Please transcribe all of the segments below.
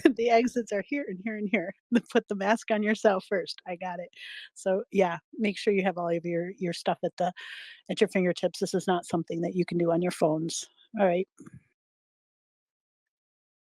The exits are here and here and here. Put the mask on yourself first. I got it. So yeah, make sure you have all of your stuff at your fingertips. This is not something that you can do on your phones. All right.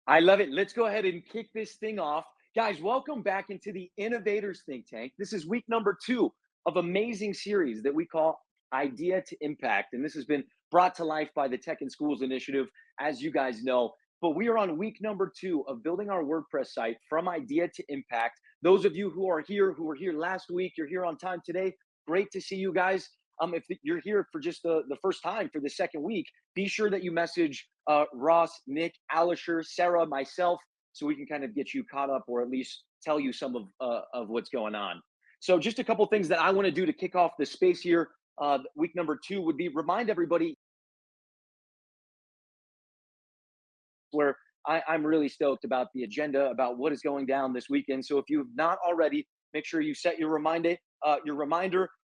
I love it. Let's go ahead and kick this thing off. Guys, welcome back into the Innovators Think Tank. This is week number 2 of amazing series that we call Idea to Impact. And this has been brought to life by the Tech in Schools Initiative, as you guys know. But we are on week number 2 of building our WordPress site from idea to impact. Those of you who were here last week, you're here on time today. Great to see you guys. If you're here for just the first time for the second week, be sure that you message Ross, Nick, Alisher, Sarah, myself, so we can kind of get you caught up or at least tell you some of what's going on. So just a couple things that I want to do to kick off the space here. Week number 2 would be remind everybody where I'm really stoked about the agenda, about what is going down this weekend. So if you've not already, make sure you set your reminder,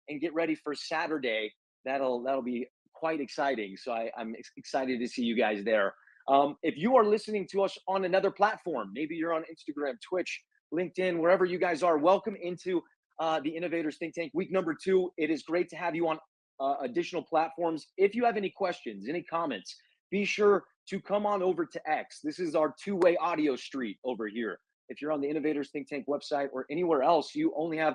and get ready for Saturday. That'll be quite exciting. So I'm excited to see you guys there. If you are listening to us on another platform, maybe you're on Instagram, Twitch, LinkedIn, wherever you guys are, welcome into the Innovators Think Tank week number 2. It is great to have you on additional platforms. If you have any questions, any comments, be sure to come on over to X. This is our two-way audio street over here. If you're on the Innovators Think Tank website or anywhere else, you only have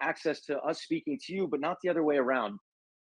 access to us speaking to you, but not the other way around.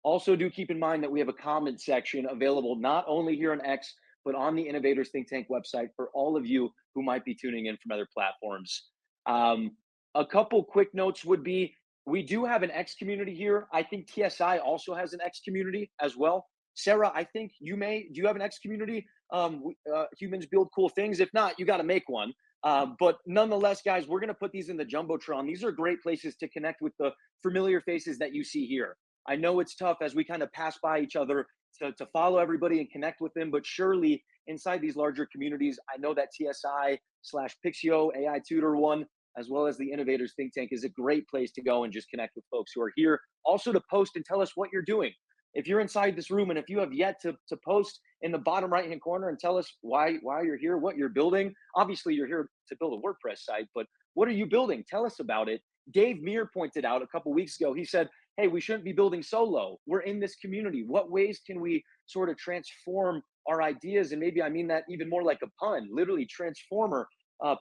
Also, do keep in mind that we have a comment section available not only here on X, but on the Innovators Think Tank website for all of you who might be tuning in from other platforms. Um, a couple quick notes would be we do have an X community here. I think TSI also has an X community as well. Sarah, I think do you have an X community? Humans build cool things. If not, you got to make one. But nonetheless, guys, we're going to put these in the Jumbotron. These are great places to connect with the familiar faces that you see here. I know it's tough as we kind of pass by each other to follow everybody and connect with them, but surely inside these larger communities, I know that TSI/Pixio AI Tutor one, as well as the Innovators Think Tank, is a great place to go and just connect with folks who are here. Also to post and tell us what you're doing. If you're inside this room and if you have yet to post in the bottom right hand corner and tell us why you're here, what you're building. Obviously, you're here to build a WordPress site, but what are you building? Tell us about it. Dave Meir pointed out a couple weeks ago, he said, hey, we shouldn't be building solo. We're in this community. What ways can we sort of transform our ideas? And maybe I mean that even more like a pun, literally transformer,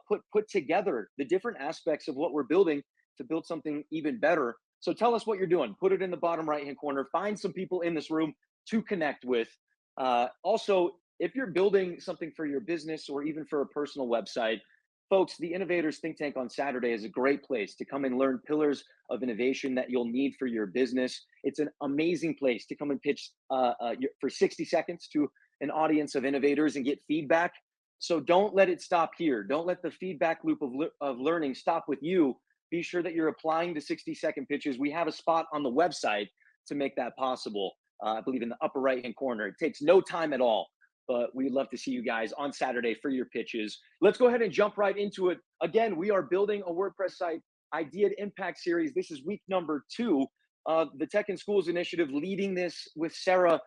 put together the different aspects of what we're building to build something even better. So tell us what you're doing. Put it in the bottom right hand corner. Find some people in this room to connect with. Also, if you're building something for your business or even for a personal website, folks, the Innovators Think Tank on Saturday is a great place to come and learn pillars of innovation that you'll need for your business. It's an amazing place to come and pitch for 60 seconds to an audience of innovators and get feedback. So don't let it stop here. Don't let the feedback loop of learning stop with you. Be sure that you're applying the 60-second pitches. We have a spot on the website to make that possible. I believe in the upper right hand corner. It takes no time at all, but we'd love to see you guys on Saturday for your pitches. Let's go ahead and jump right into it. Again, we are building a WordPress site Idea to Impact series. This is week number 2 of the Tech in Schools Initiative, leading this with Sarah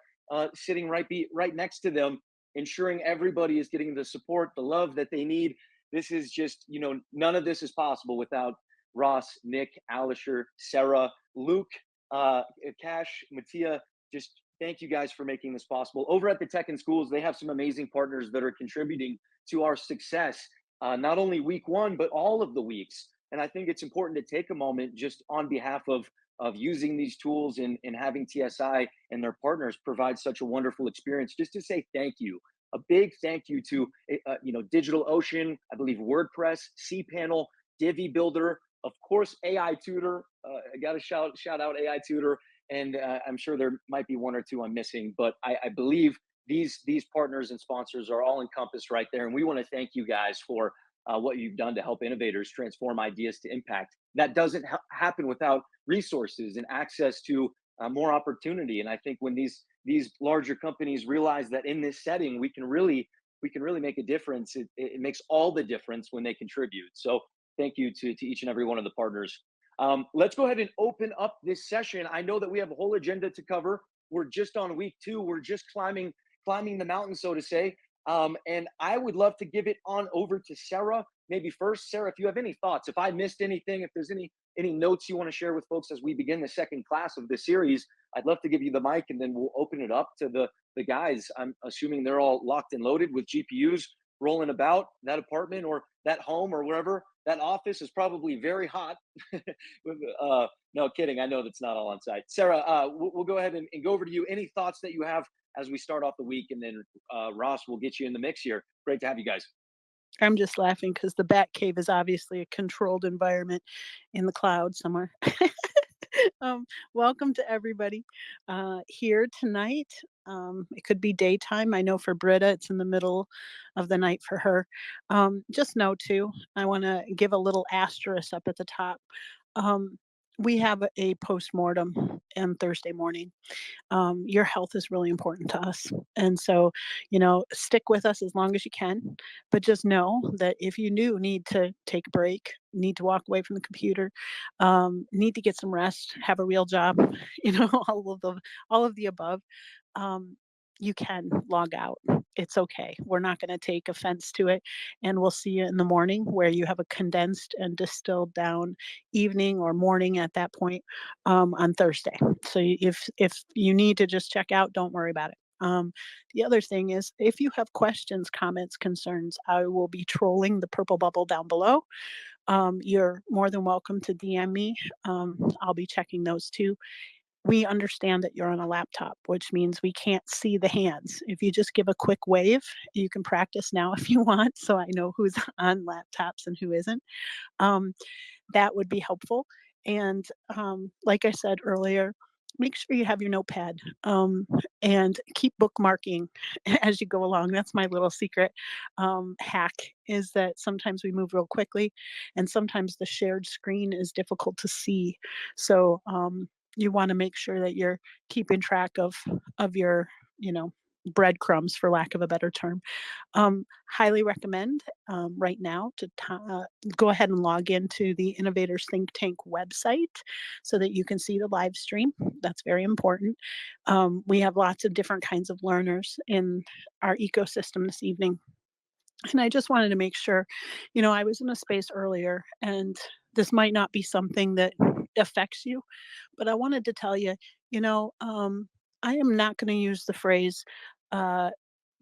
sitting right next to them, ensuring everybody is getting the support, the love that they need. This is just, none of this is possible without Ross, Nick, Alisher, Sarah, Luke, Cash, Mattia. Just thank you guys for making this possible. Over at the Tech in Schools, they have some amazing partners that are contributing to our success, not only week 1, but all of the weeks. And I think it's important to take a moment just on behalf of using these tools and having TSI and their partners provide such a wonderful experience, just to say thank you. A big thank you to DigitalOcean, I believe WordPress, cPanel, Divi Builder, of course, AI Tutor. I got to shout out AI Tutor, and I'm sure there might be one or two I'm missing, but I believe these partners and sponsors are all encompassed right there, and we want to thank you guys for what you've done to help innovators transform ideas to impact. That doesn't happen without resources and access to more opportunity. And I think when these larger companies realize that in this setting we can really make a difference, it makes all the difference when they contribute. So thank you to each and every one of the partners. Let's go ahead and open up this session. I know that we have a whole agenda to cover. We're just on week 2. We're just climbing the mountain, so to say. And I would love to give it on over to Sarah. Maybe first, Sarah, if you have any thoughts, if I missed anything, if there's any notes you want to share with folks as we begin the second class of the series, I'd love to give you the mic, and then we'll open it up to the guys. I'm assuming they're all locked and loaded with GPUs rolling about. That apartment or that home or wherever, that office is probably very hot. No kidding. I know that's not all on site. Sarah, we'll go ahead and go over to you. Any thoughts that you have as we start off the week, and then Ross will get you in the mix here. Great to have you guys. I'm just laughing because the Bat Cave is obviously a controlled environment in the cloud somewhere. Welcome to everybody here tonight. It could be daytime. I know for Britta, it's in the middle of the night for her. Just know too, I want to give a little asterisk up at the top. Um, we have a postmortem on Thursday morning. Your health is really important to us. And so, stick with us as long as you can. But just know that if you do need to take a break, need to walk away from the computer, need to get some rest, have a real job, all of the above, um, you can log out. It's okay. We're not going to take offense to it. And we'll see you in the morning where you have a condensed and distilled down evening or morning at that point on Thursday. So if you need to just check out, don't worry about it. The other thing is, if you have questions, comments, concerns, I will be trolling the purple bubble down below. You're more than welcome to DM me. I'll be checking those too. We understand that you're on a laptop, which means we can't see the hands. If you just give a quick wave, you can practice now if you want, so I know who's on laptops and who isn't. Um, that would be helpful. And like I said earlier, make sure you have your notepad and keep bookmarking as you go along. That's my little secret hack is that sometimes we move real quickly and sometimes the shared screen is difficult to see. So you want to make sure that you're keeping track of your, you know, breadcrumbs for lack of a better term. Highly recommend right now to go ahead and log into the Innovators Think Tank website so that you can see the live stream. That's very important. We have lots of different kinds of learners in our ecosystem this evening. And I just wanted to make sure, I was in a space earlier and this might not be something that affects you, but I wanted to tell you, you know, um, I am not going to use the phrase, uh,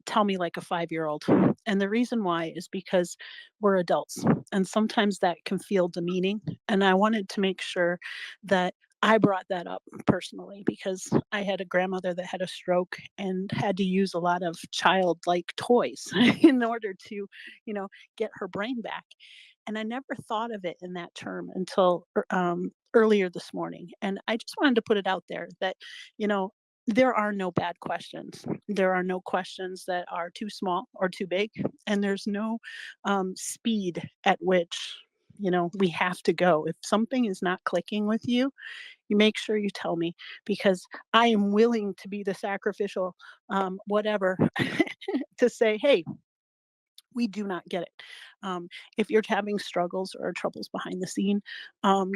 tell me like a 5-year-old. And the reason why is because we're adults and sometimes that can feel demeaning. And I wanted to make sure that I brought that up personally because I had a grandmother that had a stroke and had to use a lot of childlike toys in order to, get her brain back. And I never thought of it in that term until earlier this morning. And I just wanted to put it out there that, you know, there are no bad questions. There are no questions that are too small or too big. And there's no speed at which, we have to go. If something is not clicking with you, you make sure you tell me because I am willing to be the sacrificial, whatever, to say, hey, we do not get it. Um, if you're having struggles or troubles behind the scene,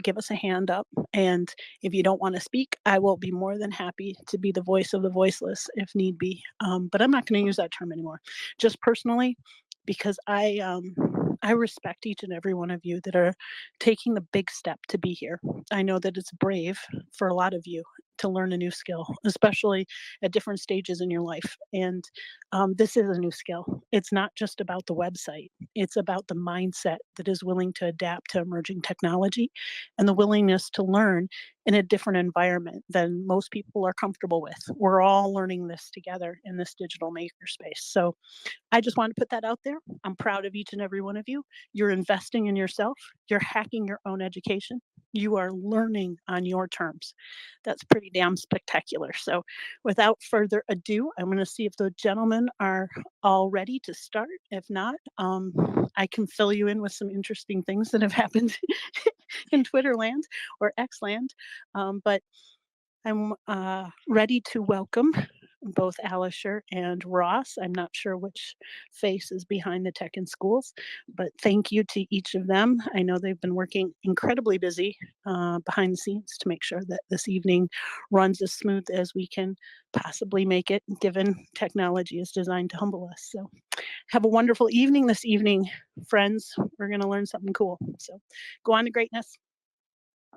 give us a hand up. And if you don't want to speak, I will be more than happy to be the voice of the voiceless if need be. But I'm not going to use that term anymore. Just personally, because I respect each and every one of you that are taking the big step to be here. I know that it's brave for a lot of you to learn a new skill, especially at different stages in your life. And this is a new skill. It's not just about the website, it's about the mindset that is willing to adapt to emerging technology and the willingness to learn in a different environment than most people are comfortable with. We're all learning this together in this digital makerspace. So I just want to put that out there. I'm proud of each and every one of you. You're investing in yourself, you're hacking your own education, you are learning on your terms. That's pretty damn spectacular. So, without further ado, I'm going to see if the gentlemen are all ready to start. If not, I can fill you in with some interesting things that have happened in Twitter land or X land. But I'm ready to welcome both Alisher and Ross. I'm not sure which face is behind the tech in schools, but thank you to each of them. I know they've been working incredibly busy behind the scenes to make sure that this evening runs as smooth as we can possibly make it, given technology is designed to humble us. So Have a wonderful evening this evening, friends. We're going to learn something cool. So go on to greatness.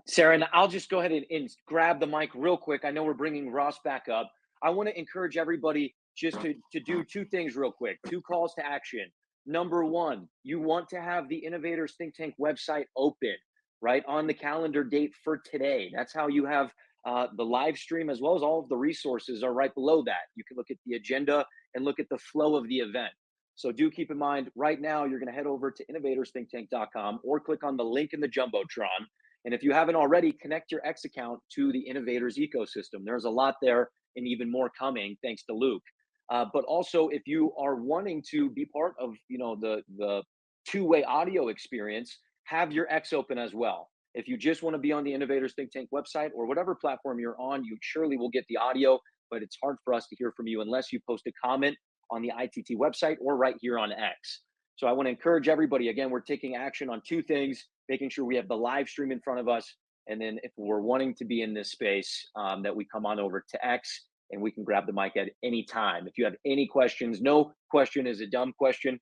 Sarah, and I'll just go ahead and grab the mic real quick. I know we're bringing Ross back up. I want to encourage everybody just to do two things real quick, two calls to action. Number one, you want to have the Innovators Think Tank website open, right, on the calendar date for today. That's how you have the live stream as well as all of the resources are right below that. You can look at the agenda and look at the flow of the event. So do keep in mind, right now, you're going to head over to innovatorsthinktank.com or click on the link in the Jumbotron. And if you haven't already, connect your X account to the Innovators ecosystem. There's a lot there and even more coming, thanks to Luke. But also, if you are wanting to be part of, the two-way audio experience, have your X open as well. If you just want to be on the Innovators Think Tank website or whatever platform you're on, you surely will get the audio, but it's hard for us to hear from you unless you post a comment on the ITT website or right here on X. So I want to encourage everybody. Again, we're taking action on two things, making sure we have the live stream in front of us. And then if we're wanting to be in this space, that we come on over to X and we can grab the mic at any time. If you have any questions, no question is a dumb question.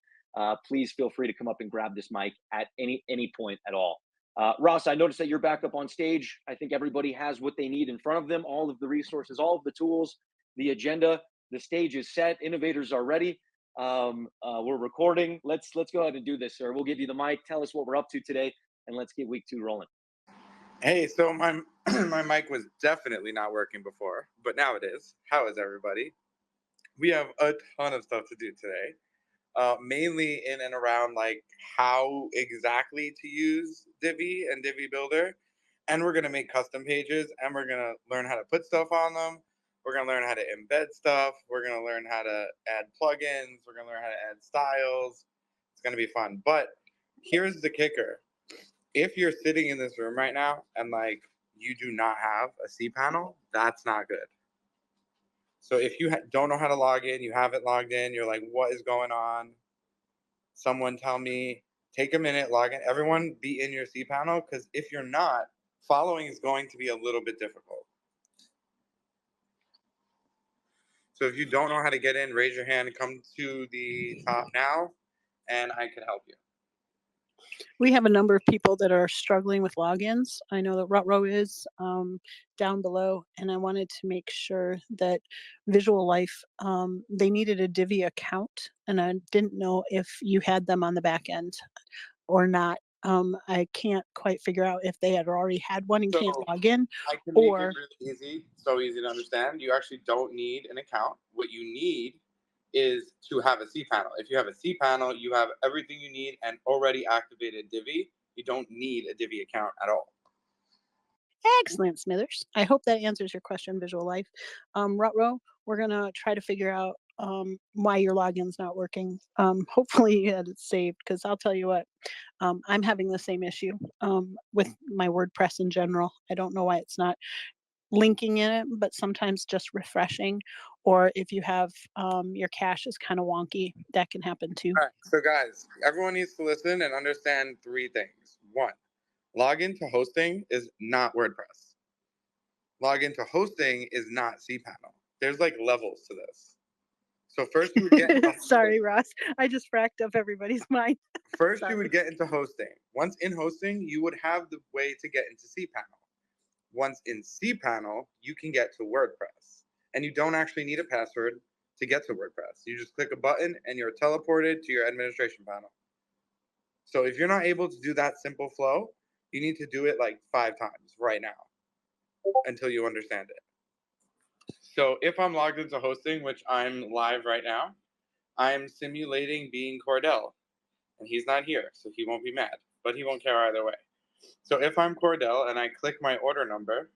Please feel free to come up and grab this mic at any point at all. Ross, I noticed that you're back up on stage. I think everybody has what they need in front of them, all of the resources, all of the tools, the agenda, the stage is set, innovators are ready. We're recording. Let's go ahead and do this, sir. We'll give you the mic. Tell us what we're up to today, and let's get week 2 rolling. Hey, so my my mic was definitely not working before, but now it is. How is everybody? We have a ton of stuff to do today, mainly in and around like how exactly to use Divi and Divi Builder, and we're gonna make custom pages, and we're gonna learn how to put stuff on them. We're gonna learn how to embed stuff. We're gonna learn how to add plugins. We're gonna learn how to add styles. It's gonna be fun. But here's the kicker: if you're sitting in this room right now and like you do not have a cPanel, that's not good. So if you don't know how to log in, you haven't logged in, you're like, what is going on? Someone tell me, take a minute, log in. Everyone be in your cPanel, because if you're not, following is going to be a little bit difficult. So if you don't know how to get in, raise your hand, come to the top now, and I can help you. We have a number of people that are struggling with logins. I know that Rutrow is down below, and I wanted to make sure that Visual Life, they needed a Divi account, and I didn't know if you had them on the back end or not. I can't quite figure out if they had already had one and So can't log in, I can make it or really easy, so easy to understand. You actually don't need an account. What you need is to have a cPanel. If you have a cPanel, you have everything you need and already activated Divi. You don't need a Divi account at all. excellent, Smithers. I hope that answers your question, Visual Life. Rutrow, we're gonna try to figure out why your login's not working. Hopefully you had it saved, because I'll tell you what, I'm having the same issue with my WordPress in general. I don't know why it's not linking in it, but sometimes just refreshing, or if you have your cache is kind of wonky, that can happen too. All right, so guys, everyone needs to listen and understand 3 things. 1, login to hosting is not WordPress. Login to hosting is not cPanel. There's like levels to this. So first you would get into Sorry, hosting. Ross. I just fracked up everybody's mind. First you Sorry. would get into hosting. Once in hosting, you would have the way to get into cPanel. Once in cPanel, you can get to WordPress. And you don't actually need a password to get to WordPress. You just click a button and you're teleported to your administration panel. So if you're not able to do that simple flow, you need to do it like 5 times right now until you understand it. So if I'm logged into hosting, which I'm live right now, I'm simulating being Cordell. And he's not here, so he won't be mad, but he won't care either way. So if I'm Cordell and I click my order number,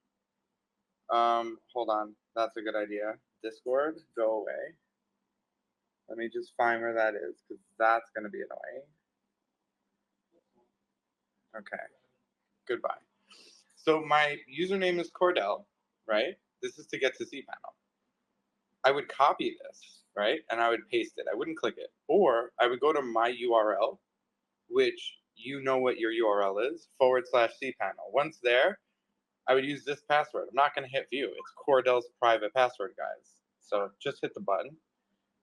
hold on, that's a good idea. Discord, go away. Let me just find where that is, because that's going to be annoying. Okay, goodbye. So my username is Cordell, right? This is to get to cPanel. I would copy this, right? And I would paste it. I wouldn't click it. Or I would go to my URL, which you know what your URL is, /cPanel. Once there, I would use this password. I'm not going to hit view. It's Cordell's private password, guys. So just hit the button.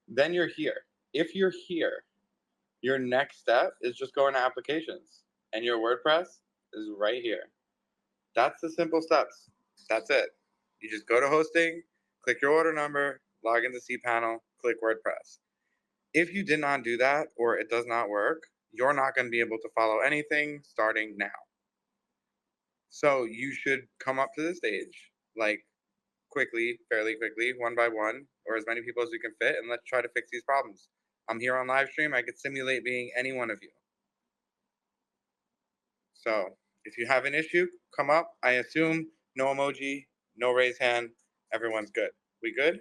Then you're here. if you're here, your next step is just going to applications, and your WordPress is right here. That's the simple steps. That's it. You just go to hosting, click your order number, log into cPanel, click WordPress. If you did not do that or it does not work, you're not going to be able to follow anything starting now. So you should come up to the stage, like quickly, fairly quickly, one by one, or as many people as you can fit, and let's try to fix these problems. I'm here on live stream. I could simulate being any one of you. So if you have an issue, come up. I assume no emoji, no raise hand. Everyone's good. We good?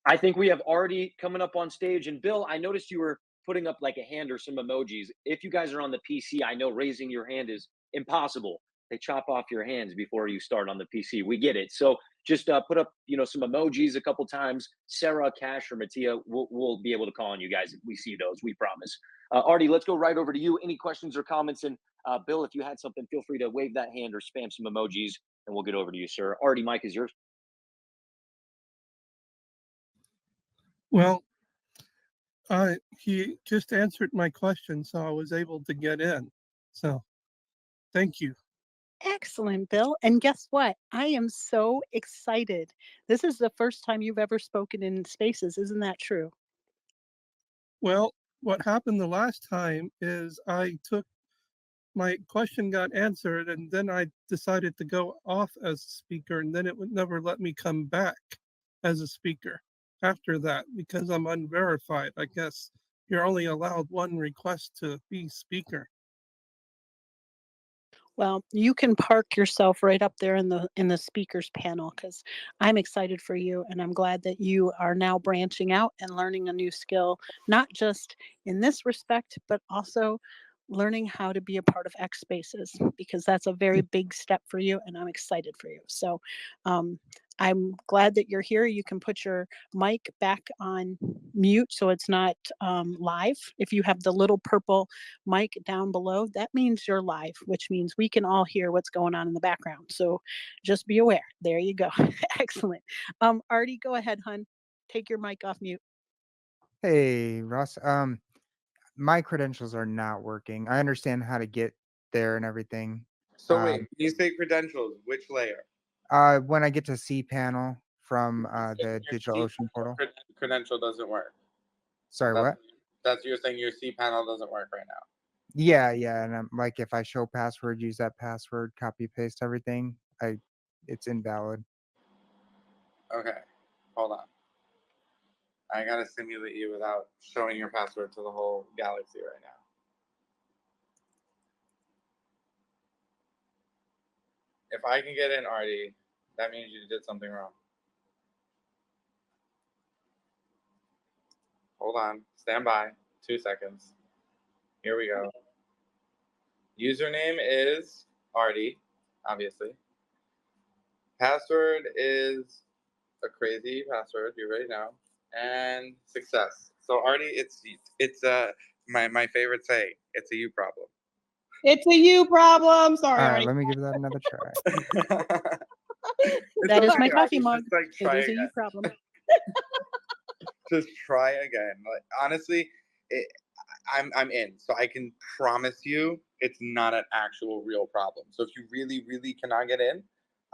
I think we have Artie coming up on stage. And Bill, I noticed you were putting up like a hand or some emojis. If you guys are on the PC, I know raising your hand is impossible. They chop off your hands before you start on the PC. We get it. So just put up, some emojis a couple times. Sarah, Cash, or Mattia, we'll be able to call on you guys if we see those. We promise. Artie, let's go right over to you. Any questions or comments? And Bill, if you had something, feel free to wave that hand or spam some emojis, and we'll get over to you, sir. Artie, mic is yours. Well, he just answered my question, so I was able to get in. So thank you. Excellent, Bill. And guess what? I am so excited. This is the first time you've ever spoken in Spaces. Isn't that true? Well, what happened the last time is my question got answered, and then I decided to go off as a speaker, and then it would never let me come back as a speaker after that because I'm unverified. I guess you're only allowed one request to be speaker. Well, you can park yourself right up there in the speakers panel because I'm excited for you, and I'm glad that you are now branching out and learning a new skill, not just in this respect, but also learning how to be a part of X Spaces, because that's a very big step for you, and I'm excited for you. So I'm glad that you're here. You can put your mic back on mute so it's not live. If you have the little purple mic down below, that means you're live, which means we can all hear what's going on in the background. So just be aware. There you go. Excellent. Artie, go ahead, hun. Take your mic off mute. Hey, Ross. My credentials are not working. I understand how to get there and everything. So wait, when you say credentials, which layer? When I get to cPanel from the Your DigitalOcean portal. credential doesn't work. Sorry, That's, what? That's you're saying your cPanel doesn't work right now. Yeah, and I'm like, if I show password, use that password, copy paste everything, it's invalid. Okay, hold on. I gotta simulate you without showing your password to the whole galaxy right now. If I can get in, Artie, that means you did something wrong. Hold on, stand by, 2 seconds. Here we go. Username is Artie, obviously. Password is a crazy password, you already know. And success. So Artie, it's my favorite saying. It's a you problem. It's a you problem. Sorry, All right, Artie. let me give that another try. That is okay, my coffee Artie, mug. just, like, It try is a again. you problem. Just try again. Like, honestly, I'm in. So I can promise you it's not an actual real problem. So if you really, really cannot get in,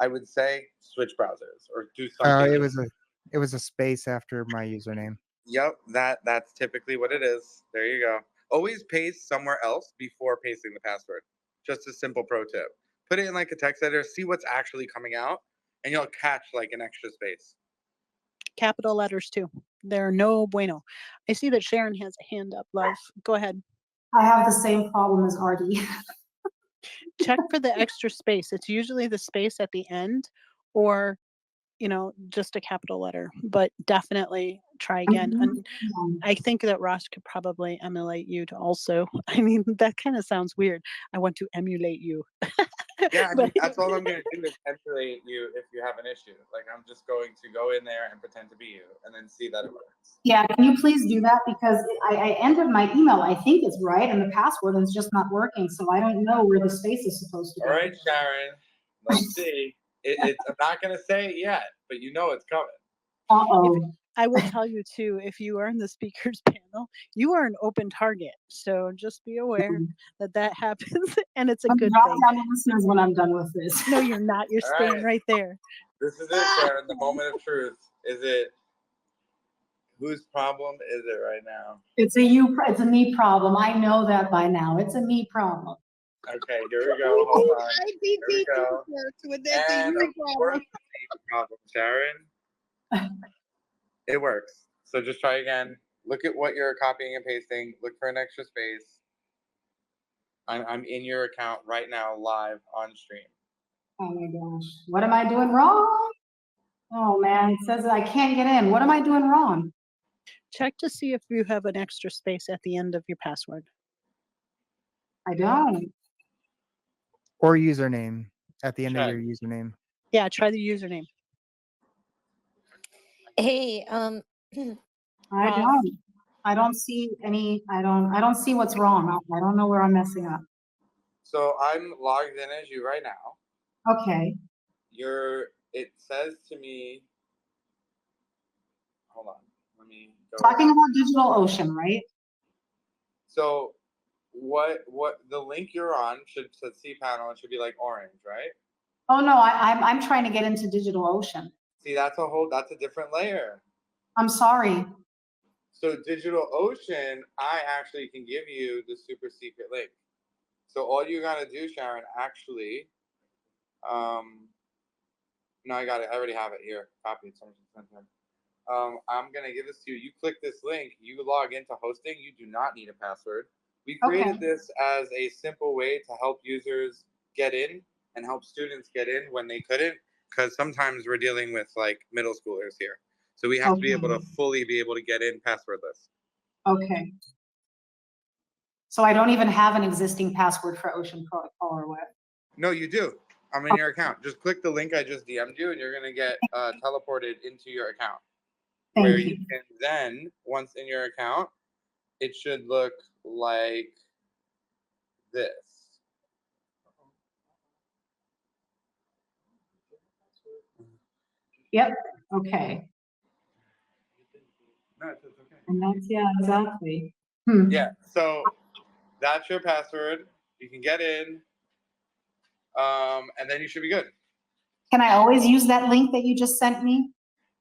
I would say switch browsers or do something. It was a space after my username. Yep, that's typically what it is. There you go. Always paste somewhere else before pasting the password. Just a simple pro tip. Put it in like a text editor, see what's actually coming out, and you'll catch like an extra space. Capital letters too. They're no bueno. I see that Sharon has a hand up, love. Go ahead. I have the same problem as Artie. Check for the extra space. It's usually the space at the end or, just a capital letter, but definitely try again. And I think that Ross could probably emulate you to also, that kind of sounds weird. I want to emulate you. Yeah, But- that's all I'm going to do is emulate you if you have an issue. Like, I'm just going to go in there and pretend to be you and then see that it works. Yeah, can you please do that? Because I entered my email, I think it's right, and the password is just not working, so I don't know where the space is supposed to go. All right, Sharon, let's see. I'm not going to say it yet, but you know it's coming. Uh-oh. I will tell you too, if you are in the speakers panel, you are an open target. So just be aware that that happens, and it's a I'm good dropping thing. down the listeners when I'm done with this. No, you're not. You're All staying right. right there. This is it, Sharon. The moment of truth. Is it whose problem is it right now? It's a me problem. I know that by now. It's a me problem. Okay, here we go. Hold on. ITT Here we go. works with that's a And you of course, problem. the problem, Sharon. It works. So just try again. Look at what you're copying and pasting. Look for an extra space. I'm in your account right now, live on stream. Oh my gosh. What am I doing wrong? Oh man, it says that I can't get in. What am I doing wrong? Check to see if you have an extra space at the end of your password. I don't. Or username at the end of Check. your username. Yeah, try the username. Hey, I Ross. don't. I don't see any, I don't see what's wrong. I don't know where I'm messing up. So I'm logged in as you right now. Okay. It says to me, hold on, let me go. Talking about DigitalOcean, right? So what the link you're on should say cPanel, it should be like orange, right? Oh no, I'm trying to get into DigitalOcean. See, that's a different layer. I'm sorry. So DigitalOcean, I actually can give you the super secret link. So all you gotta do, Sharon, actually, no, I got it. I already have it here. Copy it. Someone sent it. I'm gonna give this to you. You click this link, you log into hosting. You do not need a password. We created this as a simple way to help users get in and help students get in when they couldn't, because sometimes we're dealing with like middle schoolers here. So we have to be able to fully be able to get in passwordless. Okay. So I don't even have an existing password for Ocean Protocol or what? No, you do. I'm in your account. Just click the link I just DM'd you, and you're gonna get teleported into your account. Where you can then, once in your account, it should look like this. Yep. Okay. No, it's okay. And that's, yeah, exactly. Yeah, so that's your password. You can get in, and then you should be good. Can I always use that link that you just sent me?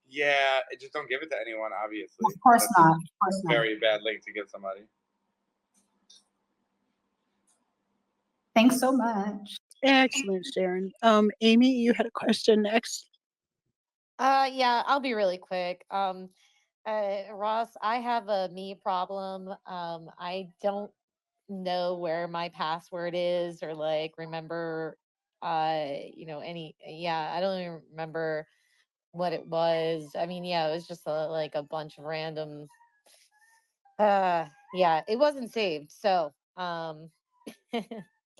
Yeah, just don't give it to anyone, obviously. Of course That's not. Of course a not. very bad link to give somebody. Thanks so much. Excellent, Sharon. Amy, you had a question next. Yeah, I'll be really quick. Ross, I have a me problem. I don't know where my password is or like remember, I don't even remember what it was. I mean, yeah, it was just like a bunch of random, yeah, it wasn't saved. So, can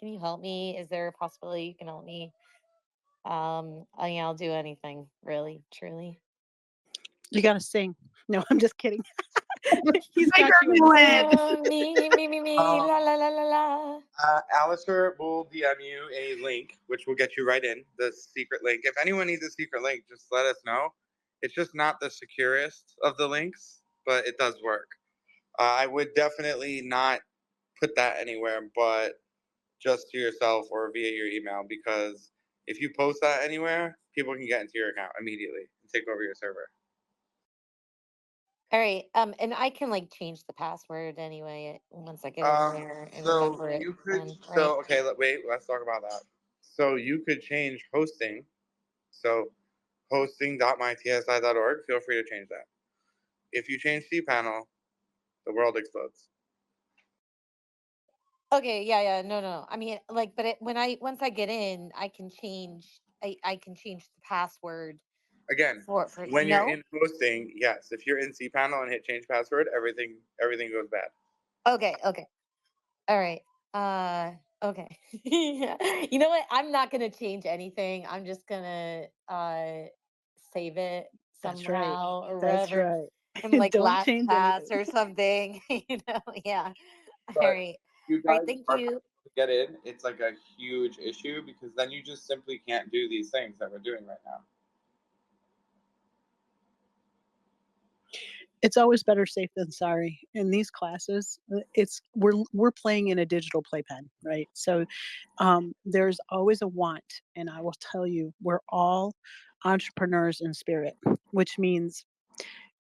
you help me? Is there a possibility you can help me? I'll do anything, really, truly. You got to sing. No, I'm just kidding. He's Make got her you. do in it. his- Me, la la la la la. Alistair will DM you a link, which will get you right in, the secret link. If anyone needs a secret link, just let us know. It's just not the securest of the links, but it does work. I would definitely not put that anywhere, but just to yourself or via your email, because if you post that anywhere, people can get into your account immediately and take over your server. All right. And I can like change the password anyway once I get in there and So remember it. you could. Then, right? So okay, wait. Let's talk about that. So you could change hosting. So hosting.mytsi.org. Feel free to change that. If you change cPanel, the world explodes. Okay. Yeah. No. I mean, like, but once I get in, I can change. I can change the password. Again, For when you're no. in hosting, yes. If you're in cPanel and hit change password, everything goes bad. Okay. All right. Okay. Yeah. You know what? I'm not gonna change anything. I'm just gonna save it That's right. somehow or That's whatever. right. And like Don't change LastPass anything. or something. Yeah. All But right. you All right, guys thank are you. to get in. It's like a huge issue because then you just simply can't do these things that we're doing right now. it's always better safe than sorry. In these classes, we're playing in a digital playpen, right? So there's always a want, and I will tell you, we're all entrepreneurs in spirit, which means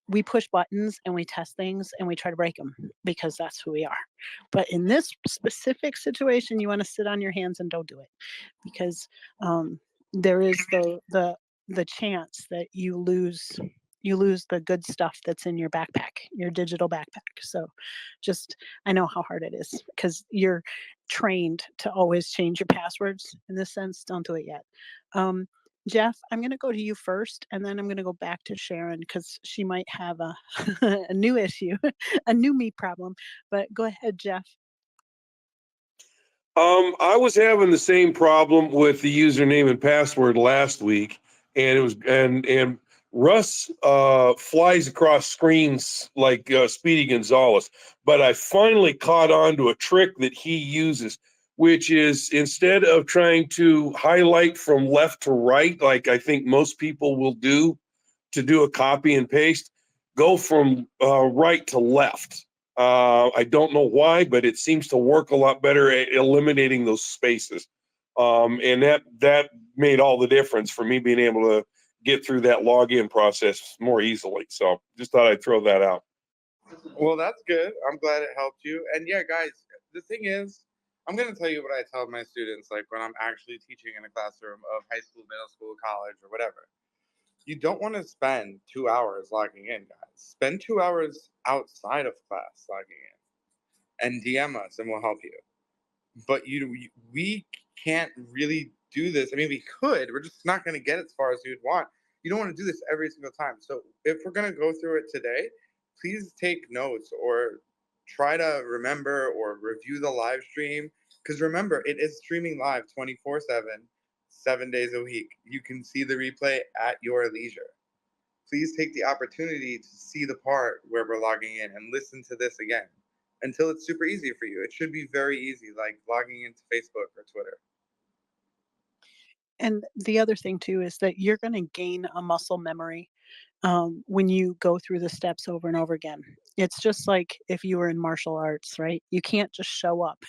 we push buttons and we test things and we try to break them because that's who we are. But in this specific situation, you want to sit on your hands and don't do it because there is the chance that you lose the good stuff that's in your backpack, your digital backpack. So just, I know how hard it is because you're trained to always change your passwords. In this sense, don't do it yet. Jeff, I'm going to go to you first, and then I'm going to go back to Sharon because she might have a, a new issue, a new me problem. But go ahead, Jeff. I was having the same problem with the username and password last week, and it was and Russ flies across screens like Speedy Gonzalez. But I finally caught on to a trick that he uses, which is instead of trying to highlight from left to right, like I think most people will do to do a copy and paste, go from right to left. I don't know why, but it seems to work a lot better at eliminating those spaces. And that made all the difference for me being able to get through that login process more easily. So just thought I'd throw that out. Well, that's good. I'm glad it helped you. And yeah, guys, the thing is, I'm going to tell you what I tell my students, like when I'm actually teaching in a classroom of high school, middle school, college, or whatever. You don't want to spend 2 hours logging in, guys. Spend 2 hours outside of class logging in and DM us and we'll help you. But we can't really do this. I mean, we could. We're just not going to get as far as you'd want. You don't want to do this every single time. So if we're going to go through it today, please take notes or try to remember or review the live stream. Because remember, it is streaming live 24/7, 7 days a week. You can see the replay at your leisure. Please take the opportunity to see the part where we're logging in and listen to this again until it's super easy for you. It should be very easy, like logging into Facebook or Twitter. And the other thing too is that you're going to gain a muscle memory when you go through the steps over and over again. It's just like if you were in martial arts, right? You can't just show up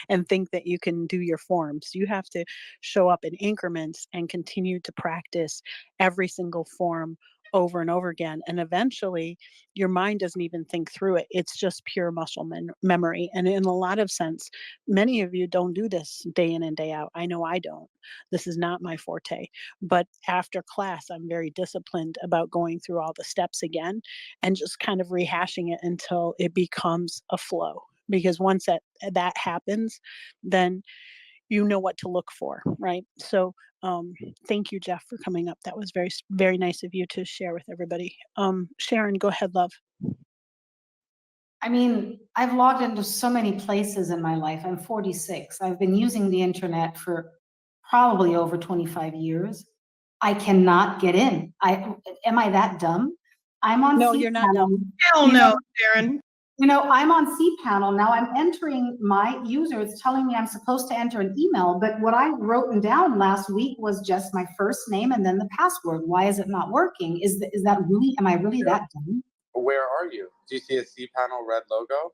and think that you can do your forms. You have to show up in increments and continue to practice every single form over and over again. And eventually, your mind doesn't even think through it. It's just pure muscle memory. And in a lot of sense, many of you don't do this day in and day out. I know I don't. This is not my forte. But after class, I'm very disciplined about going through all the steps again and just kind of rehashing it until it becomes a flow. Because once that happens, then you know what to look for, right? So thank you, Jeff, for coming up. That was very nice of you to share with everybody. Sharon, go ahead, love. I mean, I've logged into so many places in my life. I'm 46. I've been using the internet for probably over 25 years. I cannot get in. Am I that dumb? I'm on No, you're not dumb. Hell no, Sharon. You know, I'm on cPanel now. I'm entering my user. It's telling me I'm supposed to enter an email, but what I wrote down last week was just my first name and then the password. Why is it not working? Is that really? Am I really that dumb? Where are you? Do you see a cPanel red logo?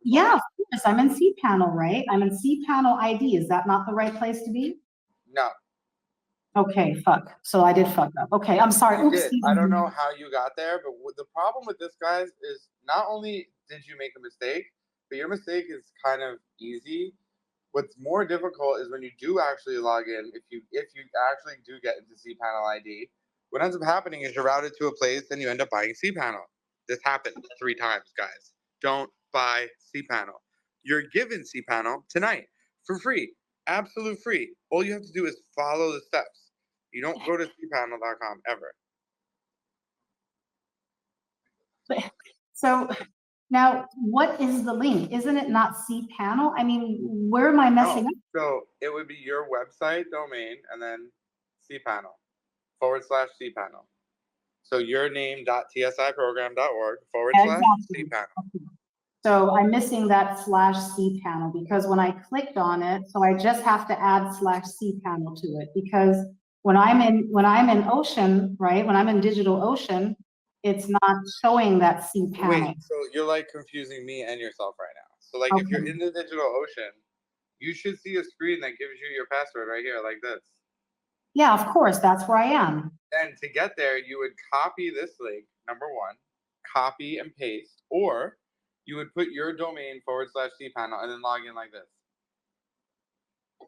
Yeah, of course. I'm in cPanel, right? I'm in cPanel ID. Is that not the right place to be? No. Okay, fuck. So I did fuck up. Okay, I'm sorry. You Oops. did. I don't know how you got there, but the problem with this, guys, is not only did you make a mistake, but your mistake is kind of easy. What's more difficult is when you do actually log in. If you actually do get into cPanel ID, what ends up happening is you're routed to a place and you end up buying cPanel. This happened 3 times, guys. Don't buy cPanel. You're given cPanel tonight for free, absolute free. All you have to do is follow the steps. You don't go to cpanel.com ever. So now, what is the link? Isn't it not cPanel? I mean, where am I messing up? So it would be your website domain and then cPanel/cPanel. So your name.tsiprogram.org/cPanel. So I'm missing that /cPanel because when I clicked on it, so I just have to add /cPanel to it because when I'm in Ocean, right? When I'm in Digital Ocean, it's not showing that C panel. Wait, so you're like confusing me and yourself right now. So like if you're Okay. in the digital ocean, you should see a screen that gives you your password right here like this. Yeah, of course, that's where I am. Then to get there, you would copy this link, number one, copy and paste, or you would put your domain /cpanel and then log in like this.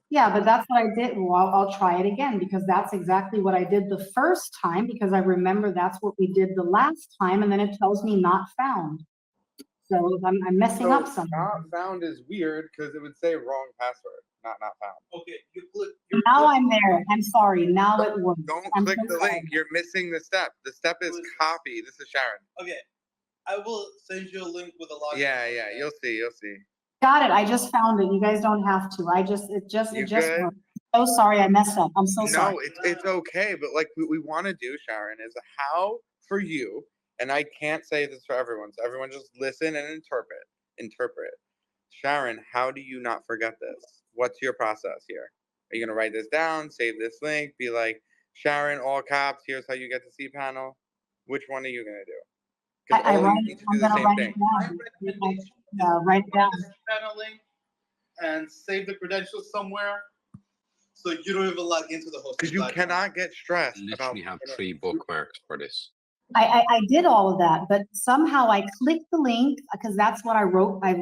Yeah, but that's what I did. Well, I'll try it again because that's exactly what I did the first time because I remember that's what we did the last time, and then it tells me not found. So I'm messing up something. Not found is weird because it would say wrong password, not found. Okay, you click. Now I'm there. I'm sorry. Now it works. Don't I'm click so the sorry. link. You're missing the step. The step is copy. This is Sharon. Okay, I will send you a link with a login. Yeah, you'll see. Got it. I just found it. You guys don't have to. It just good? worked. So sorry I messed up. I'm so sorry. No, it's okay. But like what we want to do, Sharon, is how for you, and I can't say this for everyone, so everyone just listen and interpret. Sharon, how do you not forget this? What's your process here? Are you gonna write this down, save this link, be like, Sharon, all caps, here's how you get to cPanel? Which one are you gonna do? Because I all write, you need to I'm do the gonna same write thing. it down. Write it down. Channel link and save the credentials somewhere, so you don't even log into the host. Because you cannot get stressed about. Literally have 3 bookmarks for this. I did all of that, but somehow I clicked the link because that's what I've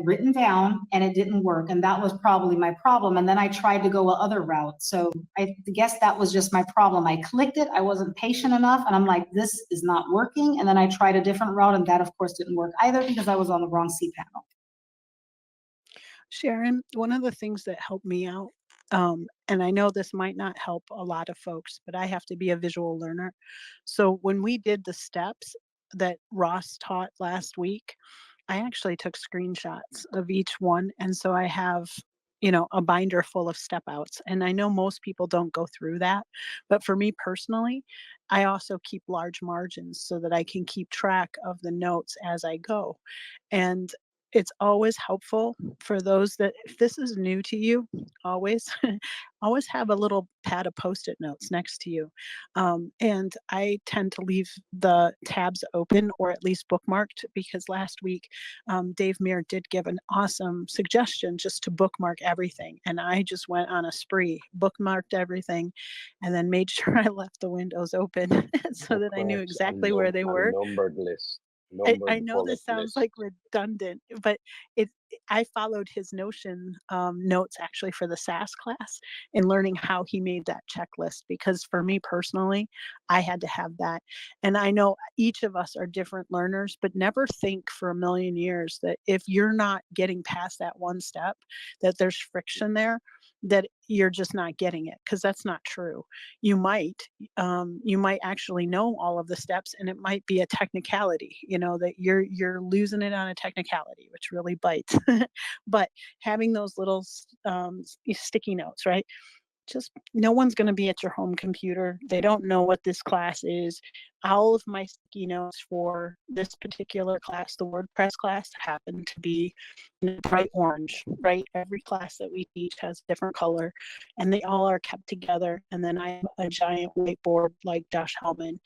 written down and it didn't work. And that was probably my problem. And then I tried to go a other route. So I guess that was just my problem. I clicked it. I wasn't patient enough. And I'm like, this is not working. And then I tried a different route. And that of course didn't work either because I was on the wrong cPanel. Sharon, one of the things that helped me out, and I know this might not help a lot of folks, but I have to be a visual learner. So when we did the steps that Ross taught last week, I actually took screenshots of each one. And so I have, a binder full of step outs. And I know most people don't go through that. But for me personally, I also keep large margins so that I can keep track of the notes as I go. And it's always helpful for those that, if this is new to you, always, always have a little pad of post-it notes next to you. And I tend to leave the tabs open or at least bookmarked because last week, Dave Meir did give an awesome suggestion just to bookmark everything. And I just went on a spree, bookmarked everything, and then made sure I left the windows open so that I knew exactly where they were. Numbered list. I know this sounds like redundant, but I followed his Notion notes actually for the SAS class and learning how he made that checklist because for me personally, I had to have that. And I know each of us are different learners, but never think for a million years that if you're not getting past that one step, that there's friction there, that you're just not getting it, because that's not true. You might actually know all of the steps and it might be a technicality, that you're losing it on a technicality, which really bites. But having those little sticky notes, right? Just no one's going to be at your home computer. They don't know what this class is. All of my sticky notes for this particular class, the WordPress class, happen to be bright orange, right? Every class that we teach has a different color and they all are kept together. And then I have a giant whiteboard like Josh Hellman.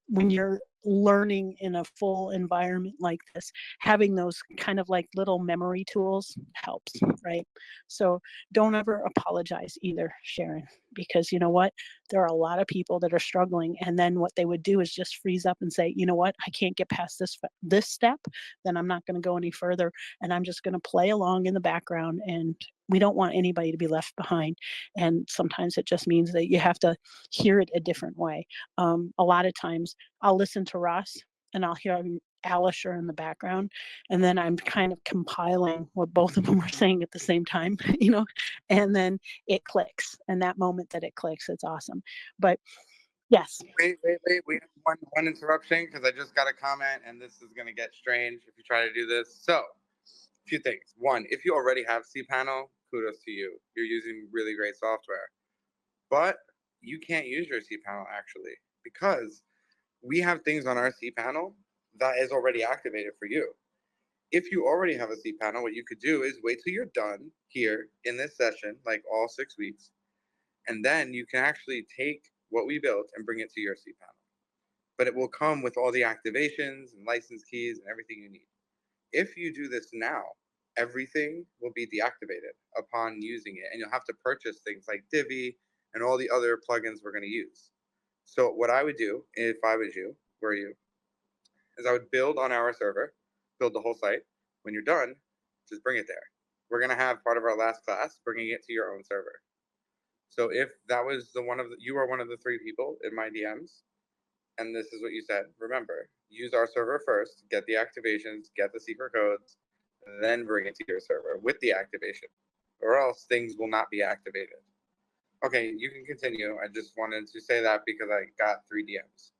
When you're learning in a full environment like this, having those kind of like little memory tools helps, right? So don't ever apologize either, Sharon, because you know what? There are a lot of people that are struggling. And then what they would do is just freeze up and say, you know what? I can't get past this step, then I'm not going to go any further. And I'm just going to play along in the background. And we don't want anybody to be left behind. And sometimes it just means that you have to hear it a different way. A lot of times I'll listen to Ross and I'll hear Alisher in the background, and then I'm kind of compiling what both of them are saying at the same time, and then it clicks. And that moment that it clicks, it's awesome. But yes. Wait. We have one interruption because I just got a comment and this is going to get strange if you try to do this. So, a few things. One, if you already have cPanel, kudos to you. You're using really great software. But you can't use your cPanel actually because we have things on our cPanel that is already activated for you. If you already have a cPanel, what you could do is wait till you're done here in this session, like all 6 weeks, and then you can actually take what we built and bring it to your cPanel. but it will come with all the activations and license keys and everything you need. If you do this now, everything will be deactivated upon using it, and you'll have to purchase things like Divi and all the other plugins we're going to use. So what I would do if I was you, were you, is I would build on our server, build the whole site. When you're done, just bring it there. We're going to have part of our last class bringing it to your own server. So if that was you are one of the 3 people in my DMs, and this is what you said, remember, use our server first, get the activations, get the secret codes, then bring it to your server with the activation, or else things will not be activated. Okay, you can continue. I just wanted to say that because I got 3 DMs.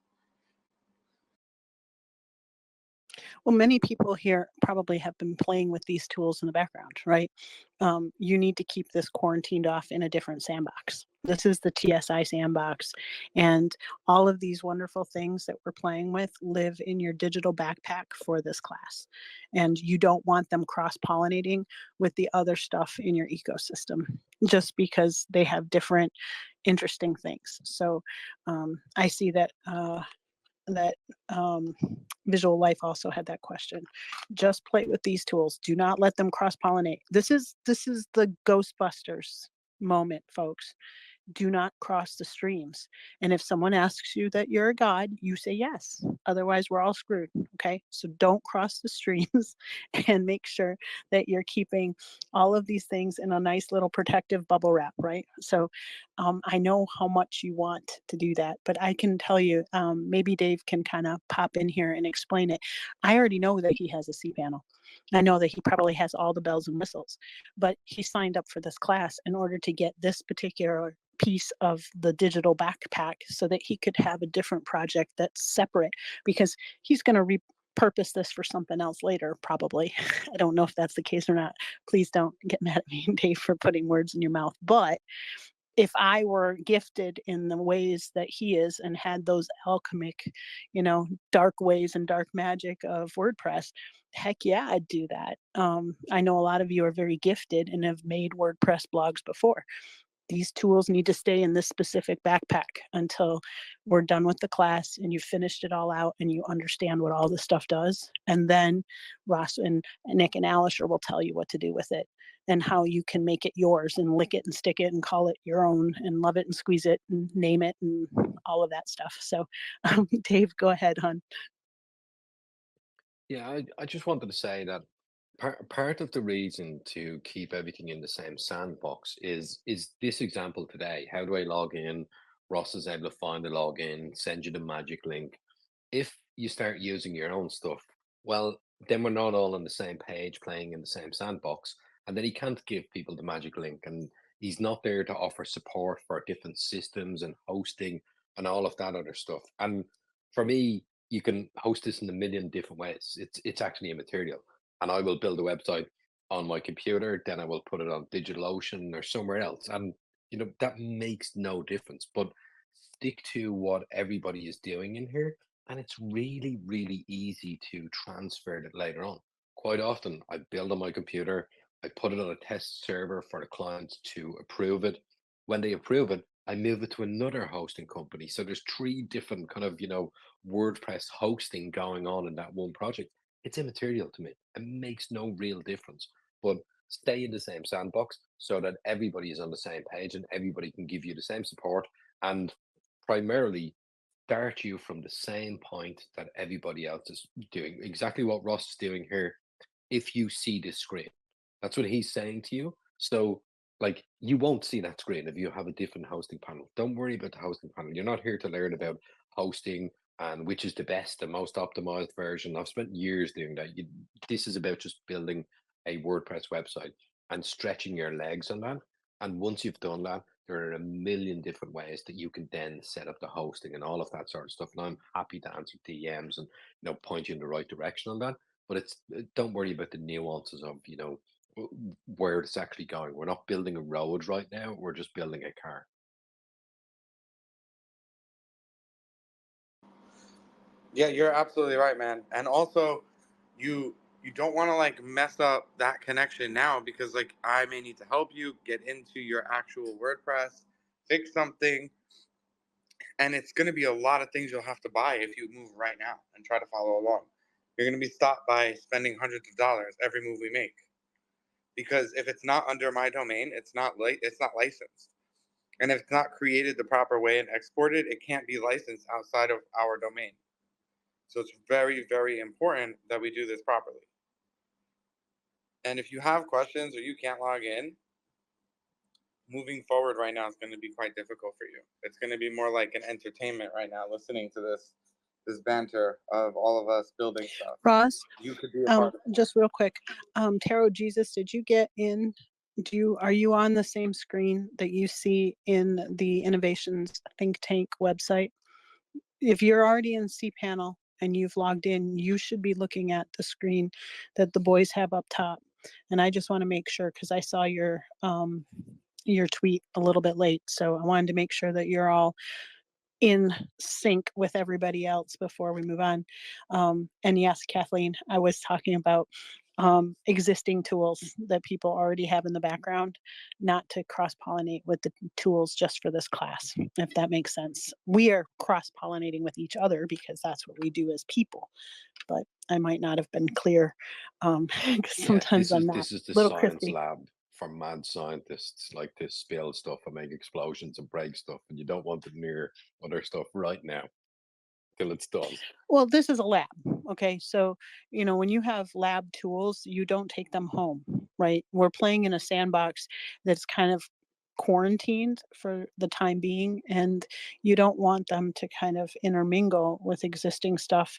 Well, many people here probably have been playing with these tools in the background, right? You need to keep this quarantined off in a different sandbox. This is the TSI sandbox, and all of these wonderful things that we're playing with live in your digital backpack for this class. And you don't want them cross-pollinating with the other stuff in your ecosystem, just because they have different interesting things. So I see that Visual Life also had that question. Just play with these tools. Do not let them cross pollinate. This is the Ghostbusters moment, folks. Do not cross the streams. And if someone asks you that you're a god, you say yes. Otherwise, we're all screwed. Okay. So don't cross the streams and make sure that you're keeping all of these things in a nice little protective bubble wrap, right? So I know how much you want to do that, but I can tell you, maybe Dave can kind of pop in here and explain it. I already know that he has a cPanel. I know that he probably has all the bells and whistles, but he signed up for this class in order to get this particular piece of the digital backpack so that he could have a different project that's separate, because he's going to repurpose this for something else later, probably. I don't know if that's the case or not. Please don't get mad at me, Dave, for putting words in your mouth. But if I were gifted in the ways that he is and had those alchemic, dark ways and dark magic of WordPress, heck yeah, I'd do that. I know a lot of you are very gifted and have made WordPress blogs before. These tools need to stay in this specific backpack until we're done with the class and you've finished it all out and you understand what all this stuff does. And then Ross and Nick and Alisher will tell you what to do with it and how you can make it yours and lick it and stick it and call it your own and love it and squeeze it and name it and all of that stuff. So Dave, go ahead, hon. Yeah, I just wanted to say that part of the reason to keep everything in the same sandbox is this example today. How do I log in? Ross is able to find the login, send you the magic link. If you start using your own stuff, well, then we're not all on the same page playing in the same sandbox. And then he can't give people the magic link. And he's not there to offer support for different systems and hosting and all of that other stuff. And for me, you can host this in a million different ways. It's actually immaterial. And I will build a website on my computer, then I will put it on DigitalOcean or somewhere else. And that makes no difference. But stick to what everybody is doing in here, and it's really, really easy to transfer it later on. Quite often, I build on my computer, I put it on a test server for the client to approve it. When they approve it, I move it to another hosting company. So there's 3 different kind of, WordPress hosting going on in that one project. It's immaterial to me. It makes no real difference. But stay in the same sandbox so that everybody is on the same page and everybody can give you the same support, and primarily start you from the same point that everybody else is doing. Exactly what Ross is doing here. If you see this screen, that's what he's saying to you. So, like, you won't see that screen if you have a different hosting panel. Don't worry about the hosting panel. You're not here to learn about hosting and which is the best and most optimized version. I've spent years doing that. This is about just building a WordPress website and stretching your legs on that. And once you've done that, there are a million different ways that you can then set up the hosting and all of that sort of stuff. And I'm happy to answer DMs and point you in the right direction on that. But don't worry about the nuances of where it's actually going. We're not building a road right now. We're just building a car. Yeah, you're absolutely right, man. And also, you don't want to like mess up that connection now, because like I may need to help you get into your actual WordPress, fix something, And it's going to be a lot of things you'll have to buy if you move right now and try to follow along. You're going to be stopped by spending hundreds of dollars every move we make. Because if it's not under my domain, it's not licensed. And if it's not created the proper way and exported, it can't be licensed outside of our domain. So it's very, very important that we do this properly. And if you have questions or you can't log in, moving forward right now is going to be quite difficult for you. It's going to be more like an entertainment right now, listening to this banter of all of us building stuff. Ross, You could be a part of it. just real quick, Tarot Jesus, did you get in? Are you on the same screen that you see in the Innovations Think Tank website? If you're already in cPanel and you've logged in, you should be looking at the screen that the boys have up top. And I just want to make sure, because I saw your tweet a little bit late, so I wanted to make sure that you're all in sync with everybody else before we move on. And yes, Kathleen, I was talking about existing tools that people already have in the background, not to cross-pollinate with the tools just for this class, if that makes sense. We are cross-pollinating with each other because that's what we do as people, but I might not have been clear, because Yeah, sometimes I'm not this is the little science crispy. lab for mad scientists like to spill stuff and make explosions and break stuff, and you don't want it near other stuff right now till it's done. Well, this is a lab. Okay. So, when you have lab tools, you don't take them home, right? We're playing in a sandbox that's kind of quarantined for the time being, and you don't want them to kind of intermingle with existing stuff,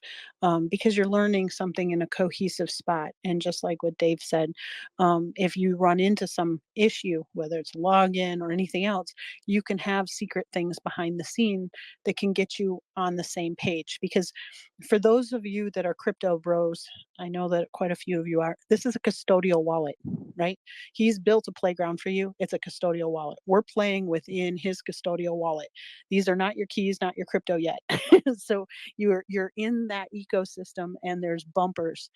because you're learning something in a cohesive spot. And just like what Dave said, if you run into some issue, whether it's login or anything else, you can have secret things behind the scene that can get you on the same page. Because for those of you that are crypto bros, I know that quite a few of you are, this is a custodial wallet, right? He's built a playground for you. It's a custodial wallet. We're playing within his custodial wallet. These are not your keys, not your crypto yet. So you're in that ecosystem, and there's bumpers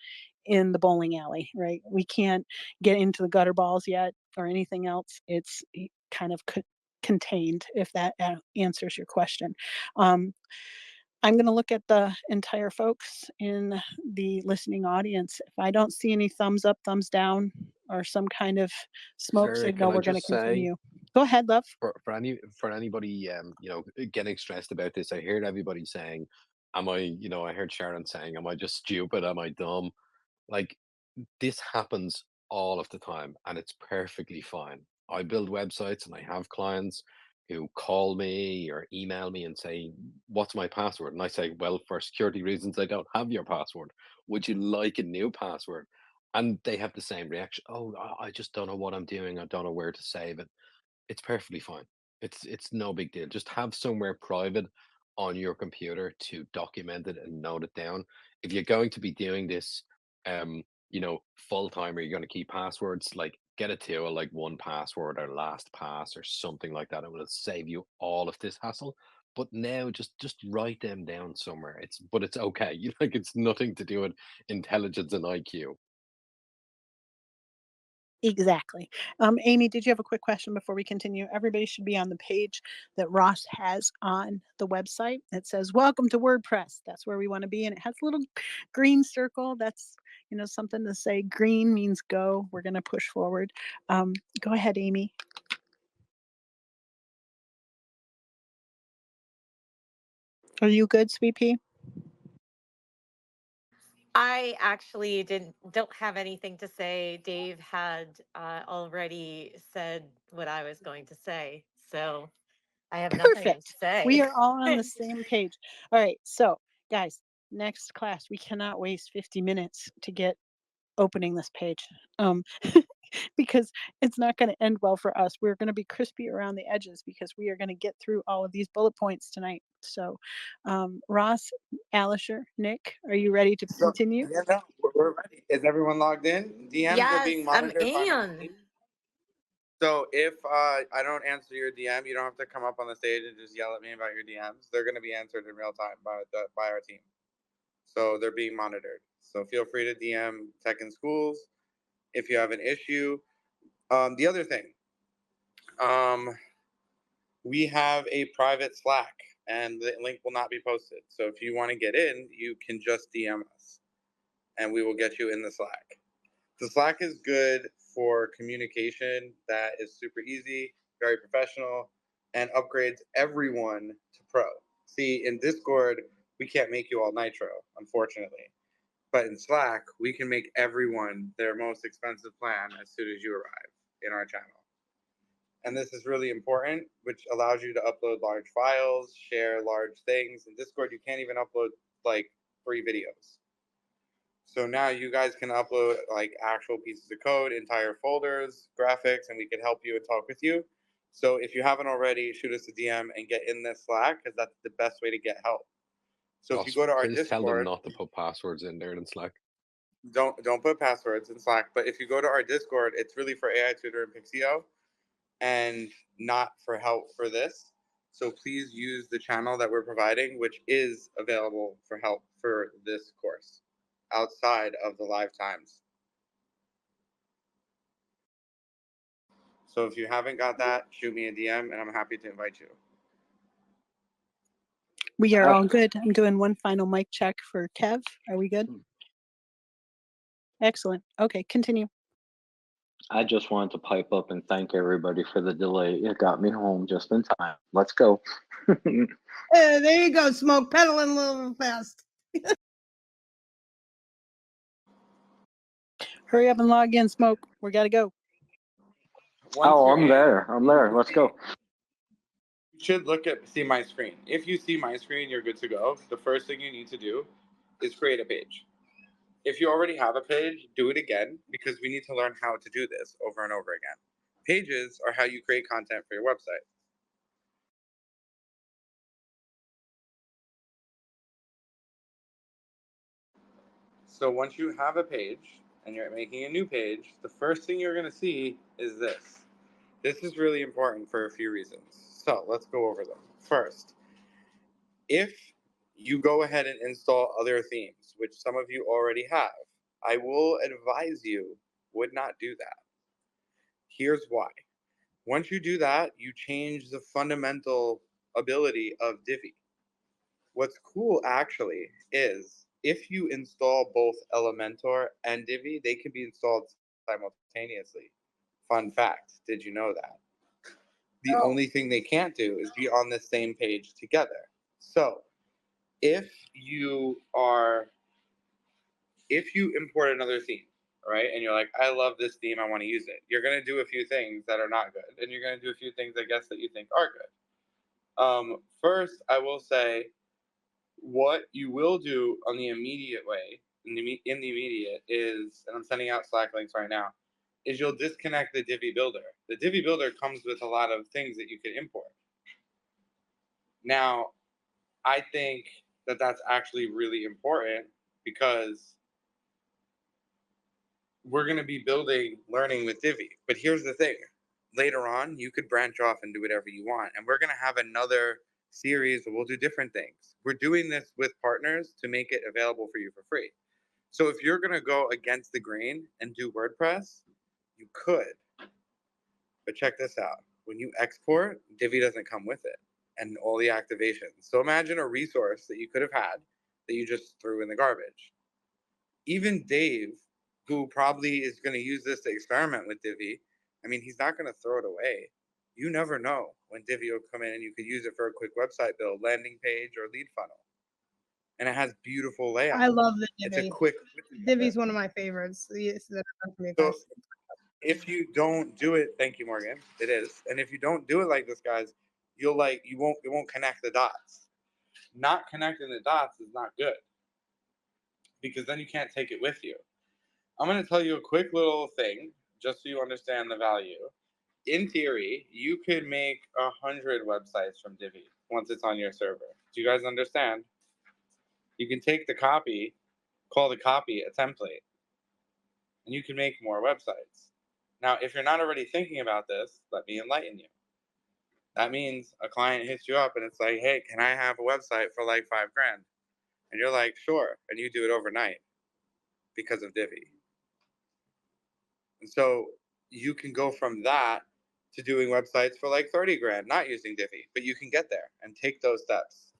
in the bowling alley, right? We can't get into the gutter balls yet or anything else. It's kind of contained, if that answers your question. I'm going to look at the entire folks in the listening audience. If I don't see any thumbs up, thumbs down, or some kind of smoke Sarah, can signal, I we're going to just say, continue. Go ahead, love. for anybody getting stressed about this, I heard everybody saying, "Am I?" I heard Sharon saying, "Am I just stupid? Am I dumb?" Like, this happens all of the time, and it's perfectly fine. I build websites and I have clients who call me or email me and say, "What's my password?" And I say, "Well, for security reasons, I don't have your password. Would you like a new password?" And they have the same reaction. "Oh, I just don't know what I'm doing. I don't know where to save it." It's perfectly fine. It's no big deal. Just have somewhere private on your computer to document it and note it down. If you're going to be doing this, full time, or you're going to keep passwords, like, get a tool like 1Password or LastPass or something like that. It will save you all of this hassle. But now, just write them down somewhere. It's okay. Like, it's nothing to do with intelligence and IQ. Exactly. Amy, did you have a quick question before we continue? Everybody should be on the page that Ross has on the website. It says, "Welcome to WordPress." That's where we want to be. And it has a little green circle. That's, something to say. Green means go. We're going to push forward. Go ahead, Amy. Are you good, Sweet Pea? I actually don't have anything to say. Dave had already said what I was going to say, so I have nothing to Perfect. We say. are all on the same page. All right. So, guys, next class, we cannot waste 50 minutes to get opening this page, because it's not going to end well for us. We're going to be crispy around the edges because we are going to get through all of these bullet points tonight. So, Ross, Alisher, Nick, are you ready to So, continue? yeah, no, we're ready. Is everyone logged in? DMs are Yes, being I'm monitored by my Anne. team. So if I don't answer your DM, you don't have to come up on the stage and just yell at me about your DMs. They're going to be answered in real time by our team. So they're being monitored. So feel free to DM Tech in Schools if you have an issue. The other thing, we have a private Slack, and the link will not be posted. So if you want to get in, you can just DM us and we will get you in the Slack. The Slack is good for communication that is super easy, very professional, and upgrades everyone to pro. See, in Discord, we can't make you all Nitro, unfortunately. But in Slack, we can make everyone their most expensive plan as soon as you arrive in our channel. And this is really important, which allows you to upload large files, share large things. In Discord, you can't even upload like 3 videos. So now you guys can upload like actual pieces of code, entire folders, graphics, and we can help you and talk with you. So if you haven't already, shoot us a DM and get in this Slack because that's the best way to get help. So if you go to our Please tell them Discord, not to put passwords in there in Slack. don't put passwords in Slack. But if you go to our Discord, it's really for AI Tutor and Pixio, and not for help for this. So please use the channel that we're providing, which is available for help for this course outside of the live times. So if you haven't got that, shoot me a DM and I'm happy to invite you. We are all good. I'm doing one final mic check for Kev. Are we good? Excellent. Okay, continue. I just wanted to pipe up and thank everybody for the delay. It got me home just in time. Let's go. There you go, Smoke, pedaling a little fast. Hurry up and log in, Smoke. We got to go. I'm there. Let's go. You should see my screen. If you see my screen, you're good to go. The first thing you need to do is create a page. If you already have a page, do it again because we need to learn how to do this over and over again. Pages are how you create content for your website. So once you have a page and you're making a new page, the first thing you're going to see is this. This is really important for a few reasons. So let's go over them. First, if you go ahead and install other themes, which some of you already have, I will advise you would not do that. Here's why. Once you do that, you change the fundamental ability of Divi. What's cool actually is if you install both Elementor and Divi, they can be installed simultaneously. Fun fact, did you know that? The only thing they can't do is be on the same page together. So if you import another theme, right, and you're like, I love this theme, I want to use it, you're going to do a few things that are not good, and you're going to do a few things, I guess, that you think are good. First, I will say what you will do on the immediate way, in the immediate is, and I'm sending out Slack links right now, is you'll disconnect the Divi Builder. The Divi Builder comes with a lot of things that you can import. Now, I think that that's actually really important because we're going to be learning with Divi. But here's the thing. Later on, you could branch off and do whatever you want. And we're going to have another series where we'll do different things. We're doing this with partners to make it available for you for free. So if you're going to go against the grain and do WordPress, you could. But check this out. When you export, Divi doesn't come with it and all the activations. So imagine a resource that you could have had that you just threw in the garbage. Even Dave, who probably is going to use this to experiment with Divi, I mean, he's not going to throw it away. You never know when Divi will come in and you could use it for a quick website build, landing page, or lead funnel. And it has beautiful layout. I love the It's Divi. a quick. Divi's one of my favorites. Yes, that's for me, So guys. if you don't do it, thank you, Morgan. It is. And if you don't do it like this, guys, it won't connect the dots. Not connecting the dots is not good because then you can't take it with you. I'm going to tell you a quick little thing just so you understand the value. In theory, you could make 100 websites from Divi once it's on your server. Do you guys understand? You can take the copy, call the copy a template, and you can make more websites. Now, if you're not already thinking about this, let me enlighten you. That means a client hits you up and it's like, hey, can I have a website for like $5,000? And you're like, sure. And you do it overnight because of Divi. And so you can go from that to doing websites for like 30 grand, not using Divi, but you can get there and take those steps.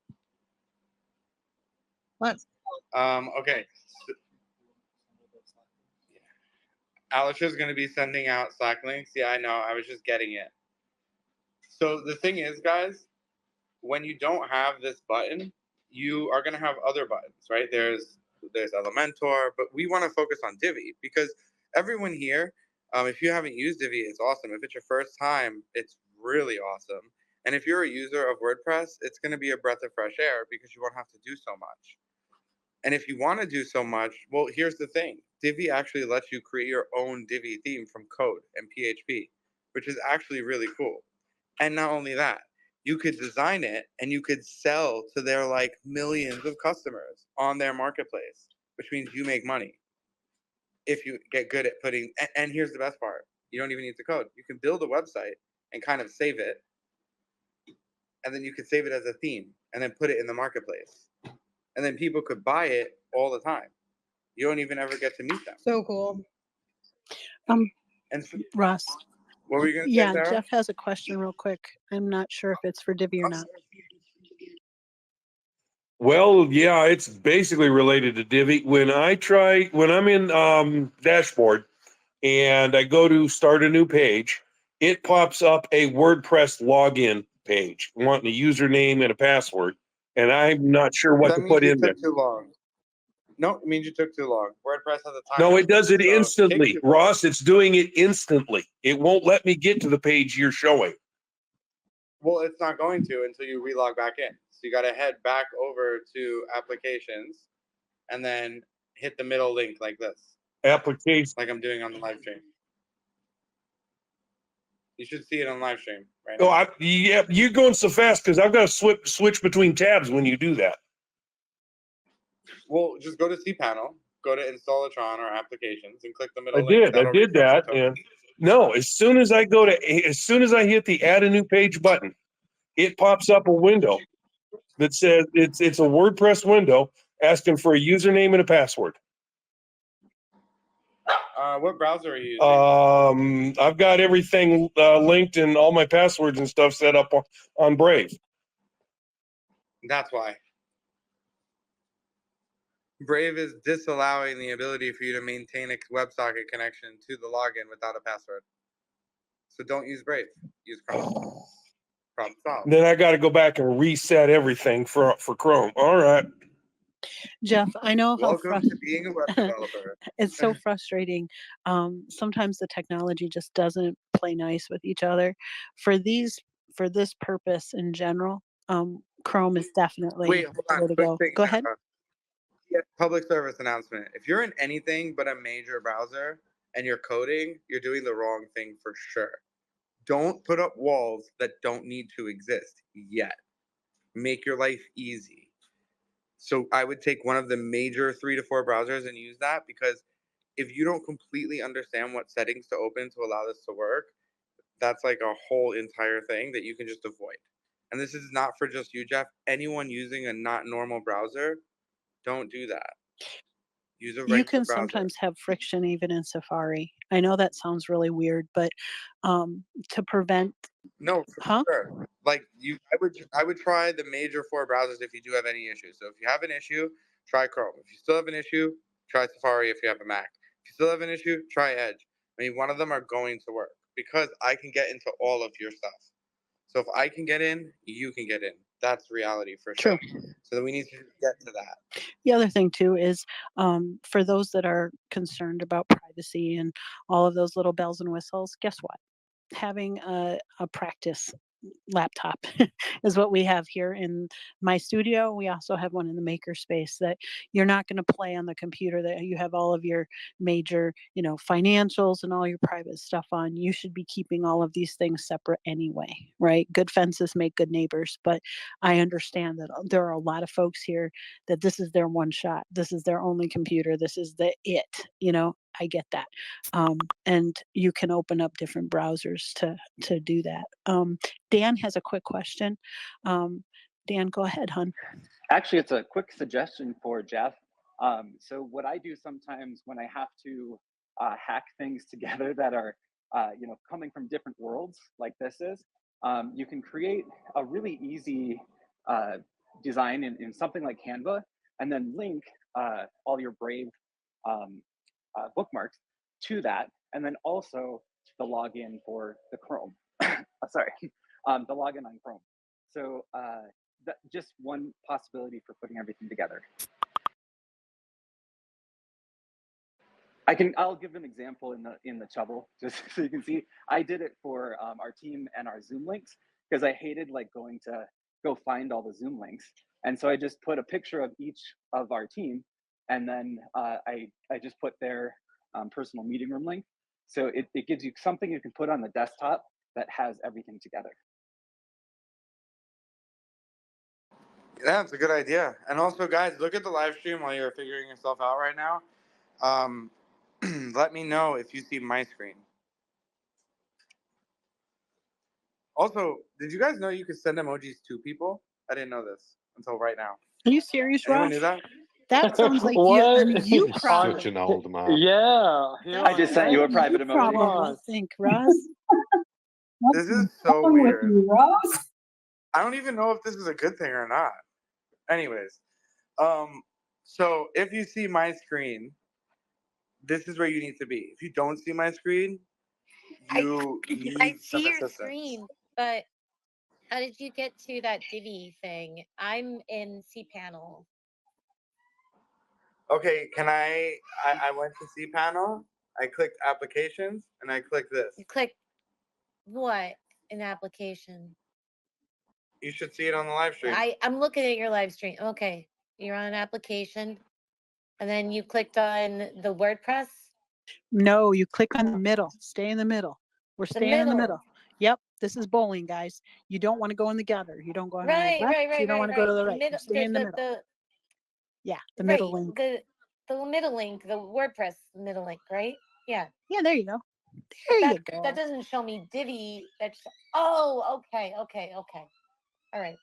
Let's Okay. Alicia's going to be sending out Slack links. Yeah, I know. I was just getting it. So the thing is, guys, when you don't have this button, you are going to have other buttons, right? There's Elementor, but we want to focus on Divi because everyone here, if you haven't used Divi, it's awesome. If it's your first time, it's really awesome. And if you're a user of WordPress, it's going to be a breath of fresh air because you won't have to do so much. And if you want to do so much, well, here's the thing. Divi actually lets you create your own Divi theme from code and PHP, which is actually really cool. And not only that, you could design it and you could sell to their like millions of customers on their marketplace, which means you make money if you get good at putting. And here's the best part: you don't even need to code. You can build a website and kind of save it, and then you could save it as a theme and then put it in the marketplace, and then people could buy it all the time. You don't even ever get to meet them. so cool. And so, Ross. what were you going to say, Yeah, Sarah? Jeff has a question real quick. I'm not sure if it's for Divi or not. Well, yeah, it's basically related to Divi. When I'm in dashboard and I go to start a new page, it pops up a WordPress login page wanting a username and a password, and I'm not sure what That to means put you in there. took too long. No, it means you took too long. WordPress has a No, timer. it does it So if it takes instantly. too long- Ross, it's doing it instantly. It won't let me get to the page you're showing. Well, it's not going to until you relog back in. So you got to head back over to applications and then hit the middle link like this, Application. like I'm doing on the live stream. You should see it on live stream right Oh, now. yeah, you're going so fast because I've got to switch between tabs when you do that. Well, just go to cPanel, go to Installatron or applications, and click the I middle link. did That'll that, refresh the token. and no, as soon as I hit the add a new page button, it pops up a window that says it's a WordPress window asking for a username and a password. What browser are you using? I've got everything linked and all my passwords and stuff set up on Brave. That's why. Brave is disallowing the ability for you to maintain a WebSocket connection to the login without a password. So don't use Brave. Use Chrome. Problem solved. Then I got to go back and reset everything for Chrome. All right. Jeff, I know how Welcome to being a web developer. it's so frustrating. Sometimes the technology just doesn't play nice with each other. For this purpose in general, Chrome is definitely Wait, hold the on. way to Quick go. thing. Go ahead. Yeah, public service announcement. If you're in anything but a major browser and you're coding, you're doing the wrong thing for sure. Don't put up walls that don't need to exist yet. Make your life easy. So I would take one of the major 3 to 4 browsers and use that, because if you don't completely understand what settings to open to allow this to work, that's like a whole entire thing that you can just avoid. And this is not for just you, Jeff. Anyone using a not normal browser, don't do that. Use a You regular can browser. sometimes have friction even in Safari. I know that sounds really weird, but to prevent, No, for huh? sure. Like I would try the major 4 browsers if you do have any issues. So if you have an issue, try Chrome. If you still have an issue, try Safari if you have a Mac. If you still have an issue, try Edge. I mean, one of them are going to work because I can get into all of your stuff. So if I can get in, you can get in. That's reality for sure. True. So then we need to get to that. The other thing too is for those that are concerned about privacy and all of those little bells and whistles, guess what? Having a practice laptop is what we have here in my studio. We also have one in the maker space that you're not going to play on the computer, that you have all of your major, financials and all your private stuff on. You should be keeping all of these things separate anyway, right? Good fences make good neighbors, but I understand that there are a lot of folks here that this is their one shot. This is their only computer. This is I get that. And you can open up different browsers to do that. Dan has a quick question. Dan, go ahead, hon. Actually, it's a quick suggestion for Jeff. So what I do sometimes when I have to hack things together that are coming from different worlds like this is, you can create a really easy design in something like Canva, and then link all your Brave bookmarks to that, and then also the login for the Chrome. Sorry, the login on Chrome. So that just one possibility for putting everything together. I'll give an example in the Chubble, just so you can see. I did it for our team and our Zoom links, because I hated going to go find all the Zoom links. And so I just put a picture of each of our team, and then I just put their personal meeting room link. So it gives you something you can put on the desktop that has everything together. Yeah, it's a good idea. And also, guys, look at the live stream while you're figuring yourself out right now. Let me know if you see my screen. Also, did you guys know you could send emojis to people? I didn't know this until right now. Are you serious, Anyone Ross? knew that? That sounds like What? you He's problem. such an old man. Yeah, That I just sounds sent like you a you private emoji. problem, I think, Ross. This is so Wrong with weird. you, Ross? I don't even know if this is a good thing or not. Anyways, so if you see my screen, this is where you need to be. If you don't see my screen, you I need some see your assistance. screen, but how did you get to that Divi thing? I'm in cPanel. Okay, can I went to cPanel, I clicked applications, and I clicked this. You click what? An application. You should see it on the live stream. I'm looking at your live stream. Okay. You're on an application. And then you clicked on the WordPress. No, you click on the middle. Stay in the middle. We're The staying in the middle. middle. Yep, this is bowling, guys. You don't want to go in the gutter. You don't go on the Right, left. right, You right, don't right, want to go right. to the The right. You middle, stay in the middle. Yeah, the middle right, link. the middle link, the WordPress middle link, right? Yeah. Yeah, there you go. There you That go. that doesn't show me Divi. Oh, okay. All right.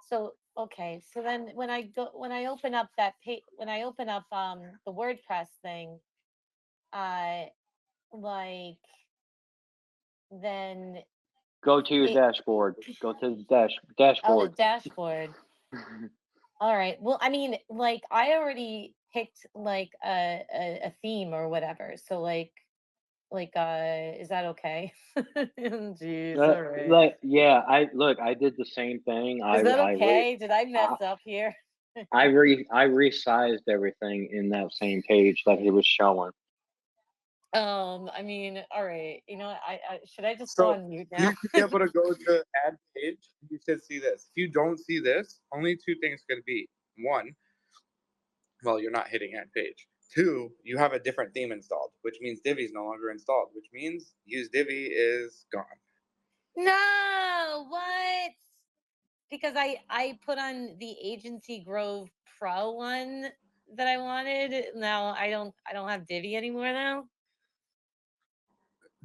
So okay. So then when I open up that page, when I open up the WordPress thing, like then go to your it dashboard. Go to the oh, the dashboard. dashboard. All right. Well, I mean, like I already picked like a theme or whatever. So like is that okay? Jeez, all right. Yeah, I did the same thing. Is that okay? Did I mess I, up here? I resized everything in that same page that he was showing. I mean, all right. You know, I should I just go So on mute you now? should be able to go to add page. You should see this. If you don't see this, only two things could be. One, well, you're not hitting add page. Two, you have a different theme installed, which means Divi is no longer installed, which means use Divi is gone. No, what? Because I put on the Agency Grove Pro one that I wanted. Now I don't have Divi anymore now.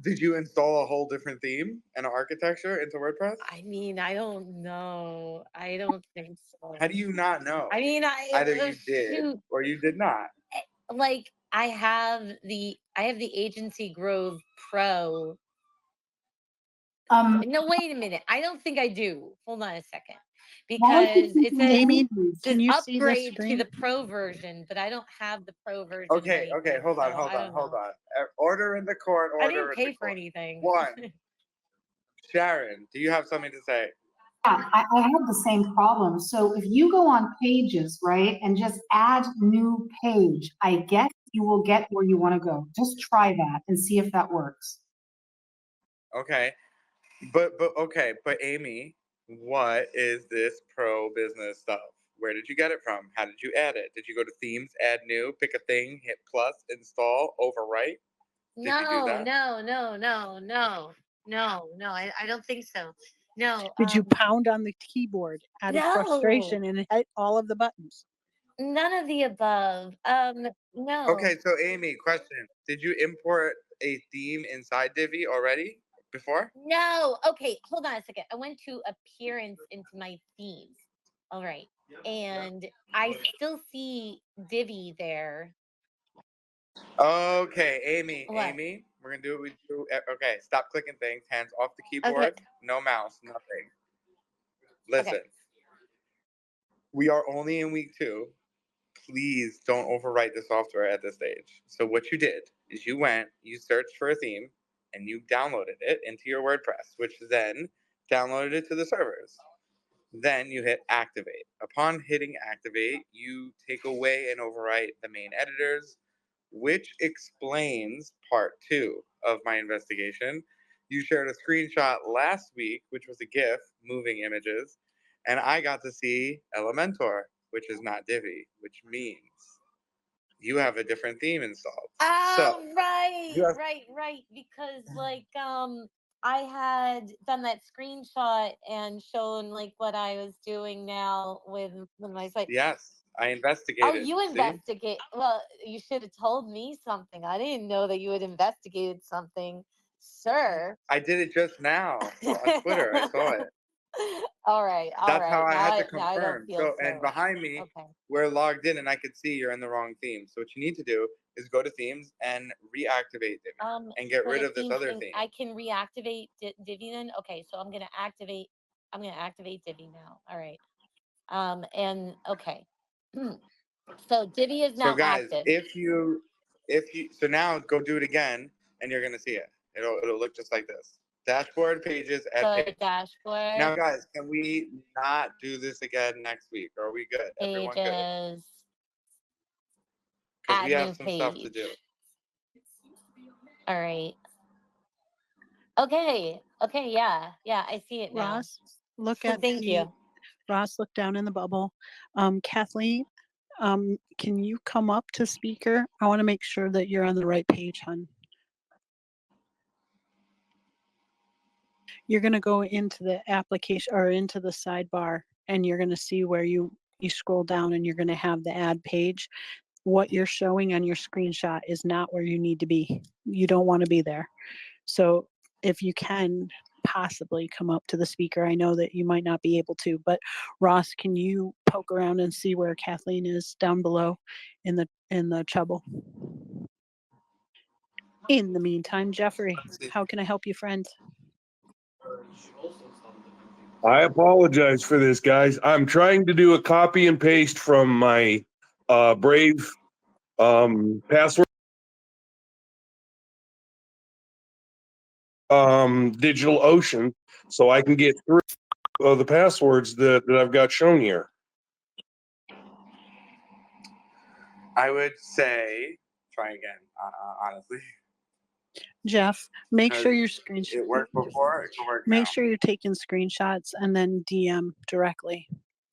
Did you install a whole different theme and architecture into WordPress? I mean, I don't know. I don't think so. How do you not know? I mean, Either you did shoot. or you did not. Like I have the Agency Grove Pro. No, wait a minute. I don't think I do. Hold on a second. Because it says Amy, can you see this upgrade to screen? the Pro version, but I don't have the Pro version. Okay, right now, hold on. so I don't know. Order in the court. I Order didn't in the pay for court. anything. One. Sharon, do you have something to say? Yeah, I have the same problem. So if you go on pages, right, and just add new page, I guess you will get where you want to go. Just try that and see if that works. Okay. But Amy, what is this pro business stuff? Where did you get it from? How did you add it? Did you go to themes, add new, pick a thing, hit plus, install, overwrite? Did you do that? No. I don't think so. No. Did you pound on the keyboard out of frustration and hit all of the buttons? None of the above. No. Okay, so Amy, question. Did you import a theme inside Divi already before? No. Okay, hold on a second. I went to appearance into my themes. All right. And I still see Divi there. Okay, Amy, What? Amy, we're gonna do what we do. Okay, stop clicking things. Hands off the Okay. keyboard. No mouse. Nothing. Okay. Listen, we are only in week 2. Please don't overwrite the software at this stage. So what you did is you went, you searched for a theme, and you downloaded it into your WordPress, which then downloaded it to the servers. Then you hit activate. Upon hitting activate, you take away and overwrite the main editors, which explains part 2 of my investigation. You shared a screenshot last week, which was a GIF, moving images, and I got to see Elementor, which is not Divi, which means you have a different theme installed. So Oh, right, you have right. Because like I had done that screenshot and shown like what I was doing now with my site. yes, I Oh, investigated. you See, investigate. Well, you should have told me something. I didn't know that you had investigated something, sir. I did it just now on Twitter. I saw it. All right, all That's how right. I had to Now I don't confirm. feel So, and so behind me, okay. we're logged in, and I could see you're in the wrong theme. So, what you need to do is go to themes and reactivate Divi and get Go rid to of this themes other and theme. I can reactivate Divi then. Okay, so I'm gonna activate. I'm gonna activate Divi now. All right. And okay. So Divi is So, now guys, active. so now go do it again, and you're gonna see it. It'll look just like this. Dashboard pages at So page. dashboard Now, guys, can we not do this again next week? Are we good? Everyone good? pages. Because Add we have new some stuff to page. do. All right. Okay. Okay. Yeah. I see it now. Ross, look at Thank you. Ross, look down in the bubble. Kathleen, can you come up to speaker? I want to make sure that you're on the right page, hon. You're going to go into the application or into the sidebar, and you're going to see where you scroll down, and you're going to have the ad page. What you're showing on your screenshot is not where you need to be. You don't want to be there. So if you can possibly come up to the speaker, I know that you might not be able to, but Ross, can you poke around and see where Kathleen is down below in the trouble? In the meantime, Jeffrey, how can I help you, friend? I apologize for this, guys. I'm trying to do a copy and paste from my Brave password Digital Ocean so I can get through the passwords that I've got shown here. I would say try again, honestly. Jeff, make sure Because your screenshot. it worked before, it can work now. Make sure you're taking screenshots and then DM directly.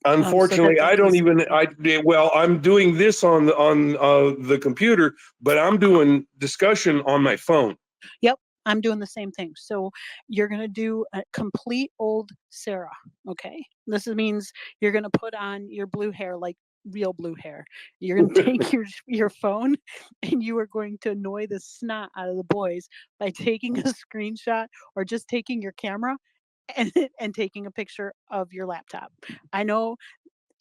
Unfortunately, they I can don't see. even. I'm doing this on the computer, but I'm doing discussion on my phone. Yep, I'm doing the same thing. So you're going to do a complete old Sarah. Okay, this means you're going to put on your blue hair, like real blue hair. You're going to take your phone, and you are going to annoy the snot out of the boys by taking a screenshot or just taking your camera and taking a picture of your laptop. I know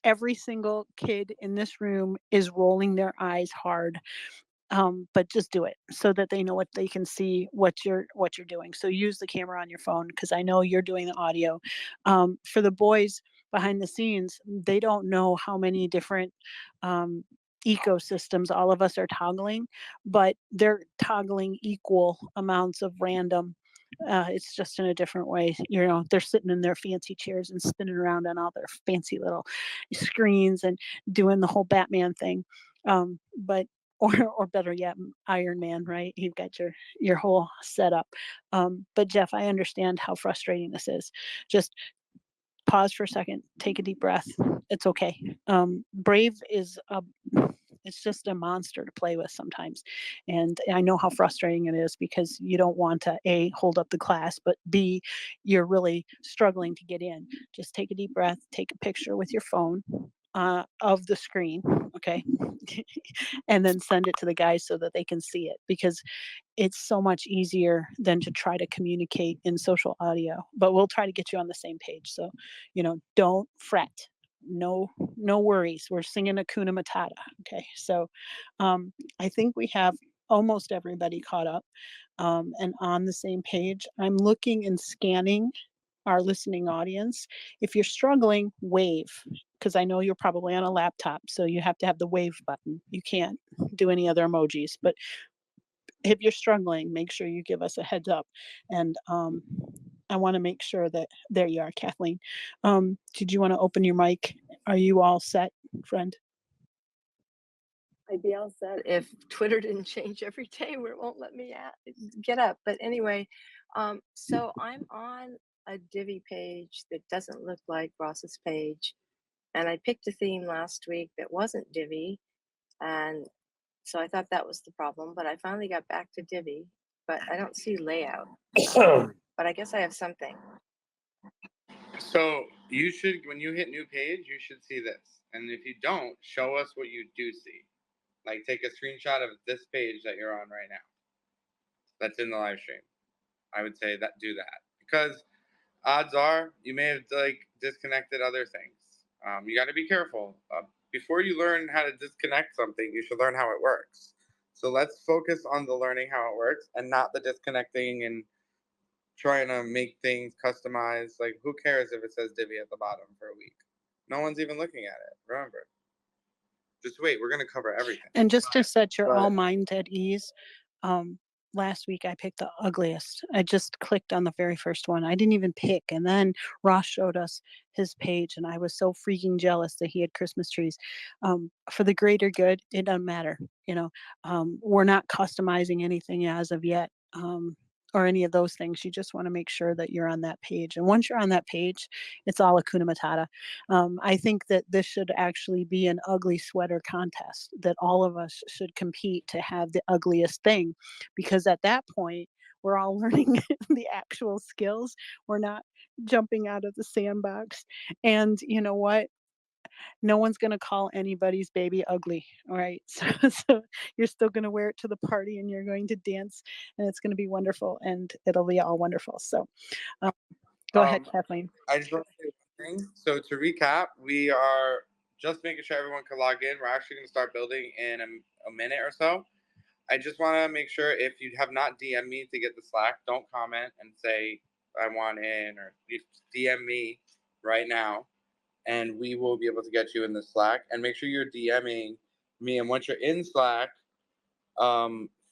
every single kid in this room is rolling their eyes hard, but just do it so that they know what they can see what you're doing. So use the camera on your phone, because I know you're doing the audio. For the boys behind the scenes, they don't know how many different ecosystems all of us are toggling, but they're toggling equal amounts of random. It's just in a different way. You know, they're sitting in their fancy chairs and spinning around on all their fancy little screens and doing the whole Batman thing. But or better yet, Iron Man, right? You've got your whole setup. But Jeff, I understand how frustrating this is. Just pause for a second, take a deep breath. It's okay. Brave is it's just a monster to play with sometimes. And I know how frustrating it is, because you don't want to A, hold up the class, but B, you're really struggling to get in. Just take a deep breath, take a picture with your phone of the screen, okay? And then send it to the guys so that they can see it, because it's so much easier than to try to communicate in social audio. But we'll try to get you on the same page. So, don't fret. No worries. We're singing Hakuna Matata. Okay. So I think we have almost everybody caught up and on the same page. I'm looking and scanning our listening audience. If you're struggling, wave, because I know you're probably on a laptop, so you have to have the wave button. You can't do any other emojis, but if you're struggling, make sure you give us a heads up. And I want to make sure that there you are, Kathleen. Did you want to open your mic? Are you all set, friend? I'd be all set if Twitter didn't change every day where it won't let me get up. But anyway, so I'm on a Divi page that doesn't look like Ross's page. And I picked a theme last week that wasn't Divi. And so I thought that was the problem, but I finally got back to Divi, but I don't see layout. But I guess I have something. So you should, when you hit new page, you should see this. And if you don't, show us what you do see. Like take a screenshot of this page that you're on right now. That's in the live stream. I would say that do that because odds are you may have like disconnected other things. You got to be careful. Before you learn how to disconnect something, you should learn how it works. So let's focus on the learning how it works and not the disconnecting and trying to make things customized. Like, who cares if it says Divi at the bottom for a week? No one's even looking at it. Remember, just wait. We're going to cover everything. And just to set your all But mind at ease, last week I picked the ugliest. I just clicked on the very first one. I didn't even pick. And then Ross showed us his page, and I was so freaking jealous that he had Christmas trees. For the greater good, it doesn't matter. You know, we're not customizing anything as of yet. Or any of those things. You just want to make sure that you're on that page. And once you're on that page, it's all Hakuna Matata. I think that this should actually be an ugly sweater contest, that all of us should compete to have the ugliest thing, because at that point, we're all learning the actual skills. We're not jumping out of the sandbox. And you know what? No one's going to call anybody's baby ugly. All right. So you're still going to wear it to the party and you're going to dance and it's going to be wonderful and it'll be all wonderful. So um, go ahead, Kathleen. I just want to say one thing. So to recap, we are just making sure everyone can log in. We're actually going to start building in a minute or so. I just want to make sure if you have not DM me to get the Slack, don't comment and say I want in, or DM me right now and we will be able to get you in the Slack. And make sure you're DMing me. And once you're in Slack,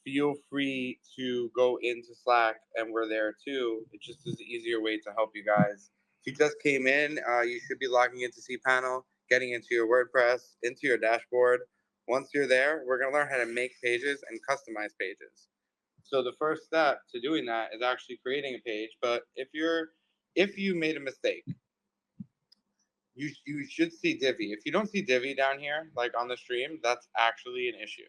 feel free to go into Slack and we're there too. It just is an easier way to help you guys. If you just came in, you should be logging into cPanel, getting into your WordPress, into your dashboard. Once you're there, we're going to learn how to make pages and customize pages. So the first step to doing that is actually creating a page. But if you made a mistake, you should see Divi. If you don't see Divi down here, like on the stream, that's actually an issue.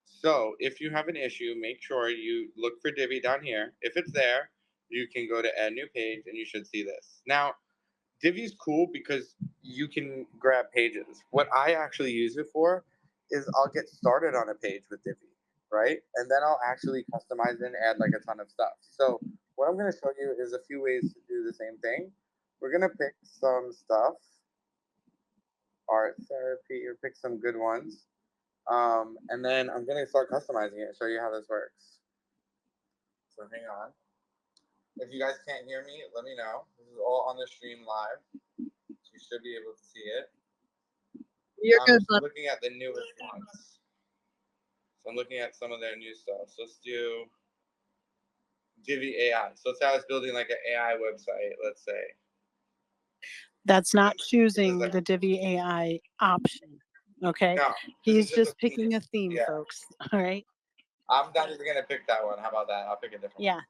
So if you have an issue, make sure you look for Divi down here. If it's there, you can go to add new page and you should see this. Now, Divi is cool because you can grab pages. What I actually use it for is I'll get started on a page with Divi, right? And then I'll actually customize it and add like a ton of stuff. So what I'm going to show you is a few ways to do the same thing. We're going to pick some stuff, art therapy, or pick some good ones. And then I'm going to start customizing it and show you how this works. So hang on. If you guys can't hear me, let me know. This is all on the stream live. So you should be able to see it. You're I'm good, just bud. looking at the newest ones. So I'm looking at some of their new stuff. So let's do Divi AI. So let's say I was building like an AI website, let's say. That's not choosing the Divi AI option. Okay. No, He's just picking a theme, Yeah. folks. All right. I'm not even going to pick that one. How about that? I'll pick a different Yeah.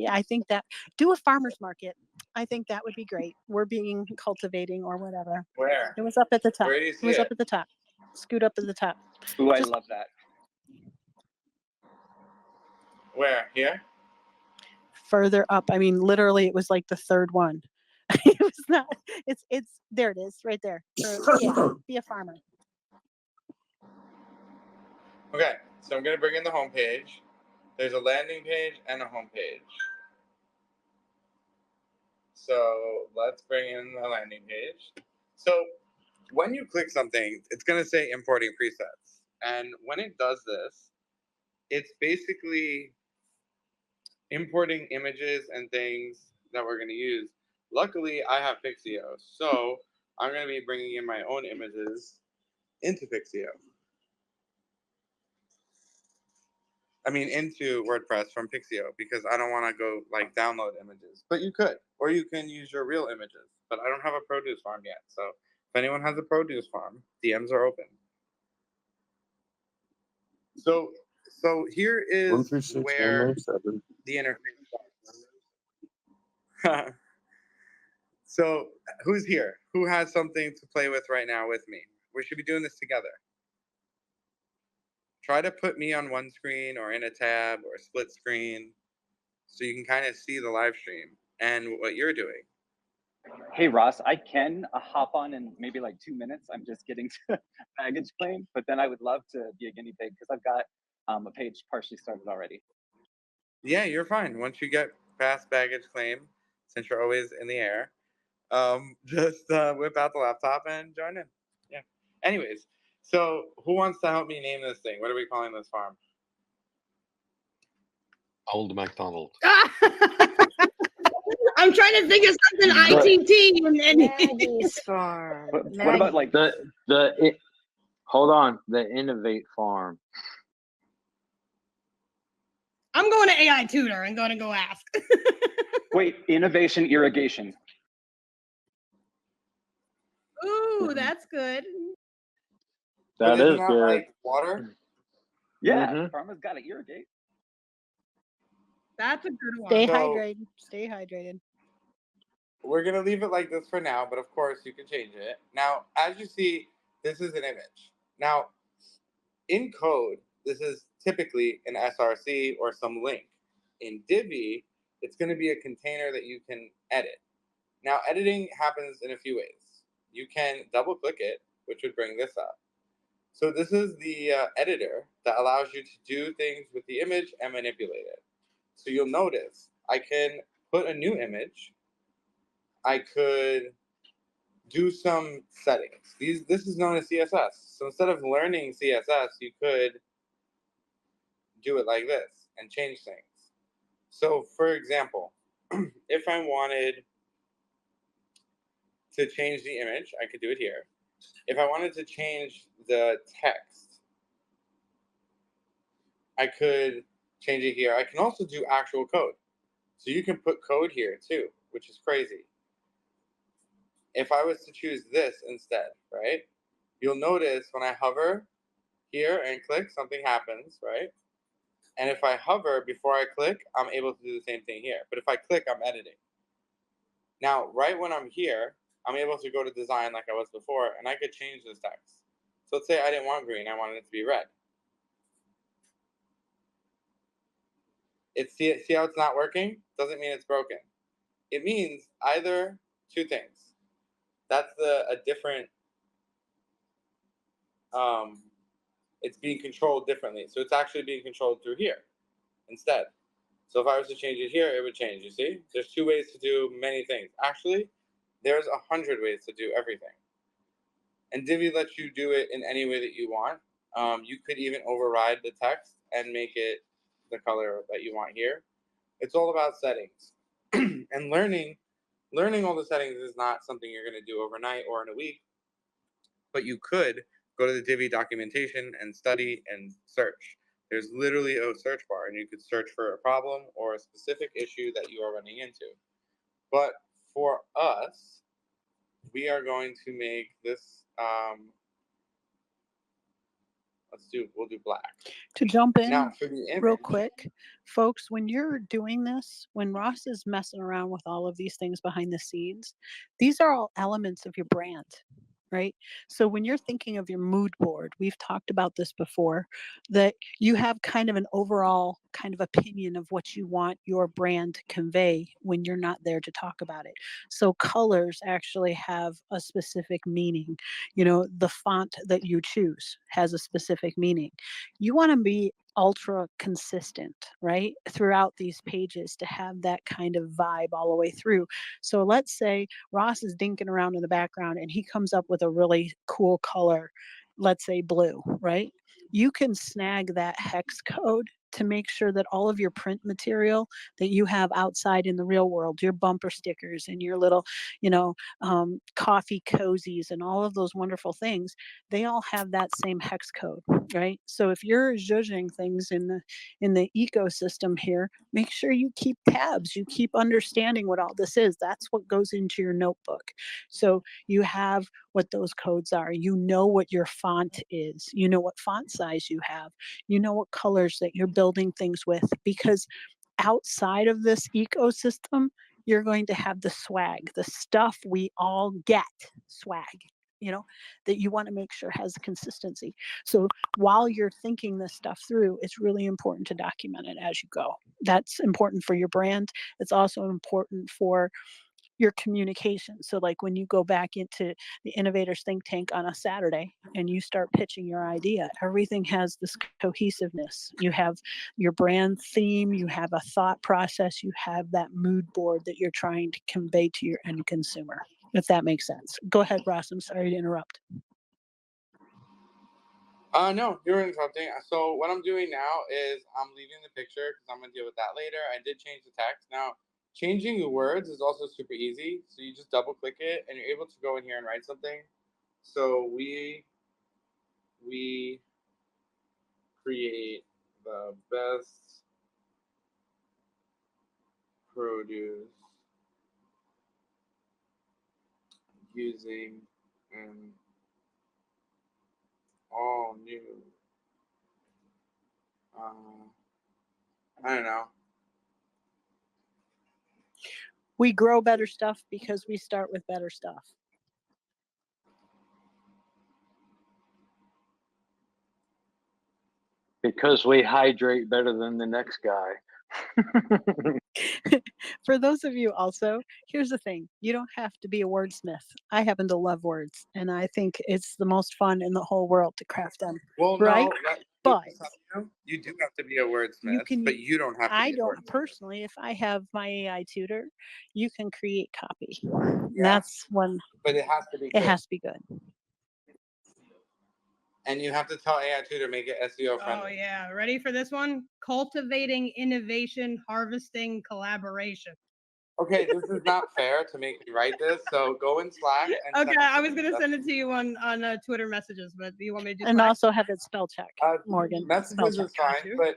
I think that do a farmer's market. I think that would be great. We're being cultivating or whatever. Where? It was up at the top. Where do you It see was it? up at the top. Scoot up at the top. Ooh, I Just love that. Where? Here? further up. I mean, literally, it was like the third one. It was not. It's there. It is right there. Yeah. Be a farmer. Okay, so I'm going to bring in the home page. There's a landing page and a home page. So let's bring in the landing page. So when you click something, it's going to say importing presets. And when it does this, it's basically importing images and things that we're going to use. Luckily, I have Pixio, so I'm going to be bringing in my own images into Pixio. I mean, into WordPress from Pixio, because I don't want to go like download images. But you could, or you can use your real images. But I don't have a produce farm yet, so if anyone has a produce farm, DMs are open. So here is 136 where 197. the interface starts. So who's here? Who has something to play with right now with me? We should be doing this together. Try to put me on one screen or in a tab or split screen so you can kind of see the live stream and what you're doing. Hey Ross, I can hop on in maybe like 2 minutes. I'm just getting to baggage claim, but then I would love to be a guinea pig because I've got a page partially started already. Yeah, you're fine. Once you get past baggage claim, since you're always in the air, just whip out the laptop and join in. Yeah. Anyways, so who wants to help me name this thing? What are we calling this farm? Old MacDonald. I'm trying to think of something ITT and Maggie's farm. What about like hold on, the Innovate Farm. I'm going to AI Tutor and going to go ask. wait, innovation irrigation? Ooh, that's good. That Isn't is that good. like water? Yeah, farmers got to irrigate. That's a good one. Stay So- hydrated. Stay hydrated. We're going to leave it like this for now, but of course you can change it. Now, as you see, this is an image. Now, in code, this is typically an SRC or some link. In Divi, it's going to be a container that you can edit. Now, editing happens in a few ways. You can double click it, which would bring this up. So this is the editor that allows you to do things with the image and manipulate it. So you'll notice I can put a new image. I could do some settings. This is known as CSS. So instead of learning CSS, you could do it like this and change things. So for example, if I wanted to change the image, I could do it here. If I wanted to change the text, I could change it here. I can also do actual code. So you can put code here too, which is crazy. If I was to choose this instead, right? You'll notice when I hover here and click, something happens, right? And if I hover before I click, I'm able to do the same thing here. But if I click, I'm editing. Now, right when I'm here, I'm able to go to design like I was before, and I could change this text. So let's say I didn't want green, I wanted it to be red. See how it's not working? Doesn't mean it's broken. It means either two things. That's a different, it's being controlled differently. So it's actually being controlled through here instead. So if I was to change it here, it would change, you see? There's two ways to do many things. Actually, there's 100 ways to do everything. And Divi lets you do it in any way that you want. You could even override the text and make it the color that you want here. It's all about settings. And learning all the settings is not something you're going to do overnight or in a week, but you could go to the Divi documentation and study and search. There's literally a search bar, and you could search for a problem or a specific issue that you are running into. But for us, we are going to make this, we'll do black. To jump in Now, for the real image, quick, folks, when you're doing this, when Ross is messing around with all of these things behind the scenes, these are all elements of your brand, right? So when you're thinking of your mood board, we've talked about this before, that you have kind of an overall kind of opinion of what you want your brand to convey when you're not there to talk about it. So colors actually have a specific meaning. You know, the font that you choose has a specific meaning. You want to be ultra consistent, right, throughout these pages to have that kind of vibe all the way through. So let's say Ross is dinking around in the background and he comes up with a really cool color, let's say blue, right? you can snag that hex code to make sure that all of your print material that you have outside in the real world, your bumper stickers and your little, coffee cozies and all of those wonderful things, they all have that same hex code, right? So if you're zhuzhing things in the ecosystem here, make sure you keep tabs, you keep understanding what all this is. That's what goes into your notebook. So you have what those codes are. You know what your font is. You know what font size you have. You know what colors that you're building things with, because outside of this ecosystem, you're going to have the swag, the stuff we all get, swag, that you want to make sure has consistency. So while you're thinking this stuff through, it's really important to document it as you go. That's important for your brand. It's also important for your communication. So like when you go back into the innovators think tank on a Saturday and you start pitching your idea, everything has this cohesiveness. You have your brand theme, you have a thought process, you have that mood board that you're trying to convey to your end consumer, if that makes sense. Go ahead, Ross. I'm sorry to interrupt. No, you're interrupting. So what I'm doing now is I'm leaving the picture because I'm gonna deal with that later. I did change the text. Now, changing the words is also super easy. So you just double click it and you're able to go in here and write something. So we create the best produce using an all new I don't know. We grow better stuff because we start with better stuff. Because we hydrate better than the next guy. For those of you also, here's the thing. You don't have to be a wordsmith. I happen to love words, and I think it's the most fun in the whole world to craft them. Well, right? no, But you do have to be a wordsmith, you can, but you don't have to I be a don't wordsmith. personally, if I have my AI tutor, you can create copy. Yeah, That's one, but it has to be it good. has to be good. And you have to tell AI to make it SEO friendly. Oh yeah, ready for this one? Cultivating innovation, harvesting collaboration. Okay, this is not fair to make me write this. So go in Slack and Okay, send it I to was me. gonna send it to you on Twitter messages, but do you want me to do And Slack? also have it spell check, Morgan. Spell Messages check. is fine, but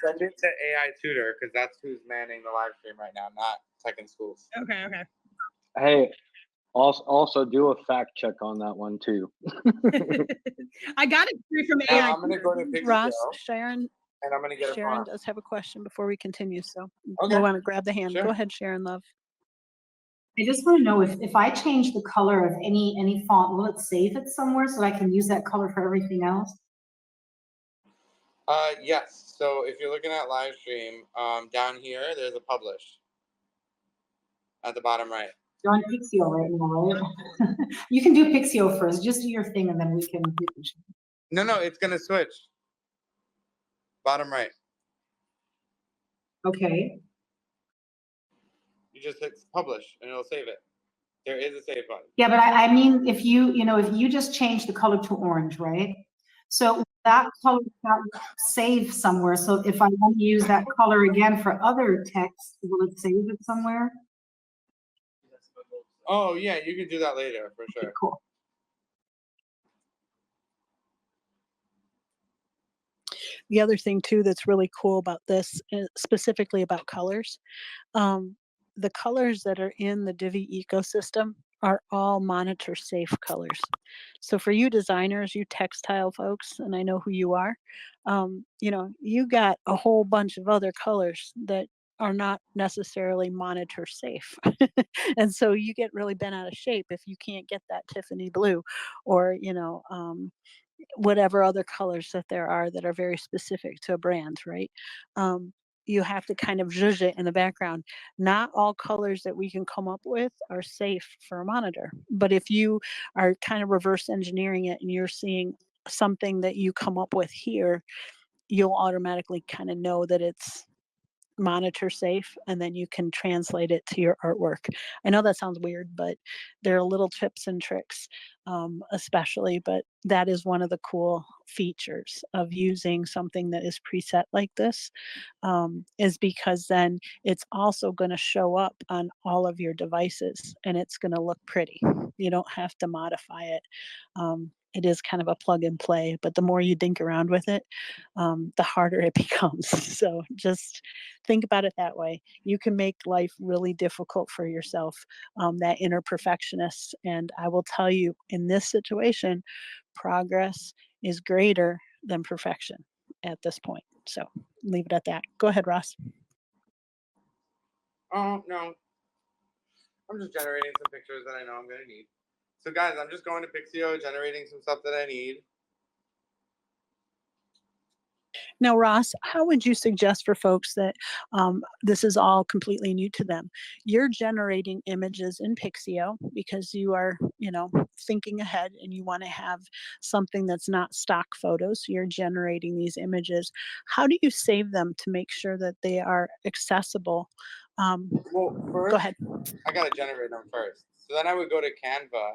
send it to AI Tutor because that's who's manning the live stream right now, not Tech in Schools. Okay, okay. Hey, also do a fact check on that one too. I got it free from Now AI. I'm gonna go to Pixio, Ross, Sharon, and I'm gonna get a Sharon font. does have a question before we continue, so Okay. we want to grab the hand. Sure. Go ahead, Sharon Love. I just want to know if I change the color of any font, will it save it somewhere so I can use that color for everything else? Yes. So if you're looking at live stream, down here there's a publish at the bottom right. You're on Pixio right now, right? You can do Pixio first. Just do your thing, and then we can. No, it's gonna switch. Bottom right. Okay. You just hit publish and it'll save it. There is a save button. Yeah, but I mean, if you just change the color to orange, right? So that color got saved somewhere. So if I want to use that color again for other text, will it save it somewhere? Oh yeah, you can do that later for sure. Cool. The other thing too that's really cool about this, specifically about colors, the colors that are in the Divi ecosystem are all monitor safe colors. So for you designers, you textile folks, and I know who you are, you got a whole bunch of other colors that are not necessarily monitor safe. And so you get really bent out of shape if you can't get that Tiffany blue or, whatever other colors that there are that are very specific to a brand, right? You have to kind of zhuzh it in the background. Not all colors that we can come up with are safe for a monitor. But if you are kind of reverse engineering it and you're seeing something that you come up with here, you'll automatically kind of know that it's monitor safe, and then you can translate it to your artwork. I know that sounds weird, but there are little tips and tricks, especially, but that is one of the cool features of using something that is preset like this, is because then it's also going to show up on all of your devices and it's going to look pretty. You don't have to modify it. It is kind of a plug and play, but the more you dink around with it, the harder it becomes. So just think about it that way. You can make life really difficult for yourself, that inner perfectionist. And I will tell you, in this situation, progress is greater than perfection at this point. So leave it at that. Go ahead, Ross. Oh, no. I'm just generating some pictures that I know I'm going to need. So guys, I'm just going to Pixio, generating some stuff that I need. Now, Ross, how would you suggest for folks that this is all completely new to them? You're generating images in Pixio because you are, thinking ahead and you want to have something that's not stock photos. So you're generating these images. How do you save them to make sure that they are accessible? Well, Go first, ahead. I got to generate them first. So then I would go to Canva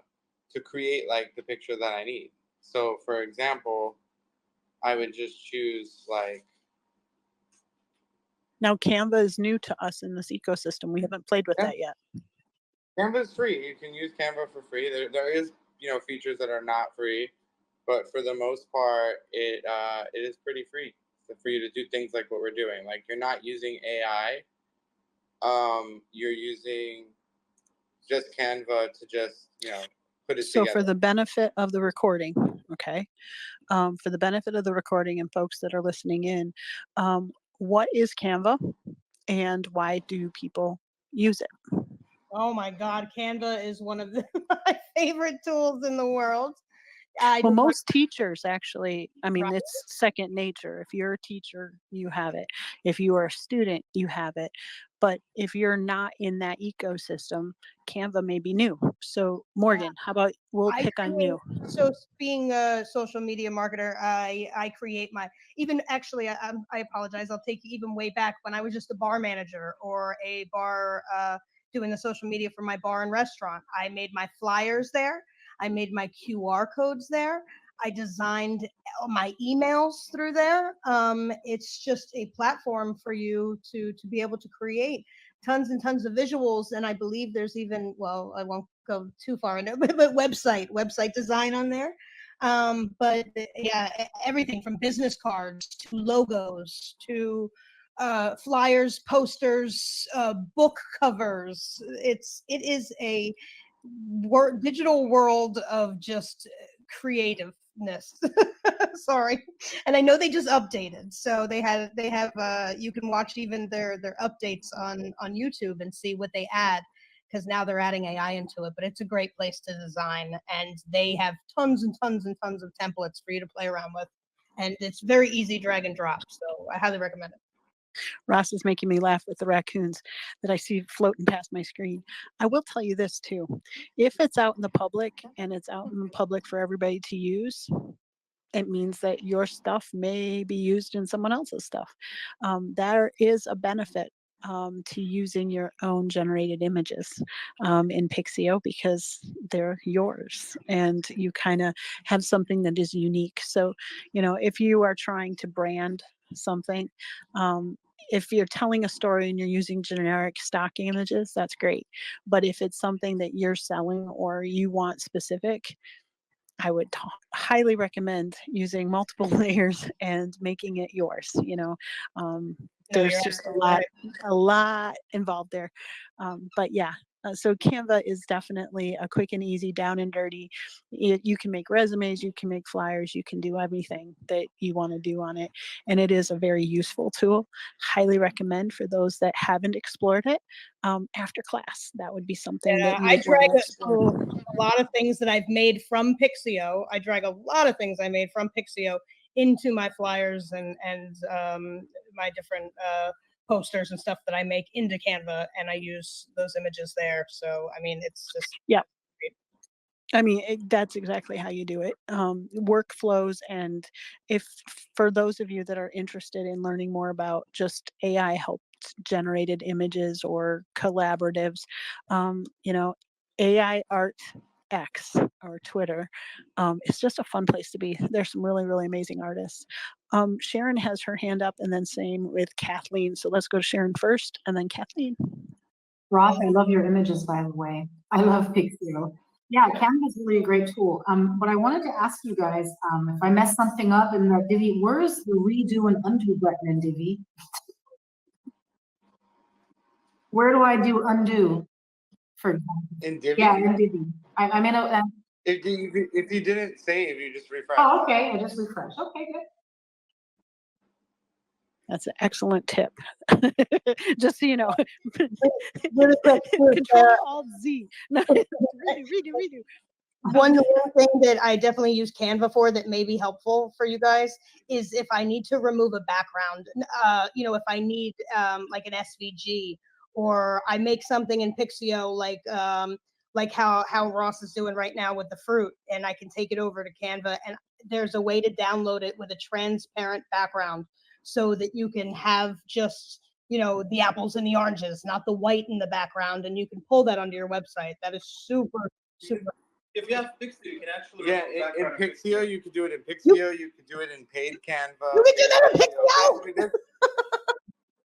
to create like the picture that I need. So for example, I would just choose like. Now, Canva is new to us in this ecosystem. We haven't played with that yet. Canva is free. You can use Canva for free. There is features that are not free, but for the most part, it is pretty free for you to do things like what we're doing. Like you're not using AI. You're using just Canva to just put it So together. for the benefit of the recording, okay, for the benefit of the recording and folks that are listening in, what is Canva and why do people use it? Oh my God, Canva is one of my favorite tools in the world. Well, most teachers actually, Right. it's second nature. If you're a teacher, you have it. If you are a student, you have it. But if you're not in that ecosystem, Canva may be new. So Morgan, how about we'll I pick on create, you. so being a social media marketer, I create my, even actually, I apologize. I'll take you even way back when I was just a bar manager or a bar, doing the social media for my bar and restaurant. I made my flyers there. I made my QR codes there. I designed my emails through there. It's just a platform for you to be able to create tons and tons of visuals. And I believe there's even, well, I won't go too far into it, but website design on there. But yeah, everything from business cards to logos to flyers, posters, book covers. It is a digital world of just creativeness. Sorry. And I know they just updated, so they have you can watch even their updates on YouTube and see what they add, because now they're adding AI into it. But it's a great place to design, and they have tons and tons and tons of templates for you to play around with, and it's very easy drag and drop. So I highly recommend it. Ross is making me laugh with the raccoons that I see floating past my screen. I will tell you this too. If it's out in the public and it's out in the public for everybody to use, it means that your stuff may be used in someone else's stuff. There is a benefit to using your own generated images in Pixio because they're yours and you kind of have something that is unique. So, if you are trying to brand something, if you're telling a story and you're using generic stock images, that's great. But if it's something that you're selling or you want specific, I would highly recommend using multiple layers and making it yours. No, There's you're just absolutely a lot involved there. But yeah, so Canva is definitely a quick and easy, down and dirty. You can make resumes, you can make flyers, you can do everything that you want to do on it, and it is a very useful tool. Highly recommend for those that haven't explored it. After class, that would be something Yeah, that you I would want drag to explore. a lot of things that I've made from Pixio. I drag a lot of things I made from Pixio into my flyers and my different posters and stuff that I make into Canva, and I use those images there. So I mean, it's just Yeah. That's exactly how you do it. Workflows, and if for those of you that are interested in learning more about just AI help generated images or collaboratives. You know, AI Art X or Twitter. It's just a fun place to be. There's some really, really amazing artists. Sharon has her hand up, and then same with Kathleen. So let's go to Sharon first, and then Kathleen. Ross, I love your images, by the way. I love Pixio. Yeah, Canva is really a great tool. But I wanted to ask you guys, if I mess something up in the Divi, where's the redo and undo button in Divi? Where do I do undo? For example? In Divi? Yeah, in Divi. I'm in a. If you didn't save, you just refresh. Oh, okay. I just refresh. Okay, good. That's an excellent tip. Just so you know. Really quick, Control Alt Z. No, redo. One thing that I definitely use Canva for that may be helpful for you guys is if I need to remove a background, you know, if I need like an SVG, or I make something in Pixio like how Ross is doing right now with the fruit, and I can take it over to Canva, and there's a way to download it with a transparent background so that you can have just, you know, the apples and the oranges, not the white in the background, and you can pull that onto your website. That is super, super. If you have Pixio, you can actually Yeah, remove in background Pixio, you could do it in Pixio. You could do it in paid Canva. You can do that in Pixio.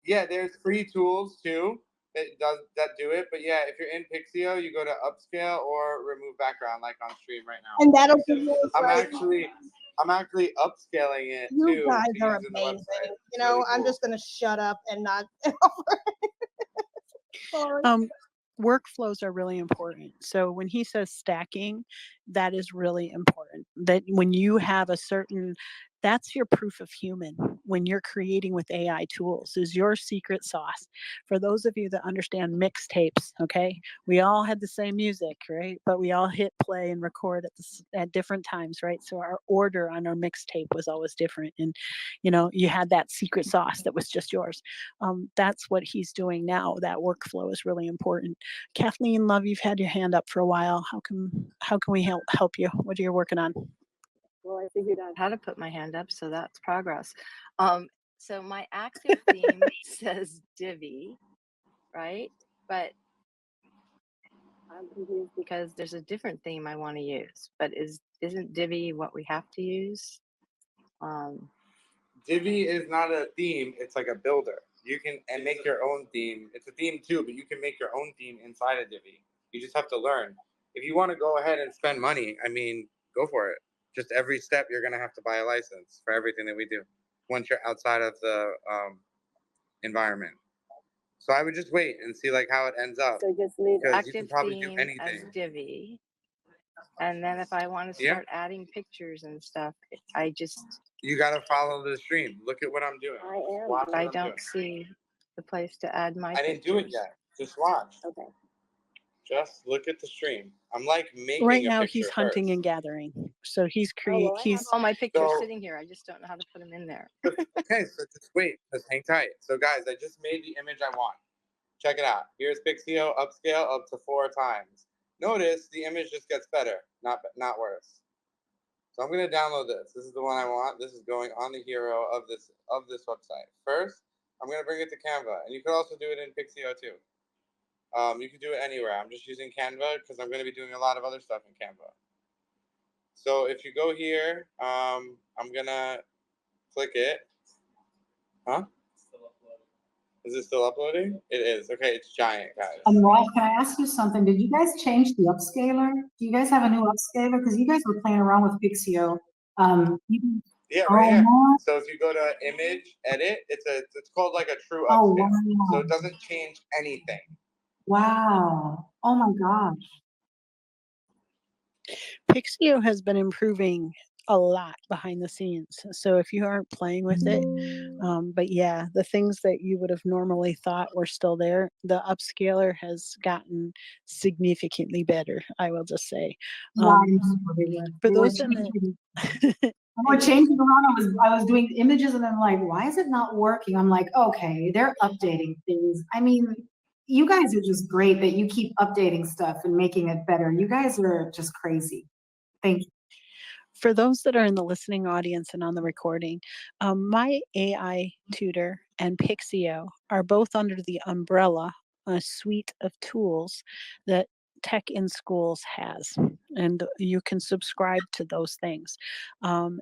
Yeah, there's free tools too that do it. But yeah, if you're in Pixio, you go to upscale or remove background, like on stream right now. And that'll give you I'm actually upscaling it You too. guys to are use in the amazing. website. You It's know, really I'm cool. just gonna shut up and not. Sorry. Workflows are really important. So when he says stacking, that is really important. That when you have a certain, that's your proof of human when you're creating with AI tools, is your secret sauce. For those of you that understand mixtapes, okay, we all had the same music, right? But we all hit play and record at different times, right? So our order on our mixtape was always different, and you know, you had that secret sauce that was just yours. That's what he's doing now. That workflow is really important. Kathleen, love, you've had your hand up for a while. How can we help you? What are you working on? Well, I figured out how to put my hand up, so that's progress. So my active theme says Divi, right? But I'm confused because there's a different theme I want to use. But isn't Divi what we have to use? Divi is not a theme, it's like a builder. You can make your own theme. It's a theme too, but you can make your own theme inside of Divi. You just have to learn. If you want to go ahead and spend money, I mean, go for it. Just every step, you're going to have to buy a license for everything that we do once you're outside of the environment. So I would just wait and see like how it ends up. So just leave because you can active probably do theme as anything. Divi. And then if I want to Yeah. start adding pictures and stuff, I just You got to follow the stream. Look at what I'm doing. I am. Watch But what I I'm don't doing. see the place to add my I didn't pictures. do it yet. Just watch. Okay. Just look at the stream. I'm like making Right a now, picture he's hunting first. and gathering. So he's Oh, well, I have he's all my pictures So- sitting here. I just don't know how to put them in there. Okay, so just wait. Just hang tight. So guys, I just made the image I want. Check it out. Here's Pixio upscale up to 4 times. Notice the image just gets better, not worse. So I'm gonna download this. This is the one I want. This is going on the hero of this website. First, I'm gonna bring it to Canva, and you could also do it in Pixio too. You can do it anywhere. I'm just using Canva because I'm gonna be doing a lot of other stuff in Canva. So if you go here, I'm gonna click it. Huh? Is it still uploading? It is. Okay, it's giant, guys. Ross, can I ask you something? Did you guys change the upscaler? Do you guys have a new upscaler? Because you guys were playing around with Pixio. Yeah, right here. So if you go to image, edit, it's called like a true upscale. Oh, wow. So it doesn't change anything. Wow. Oh my gosh. Pixio has been improving a lot behind the scenes. So if you aren't playing with it, but yeah, the things that you would have normally thought were still there, the upscaler has gotten significantly better, I will just say. For those in the We're changing around. I was doing images and I'm like, why is it not working? I'm like, okay, they're updating things. I mean, you guys are just great that you keep updating stuff and making it better. You guys are just crazy. Thank you. For those that are in the listening audience and on the recording, my AI tutor and Pixio are both under the umbrella, a suite of tools that Tech in Schools has, and you can subscribe to those things.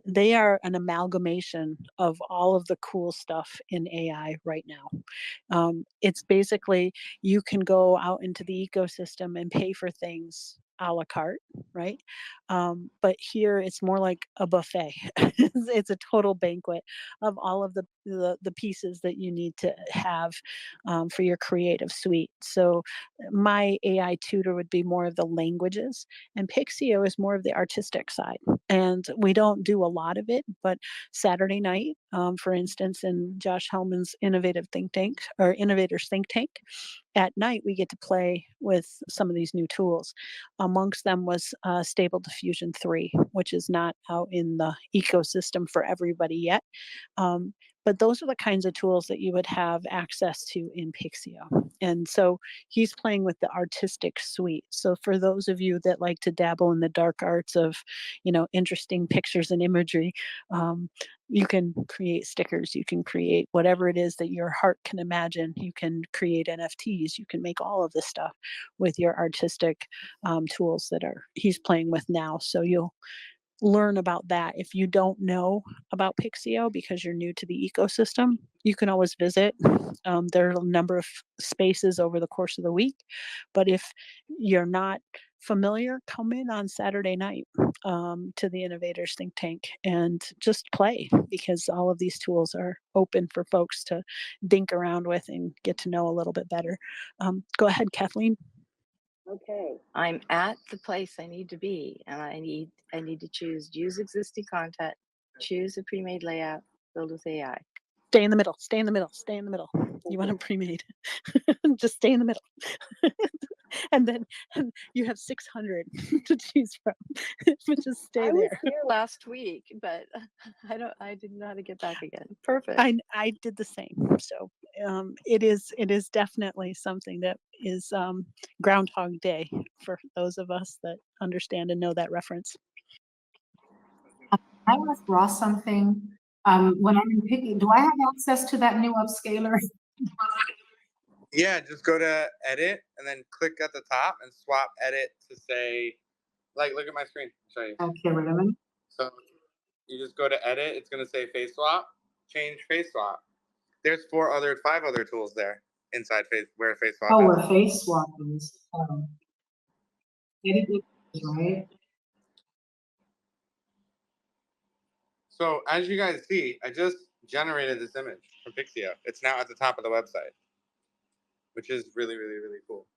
They are an amalgamation of all of the cool stuff in AI right now. It's basically you can go out into the ecosystem and pay for things a la carte, right? But here it's more like a buffet. It's a total banquet of all of the pieces that you need to have for your creative suite. So my AI tutor would be more of the languages, and Pixio is more of the artistic side. And we don't do a lot of it, but Saturday night, for instance, in Josh Hellman's Innovative Think Tank or Innovators Think Tank, at night we get to play with some of these new tools. Amongst them was Stable Diffusion 3, which is not out in the ecosystem for everybody yet. Um, but those are the kinds of tools that you would have access to in Pixio. And so he's playing with the artistic suite. So for those of you that like to dabble in the dark arts of, interesting pictures and imagery, you can create stickers, you can create whatever it is that your heart can imagine. You can create NFTs, you can make all of this stuff with your artistic tools that he's playing with now. So you'll learn about that. If you don't know about Pixio because you're new to the ecosystem, you can always visit. There are a number of spaces over the course of the week, but if you're not familiar, come in on Saturday night to the Innovators Think Tank and just play, because all of these tools are open for folks to dink around with and get to know a little bit better. Go ahead, Kathleen. Okay, I'm at the place I need to be, and I need to choose use existing content, choose a pre-made layout, build with AI. Stay in the middle, stay in the middle, stay in the middle. You want them pre-made. Just stay in the middle. and then you have 600 to choose from. But just stay I was there. here last week, but I didn't know how to get back again. Perfect. I did the same. So it is definitely something that is Groundhog Day for those of us that understand and know that reference. Can I ask Ross something? When I'm in Picky, do I have access to that new upscaler? Yeah, just go to edit and then click at the top and swap edit to say, look at my screen. I'll show you. Okay, wait a minute. So you just go to edit. It's going to say face swap, change face swap. There's 5 other tools there inside where face swap Oh, is. where face swap is. Edit images, right? So as you guys see, I just generated this image from Pixio. It's now at the top of the website, which is really, really, really cool.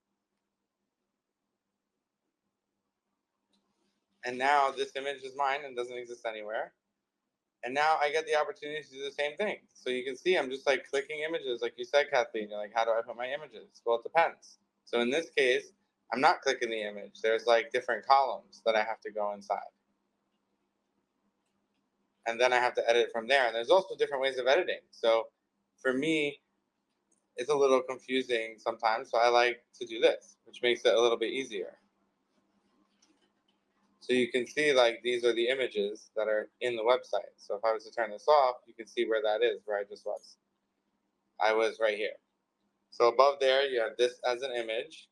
And now this image is mine and doesn't exist anywhere. And now I get the opportunity to do the same thing. So you can see I'm just like clicking images, like you said, Kathleen. You're like, how do I put my images? Well, it depends. So in this case, I'm not clicking the image. There's like different columns that I have to go inside. And then I have to edit from there. And there's also different ways of editing. So for me, it's a little confusing sometimes. So I like to do this, which makes it a little bit easier. So you can see like these are the images that are in the website. So if I was to turn this off, you can see where that is, where I just was. I was right here. So above there, you have this as an image.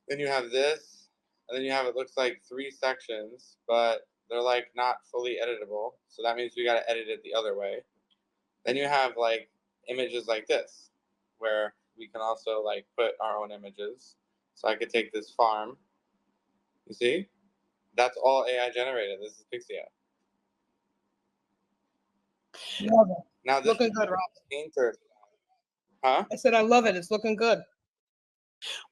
Then you have this, and then you have, it looks like 3 sections, but they're like not fully editable. So that means we got to edit it the other way. Then you have like images like this, where we can also like put our own images. So I could take this farm. You see? That's all AI generated. This is Pixio. Love it. Now this Looking is good, Rob. painter. Huh? I said I love it. It's looking good.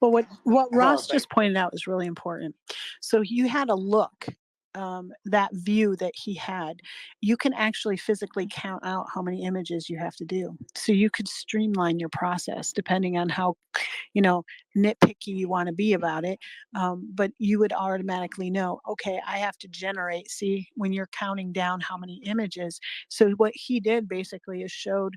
Well, what Ross thank just pointed out is really important. So you had a look, that view that he had, you can actually physically count out how many images you have to do. So you could streamline your process depending on how, nitpicky you want to be about it. But you would automatically know, okay, I have to generate, see, when you're counting down how many images. So what he did basically is showed,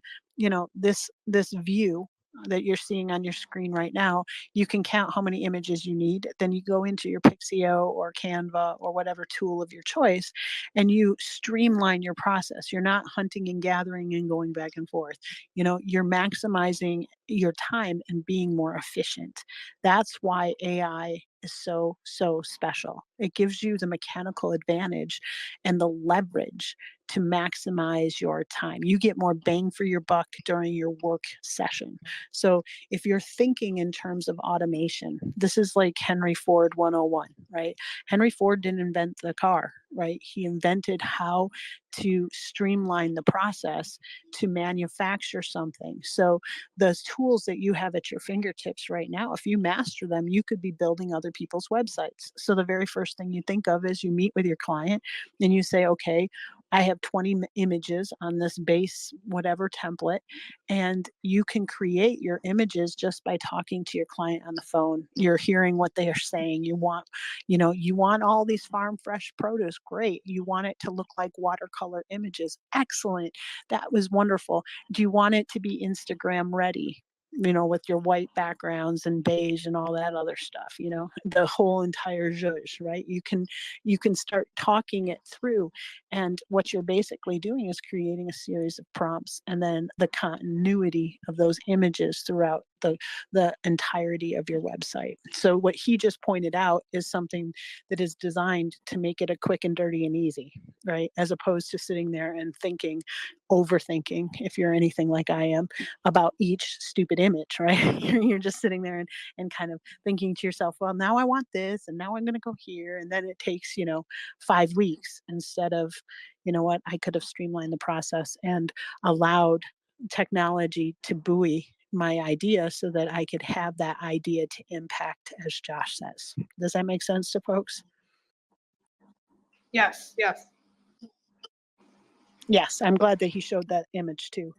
this view that you're seeing on your screen right now, you can count how many images you need. Then you go into your Pixio or Canva or whatever tool of your choice, and you streamline your process. You're not hunting and gathering and going back and forth. You're maximizing your time and being more efficient. That's why AI is so, so special. It gives you the mechanical advantage and the leverage to maximize your time. You get more bang for your buck during your work session. So if you're thinking in terms of automation, this is like Henry Ford 101, right? Henry Ford didn't invent the car, right? He invented how to streamline the process to manufacture something. So those tools that you have at your fingertips right now, if you master them, you could be building other people's websites. So the very first thing you think of is you meet with your client and you say, okay, I have 20 images on this base, whatever template, and you can create your images just by talking to your client on the phone. You're hearing what they are saying. You want all these farm fresh produce. Great. You want it to look like watercolor images. Excellent. That was wonderful. Do you want it to be Instagram ready? With your white backgrounds and beige and all that other stuff, the whole entire zhuzh, right? You can start talking it through. And what you're basically doing is creating a series of prompts and then the continuity of those images throughout the entirety of your website. So what he just pointed out is something that is designed to make it a quick and dirty and easy, right? As opposed to sitting there and overthinking, if you're anything like I am, about each stupid image, right? You're just sitting there and kind of thinking to yourself, well, now I want this, and now I'm going to go here. And then it takes, 5 weeks instead of, what, I could have streamlined the process and allowed technology to buoy my idea so that I could have that idea to impact, as Josh says. Does that make sense to folks? Yes, yes. Yes, I'm glad that he showed that image too.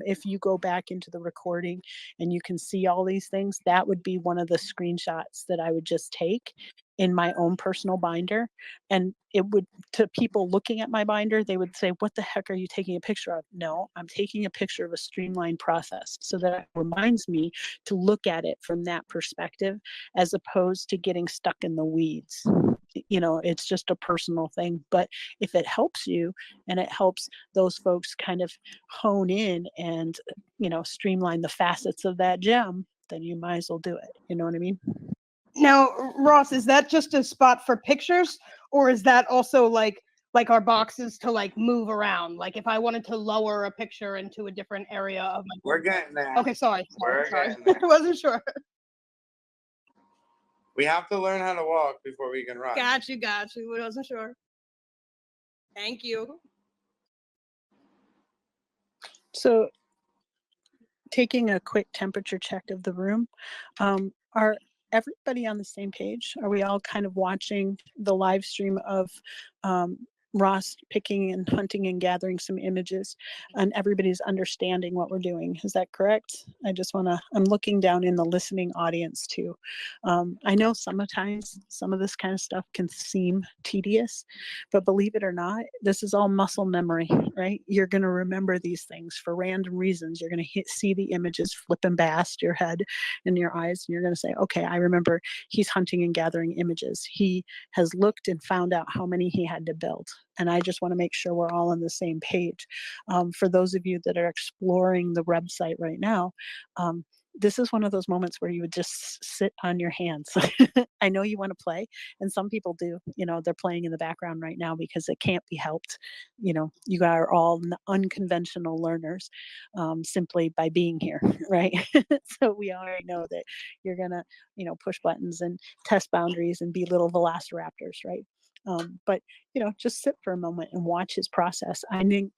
If you go back into the recording and you can see all these things, that would be one of the screenshots that I would just take in my own personal binder. And it would, to people looking at my binder, they would say, what the heck are you taking a picture of? No, I'm taking a picture of a streamlined process so that it reminds me to look at it from that perspective as opposed to getting stuck in the weeds. It's just a personal thing. But if it helps you and it helps those folks kind of hone in and, streamline the facets of that gem, then you might as well do it. You know what I mean? Now, Ross, is that just a spot for pictures, or is that also like our boxes to like move around? Like if I wanted to lower a picture into a different area of my We're getting there. Okay, sorry. We're Sorry. getting there. I wasn't sure. We have to learn how to walk before we can run. Got you. I wasn't sure. Thank you. So taking a quick temperature check of the room, are everybody on the same page? Are we all kind of watching the live stream of Ross picking and hunting and gathering some images, and everybody's understanding what we're doing? Is that correct? I'm looking down in the listening audience too. I know sometimes some of this kind of stuff can seem tedious, but believe it or not, this is all muscle memory, right? You're going to remember these things for random reasons. You're going to see the images flipping past your head and your eyes, and you're going to say, okay, I remember he's hunting and gathering images. He has looked and found out how many he had to build. And I just want to make sure we're all on the same page. For those of you that are exploring the website right now, this is one of those moments where you would just sit on your hands. I know you want to play, and some people do. They're playing in the background right now because it can't be helped. You are all unconventional learners simply by being here, right? So we already know that you're going to, push buttons and test boundaries and be little velociraptors, right? But just sit for a moment and watch his process. I think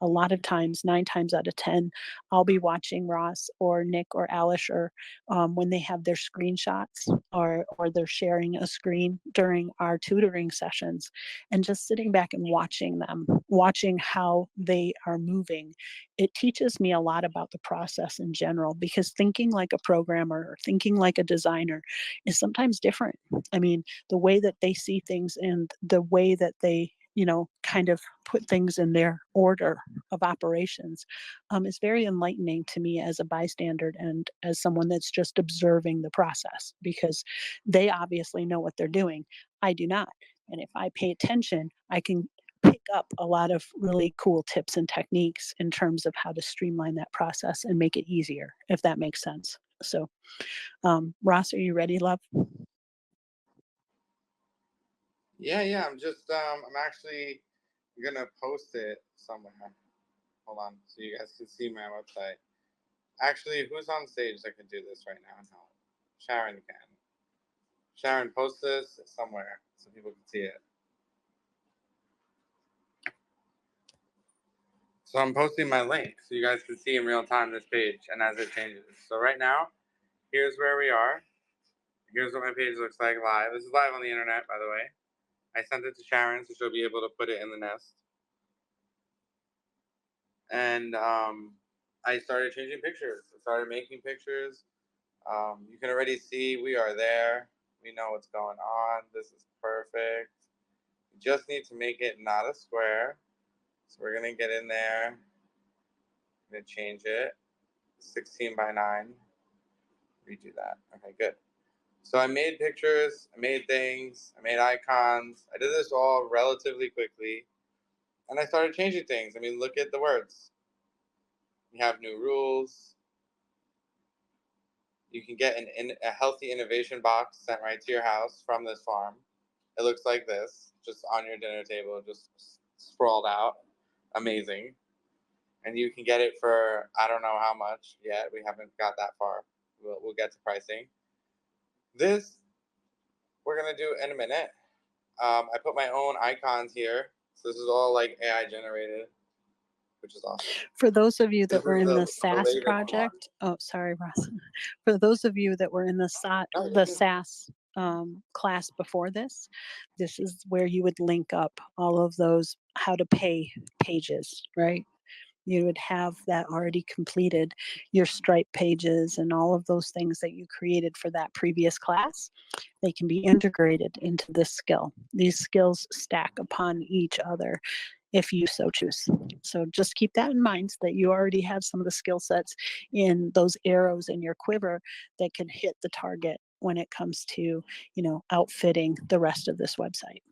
a lot of times, 9 times out of 10, I'll be watching Ross or Nick or Alish, or when they have their screenshots or they're sharing a screen during our tutoring sessions, and just sitting back and watching them, watching how they are moving. It teaches me a lot about the process in general, because thinking like a programmer or thinking like a designer is sometimes different. I mean, the way that they see things and the way that they kind of put things in their order of operations, is very enlightening to me as a bystander and as someone that's just observing the process, because they obviously know what they're doing. I do not. And if I pay attention, I can pick up a lot of really cool tips and techniques in terms of how to streamline that process and make it easier, if that makes sense. So, Ross, are you ready, love? Yeah. I'm actually gonna post it somewhere. Hold on, so you guys can see my website. Actually, who's on stage that can do this right now and help? Sharon can. Sharon, post this somewhere so people can see it. So I'm posting my link so you guys can see in real time this page and as it changes. So right now, here's where we are. Here's what my page looks like live. This is live on the internet, by the way. I sent it to Sharon so she'll be able to put it in the nest. And I started changing pictures. I started making pictures. You can already see we are there. We know what's going on. This is perfect. We just need to make it not a square. So we're gonna get in there. I'm gonna change it. 16 by 9. Redo that. Okay, good. So I made pictures, I made things, I made icons. I did this all relatively quickly. And I started changing things. I mean, look at the words. We have new rules. You can get a healthy innovation box sent right to your house from this farm. It looks like this, just on your dinner table, just sprawled out. Amazing. And you can get it for, I don't know how much yet. We haven't got that far. We'll get to pricing. This we're gonna do in a minute. I put my own icons here. So this is all like AI generated, which is awesome. For those of you that This were is in the the SAS latest one. project, oh, sorry, Ross. For those of you that were in the Oh, the SAS class before this, this is where you would link up all of those how to pay pages, right? You would have that already completed, your Stripe pages and all of those things that you created for that previous class. They can be integrated into this skill. These skills stack upon each other if you so choose. So just keep that in mind, that you already have some of the skill sets in those arrows in your quiver that can hit the target when it comes to, outfitting the rest of this website.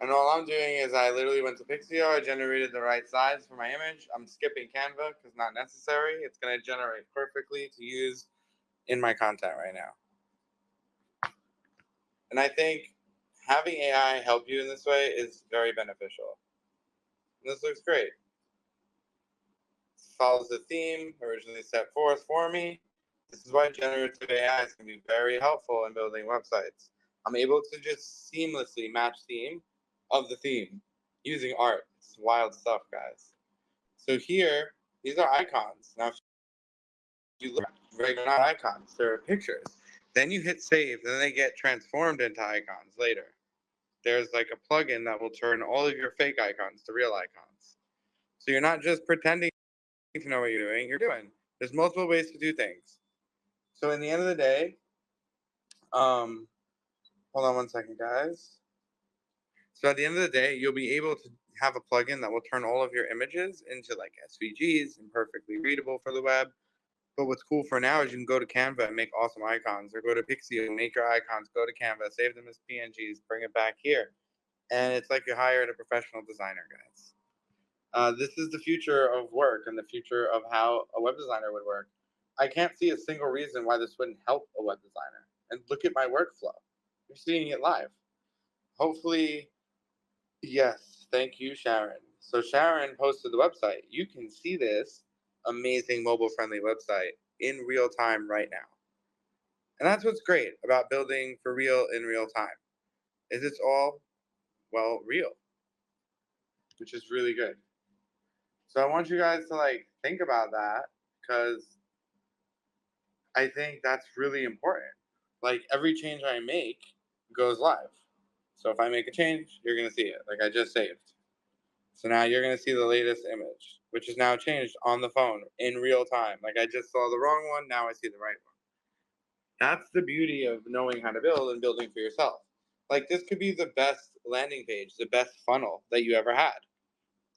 And all I'm doing is I literally went to Pixio, I generated the right size for my image. I'm skipping Canva because not necessary. It's going to generate perfectly to use in my content right now. And I think having AI help you in this way is very beneficial. And this looks great. It follows the theme originally set forth for me. This is why generative AI is going to be very helpful in building websites. I'm able to just seamlessly match theme of the theme using art. It's wild stuff, guys. So here, these are icons. Now, if you look at regular, not icons, they're pictures. Then you hit save, and then they get transformed into icons later. There's like a plugin that will turn all of your fake icons to real icons. So you're not just pretending to know what you're doing. There's multiple ways to do things. So in the end of the day, hold on one second, guys. So at the end of the day, you'll be able to have a plugin that will turn all of your images into like SVGs and perfectly readable for the web. But what's cool for now is you can go to Canva and make awesome icons, or go to Pixie and make your icons, go to Canva, save them as PNGs, bring it back here. And it's like you hired a professional designer, guys. This is the future of work and the future of how a web designer would work. I can't see a single reason why this wouldn't help a web designer. And look at my workflow. You're seeing it live. Hopefully, yes. Thank you, Sharon. So Sharon posted the website. You can see this amazing mobile-friendly website in real time right now. And that's what's great about building for real in real time, is it's all, well, real, which is really good. So I want you guys to like think about that, because I think that's really important. Like every change I make goes live. So if I make a change, you're gonna see it. Like I just saved. So now you're gonna see the latest image, which is now changed on the phone in real time. Like I just saw the wrong one, now I see the right one. That's the beauty of knowing how to build and building for yourself. Like this could be the best landing page, the best funnel that you ever had.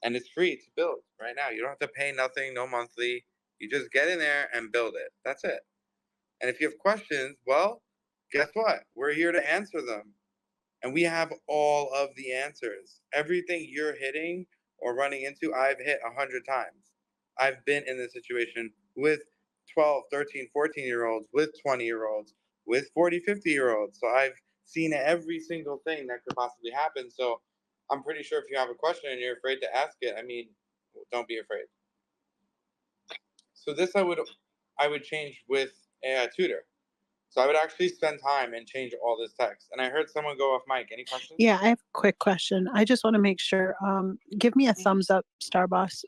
And it's free to build right now. You don't have to pay nothing, no monthly. You just get in there and build it. That's it. And if you have questions, well, guess what? We're here to answer them. And we have all of the answers. Everything you're hitting or running into, I've hit 100 times. I've been in this situation with 12, 13, 14-year-olds, with 20-year-olds, with 40, 50-year-olds. So I've seen every single thing that could possibly happen. So I'm pretty sure if you have a question and you're afraid to ask it, I mean, don't be afraid. So this I would change with a tutor. So I would actually spend time and change all this text. And I heard someone go off mic. Any questions? Yeah, I have a quick question. I just want to make sure. Give me a thumbs up, Starboss.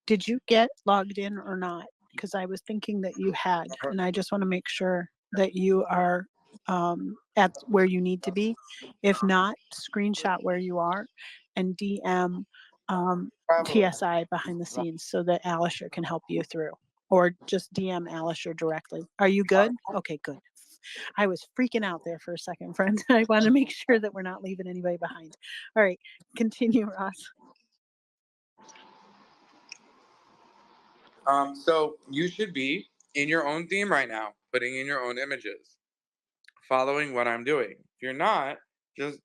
Did you get logged in or not? Because I was thinking that you had, and I just want to make sure that you are at where you need to be. If not, screenshot where you are and DM TSI behind the scenes so that Alisher can help you through, or just DM Alisher directly. Are you good? Okay, good. I was freaking out there for a second, friends. I want to make sure that we're not leaving anybody behind. All right, continue, Ross. So you should be in your own theme right now, putting in your own images, following what I'm doing. If you're not, just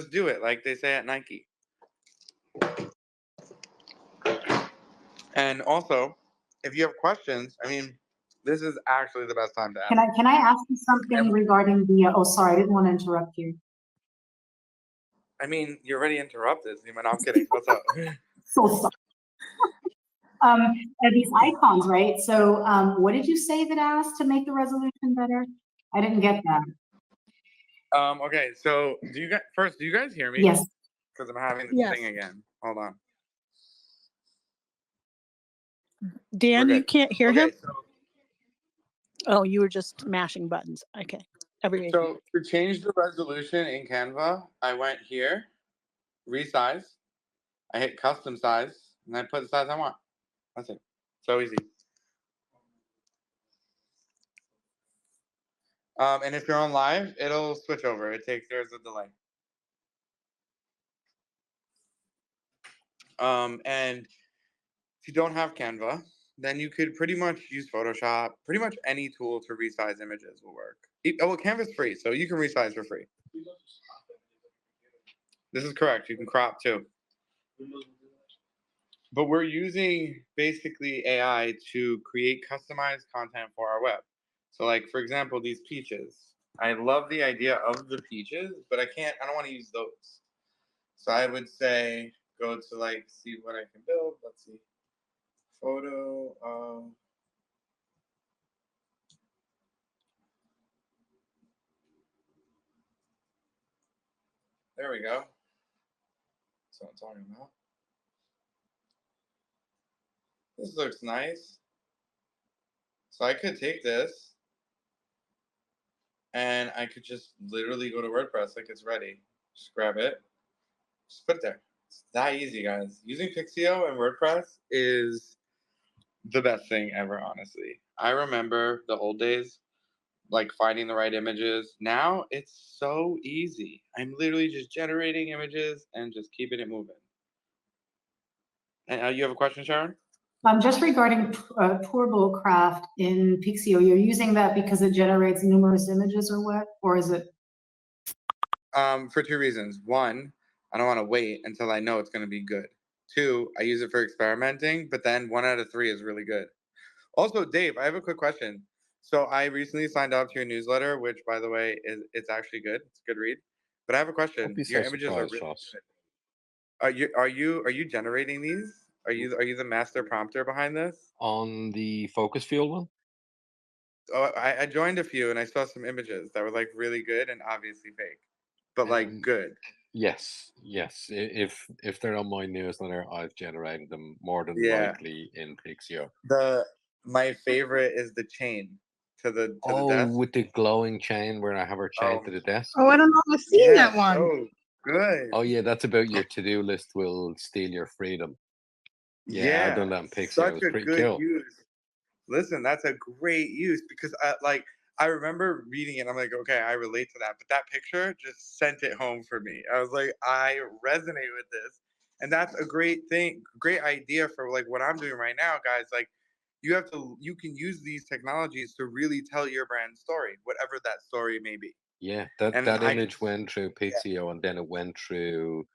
do it like they say at Nike. And also, if you have questions, I mean, this is actually the best time to ask. Can I ask you something regarding the, oh, sorry, I didn't want to interrupt you. I mean, you already interrupted. No, I'm kidding. What's up? So sorry. These icons, right? So what did you say that asked to make the resolution better? I didn't get that. Okay, so do you guys hear me? Yes. Because I'm having this Yes. thing again. Hold on. Dan, you can't hear him? So, oh, you were just mashing buttons. Okay. So to change the resolution in Canva, I went here, resize. I hit custom size, and I put the size I want. That's it. So easy. And if you're on live, it'll switch over. There's a delay. And if you don't have Canva, then you could pretty much use Photoshop. Pretty much any tool to resize images will work. Well, Canva's free, so you can resize for free. This is correct. You can crop too. But we're using basically AI to create customized content for our web. So like, for example, these peaches. I love the idea of the peaches, but I don't want to use those. So I would say, go to like, see what I can build. Let's see. Photo of. There we go. That's what I'm talking about. This looks nice. So I could take this and I could just literally go to WordPress like it's ready. Just grab it, just put it there. It's that easy, guys. Using Pixio and WordPress is the best thing ever, honestly. I remember the old days, like finding the right images. Now it's so easy. I'm literally just generating images and just keeping it moving. And you have a question, Sharon? Just regarding Pourable Craft in Pixio, you're using that because it generates numerous images or what? Or is it? For two reasons. One, I don't want to wait until I know it's going to be good. Two, I use it for experimenting, but then 1 out of 3 is really good. Also, Dave, I have a quick question. So I recently signed up to your newsletter, which, by the way, it's actually good. It's a good read. But I have a question. Don't be so Your images are surprised, really Ross. good. Are you generating these? Are you the master prompter behind this? On the focus field one? Oh, I joined a few and I saw some images that were like really good and obviously fake, but like good. Yes. If they're on my newsletter, I've generated them more than Yeah. likely in Pixio. My favorite is the chain to the Oh, desk. with the glowing chain where I have her chained to the desk. Oh, I don't know. I've seen that one. Oh, good. Oh yeah, that's about your to-do list will steal your freedom. Yeah, I've done that in Pixio. It Such was a pretty good cool. use. Listen, that's a great use because I remember reading it. And I'm like, okay, I relate to that. But that picture just sent it home for me. I was like, I resonate with this, and that's a great thing, great idea for like what I'm doing right now, guys. Like, you can use these technologies to really tell your brand story, whatever that story may be. Yeah, that And that I, image went through Pixio and then it went through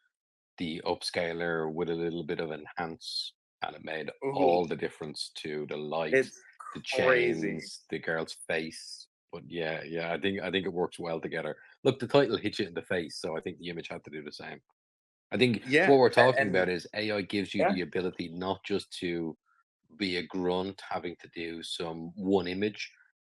the upscaler with a little bit of enhance, and it made ooh, all the difference to the light, it's the crazy. chains, the girl's face. But yeah, I think it works well together. Look, the title hits you in the face, so I think the image had to do the same. I think Yeah, what we're talking and about is AI gives you yeah, the ability not just to be a grunt having to do some one image.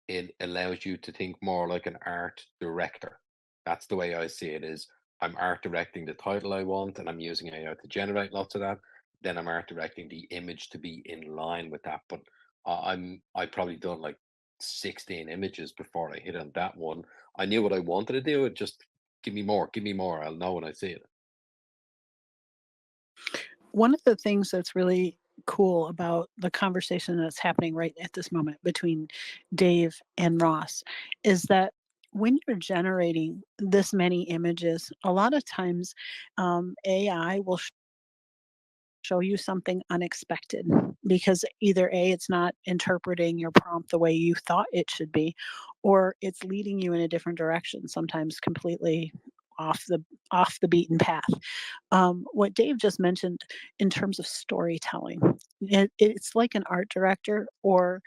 It allows you to think more like an art director. That's the way I see it is I'm art directing the title I want and I'm using AI to generate lots of that. Then I'm art directing the image to be in line with that. But I probably done like 16 images before I hit on that one. I knew what I wanted to do. It just give me more. I'll know when I see it. One of the things that's really cool about the conversation that's happening right at this moment between Dave and Ross is that when you're generating this many images, a lot of times AI will show you something unexpected because either A, it's not interpreting your prompt the way you thought it should be, or it's leading you in a different direction, sometimes completely off the off the beaten path. What Dave just mentioned in terms of storytelling, it's like an art director or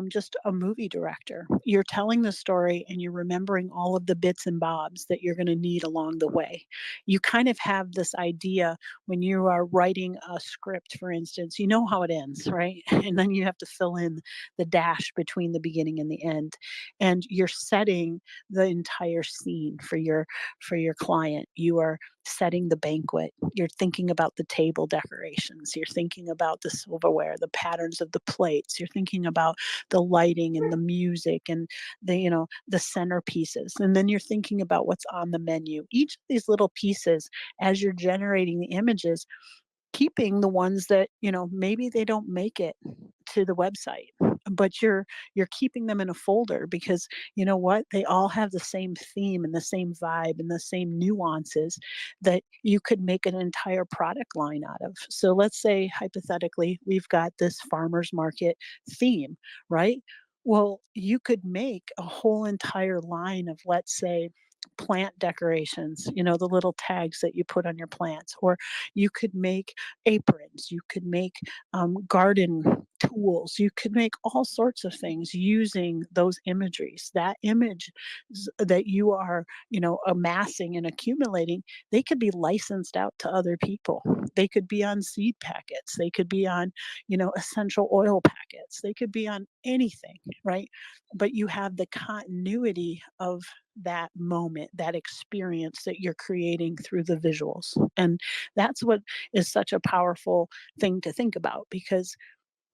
just a movie director. You're telling the story and you're remembering all of the bits and bobs that you're going to need along the way. You kind of have this idea when you are writing a script, for instance, you know how it ends, right? And then you have to fill in the dash between the beginning and the end. And you're setting the entire scene for your client. You are setting the banquet. You're thinking about the table decorations. You're thinking about the silverware, the patterns of the plates. You're thinking about the lighting and the music and the centerpieces. And then you're thinking about what's on the menu. Each of these little pieces, as you're generating the images, keeping the ones that maybe they don't make it to the website, but you're keeping them in a folder because you know what, they all have the same theme and the same vibe and the same nuances that you could make an entire product line out of. So let's say hypothetically we've got this farmers market theme, right? Well, you could make a whole entire line of, let's say, plant decorations, the little tags that you put on your plants, or you could make aprons, you could make garden tools, you could make all sorts of things using those imageries. That image that you are, amassing and accumulating, they could be licensed out to other people. They could be on seed packets, they could be on, essential oil packets, they could be on anything, right? But you have the continuity of that moment, that experience that you're creating through the visuals. And that's what is such a powerful thing to think about because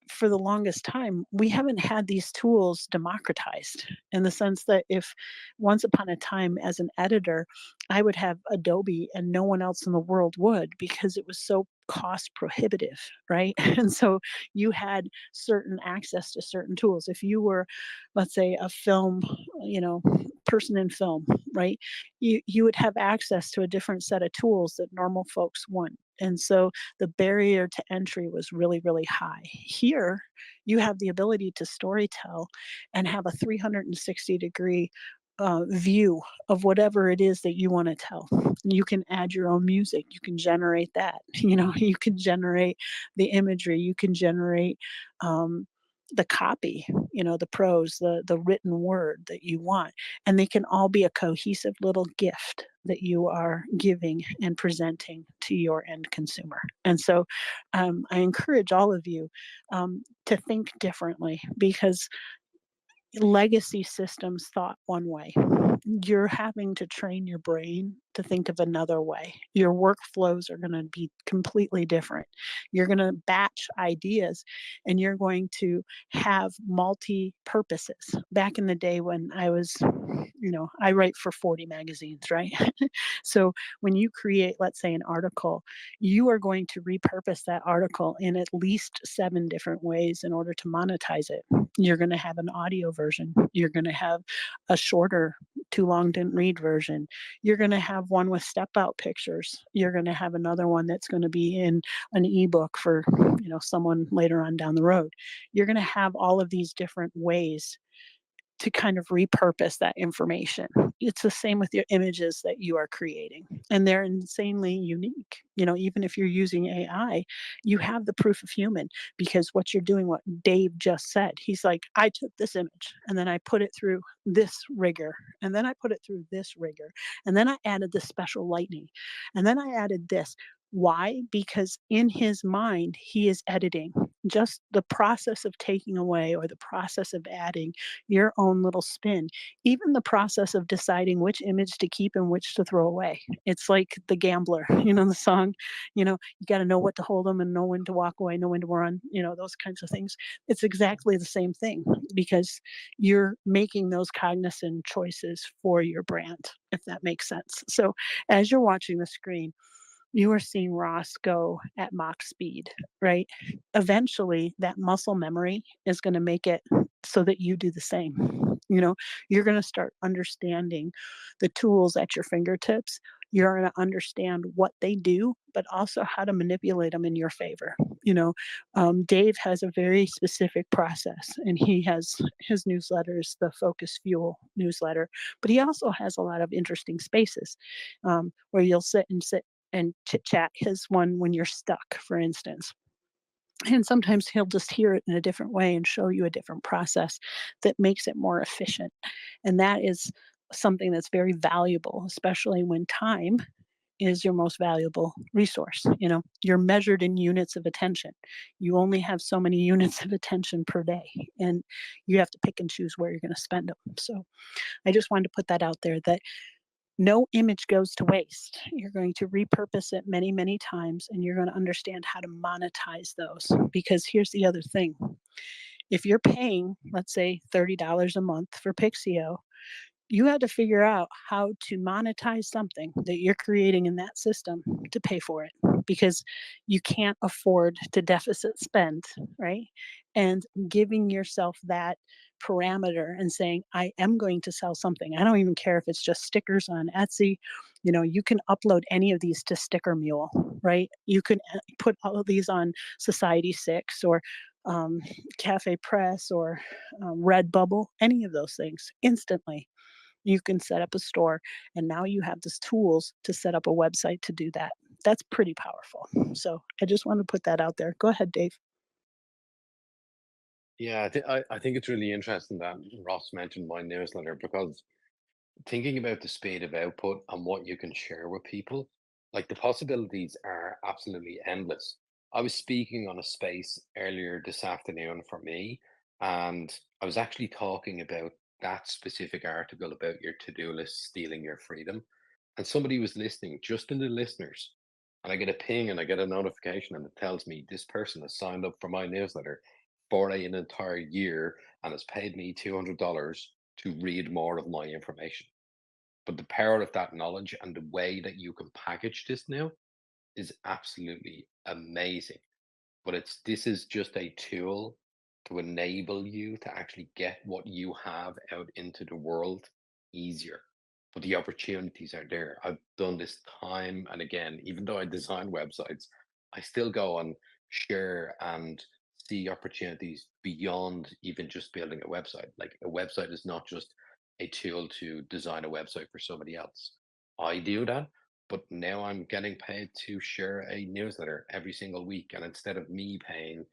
for the longest time, we haven't had these tools democratized in the sense that if once upon a time as an editor, I would have Adobe and no one else in the world would because it was so cost prohibitive, right? And so you had certain access to certain tools. If you were, let's say, a film, you know, person in film, right? You would have access to a different set of tools that normal folks wouldn't. And so the barrier to entry was really, really high. Here, you have the ability to storytell and have a 360-degree view of whatever it is that you want to tell. You can add your own music. You can generate that. You can generate the imagery. You can generate the copy, the prose, the written word that you want. And they can all be a cohesive little gift that you are giving and presenting to your end consumer. And so I encourage all of you to think differently because legacy systems thought one way. You're having to train your brain to think of another way. Your workflows are going to be completely different. You're going to batch ideas and you're going to have multi purposes. Back in the day when I was, I write for 40 magazines, right? So when you create, let's say, an article, you are going to repurpose that article in at least 7 different ways in order to monetize it. You're going to have an audio version. You're going to have a shorter, too long didn't read version. You're going to have one with step out pictures. You're going to have another one that's going to be in an ebook for, someone later on down the road. You're going to have all of these different ways to kind of repurpose that information. It's the same with your images that you are creating, and they're insanely unique. Even if you're using AI, you have the proof of human because what you're doing, what Dave just said, he's like, I took this image and then I put it through this rigor, and then I put it through this rigor, and then I added this special lightning, and then I added this. Why? Because in his mind, he is editing. Just the process of taking away or the process of adding your own little spin, even the process of deciding which image to keep and which to throw away. It's like the gambler, the song, you got to know what to hold them and know when to walk away, know when to run, those kinds of things. It's exactly the same thing because you're making those cognizant choices for your brand, if that makes sense. So as you're watching the screen, you are seeing Ross go at Mach speed, right? Eventually, that muscle memory is going to make it so that you do the same. You're going to start understanding the tools at your fingertips. You're going to understand what they do, but also how to manipulate them in your favor. Dave has a very specific process, and he has his newsletters, the Focus Fuel newsletter, but he also has a lot of interesting spaces where you'll sit and chit chat. His one when you're stuck, for instance. And sometimes he'll just hear it in a different way and show you a different process that makes it more efficient. And that is something that's very valuable, especially when time is your most valuable resource. You're measured in units of attention. You only have so many units of attention per day, and you have to pick and choose where you're going to spend them. So I just wanted to put that out there that no image goes to waste. You're going to repurpose it many, many times, and you're going to understand how to monetize those. Because here's the other thing. If you're paying, let's say, $30 a month for Pixio, you have to figure out how to monetize something that you're creating in that system to pay for it, because you can't afford to deficit spend, right? And giving yourself that parameter and saying, I am going to sell something. I don't even care if it's just stickers on Etsy. You can upload any of these to Sticker Mule, right? You can put all of these on Society 6 or Cafe Press or Redbubble, any of those things instantly. You can set up a store, and now you have the tools to set up a website to do that. That's pretty powerful. So I just want to put that out there. Go ahead, Dave. Yeah, I think it's really interesting that Ross mentioned my newsletter because thinking about the speed of output and what you can share with people, like the possibilities are absolutely endless. I was speaking on a space earlier this afternoon for me, and I was actually talking about that specific article about your to-do list stealing your freedom. And somebody was listening just in the listeners. And I get a ping and I get a notification and it tells me this person has signed up for my newsletter for an entire year and has paid me $200 to read more of my information. But the power of that knowledge and the way that you can package this now is absolutely amazing. But this is just a tool to enable you to actually get what you have out into the world easier. But the opportunities are there. I've done this time and again, even though I design websites, I still go and share and see opportunities beyond even just building a website. Like a website is not just a tool to design a website for somebody else. I do that, but now I'm getting paid to share a newsletter every single week. And instead of me paying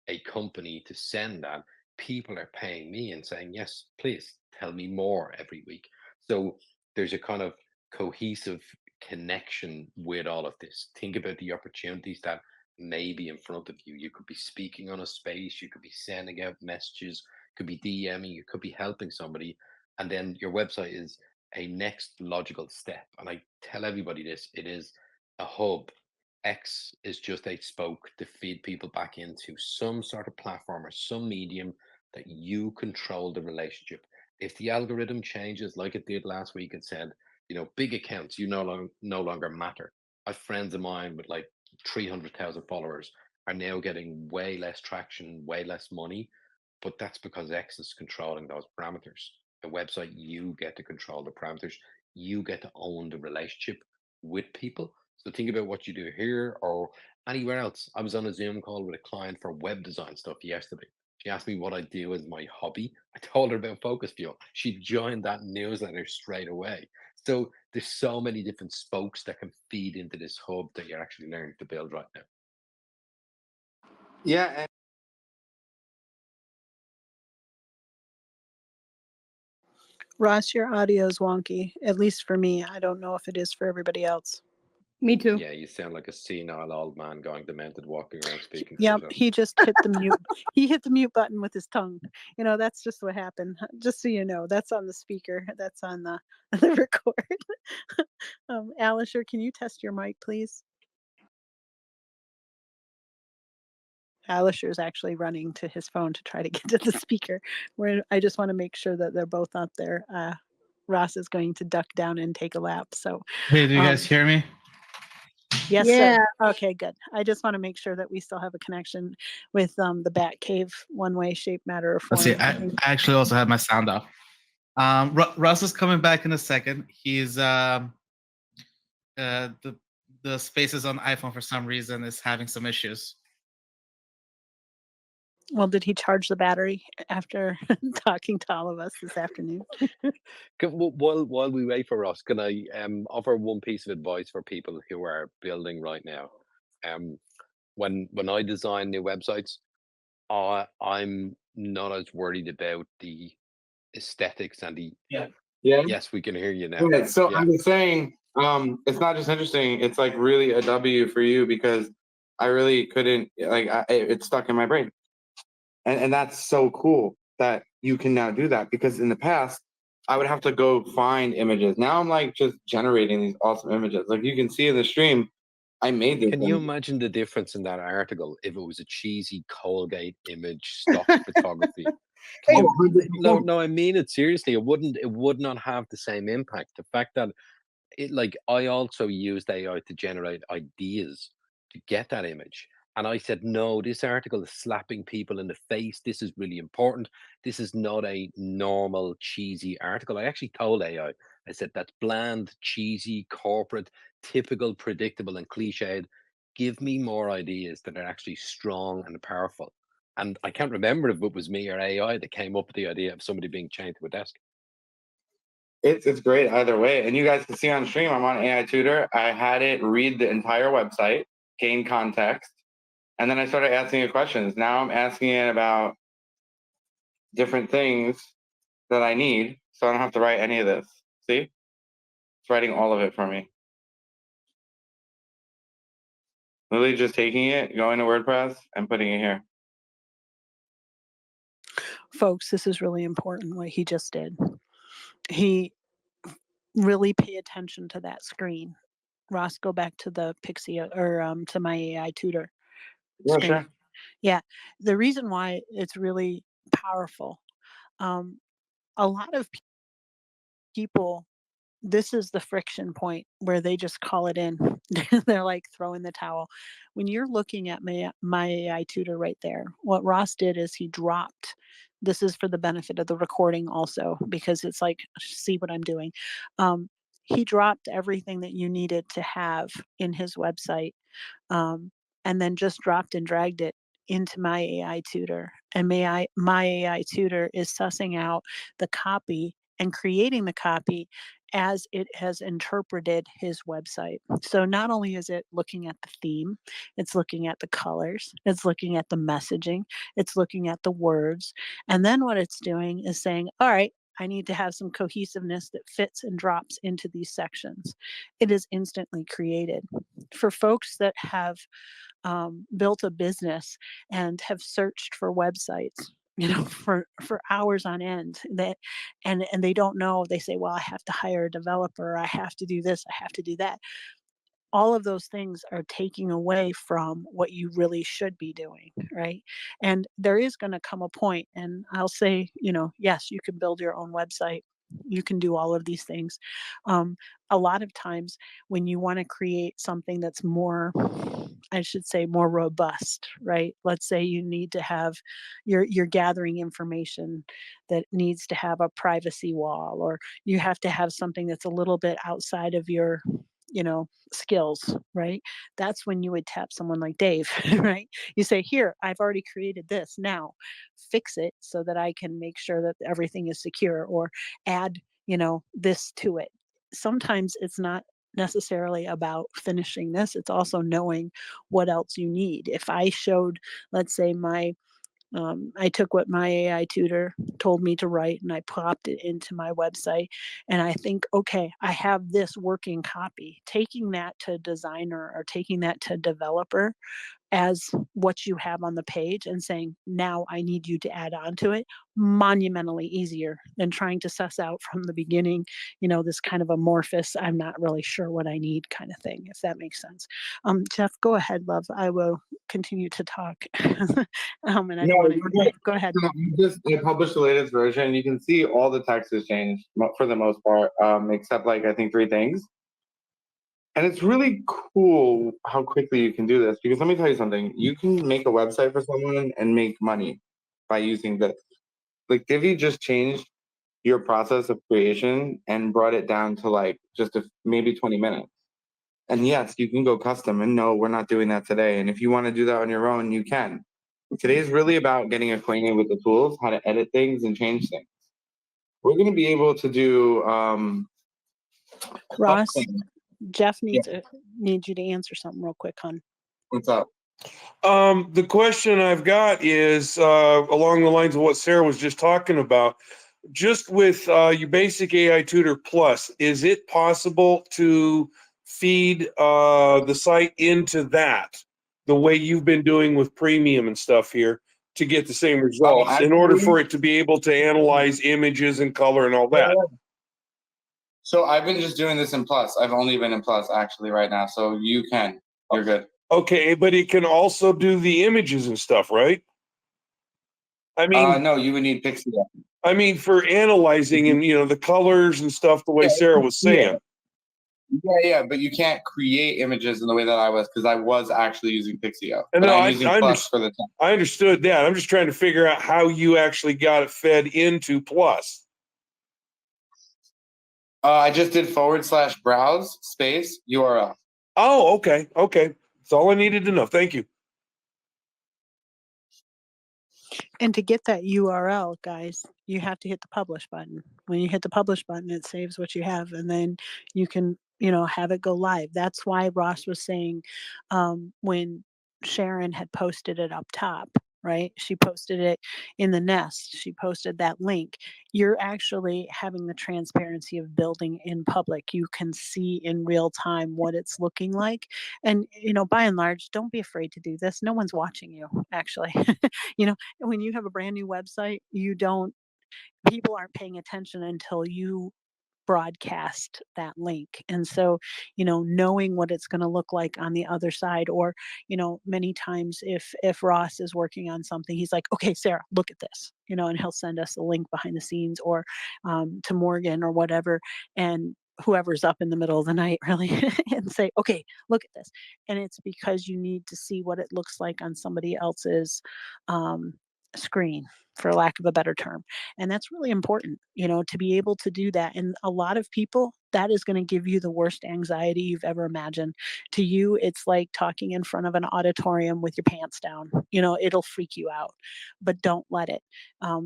a company to send that, people are paying me and saying, yes, please tell me more every week. So there's a kind of cohesive connection with all of this. Think about the opportunities that may be in front of you. You could be speaking on a space, you could be sending out messages, could be DMing, you could be helping somebody, and then your website is a next logical step. And I tell everybody this, it is a hub. X is just a spoke to feed people back into some sort of platform or some medium that you control the relationship. If the algorithm changes like it did last week and said, big accounts, you no longer matter. I have friends of mine with like 300,000 followers are now getting way less traction, way less money, but that's because X is controlling those parameters. A website, you get to control the parameters, you get to own the relationship with people. So think about what you do here or anywhere else. I was on a Zoom call with a client for web design stuff yesterday. She asked me what I do as my hobby. I told her about Focus Fuel. She joined that newsletter straight away. So there's so many different spokes that can feed into this hub that you're actually learning to build right now. Yeah, and Ross, your audio is wonky, at least for me. I don't know if it is for everybody else. Me too. Yeah, you sound like a senile old man going demented, walking around speaking to Yep, himself. he just hit the mute. He hit the mute button with his tongue. That's just what happened. Just so you know, that's on the speaker. That's on the the record. Alisher, can you test your mic, please? Alisher is actually running to his phone to try to get to the speaker. Where I just want to make sure that they're both up there. Ross is going to duck down and take a lap. So, Hey, do you guys hear me? yes, Yeah. sir. Okay, good. I just want to make sure that we still have a connection with the Bat Cave one way, shape, matter, or form. Let's see. I actually also have my sound off. Russ is coming back in a second. He's the Spaces on iPhone for some reason is having some issues. Well, did he charge the battery after talking to all of us this afternoon? While we wait for Ross, can I offer one piece of advice for people who are building right now? When I design new websites, I'm not as worried about the aesthetics and the. yeah. Yeah. Yes, we can hear you now. Okay, so Yeah. I'm just saying, it's not just interesting, it's like really a W for you because I really couldn't it stuck in my brain. And that's so cool that you can now do that because in the past I would have to go find images. Now I'm like just generating these awesome images. Like you can see in the stream, I made this. Can you imagine the difference in that article if it was a cheesy Colgate image, stock photography? Can you, no, I mean it seriously. It would not have the same impact. The fact that I also used AI to generate ideas to get that image. And I said, no, this article is slapping people in the face. This is really important. This is not a normal cheesy article. I actually told AI, I said, that's bland, cheesy, corporate, typical, predictable, and cliched. Give me more ideas that are actually strong and powerful. And I can't remember if it was me or AI that came up with the idea of somebody being chained to a desk. It's great either way. And you guys can see on stream, I'm on AI Tutor. I had it read the entire website, gain context, and then I started asking it questions. Now I'm asking it about different things that I need, so I don't have to write any of this. See? It's writing all of it for me. Literally just taking it, going to WordPress, and putting it here. Folks, this is really important what he just did. He really pay attention to that screen. Ross, go back to the Pixie or to my AI Tutor Yeah, screen. sure. Yeah, the reason why it's really powerful. A lot of people, this is the friction point where they just call it in. They're like throwing the towel. When you're looking at my AI Tutor right there, what Ross did is he dropped. This is for the benefit of the recording also, because it's like, see what I'm doing. He dropped everything that you needed to have in his website, and then just dropped and dragged it into my AI Tutor. And my AI Tutor is sussing out the copy and creating the copy as it has interpreted his website. So not only is it looking at the theme, it's looking at the colors, it's looking at the messaging, it's looking at the words. And then what it's doing is saying, all right, I need to have some cohesiveness that fits and drops into these sections. It is instantly created. For folks that have built a business and have searched for websites, for hours on end, that and they don't know. They say, well, I have to hire a developer, I have to do this, I have to do that. All of those things are taking away from what you really should be doing, right? And there is going to come a point, and I'll say, yes, you can build your own website. You can do all of these things. Um, a lot of times when you want to create something that's more, I should say, more robust, right? Let's say you need to have, you're gathering information that needs to have a privacy wall, or you have to have something that's a little bit outside of your skills, right? That's when you would tap someone like Dave, right? You say, here, I've already created this. Now fix it so that I can make sure that everything is secure, or add, this to it. Sometimes it's not necessarily about finishing this. It's also knowing what else you need. If I showed, let's say, I took what my AI tutor told me to write and I plopped it into my website. And I think, okay, I have this working copy. Taking that to designer or taking that to developer as what you have on the page and saying, now I need you to add on to it, monumentally easier than trying to suss out from the beginning, this kind of amorphous, I'm not really sure what I need kind of thing, if that makes sense. Jeff, go ahead, love. I will continue to talk. And I don't No, want you're to good. go ahead. So I published the latest version. You can see all the text has changed for the most part, except like I think three things. And it's really cool how quickly you can do this, because let me tell you something. You can make a website for someone and make money by using this. Like Divi just changed your process of creation and brought it down to like just maybe 20 minutes. And yes, you can go custom, and no, we're not doing that today. And if you want to do that on your own, you can. Today is really about getting acquainted with the tools, how to edit things and change things. We're going to be able to do Ross, upthings. Jeff Yeah, needs you to answer something real quick, hon. what's up? The question I've got is along the lines of what Sarah was just talking about. Just with your basic AI Tutor Plus, is it possible to feed the site into that the way you've been doing with premium and stuff here to get the same results in order for Actually, it to be able to analyze images and color and all yeah, that? yeah. So I've been just doing this in Plus. I've only been in Plus actually right now. So you can. You're good. Okay, but it can also do the images and stuff, right? I mean, No, you would need Pixie. for analyzing and the colors and stuff the way Yeah, Sarah was yeah, saying. yeah, but you can't create images in the way that I was, because I was actually using Pixio. And But no, I'm using Plus for the time. I understood that. I'm just trying to figure out how you actually got it fed into Plus. I just did / browse space URL. Oh, okay. Okay. That's all I needed to know. Thank you. And to get that URL, guys, you have to hit the publish button. When you hit the publish button, it saves what you have, and then you can, have it go live. That's why Ross was saying, when Sharon had posted it up top, right? She posted it in the nest. She posted that link. You're actually having the transparency of building in public. You can see in real time what it's looking like. And, by and large, don't be afraid to do this. No one's watching you, actually. When you have a brand new website, people aren't paying attention until you broadcast that link. And so, knowing what it's going to look like on the other side, or, many times if Ross is working on something, he's like, okay, Sarah, look at this, and he'll send us a link behind the scenes, or to Morgan or whatever. And whoever's up in the middle of the night, really, and say, okay, look at this. And it's because you need to see what it looks like on somebody else's um, screen, for lack of a better term. And that's really important, to be able to do that. And a lot of people, that is going to give you the worst anxiety you've ever imagined. To you, it's like talking in front of an auditorium with your pants down. It'll freak you out, but don't let it.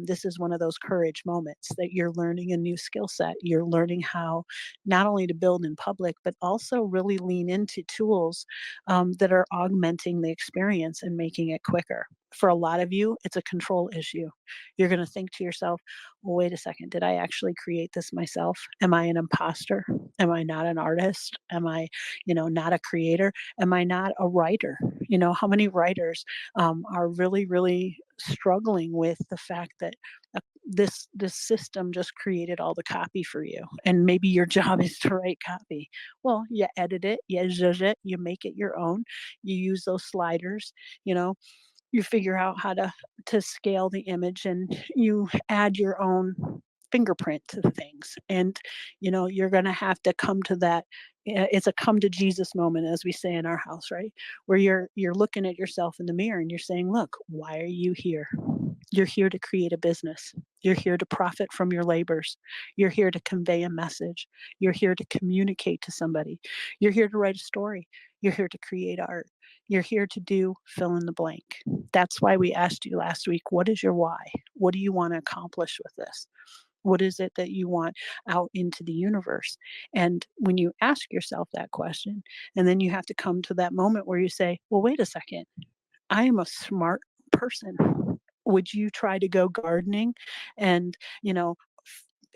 This is one of those courage moments that you're learning a new skill set. You're learning how not only to build in public, but also really lean into tools that are augmenting the experience and making it quicker. for a lot of you, it's a control issue. You're going to think to yourself, well, wait a second, did I actually create this myself? Am I an imposter? Am I not an artist? Am I, not a creator? Am I not a writer? How many writers are really, really struggling with the fact that this system just created all the copy for you, and maybe your job is to write copy. Well, you edit it, you zhuzh it, you make it your own, you use those sliders, you know, you figure out how to scale the image, and you add your own fingerprint to the things. And you're going to have to come to that. It's a come to Jesus moment, as we say in our house, right? Where you're looking at yourself in the mirror and you're saying, look, why are you here? You're here to create a business. You're here to profit from your labors. You're here to convey a message. You're here to communicate to somebody. You're here to write a story. You're here to create art. You're here to do fill in the blank. That's why we asked you last week, what is your why? What do you want to accomplish with this? What is it that you want out into the universe? And when you ask yourself that question, and then you have to come to that moment where you say, well, wait a second, I am a smart person. Would you try to go gardening and,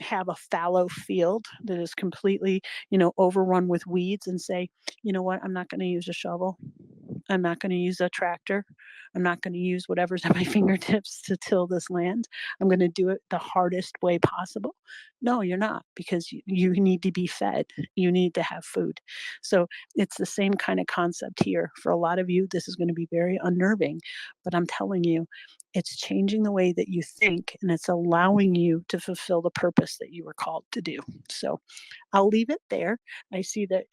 have a fallow field that is completely, overrun with weeds and say, you know what, I'm not going to use a shovel. I'm not going to use a tractor. I'm not going to use whatever's at my fingertips to till this land. I'm going to do it the hardest way possible. No, you're not, because you need to be fed. You need to have food. So it's the same kind of concept here. For a lot of you, this is going to be very unnerving, but I'm telling you, it's changing the way that you think, and it's allowing you to fulfill the purpose that you were called to do. So I'll leave it there. I see that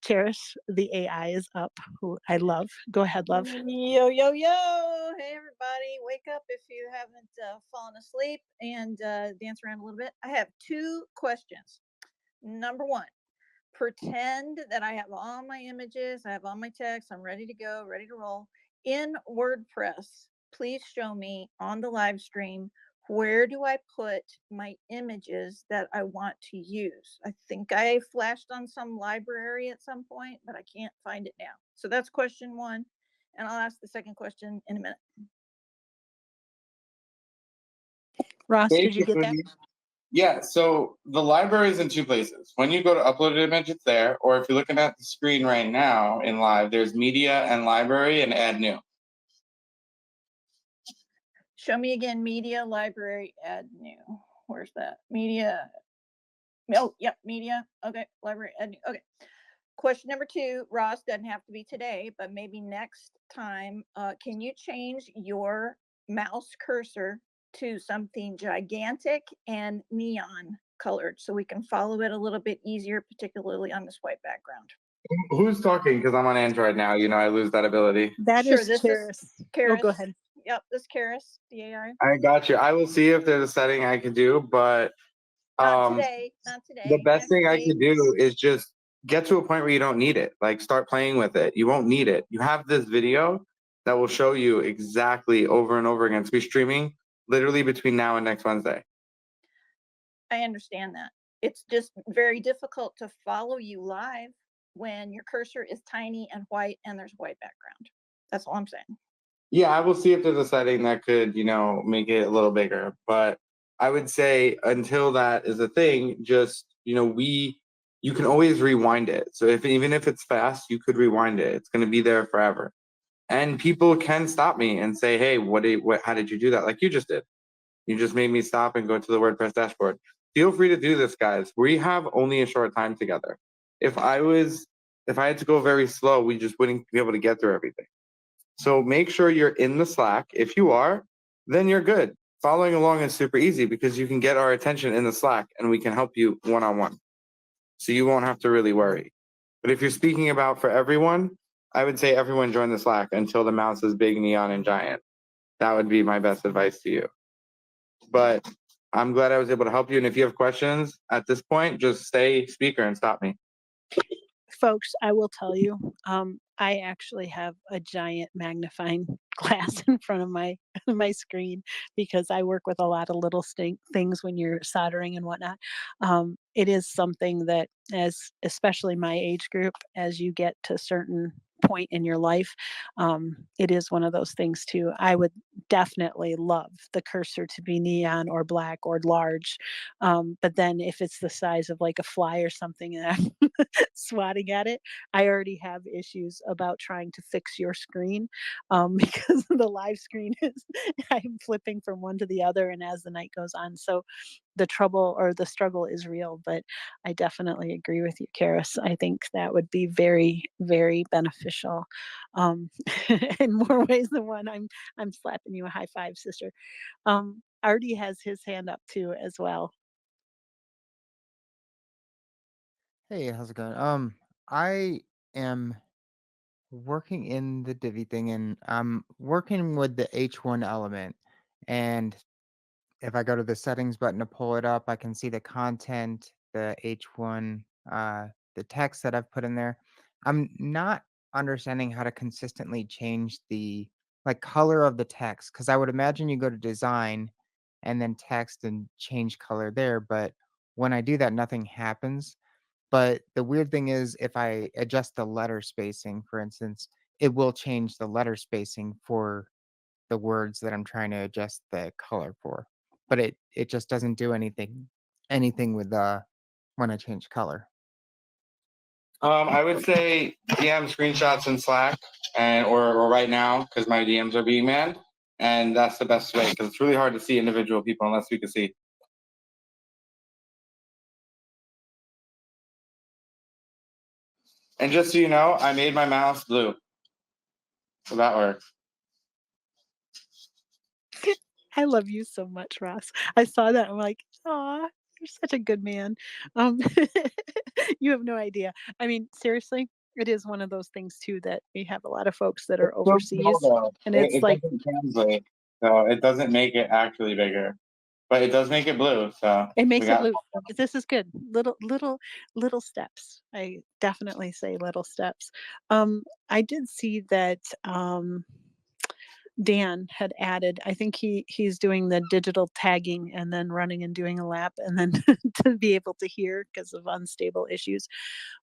Cherish, the AI, is up, who I love. Go ahead, love. Yo, yo, yo. Hey, everybody. Wake up if you haven't fallen asleep and dance around a little bit. I have 2 questions. Number 1, pretend that I have all my images, I have all my text, I'm ready to go, ready to roll. In WordPress, please show me on the live stream, where do I put my images that I want to use? I think I flashed on some library at some point, but I can't find it now. So that's question 1. And I'll ask the second question in a minute. Ross, did you get that? Yeah, so the library is in 2 places. When you go to upload an image, it's there. Or if you're looking at the screen right now in live, there's media and library and add new. Show me again, media, library, add new. Where's that? Media. Oh, yep, media. Okay, library, add new. Okay. Question number 2, Ross, doesn't have to be today, but maybe next time. Can you change your mouse cursor to something gigantic and neon colored so we can follow it a little bit easier, particularly on this white background? Who's talking? Because I'm on Android now. I lose that ability. That Sure, is this Cherish. is Karis. Oh, go ahead. Yep, this is Karis, the AI. I got you. I will see if there's a setting I can do, but Not today. Not today. the best Next thing I week. could do is just get to a point where you don't need it. Like, start playing with it. You won't need it. You have this video that will show you exactly over and over again. It's be streaming literally between now and next Wednesday. I understand that. It's just very difficult to follow you live when your cursor is tiny and white and there's white background. That's all I'm saying. Yeah, I will see if there's a setting that could, make it a little bigger. But I would say until that is a thing, just, you can always rewind it. So even if it's fast, you could rewind it. It's going to be there forever. And people can stop me and say, hey, how did you do that? Like you just did. You just made me stop and go to the WordPress dashboard. Feel free to do this, guys. We have only a short time together. If I had to go very slow, we just wouldn't be able to get through everything. So make sure you're in the Slack. If you are, then you're good. Following along is super easy because you can get our attention in the Slack and we can help you one-on-one. So you won't have to really worry. But if you're speaking about for everyone, I would say everyone join the Slack until the mouse is big, neon, and giant. That would be my best advice to you. But I'm glad I was able to help you. And if you have questions at this point, just stay speaker and stop me. Folks, I will tell you, I actually have a giant magnifying glass in front of my screen because I work with a lot of little things when you're soldering and whatnot. It is something that, especially my age group, as you get to certain point in your life, it is one of those things too. I would definitely love the cursor to be neon or black or large. But then if it's the size of like a fly or something and I'm swatting at it, I already have issues about trying to fix your screen, because the live screen is I'm flipping from one to the other, and as the night goes on, so the trouble or the struggle is real. But I definitely agree with you, Karis. I think that would be very, very beneficial, um, in more ways than one. I'm slapping you a high five, sister. Artie has his hand up too as well. Hey, how's it going? I am working in the Divi thing, and I'm working with the H1 element. And if I go to the settings button to pull it up, I can see the content, the H1, the text that I've put in there. I'm not understanding how to consistently change the like color of the text, because I would imagine you go to design and then text and change color there, but when I do that, nothing happens. But the weird thing is, if I adjust the letter spacing, for instance, it will change the letter spacing for the words that I'm trying to adjust the color for. But it just doesn't do anything with when I change color. I would say DM screenshots in Slack or right now because my DMs are being manned, and that's the best way because it's really hard to see individual people unless we can see. And just so you know, I made my mouse blue, so that works. I love you so much, Ross. I saw that. I'm like, "Aw, you're such a good man." Um, you have no idea. I mean, seriously, it is one of those things too that we have a lot of folks that are It's so small overseas, though. and it's It like, doesn't translate, so it doesn't make it actually bigger, but it does make it blue. So it we makes it got. blue. This is good. Little steps. I definitely say little steps. I did see that, Dan had added, I think he's doing the digital tagging and then running and doing a lap and then to be able to hear because of unstable issues.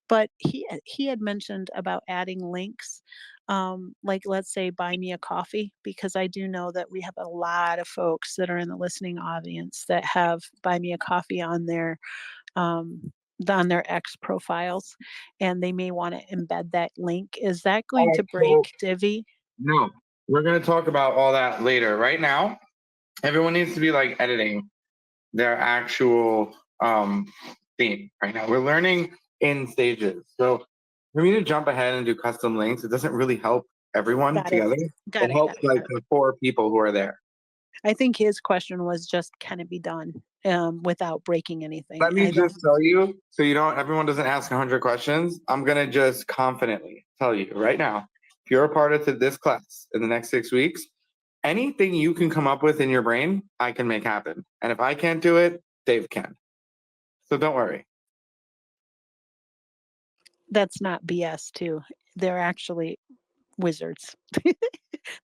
But he had mentioned about adding links, like let's say buy me a coffee, because I do know that we have a lot of folks that are in the listening audience that have buy me a coffee um, on their X profiles, and they may want to embed that link. Is that All going right, to so break Divi? no, we're gonna talk about all that later. Right now, everyone needs to be like editing their actual theme. Right now, we're learning in stages. So for me to jump ahead and do custom links, it doesn't really help everyone Got it. together. Got It it. Got helps it. like Got it. the 4 people who are there. I think his question was just, can it be done without breaking anything? Let me I don't. just tell you, so you don't, everyone doesn't ask 100 questions. I'm gonna just confidently tell you right now, if you're a part of this class in the next 6 weeks, anything you can come up with in your brain, I can make happen. And if I can't do it, Dave can. So don't worry. That's not BS too. They're actually wizards.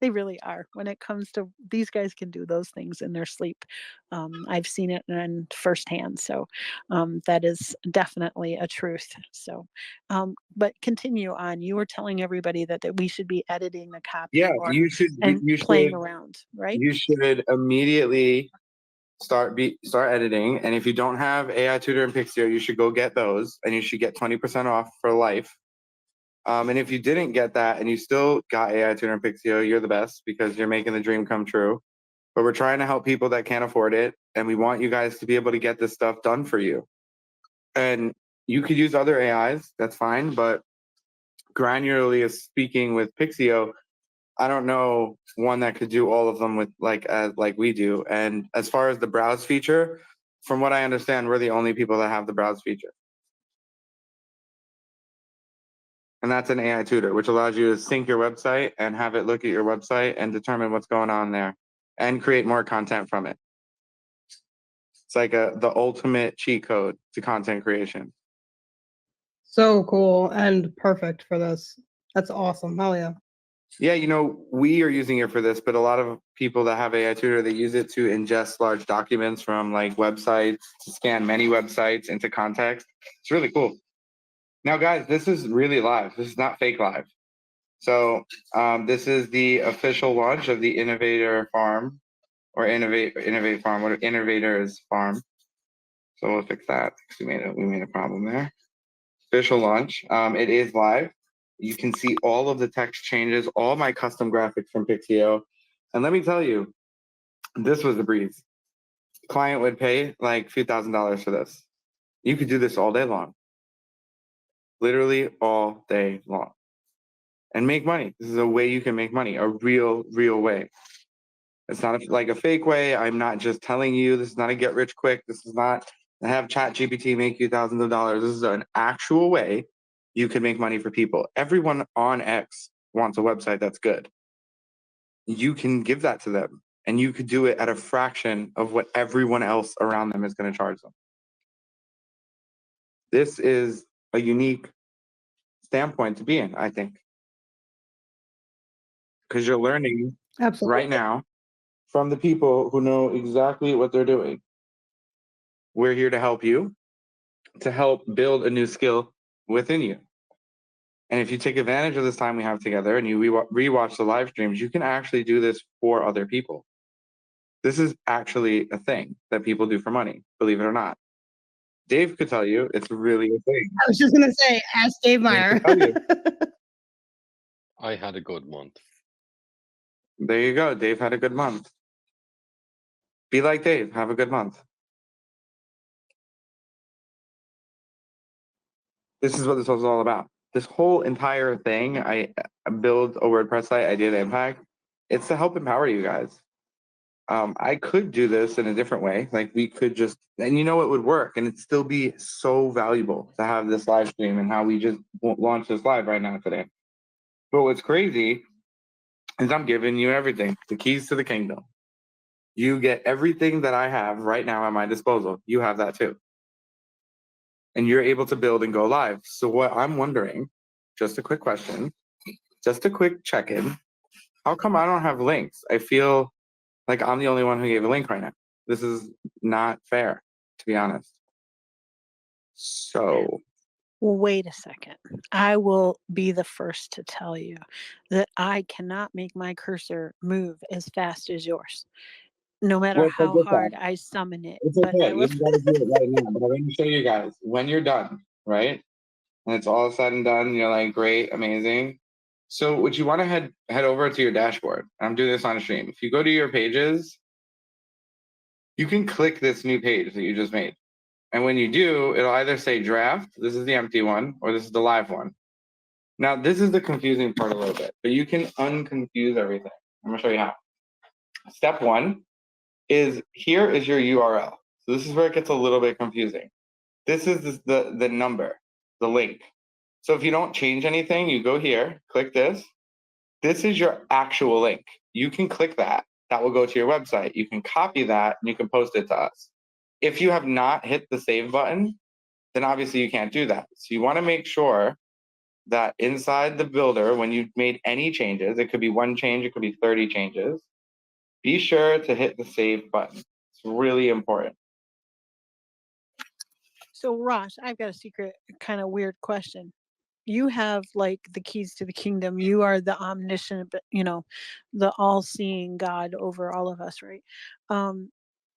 They really are. When it comes to these guys can do those things in their sleep. I've seen it in firsthand. So that is definitely a truth. So, but continue on. You were telling everybody that we should be editing the copy Yeah, or you should and you playing should around, right? you should immediately start editing. And if you don't have AI Tutor and Pixio, you should go get those and you should get 20% off for life. And if you didn't get that and you still got AI Tutor and Pixio, you're the best because you're making the dream come true. But we're trying to help people that can't afford it, and we want you guys to be able to get this stuff done for you. And you could use other AIs, that's fine, but granularly speaking with Pixio, I don't know one that could do all of them with like we do. And as far as the browse feature, from what I understand, we're the only people that have the browse feature. And that's an AI tutor, which allows you to sync your website and have it look at your website and determine what's going on there and create more content from it. It's like the ultimate cheat code to content creation. So cool and perfect for this. That's awesome. Hell yeah. Yeah, we are using it for this, but a lot of people that have AI Tutor, they use it to ingest large documents from like websites, to scan many websites into context. It's really cool. Now, guys, this is really live. This is not fake live. So this is the official launch of the Innovator Farm or Innovate Farm, what Innovators Farm. So we'll fix that because we made a problem there. Official launch. It is live. You can see all of the text changes, all my custom graphics from Pixio. And let me tell you, this was the breeze. Client would pay like a few $1,000s for this. You could do this all day long. Literally all day long. And make money. This is a way you can make money, a real way. It's not like a fake way. I'm not just telling you. This is not a get rich quick. This is not have ChatGPT make you thousands of dollars. This is an actual way you can make money for people. Everyone on X wants a website that's good. You can give that to them, and you could do it at a fraction of what everyone else around them is going to charge them. This is a unique standpoint to be in, I think, because you're learning right now from the people who know exactly what they're doing. We're here to help you, to help build a new skill within you. And if you take advantage of this time we have together and you rewatch the live streams, you can actually do this for other people. This is actually a thing that people do for money, believe it or not. Dave could tell you it's really a thing. I was just gonna say, ask Dave Meyer. I had a good month. There you go. Dave had a good month. Be like Dave. Have a good month. This is what this was all about. This whole entire thing, I build a WordPress site, Idea to Impact. It's to help empower you guys. I could do this in a different way. Like we could just, and you know, it would work and it'd still be so valuable to have this live stream and how we just launch this live right now today. But what's crazy is I'm giving you everything, the keys to the kingdom. You get everything that I have right now at my disposal. You have that too. And you're able to build and go live. So what I'm wondering, just a quick question, just a quick check-in. How come I don't have links? I feel like I'm the only one who gave a link right now. This is not fair, to be honest. So Well, wait a second. I will be the first to tell you that I cannot make my cursor move as fast as yours, no matter well, how forget that. hard I summon it. It's But I okay. You will. don't gotta do it right now. But I'm gonna show you guys when you're done, right? And it's all said and done. You're like, great, amazing. So what you want to head over to your dashboard. I'm doing this on a stream. If you go to your pages, you can click this new page that you just made. And when you do, it'll either say draft, this is the empty one, or this is the live one. Now, this is the confusing part a little bit, but you can unconfuse everything. I'm gonna show you how. Step one is here is your URL. So this is where it gets a little bit confusing. This is the number, the link. So if you don't change anything, you go here, click this. This is your actual link. You can click that. That will go to your website. You can copy that and you can post it to us. If you have not hit the save button, then obviously you can't do that. So you want to make sure that inside the builder, when you've made any changes, it could be one change, it could be 30 changes, be sure to hit the save button. It's really important. So, Ross, I've got a secret, kind of weird question. You have like the keys to the kingdom. You are the omniscient, the all-seeing God over all of us, right?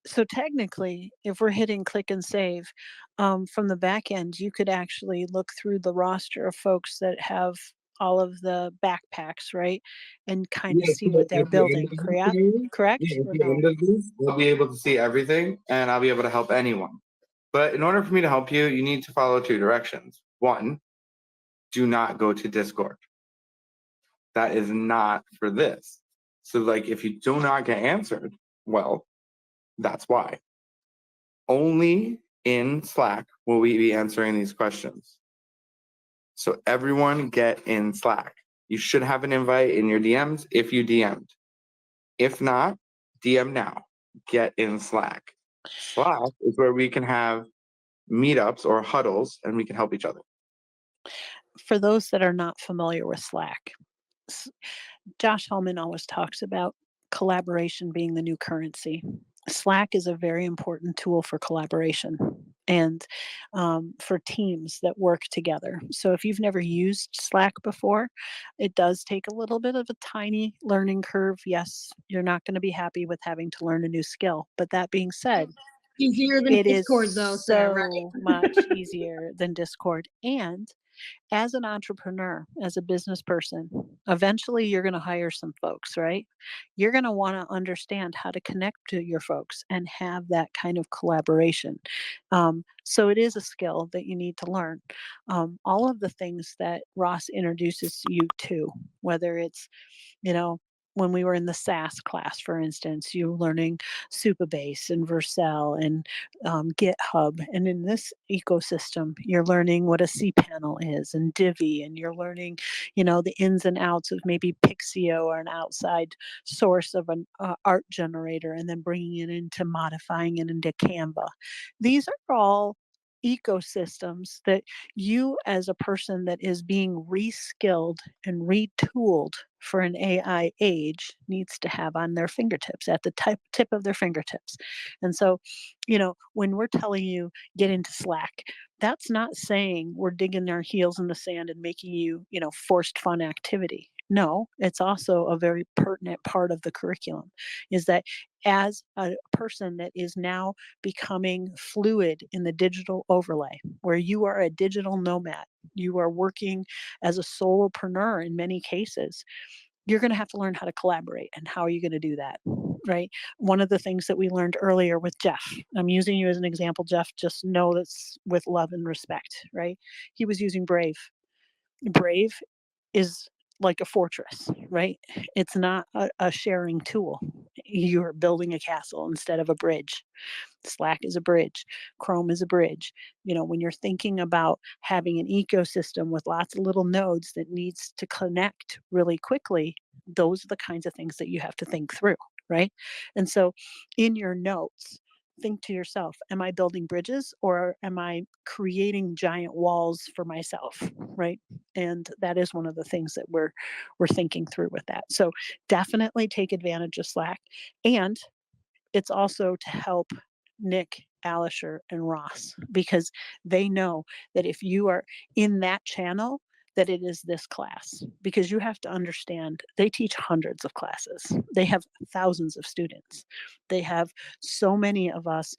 So technically, if we're hitting click and save, from the back end, you could actually look through the roster of folks that have all of the backpacks, right? And kind of Yeah, see what they're if you're in building, the correct? Correct yeah, if or you're in no? the group, you'll be able to see everything and I'll be able to help anyone. But in order for me to help you, you need to follow two directions. One, do not go to Discord. That is not for this. So like if you do not get answered, well, that's why. Only in Slack will we be answering these questions. So everyone get in Slack. You should have an invite in your DMs if you DM'd. If not, DM now. Get in Slack. Slack is where we can have meetups or huddles and we can help each other. For those that are not familiar with Slack, Josh Hellman always talks about collaboration being the new currency. Slack is a very important tool for collaboration. and for teams that work together. So if you've never used Slack before, it does take a little bit of a tiny learning curve. Yes, you're not going to be happy with having to learn a new skill. But that being said, Easier than it is Discord though, Sarah, right? so much easier than Discord. And as an entrepreneur, as a business person, eventually you're going to hire some folks, right? You're going to want to understand how to connect to your folks and have that kind of collaboration. So it is a skill that you need to learn. All of the things that Ross introduces you to, whether it's, you know, when we were in the SAS class, for instance, you learning Supabase and Vercel and GitHub. And in this ecosystem, you're learning what a cPanel is and Divi, and you're learning, the ins and outs of maybe Pixio or an outside source of an art generator, and then bringing it into modifying it into Canva. These are all ecosystems that you, as a person that is being reskilled and retooled for an AI age, needs to have on their fingertips, at the tip of their fingertips. And so, when we're telling you get into Slack, that's not saying we're digging our heels in the sand and making you, forced fun activity. No, it's also a very pertinent part of the curriculum, is that as a person that is now becoming fluid in the digital overlay, where you are a digital nomad, you are working as a solopreneur in many cases, you're going to have to learn how to collaborate. And how are you going to do that? Right. One of the things that we learned earlier with Jeff, I'm using you as an example, Jeff, just know that's with love and respect, right? He was using Brave. Brave is like a fortress, right? It's not a sharing tool. You're building a castle instead of a bridge. Slack is a bridge. Chrome is a bridge. When you're thinking about having an ecosystem with lots of little nodes that needs to connect really quickly, those are the kinds of things that you have to think through, right? And so in your notes, think to yourself, am I building bridges or am I creating giant walls for myself, right? And that is one of the things that we're thinking through with that. So definitely take advantage of Slack. And it's also to help Nick, Alisher, and Ross, because they know that if you are in that channel, that it is this class. Because you have to understand, they teach hundreds of classes. They have thousands of students. They have so many of us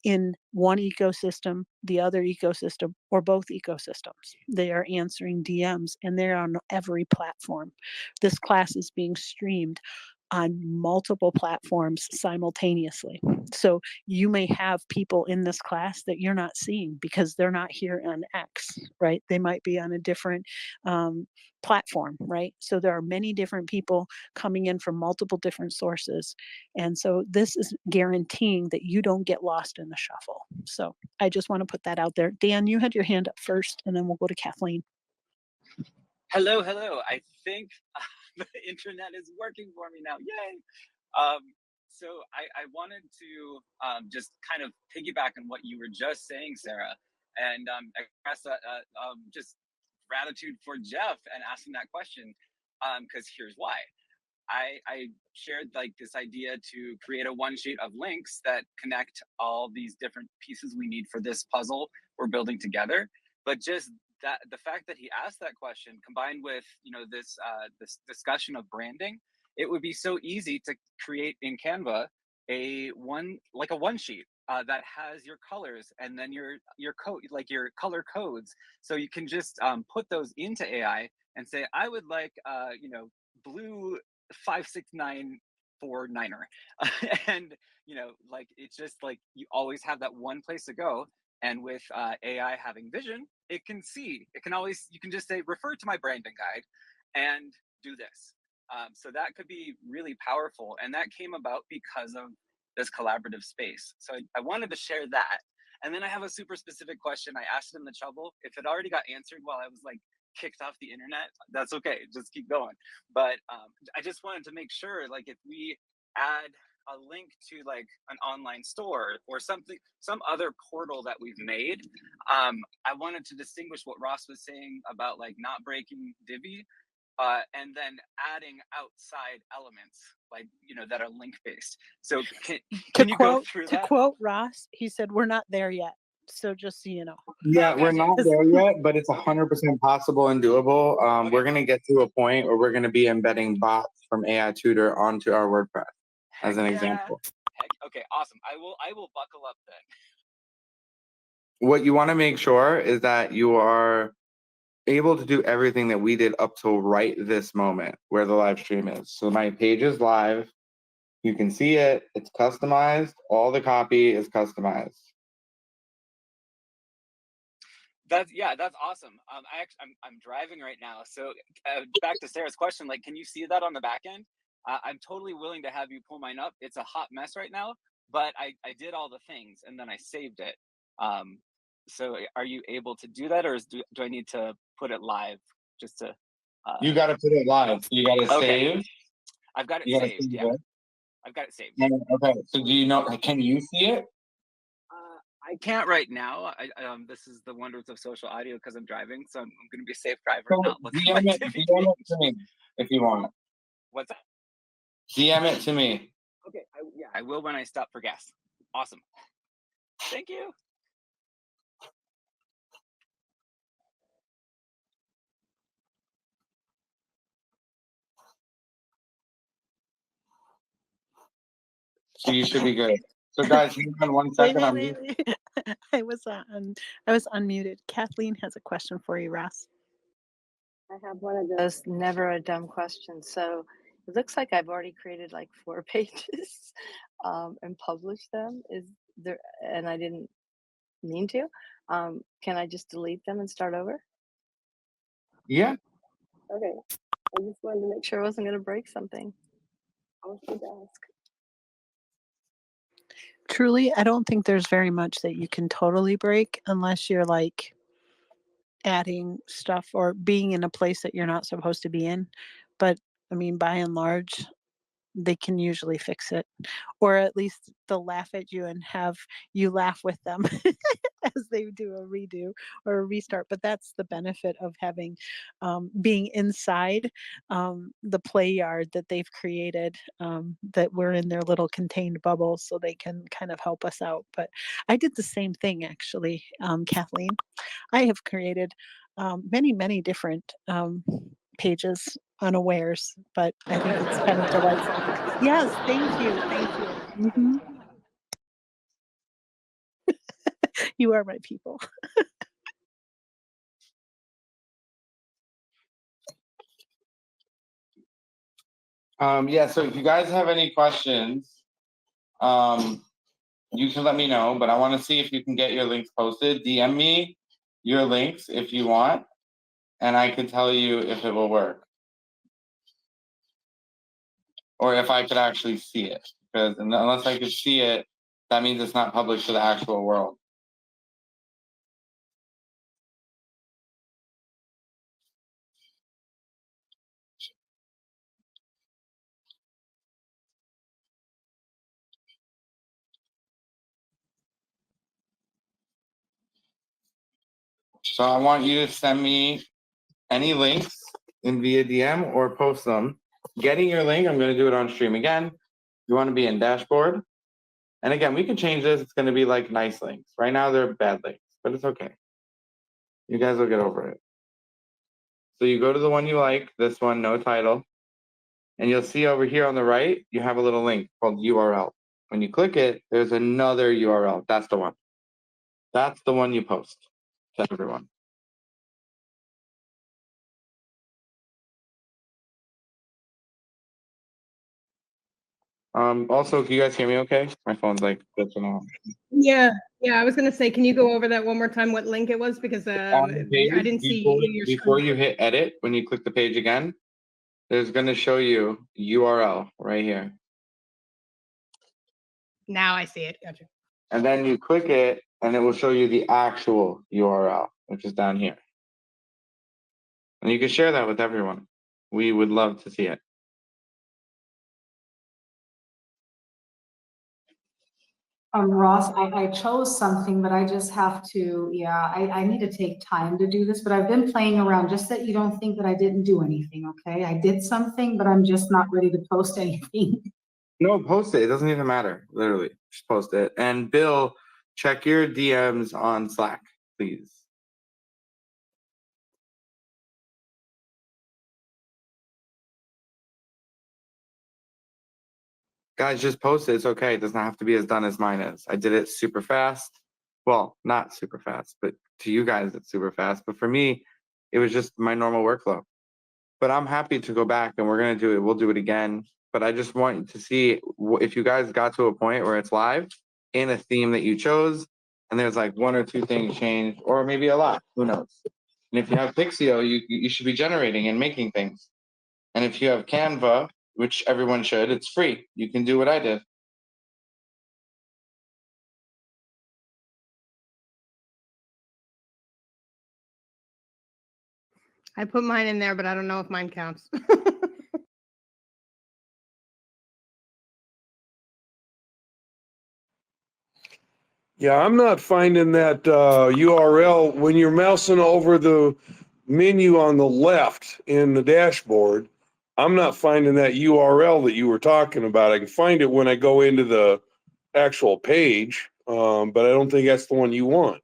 in one ecosystem, the other ecosystem, or both ecosystems. They are answering DMs, and they're on every platform. This class is being streamed on multiple platforms simultaneously. So you may have people in this class that you're not seeing because they're not here on X, right? They might be on a different platform, right? So there are many different people coming in from multiple different sources. And so this is guaranteeing that you don't get lost in the shuffle. So I just want to put that out there. Dan, you had your hand up first, and then we'll go to Kathleen. Hello. I think the internet is working for me now. Yay! So I wanted to just kind of piggyback on what you were just saying, Sarah, and express just gratitude for Jeff and asking that question, because here's why. I shared like this idea to create a one sheet of links that connect all these different pieces we need for this puzzle we're building together. But just that the fact that he asked that question combined with this discussion of branding, it would be so easy to create in Canva a one sheet that has your colors and then your code, like your color codes, so you can just put those into AI and say I would like blue 56949er and like it's just like you always have that one place to go. And with AI having vision, it can you can just say refer to my branding guide and do this. So that could be really powerful, and that came about because of this collaborative space. So I wanted to share that. And then I have a super specific question. I asked it in the trouble. If it already got answered while I was like kicked off the internet, that's okay, just keep going. But I just wanted to make sure, like, if we add a link to like an online store or something, some other portal that we've made, I wanted to distinguish what Ross was saying about like not breaking Divi, and then adding outside elements like that are link based. So can you go through To that? quote Ross, he said, "We're not there yet." So just so you know. Yeah, Oh, we're gotcha. not there yet, but it's 100% possible and doable. We're gonna get to a point where we're gonna be embedding bots from AI Tutor onto our WordPress, as an Heck yeah. example. Heck, okay, awesome. I will buckle up then. What you want to make sure is that you are able to do everything that we did up till right this moment where the live stream is. So my page is live. You can see it. It's customized. All the copy is customized. That's awesome. I'm driving right now, so back to Sarah's question. Like, can you see that on the back end? I'm totally willing to have you pull mine up. It's a hot mess right now, but I did all the things and then I saved it. So are you able to do that, or do I need to put it live just to? You got to put it live. You got to Okay. save. I've got it You got to saved. save Yeah, it. I've got it saved. Okay. So do you know? Can you see it? I can't right now. This is the wonders of social audio because I'm driving, so I'm going to be a safe driver and So not look at my DM it to me if you want. What's that? DM it to me. Okay, I will when I stop for gas. Awesome. Thank you. So you should be good. So guys, hang on one second. Wait. I was unmuted. Kathleen has a question for you, Ross. I have one of those never a dumb question. So it looks like I've already created like 4 pages and published them. Is there, and I didn't mean to. Can I just delete them and start over? Yeah. Okay. I just wanted to make sure I wasn't going to break something. I was going to ask. Truly, I don't think there's very much that you can totally break unless you're like adding stuff or being in a place that you're not supposed to be in. But I mean, by and large, they can usually fix it, or at least they'll laugh at you and have you laugh with them as they do a redo or a restart. But that's the benefit of having being inside the play yard that they've created, that we're in their little contained bubble, so they can kind of help us out. But I did the same thing actually, Kathleen. I have created many different pages unawares, but I think it's kind of delightful. Yes, thank you. You are my people. Yeah, so if you guys have any questions, you can let me know, but I want to see if you can get your links posted. DM me your links if you want, and I can tell you if it will work. Or if I could actually see it, because unless I could see it, that means it's not published to the actual world. So I want you to send me any links in via DM or post them. Getting your link, I'm going to do it on stream again. You want to be in dashboard. And again, we can change this. It's going to be like nice links. Right now, they're bad links, but it's okay. You guys will get over it. So you go to the one you like, this one, no title. And you'll see over here on the right, you have a little link called URL. When you click it, there's another URL. That's the one. That's the one you post to everyone. Also, can you guys hear me okay? My phone's like glitching out. Yeah, I was gonna say, can you go over that one more time? What link it was, because On the page, I didn't see your before screen. you hit edit, when you click the page again, there's going to show you URL right here. Now I see it. Gotcha. And then you click it, and it will show you the actual URL, which is down here. And you can share that with everyone. We would love to see it. Ross, I chose something, but I just have to, I need to take time to do this, but I've been playing around, just that you don't think that I didn't do anything, okay? I did something, but I'm just not ready to post anything. No, post it. It doesn't even matter. Literally, just post it. And Bill, check your DMs on Slack, please. Guys, just post it. It's okay. It doesn't have to be as done as mine is. I did it super fast. Well, not super fast, but to you guys, it's super fast. But for me, it was just my normal workflow. But I'm happy to go back and we're going to do it. We'll do it again. But I just want to see if you guys got to a point where it's live in a theme that you chose and there's like one or two things changed, or maybe a lot. Who knows? And if you have Pixio, you should be generating and making things. And if you have Canva, which everyone should, it's free. You can do what I did. I put mine in there, but I don't know if mine counts. Yeah, I'm not finding that URL when you're mousing over the menu on the left in the dashboard. I'm not finding that URL that you were talking about. I can find it when I go into the actual page, but I don't think that's the one you want.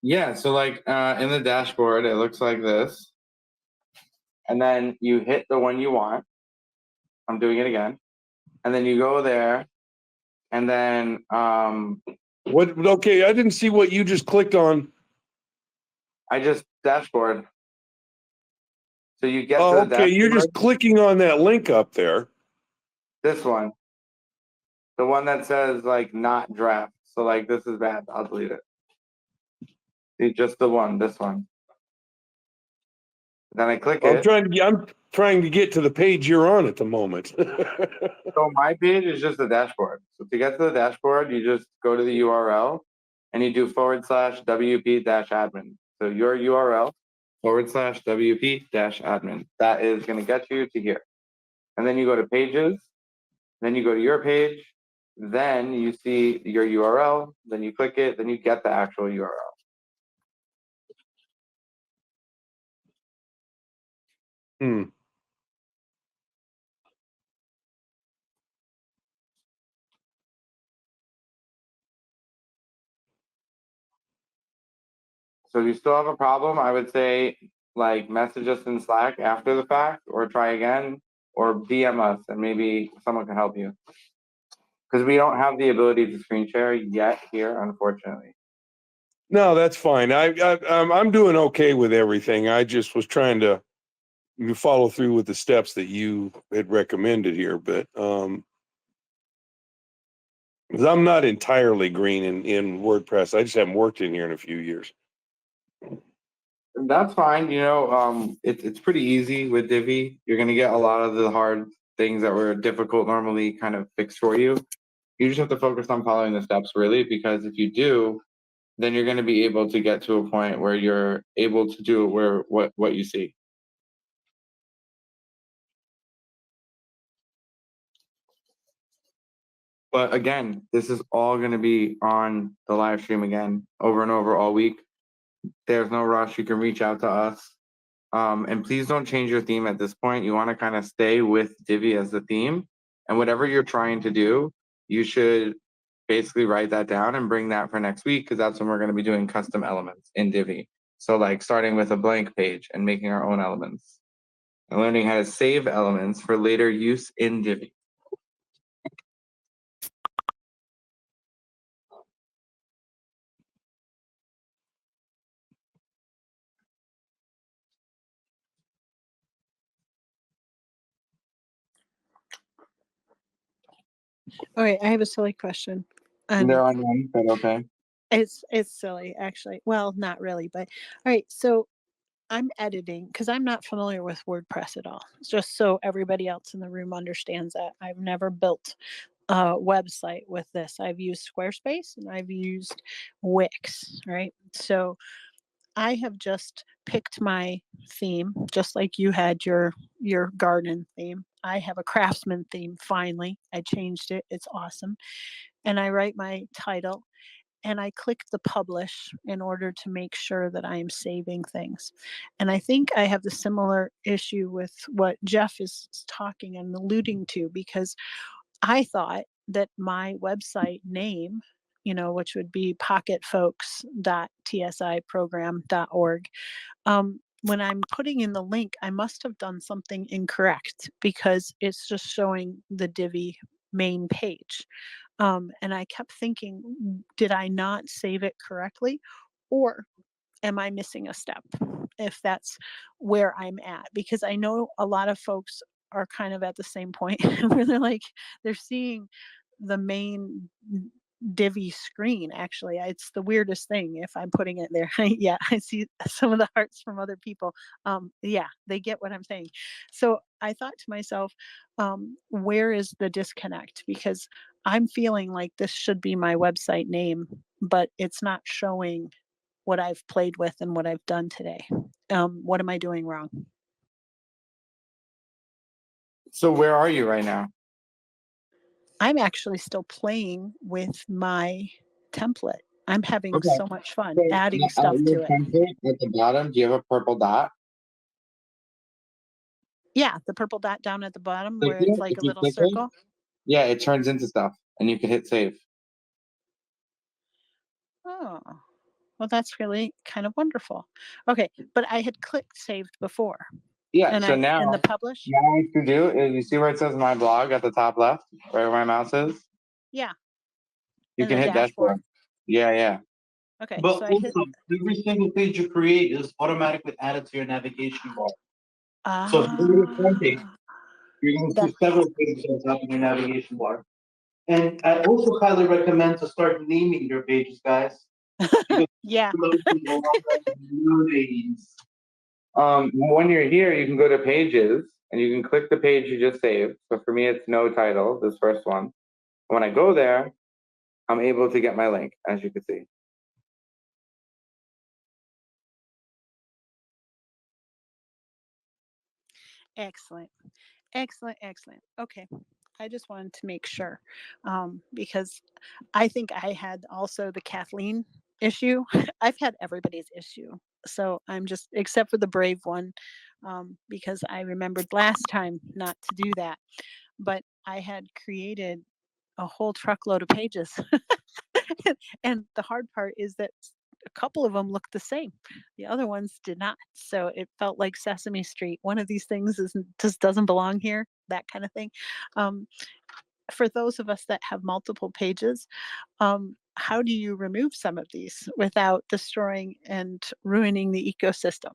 Yeah, so like in the dashboard, it looks like this. And then you hit the one you want. I'm doing it again. And then you go there. And then what? Okay, I didn't see what you just clicked on. I just dashboard. So you get Oh, to the okay, dashboard. you're just clicking on that link up there. This one. The one that says like not draft. So like this is bad. I'll delete it. See, just the one, this one. Then I click I'm it. trying to get to the page you're on at the moment. So my page is just the dashboard. So to get to the dashboard, you just go to the URL and you do /WP-admin. So your URL /WP-admin. That is going to get you to here. And then you go to pages, then you go to your page, then you see your URL, then you click it, then you get the actual URL. Hmm. So if you still have a problem, I would say like message us in Slack after the fact, or try again, or DM us and maybe someone can help you. Because we don't have the ability to screen share yet here, unfortunately. No, that's fine. I'm doing okay with everything. I just was trying to follow through with the steps that you had recommended here, but 'cause I'm not entirely green in WordPress. I just haven't worked in here in a few years. That's fine. You know, it's pretty easy with Divi. You're gonna get a lot of the hard things that were difficult normally kind of fixed for you. You just have to focus on following the steps really, because if you do, then you're going to be able to get to a point where you're able to do what you see. But again, this is all going to be on the live stream again, over and over all week. There's no rush. You can reach out to us. And please don't change your theme at this point. You want to kind of stay with Divi as the theme. And whatever you're trying to do, you should basically write that down and bring that for next week, because that's when we're going to be doing custom elements in Divi. So like starting with a blank page and making our own elements. And learning how to save elements for later use in Divi. Okay, I have a silly question. And They're on one, but okay. it's silly actually. Well, not really, but all right. So I'm editing because I'm not familiar with WordPress at all. Just so everybody else in the room understands that I've never built a website with this. I've used Squarespace and I've used Wix, right? So I have just picked my theme, just like you had your garden theme. I have a craftsman theme finally. I changed it. It's awesome. And I write my title and I click the publish in order to make sure that I am saving things. And I think I have the similar issue with what Jeff is talking and alluding to, because I thought that my website name, which would be pocketfolks.tsiprogram.org. When I'm putting in the link, I must have done something incorrect because it's just showing the Divi main page. And I kept thinking, did I not save it correctly? Or am I missing a step? If that's where I'm at, because I know a lot of folks are kind of at the same point where they're seeing the main Divi screen. Actually, it's the weirdest thing if I'm putting it there. Yeah, I see some of the hearts from other people. Yeah, they get what I'm saying. So I thought to myself, where is the disconnect? Because I'm feeling like this should be my website name, but it's not showing what I've played with and what I've done today. What am I doing wrong? So where are you right now? I'm actually still playing with my template. I'm having Okay. so much fun So adding stuff your to it. template at the bottom, do you have a purple dot? Yeah, the purple dot down at the bottom Click where it's it. like If a you little click it, circle. yeah, it turns into stuff, and you can hit save. Oh, well, that's really kind of wonderful. Okay, but I had clicked saved before. Yeah. And So in the now publish. what you do is you see where it says my blog at the top left, right where my mouse is. Yeah. You In can the hit dashboard. dashboard. Yeah, yeah. Okay, But so I hit. also, every single page you create is automatically added to your navigation bar. So if you go to the front page, you're going to That see several pages on top of your navigation bar. And I also highly recommend to start naming your pages, guys. Because yeah. When you're here, you can go to pages and you can click the page you just saved. So for me, it's no title, this first one. When I go there, I'm able to get my link, as you can see. Excellent. Excellent. Excellent. Okay. I just wanted to make sure because I think I had also the Kathleen issue. I've had everybody's issue. So I'm just, except for the brave one, because I remembered last time not to do that. But I had created a whole truckload of pages. And the hard part is that a couple of them looked the same. The other ones did not. So it felt like Sesame Street. One of these things just doesn't belong here, that kind of thing. Um, for those of us that have multiple pages, how do you remove some of these without destroying and ruining the ecosystem?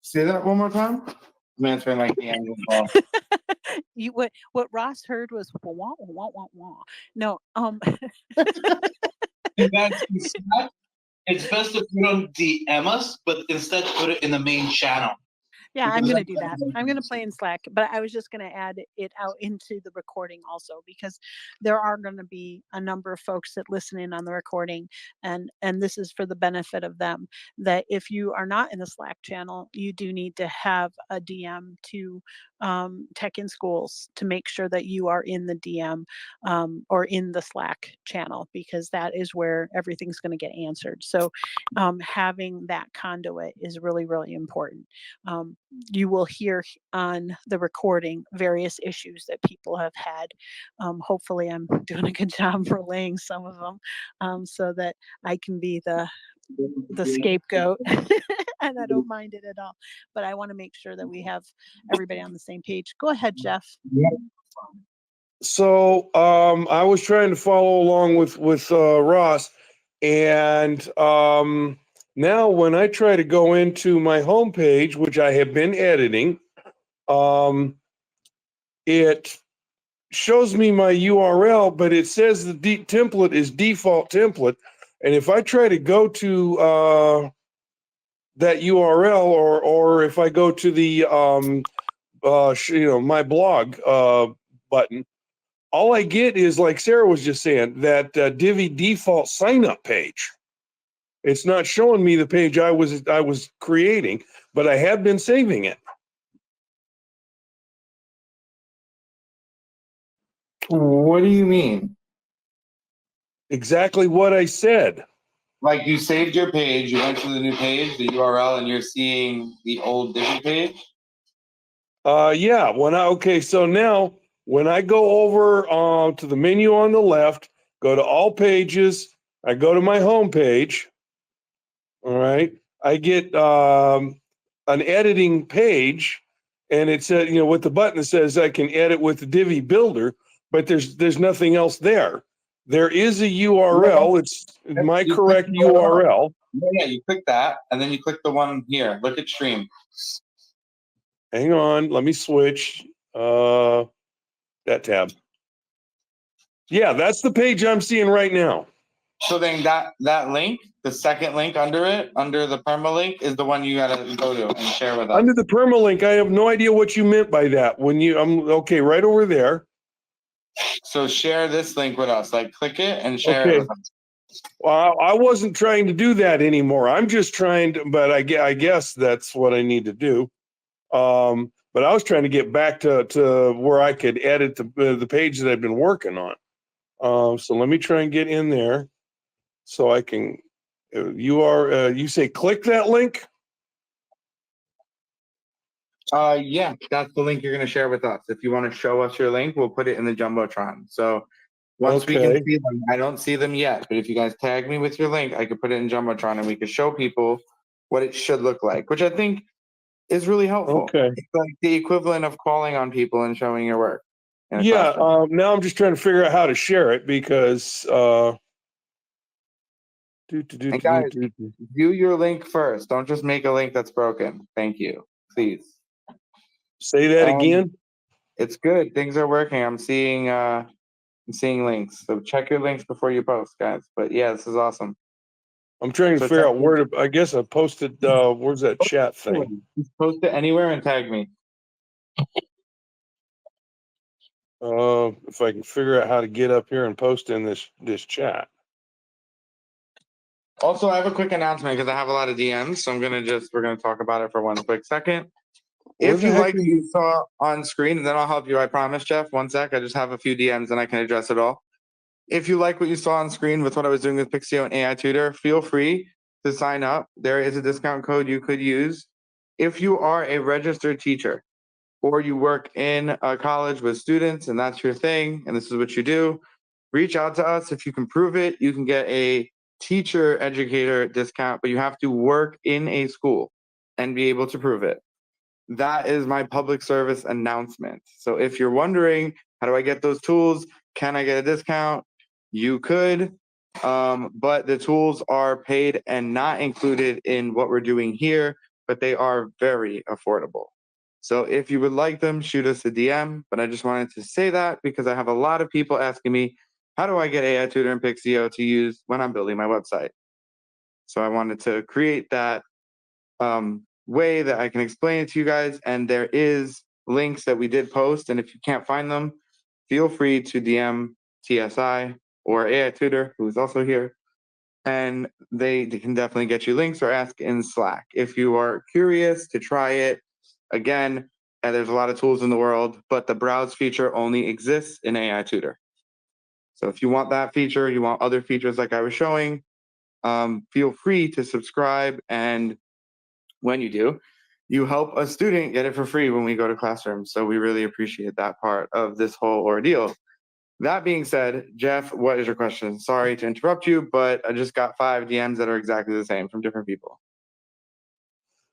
Say that one more time. I'm answering like the end call. What Ross heard was wah wah wah wah. No, You guys can Slack, it's best if you don't DM us, but instead put it in the main channel. Yeah, I'm Because going to do that. I'm going to play in Slack, but I was just going to add it out into the recording also, because there are going to be a number of folks that listen in on the recording, and this is for the benefit of them, that if you are not in the Slack channel, you do need to have a DM to Tech in Schools to make sure that you are in the DM or in the Slack channel, because that is where everything's going to get answered. So having that conduit is really, really important. You will hear on the recording various issues that people have had. Hopefully I'm doing a good job relaying some of them so that I can be the scapegoat and I don't mind it at all. But I want to make sure that we have everybody on the same page. Go ahead, Jeff. So I was trying to follow along with Ross, and now when I try to go into my homepage, which I have been editing, it shows me my URL, but it says the template is default template, and if I try to go to that URL, or if I go to the my blog button, all I get is, like Sarah was just saying, that Divi default sign up page. It's not showing me the page I was creating, but I have been saving it. What do you mean? Exactly what I said. Like you saved your page, you went to the new page, the URL, and you're seeing the old Divi page? Yeah. Okay. So now When I go over to the menu on the left, go to all pages, I go to my home page. All right. I get an editing page, and it said, with the button that says I can edit with the Divi Builder, but there's nothing else there. There is a URL. It's my You click correct the URL. URL. Yeah, you click that, and then you click the one here. Look at stream. Hang on, let me switch that tab. Yeah, that's the page I'm seeing right now. So then that link, the second link under it, under the permalink, is the one you gotta go to and share with us. Under the permalink, I have no idea what you meant by that. I'm okay, right over there. So share this link with us. Like click it and share it Okay. with us. Well, I wasn't trying to do that anymore. I'm just trying to, but I guess that's what I need to do. But I was trying to get back to where I could edit the page that I've been working on. So let me try and get in there so I can. You say click that link? Yeah, that's the link you're gonna share with us. If you want to show us your link, we'll put it in the Jumbotron. So once we can Okay. see them, I don't see them yet, but if you guys tag me with your link, I could put it in Jumbotron and we could show people what it should look like, which I think is really helpful. Okay. It's like the equivalent of calling on people and showing your work in a Yeah. classroom. Now I'm just trying to figure out how to share it because. And guys, view your link first. Don't just make a link that's broken. Thank you. Please. Say that again. It's good. Things are working. I'm seeing links. So check your links before you post, guys. But yeah, this is awesome. I'm trying to So figure tag out where to. I guess I posted. Where's that chat thing? Just post it anywhere and tag me. If I can figure out how to get up here and post in this chat. Also, I have a quick announcement because I have a lot of DMs, so we're gonna talk about it for one quick second. If you like what you saw on screen, and then I'll help you, I promise, Jeff. One sec, I just have a few DMs and I can address it all. If you like what you saw on screen with what I was doing with Pixio and AI Tutor, feel free to sign up. There is a discount code you could use. If you are a registered teacher or you work in a college with students and that's your thing, and this is what you do, reach out to us. If you can prove it, you can get a teacher educator discount, but you have to work in a school and be able to prove it. That is my public service announcement. So if you're wondering, how do I get those tools? Can I get a discount? You could, but the tools are paid and not included in what we're doing here, but they are very affordable. So if you would like them, shoot us a DM. But I just wanted to say that because I have a lot of people asking me, how do I get AI Tutor and Pixio to use when I'm building my website? So I wanted to create that way that I can explain it to you guys. And there is links that we did post. And if you can't find them, feel free to DM TSI or AI Tutor, who's also here. And they can definitely get you links or ask in Slack. If you are curious to try it, again, there's a lot of tools in the world, but the browse feature only exists in AI Tutor. So if you want that feature, you want other features like I was showing, feel free to subscribe. And when you do, you help a student get it for free when we go to classrooms. So we really appreciate that part of this whole ordeal. That being said, Jeff, what is your question? Sorry to interrupt you, but I just got 5 DMs that are exactly the same from different people.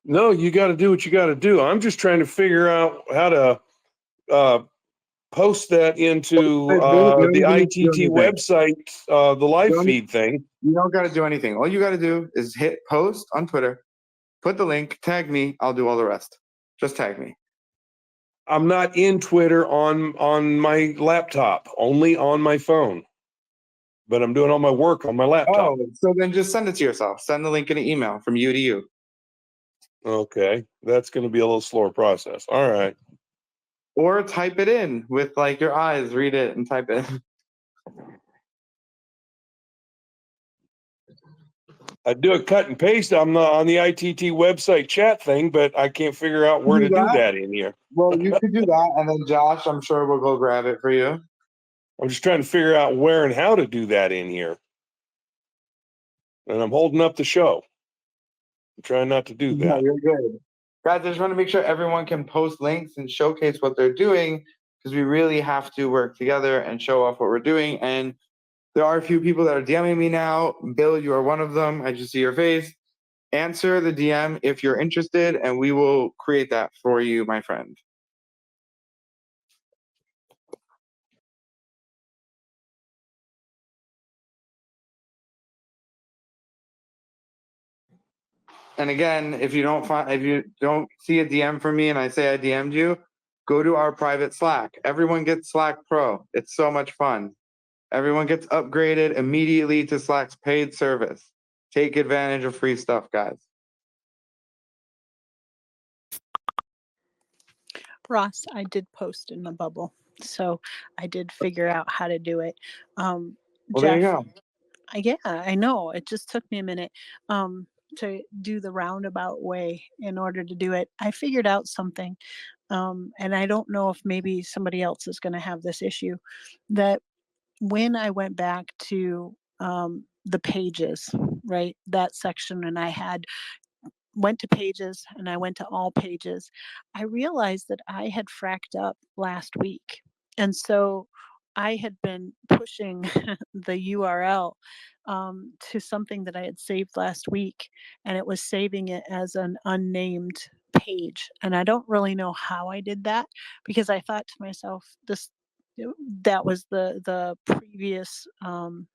No, you got to do what you got to do. I'm just trying to figure out how to post that into the ITT website, the live feed thing. You don't got to do anything. All you got to do is hit post on Twitter, put the link, tag me. I'll do all the rest. Just tag me. I'm not in Twitter on my laptop, only on my phone. But I'm doing all my work on my laptop. Oh, so then just send it to yourself. Send the link in an email from you to you. Okay, that's going to be a little slower process. All right. Or type it in with like your eyes, read it and type it. I do a cut and paste on the ITT website chat thing, but I can't figure out where to do that in here. Well, you could do that, and then Josh, I'm sure will go grab it for you. I'm just trying to figure out where and how to do that in here. And I'm holding up the show. I'm trying not to do that. No, you're good. Guys, I just want to make sure everyone can post links and showcase what they're doing, because we really have to work together and show off what we're doing. And there are a few people that are DMing me now. Bill, you are one of them. I just see your face. Answer the DM if you're interested, and we will create that for you, my friend. And again, if you don't see a DM from me and I say I DM'd you, go to our private Slack. Everyone gets Slack Pro. It's so much fun. Everyone gets upgraded immediately to Slack's paid service. Take advantage of free stuff, guys. Ross, I did post in the bubble, so I did figure out how to do it. Well, there you Jeff, go. yeah, I know. It just took me a minute to do the roundabout way in order to do it. I figured out something, and I don't know if maybe somebody else is going to have this issue, that when I went back to the pages, right, that section, and I had went to pages and I went to all pages, I realized that I had fracked up last week. And so I had been pushing the URL to something that I had saved last week, and it was saving it as an unnamed page. And I don't really know how I did that, because I thought to myself, that was the previous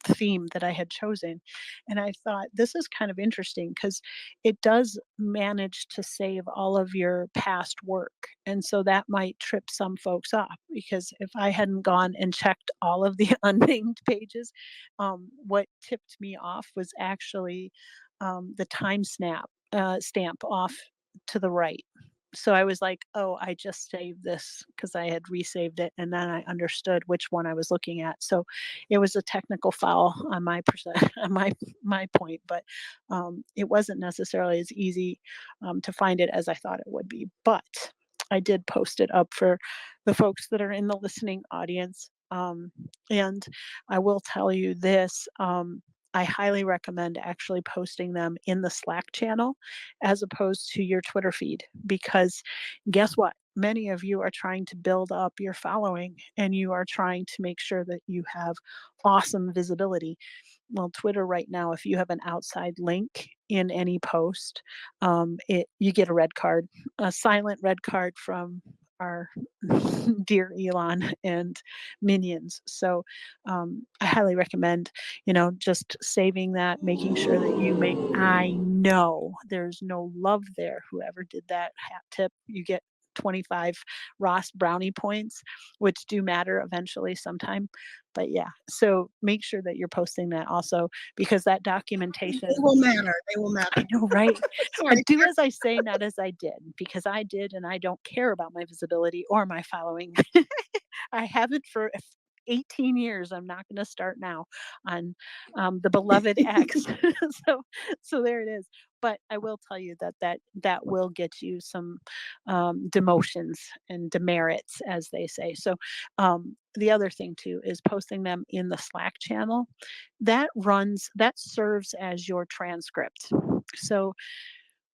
theme that I had chosen. And I thought, this is kind of interesting because it does manage to save all of your past work. And so that might trip some folks off, because if I hadn't gone and checked all of the unnamed pages, what tipped me off was actually the time stamp off to the right. So I was like, oh, I just saved this because I had resaved it, and then I understood which one I was looking at. So it was a technical foul on my on my point, but it wasn't necessarily as easy to find it as I thought it would be. But I did post it up for the folks that are in the listening audience. And I will tell you this. I highly recommend actually posting them in the Slack channel as opposed to your Twitter feed, because guess what? Many of you are trying to build up your following, and you are trying to make sure that you have awesome visibility. Well, Twitter right now, if you have an outside link in any post, you get a red card, a silent red card from our dear Elon and minions. So I highly recommend, just saving that, making sure that I know there's no love there. Whoever did that hat tip, you get 25 Ross brownie points, which do matter eventually sometime. But yeah, so make sure that you're posting that also, because that documentation. They will matter. They will matter. I know, right? Sorry. Do as I say, not as I did, because I did, and I don't care about my visibility or my following. I haven't for 18 years. I'm not going to start now on the beloved X. so there it is. But I will tell you that will get you some demotions and demerits, as they say. So the other thing too is posting them in the Slack channel. That serves as your transcript. So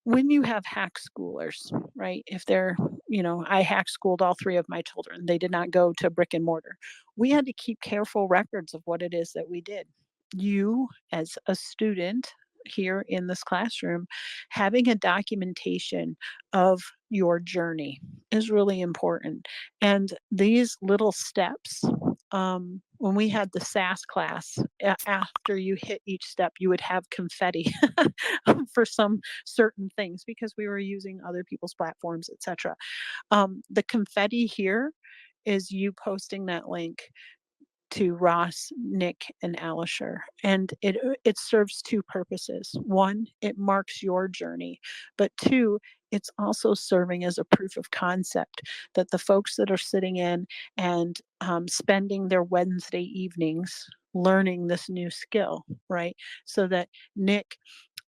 when you have hack schoolers, right? If they're, I hack schooled all three of my children. They did not go to brick and mortar. We had to keep careful records of what it is that we did. You, as a student here in this classroom, having a documentation of your journey is really important. And these little steps, when we had the SAS class, after you hit each step, you would have confetti for some certain things, because we were using other people's platforms, etc. The confetti here is you posting that link to Ross, Nick, and Alisher. And it serves two purposes. One, it marks your journey, but two, it's also serving as a proof of concept that the folks that are sitting in and spending their Wednesday evenings learning this new skill, right? So that Nick,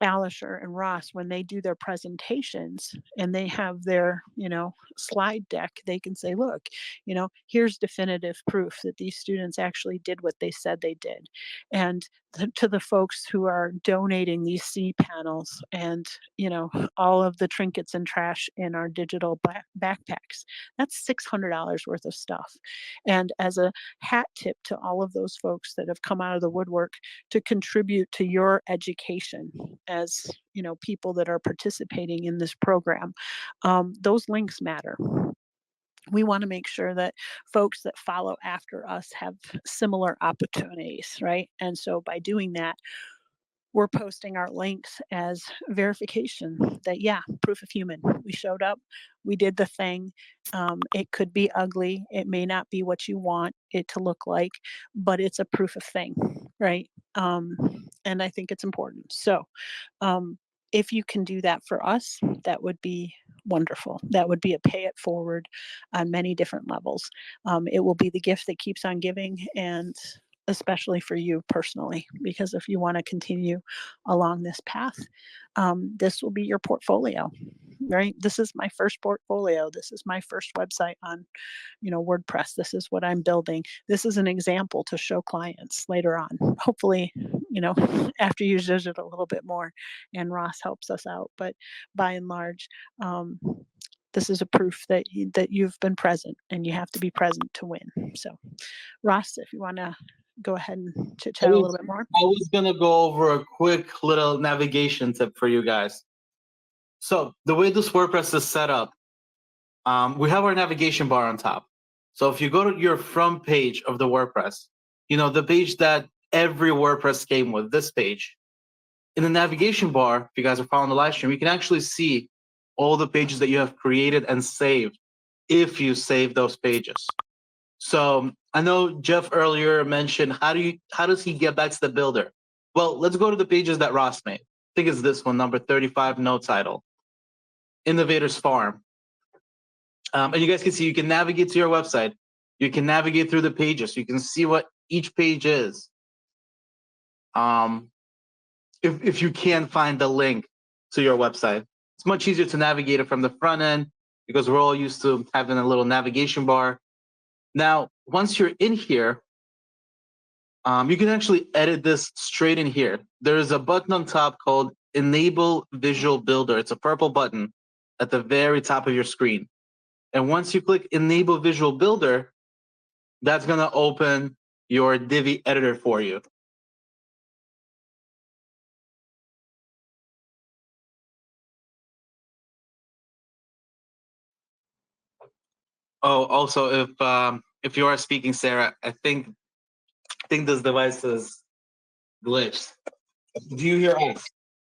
Alisher, and Ross, when they do their presentations and they have their, slide deck, they can say, look, here's definitive proof that these students actually did what they said they did. And to the folks who are donating these cPanels and, you know, all of the trinkets and trash in our digital backpacks. That's $600 worth of stuff. And as a hat tip to all of those folks that have come out of the woodwork to contribute to your education as, you know, people that are participating in this program, those links matter. We want to make sure that folks that follow after us have similar opportunities, right? And so by doing that, we're posting our links as verification that, yeah, proof of human. We showed up, we did the thing. It could be ugly, it may not be what you want it to look like, but it's a proof of thing, right? And I think it's important. So if you can do that for us, that would be wonderful. That would be a pay it forward on many different levels. It will be the gift that keeps on giving, and especially for you personally, because if you want to continue along this path, this will be your portfolio, right? This is my first portfolio. This is my first website on, you know, WordPress. This is what I'm building. This is an example to show clients later on. Hopefully, you know, after you use it a little bit more and Ross helps us out. But by and large, this is a proof that that you've been present, and you have to be present to win. So Ross, if you want to go ahead and chit chat a little bit more. I was gonna go over a quick little navigation tip for you guys. So the way this WordPress is set up, we have our navigation bar on top. So if you go to your front page of the WordPress, you know, the page that every WordPress came with, this page, in the navigation bar, if you guys are following the live stream, you can actually see all the pages that you have created and saved if you save those pages. So I know Jeff earlier mentioned, how does he get back to the builder? Well, let's go to the pages that Ross made. I think it's this one, number 35, no title, Innovators Farm. And you guys can see, you can navigate to your website. You can navigate through the pages. You can see what each page is. If you can find the link to your website, it's much easier to navigate it from the front end because we're all used to having a little navigation bar. Now, once you're in here, you can actually edit this straight in here. There's a button on top called Enable Visual Builder. It's a purple button at the very top of your screen. And once you click Enable Visual Builder, that's going to open your Divi editor for you. Oh, also, if you are speaking, Sarah, I think this device is glitched. Do you hear us?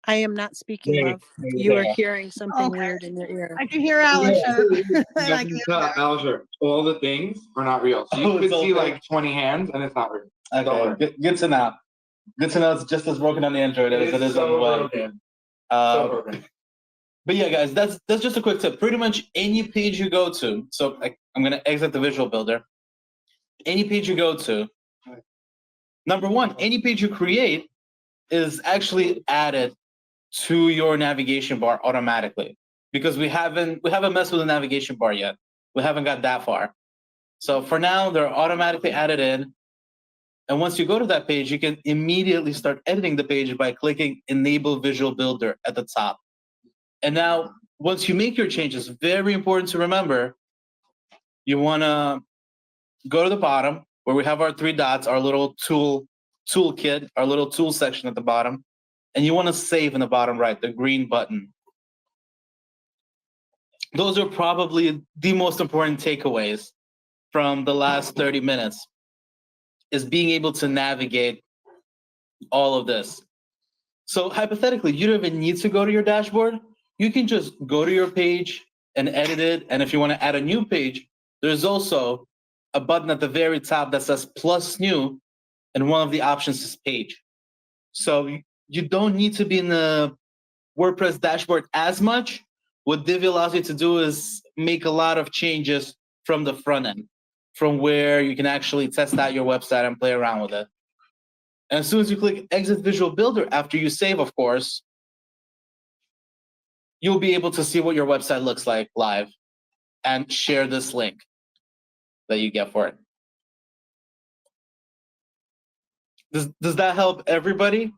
I am not speaking, love. You are hearing something weird in your ear. I can hear Alistair. And I can hear Alistair, all the things are not real. So you can see like 20 hands and it's not real. Okay, good to know. Good to know it's just as broken on the Android as it is on the web. But yeah, guys, that's just a quick tip. Pretty much any page you go to, so I'm gonna exit the visual builder. Any page you go to, number one, any page you create is actually added to your navigation bar automatically, because we haven't messed with the navigation bar yet. We haven't got that far. So for now, they're automatically added in. And once you go to that page, you can immediately start editing the page by clicking Enable Visual Builder at the top. And now, once you make your changes, very important to remember, you want to go to the bottom where we have our three dots, our little toolkit, our little tool section at the bottom, and you want to save in the bottom right, the green button. Those are probably the most important takeaways from the last 30 minutes, is being able to navigate all of this. So hypothetically, you don't even need to go to your dashboard. You can just go to your page and edit it. And if you want to add a new page, there's also a button at the very top that says plus new, and one of the options is page. So you don't need to be in the WordPress dashboard as much. What Divi allows you to do is make a lot of changes from the front end, from where you can actually test out your website and play around with it. And as soon as you click Exit Visual Builder, after you save, of course, you'll be able to see what your website looks like live and share this link that you get for it. Does that help everybody?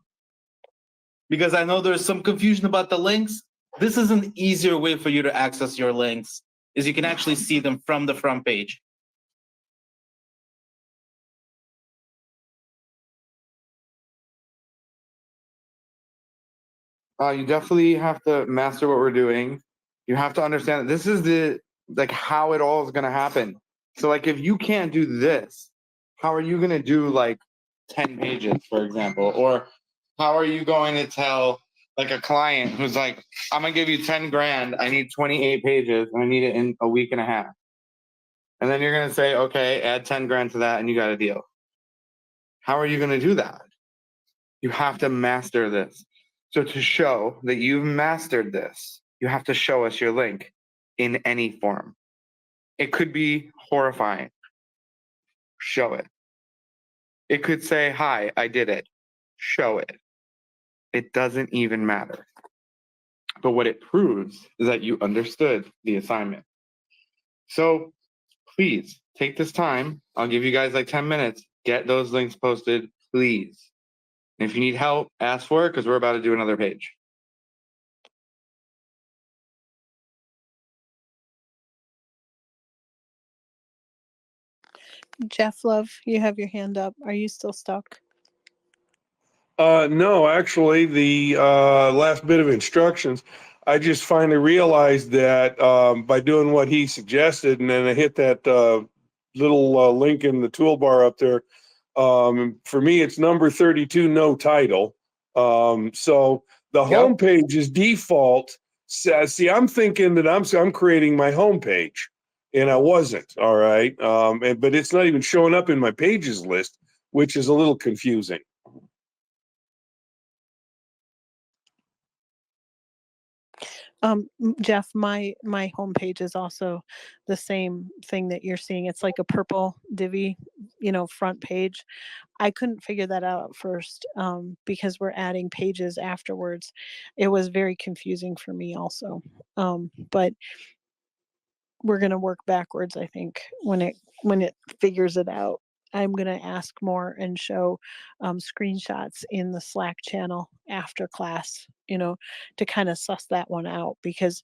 Because I know there's some confusion about the links. This is an easier way for you to access your links, is you can actually see them from the front page. You definitely have to master what we're doing. You have to understand that this is the like how it all is gonna happen. So like if you can't do this, how are you gonna do like 10 pages, for example? Or how are you going to tell like a client who's like, I'm gonna give you 10 grand, I need 28 pages, and I need it in a week and a half. And then you're gonna say, okay, add 10 grand to that and you got a deal. How are you gonna do that? You have to master this. So to show that you've mastered this, you have to show us your link in any form. It could be horrifying. Show it. It could say, hi, I did it. Show it. It doesn't even matter. But what it proves is that you understood the assignment. So please take this time. I'll give you guys like 10 minutes. Get those links posted, please. And if you need help, ask for it because we're about to do another page. Jeff Love, you have your hand up. Are you still stuck? No, actually, the last bit of instructions, I just finally realized that by doing what he suggested, and then I hit that little link in the toolbar up there. For me, it's number 32, no title. So the home page is default. See, I'm thinking that I'm creating my home page, and I wasn't. All right, but it's not even showing up in my pages list, which is a little confusing. Jeff, my homepage is also the same thing that you're seeing. It's like a purple divvy, front page. I couldn't figure that out at first because we're adding pages afterwards. It was very confusing for me also. But we're going to work backwards, I think, when it figures it out. I'm going to ask more and show screenshots in the Slack channel after class, to kind of suss that one out, because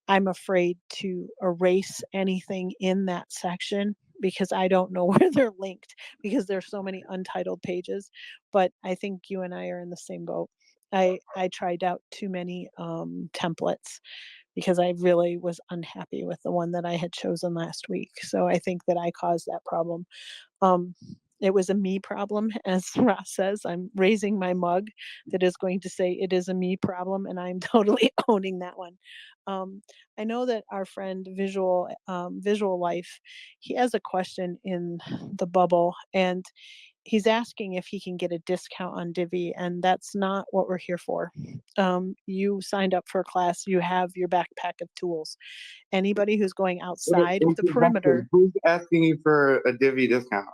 I'm afraid to erase anything in that section because I don't know where they're linked, because there's so many untitled pages. But I think you and I are in the same boat. I tried out too many templates because I really was unhappy with the one that I had chosen last week. So I think that I caused that problem. Um, it was a me problem, as Ross says. I'm raising my mug that is going to say it is a me problem, and I'm totally owning that one. I know that our friend Visual Life, he has a question in the bubble, and he's asking if he can get a discount on Divi, and that's not what we're here for. You signed up for a class, you have your backpack of tools. Anybody who's going outside of the perimeter. Who's asking you for a Divi discount?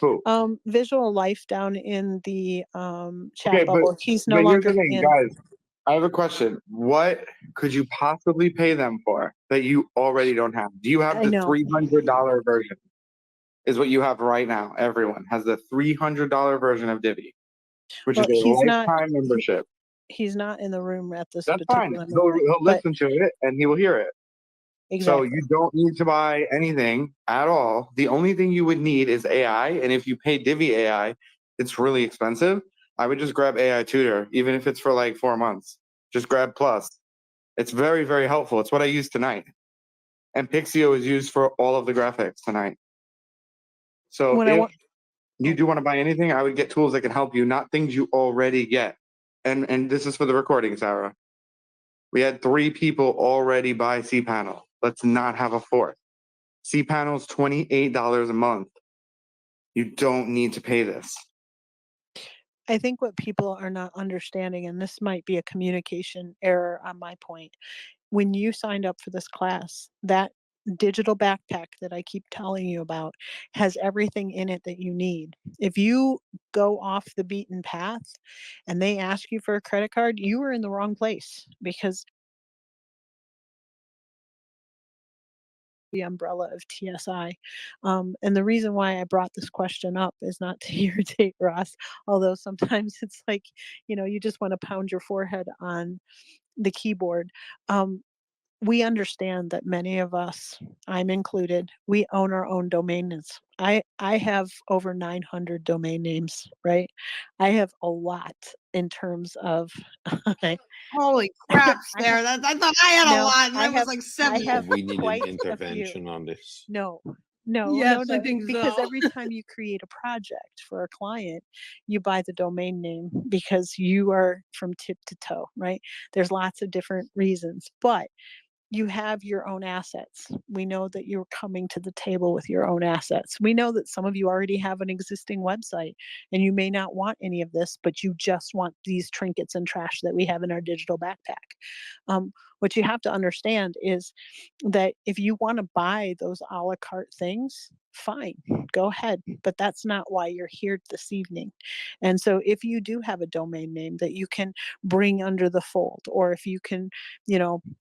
Who? Visual Life down in the chat Okay, bubble. He's no but here's longer the thing, in. guys. I have a question. What could you possibly pay them for that you already don't have? Do you have I the know. $300 version? Is what you have right now. Everyone has the $300 version of Divi, which Well, is a he's not. lifetime membership. He's not in the room at this That's fine. particular He'll moment. But listen to it and he will hear it. So exactly. you don't need to buy anything at all. The only thing you would need is AI. And if you pay Divi AI, it's really expensive. I would just grab AI Tutor, even if it's for like 4 months. Just grab Plus. It's very, very helpful. It's what I use tonight. And Pixio is used for all of the graphics tonight. So When I if want. you do want to buy anything, I would get tools that can help you, not things you already get. And this is for the recording, Sarah. We had 3 people already buy cPanel. Let's not have a fourth. cPanel's $28 a month. You don't need to pay this. I think what people are not understanding, and this might be a communication error on my point, when you signed up for this class, that digital backpack that I keep telling you about has everything in it that you need. If you go off the beaten path and they ask you for a credit card, you are in the wrong place, because the umbrella of TSI. And the reason why I brought this question up is not to irritate Ross, although sometimes it's like, you just want to pound your forehead on the keyboard. Um, we understand that many of us, I'm included, we own our own domain names. I have over 900 domain names, right? I have a lot in terms of Holy crap, I have Sarah. I thought I had a no, lot, and I I was have like I 70. have We need an quite a few. intervention on this. No. No, no, Yes, I no, think because so. every time you create a project for a client, you buy the domain name because you are from tip to toe, right? There's lots of different reasons, but you have your own assets. We know that you're coming to the table with your own assets. We know that some of you already have an existing website and you may not want any of this, but you just want these trinkets and trash that we have in our digital backpack. What you have to understand is that if you want to buy those a la carte things, fine, go ahead. But that's not why you're here this evening. And so if you do have a domain name that you can bring under the fold, or if you can,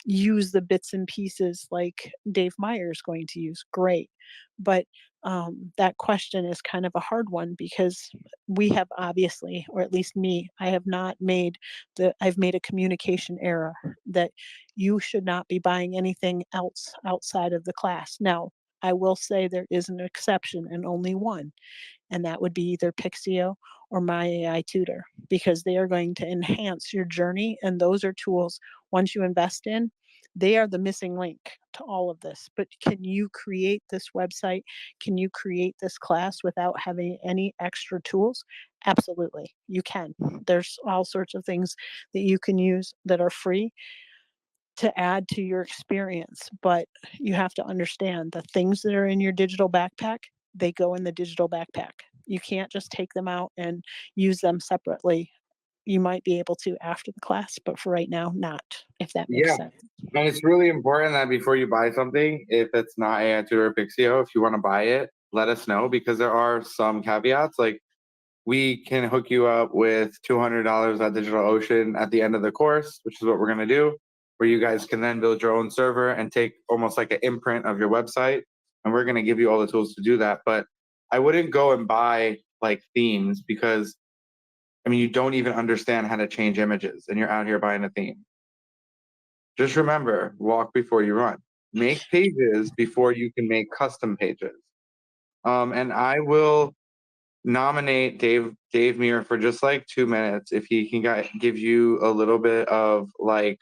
use the bits and pieces like Dave Meyer is going to use, great. But that question is kind of a hard one because we have obviously, or at least me, I've made a communication error that you should not be buying anything else outside of the class. Now, I will say there is an exception and only one, and that would be either Pixio or My AI Tutor, because they are going to enhance your journey. And those are tools, once you invest in, they are the missing link to all of this. But can you create this website? Can you create this class without having any extra tools? Absolutely, you can. There's all sorts of things that you can use that are free to add to your experience, but you have to understand the things that are in your digital backpack, they go in the digital backpack. You can't just take them out and use them separately. You might be able to after the class, but for right now, not, if that makes Yeah. sense. And it's really important that before you buy something, if it's not AI Tutor or Pixio, if you want to buy it, let us know, because there are some caveats. Like, we can hook you up with $200 at DigitalOcean at the end of the course, which is what we're going to do, where you guys can then build your own server and take almost like an imprint of your website. And we're going to give you all the tools to do that. But I wouldn't go and buy like themes, because I mean, you don't even understand how to change images and you're out here buying a theme. Just remember, walk before you run. Make pages before you can make custom pages. And I will nominate Dave Muir for just like 2 minutes if he can give you a little bit of, like,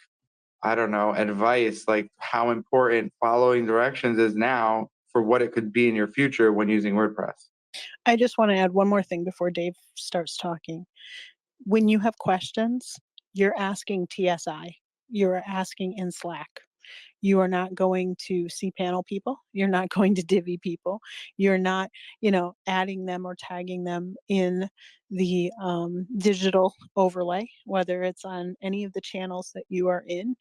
I don't know, advice, like how important following directions is now for what it could be in your future when using WordPress. I just want to add one more thing before Dave starts talking. When you have questions, you're asking TSI, you're asking in Slack. You are not going to cPanel people. You're not going to Divi people. You're not, adding them or tagging them in the digital overlay, whether it's on any of the channels that you are in,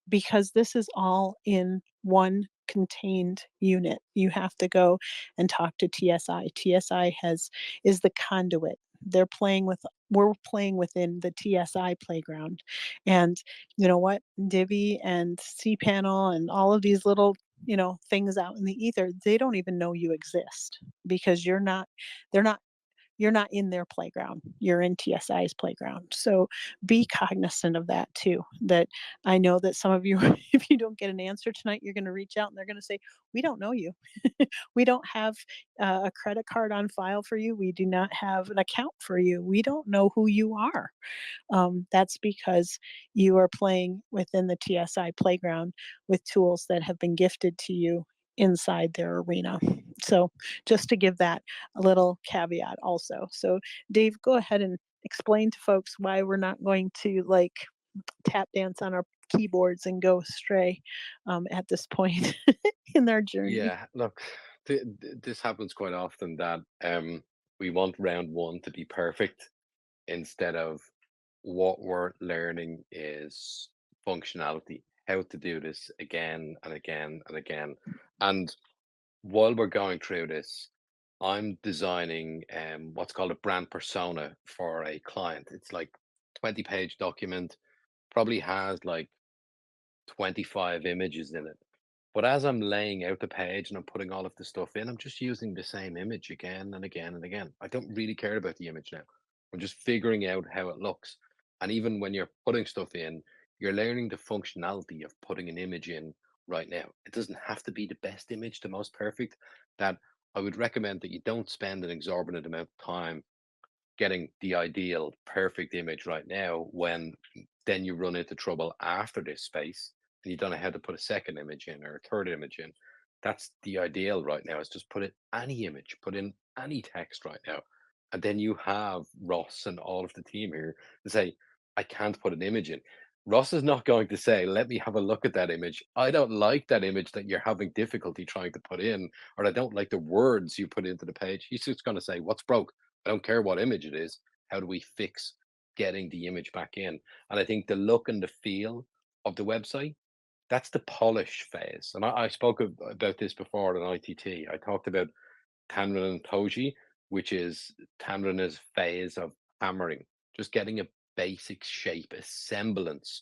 because this is all in one contained unit. You have to go and talk to TSI. TSI is the conduit. We're playing within the TSI playground. And you know what? Divi and cPanel and all of these little, things out in the ether, they don't even know you exist because they're not you're not in their playground. You're in TSI's playground. So be cognizant of that too. That I know that some of you, if you don't get an answer tonight, you're going to reach out and they're going to say, "We don't know you. We don't have a credit card on file for you. We do not have an account for you. We don't know who you are." That's because you are playing within the TSI playground with tools that have been gifted to you inside their arena. So just to give that a little caveat also. So Dave, go ahead and explain to folks why we're not going to like tap dance on our keyboards and go astray at this point in our journey. Yeah, look, this happens quite often that we want round one to be perfect instead of what we're learning is functionality, how to do this again and again and again. And while we're going through this, I'm designing what's called a brand persona for a client. It's like 20-page document, probably has like 25 images in it. But as I'm laying out the page and I'm putting all of the stuff in, I'm just using the same image again and again and again. I don't really care about the image now. I'm just figuring out how it looks. And even when you're putting stuff in, you're learning the functionality of putting an image in right now. It doesn't have to be the best image, the most perfect. That I would recommend that you don't spend an exorbitant amount of time getting the ideal perfect image right now when then you run into trouble after this space and you don't know how to put a second image in or a third image in. That's the ideal right now, is just put in any image, put in any text right now. And then you have Ross and all of the team here to say, I can't put an image in. Ross is not going to say, let me have a look at that image. I don't like that image that you're having difficulty trying to put in, or I don't like the words you put into the page. He's just going to say, what's broke? I don't care what image it is. How do we fix getting the image back in? And I think the look and the feel of the website, that's the polish phase. And I spoke about this before in ITT. I talked about Tanran and Toji, which is Tanran's phase of hammering, just getting a basic shape, a semblance,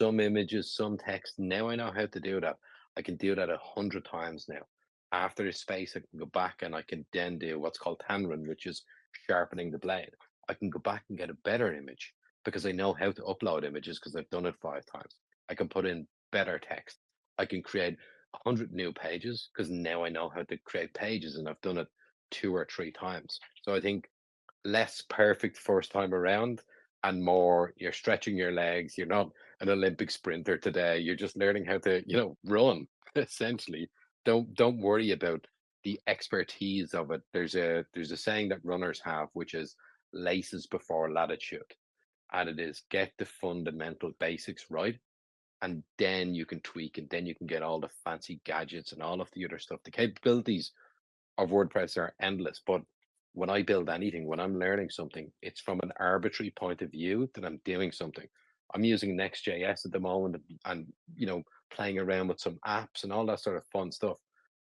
some images, some text. Now I know how to do that. I can do that 100 times now. After this space, I can go back and I can then do what's called Tanran, which is sharpening the blade. I can go back and get a better image because I know how to upload images because I've done it 5 times. I can put in better text. I can create 100 new pages because now I know how to create pages and I've done it 2 or 3 times. So I think less perfect first time around and more you're stretching your legs. You're not an Olympic sprinter today. You're just learning how to, run essentially. Don't worry about the expertise of it. There's a saying that runners have, which is laces before latitude. And it is get the fundamental basics right and then you can tweak and then you can get all the fancy gadgets and all of the other stuff. The capabilities of WordPress are endless, but when I build anything, when I'm learning something, it's from an arbitrary point of view that I'm doing something. I'm using Next.js at the moment and playing around with some apps and all that sort of fun stuff,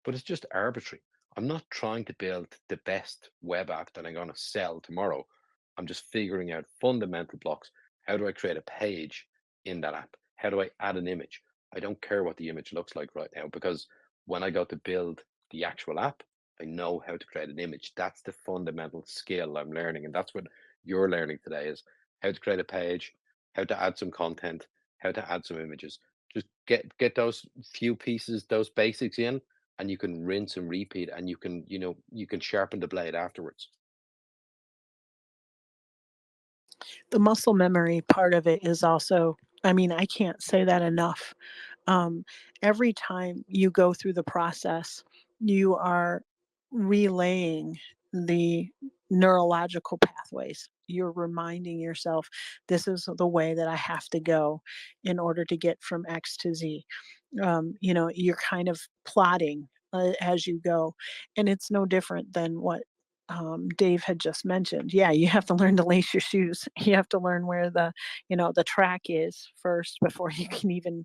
but it's just arbitrary. I'm not trying to build the best web app that I'm going to sell tomorrow. I'm just figuring out fundamental blocks. How do I create a page in that app? How do I add an image? I don't care what the image looks like right now because when I go to build the actual app, I know how to create an image. That's the fundamental skill I'm learning. And that's what you're learning today is how to create a page, how to add some content, how to add some images. Just get those few pieces, those basics in, and you can rinse and repeat and you can sharpen the blade afterwards. The muscle memory part of it is also, I mean, I can't say that enough. Um, every time you go through the process, you are relaying the neurological pathways. You're reminding yourself, this is the way that I have to go in order to get from X to Z. You're kind of plotting as you go. And it's no different than what Dave had just mentioned. Yeah, you have to learn to lace your shoes. You have to learn where the track is first before you can even,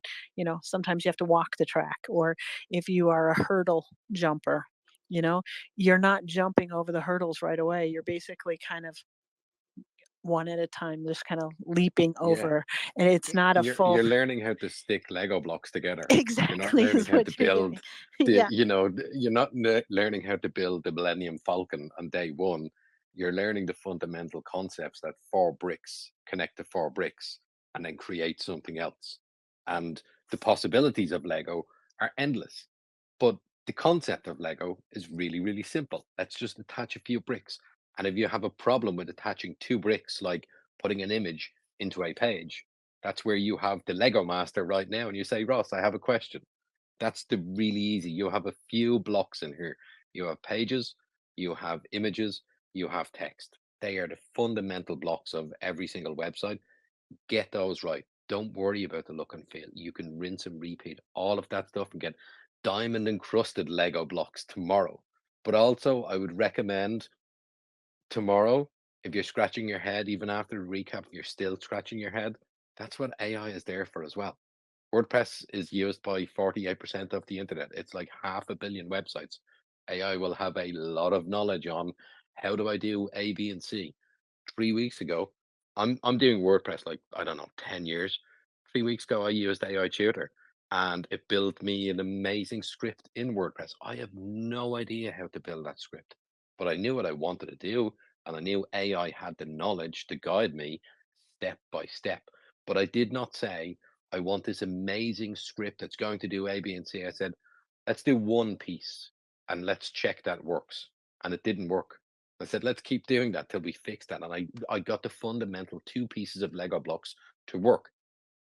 sometimes you have to walk the track. Or if you are a hurdle jumper, you know, you're not jumping over the hurdles right away. You're basically kind of one at a time, just kind of leaping Yeah. over. And it's not a You're full learning how to stick Lego blocks together. You're not exactly learning is how to what you're doing. build Yeah. you're not learning how to build the Millennium Falcon on day one. You're learning the fundamental concepts that 4 bricks connect to 4 bricks and then create something else. And the possibilities of Lego are endless. But the concept of Lego is really, really simple. Let's just attach a few bricks. And if you have a problem with attaching 2 bricks, like putting an image into a page, that's where you have the Lego master right now. And you say, Ross, I have a question. That's the really easy. You have a few blocks in here. You have pages, you have images, you have text. They are the fundamental blocks of every single website. Get those right. Don't worry about the look and feel. You can rinse and repeat all of that stuff and get diamond encrusted Lego blocks tomorrow. But also, I would recommend tomorrow, if you're scratching your head, even after the recap, you're still scratching your head. That's what AI is there for as well. WordPress is used by 48% of the internet. It's like 500 million websites. AI will have a lot of knowledge on how do I do A, B, and C. 3 weeks ago, I'm doing WordPress like I don't know 10 years. 3 weeks ago, I used AI Tutor, and it built me an amazing script in WordPress. I have no idea how to build that script, but I knew what I wanted to do, and I knew AI had the knowledge to guide me step by step. But I did not say, I want this amazing script that's going to do A, B, and C. I said, let's do one piece and let's check that works. And it didn't work. I said, let's keep doing that till we fix that. And I got the fundamental 2 pieces of Lego blocks to work.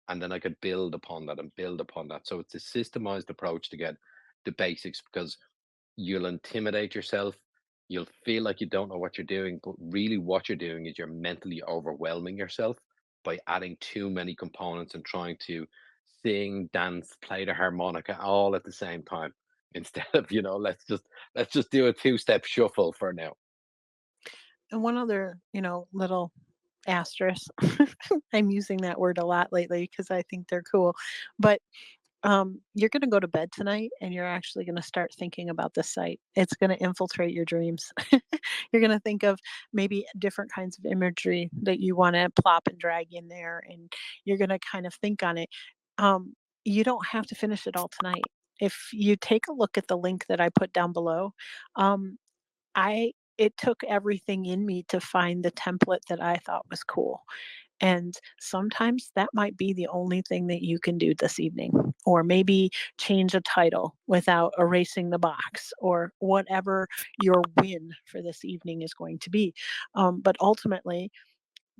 And then I could build upon that and build upon that. So it's a systemized approach to get the basics, because you'll intimidate yourself. You'll feel like you don't know what you're doing, but really what you're doing is you're mentally overwhelming yourself by adding too many components and trying to sing, dance, play the harmonica all at the same time. Instead of, let's just do a two-step shuffle for now. And one other, little asterisk. I'm using that word a lot lately because I think they're cool. But you're going to go to bed tonight and you're actually going to start thinking about the site. It's going to infiltrate your dreams. You're going to think of maybe different kinds of imagery that you want to plop and drag in there, and you're going to kind of think on it. You don't have to finish it all tonight. If you take a look at the link that I put down below, um, I it took everything in me to find the template that I thought was cool. And sometimes that might be the only thing that you can do this evening, or maybe change a title without erasing the box, or whatever your win for this evening is going to be. But ultimately,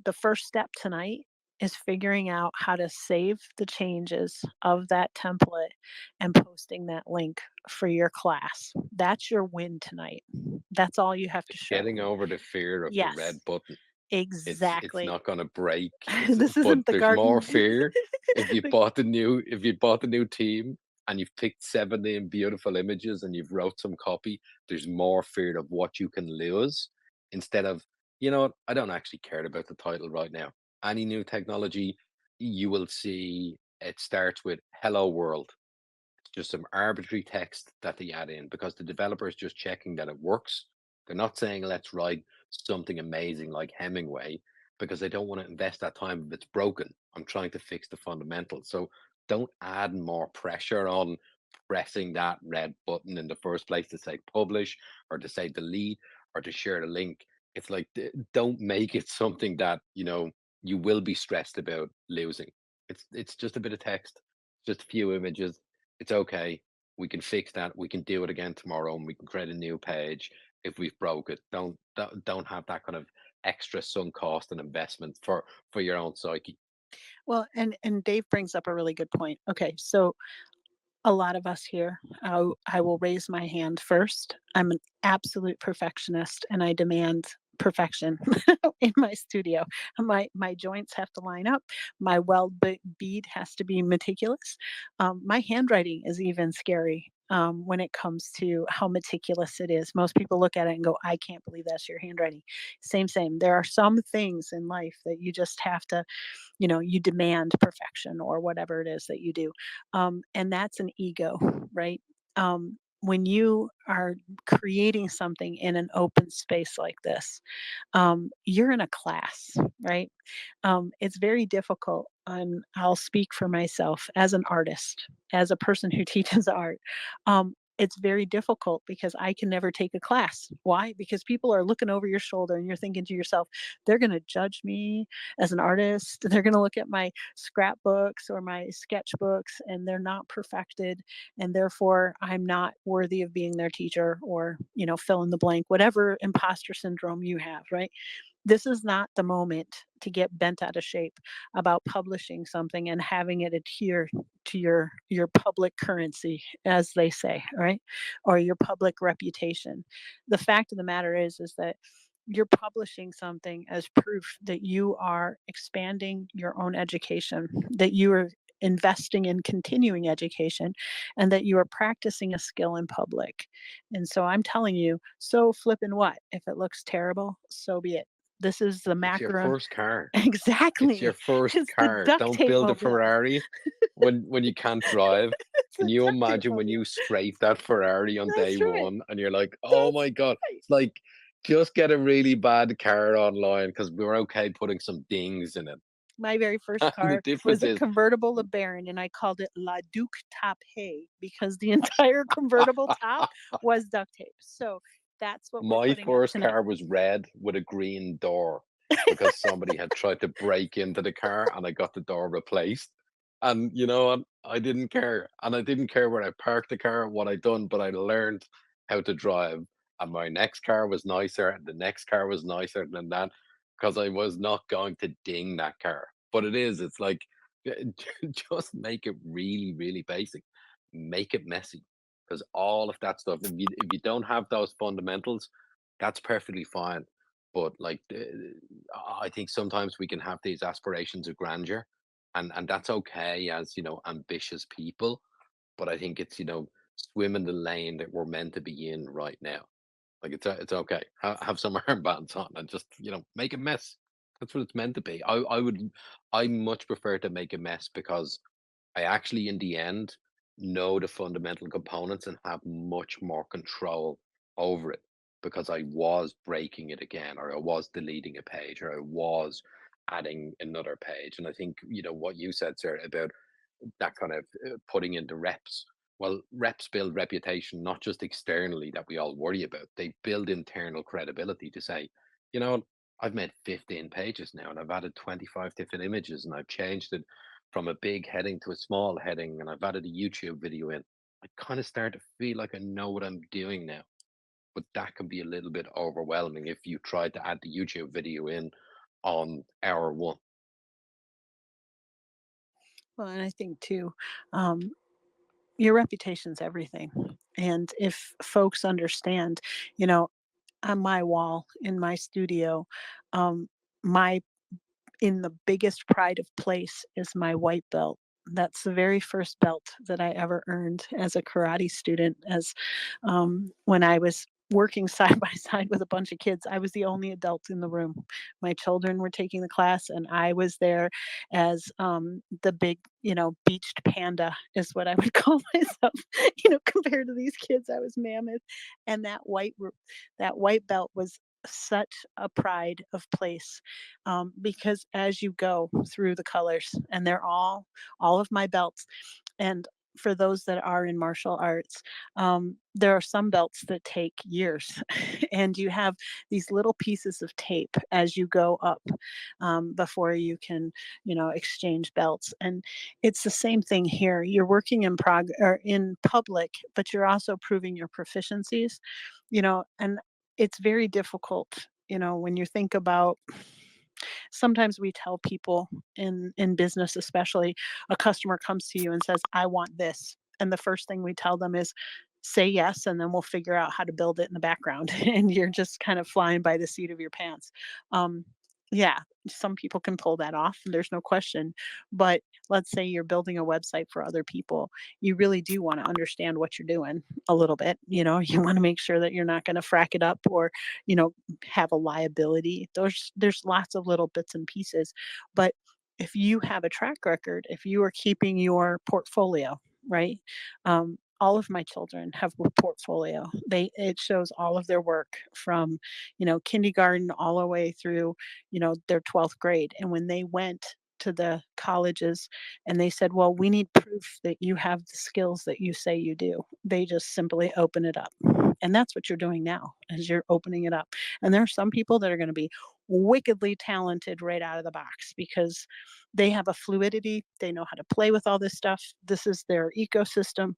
the first step tonight is figuring out how to save the changes of that template and posting that link for your class. That's your win tonight. That's all you have to show. Getting over the fear of the red Yes, button. It's exactly. not going to break. This But isn't the there's more garden. fear if you bought the new team and you've picked 17 beautiful images and you've wrote some copy. There's more fear of what you can lose, instead of, what, I don't actually care about the title right now. Any new technology, you will see it starts with "Hello World." Just some arbitrary text that they add in, because the developer is just checking that it works. They're not saying let's write something amazing like Hemingway, because they don't want to invest that time if it's broken. I'm trying to fix the fundamentals. So don't add more pressure on pressing that red button in the first place to say publish, or to say delete, or to share the link. It's like, don't make it something that you will be stressed about losing. It's just a bit of text, just a few images. It's okay. We can fix that. We can do it again tomorrow, and we can create a new page if we've broke it. Don't have that kind of extra sunk cost and investment for your own psyche. Well, and Dave brings up a really good point. Okay, so a lot of us here, I will raise my hand first. I'm an absolute perfectionist, and I demand perfection in my studio. My joints have to line up. My weld bead has to be meticulous. My handwriting is even scary when it comes to how meticulous it is. Most people look at it and go, "I can't believe that's your handwriting." Same, same. There are some things in life that you just have to, you demand perfection or whatever it is that you do. And that's an ego, right? When you are creating something in an open space like this, you're in a class, right? It's very difficult. I'll speak for myself as an artist, as a person who teaches art. It's very difficult because I can never take a class. Why? Because people are looking over your shoulder and you're thinking to yourself, they're going to judge me as an artist. They're going to look at my scrapbooks or my sketchbooks and they're not perfected. And therefore, I'm not worthy of being their teacher, or, fill in the blank, whatever imposter syndrome you have, right? This is not the moment to get bent out of shape about publishing something and having it adhere to your public currency, as they say, right? Or your public reputation. The fact of the matter is that you're publishing something as proof that you are expanding your own education, that you are investing in continuing education, and that you are practicing a skill in public. And so I'm telling you, so flippin' what? If it looks terrible, so be it. This is the It's your macro. first car. It's your Exactly. first It's the car. duct Don't tape build a mobile. Ferrari when you can't drive. It's Can the you duct tape imagine when mobile. you scrape that Ferrari on day That's right. one and you're like, oh That's my God, right. it's like, just get a really bad car online, because we're okay putting some dings in it. My very first And the car difference was a is convertible LeBaron, and I called it La Duke Top Hay because the entire convertible top was duct tape. So that's what we're my putting up first tonight. car was red with a green door because somebody had tried to break into the car and I got the door replaced. And you know what? I didn't care. And I didn't care where I parked the car, what I done, but I learned how to drive. And my next car was nicer, and the next car was nicer than that because I was not going to ding that car. But it's like just make it really, really basic. Make it messy. Because all of that stuff, if you don't have those fundamentals, that's perfectly fine. But like, I think sometimes we can have these aspirations of grandeur, and that's okay as ambitious people. But I think it's swim in the lane that we're meant to be in right now. Like it's okay. Have some armbands on and just make a mess. That's what it's meant to be. I much prefer to make a mess because I actually, in the end, know the fundamental components and have much more control over it because I was breaking it again, or I was deleting a page, or I was adding another page. And I think, what you said, Sarah, about that kind of putting into reps. Well, reps build reputation, not just externally that we all worry about. They build internal credibility to say, you know, I've made 15 pages now and I've added 25 different images and I've changed it from a big heading to a small heading and I've added a YouTube video in. I kind of start to feel like I know what I'm doing now. But that can be a little bit overwhelming if you try to add the YouTube video in on hour one. Well, and I think too, um, your reputation's everything. And if folks understand, you know, on my wall in my studio, um, my in the biggest pride of place is my white belt. That's the very first belt that I ever earned as a karate student. As when I was working side by side with a bunch of kids, I was the only adult in the room. My children were taking the class, and I was there as the big, beached panda is what I would call myself. Compared to these kids, I was mammoth, and that white belt was such a pride of place because as you go through the colors, and they're all of my belts, and for those that are in martial arts, there are some belts that take years, and you have these little pieces of tape as you go up before you can, exchange belts. And it's the same thing here. You're working or in public, but you're also proving your proficiencies, and it's very difficult, when you think about sometimes we tell people in business especially, a customer comes to you and says, "I want this." And the first thing we tell them is say yes, and then we'll figure out how to build it in the background. And you're just kind of flying by the seat of your pants. Um, yeah, some people can pull that off, there's no question. But let's say you're building a website for other people. You really do want to understand what you're doing a little bit. You want to make sure that you're not going to frack it up or, you know, have a liability. There's lots of little bits and pieces. But if you have a track record, if you are keeping your portfolio, right? All of my children have a portfolio. It shows all of their work from, kindergarten all the way through, their 12th grade. And when they went to the colleges and they said, "Well, we need proof that you have the skills that you say you do." They just simply open it up. And that's what you're doing now, is you're opening it up. And there are some people that are going to be wickedly talented right out of the box because they have a fluidity, they know how to play with all this stuff. This is their ecosystem.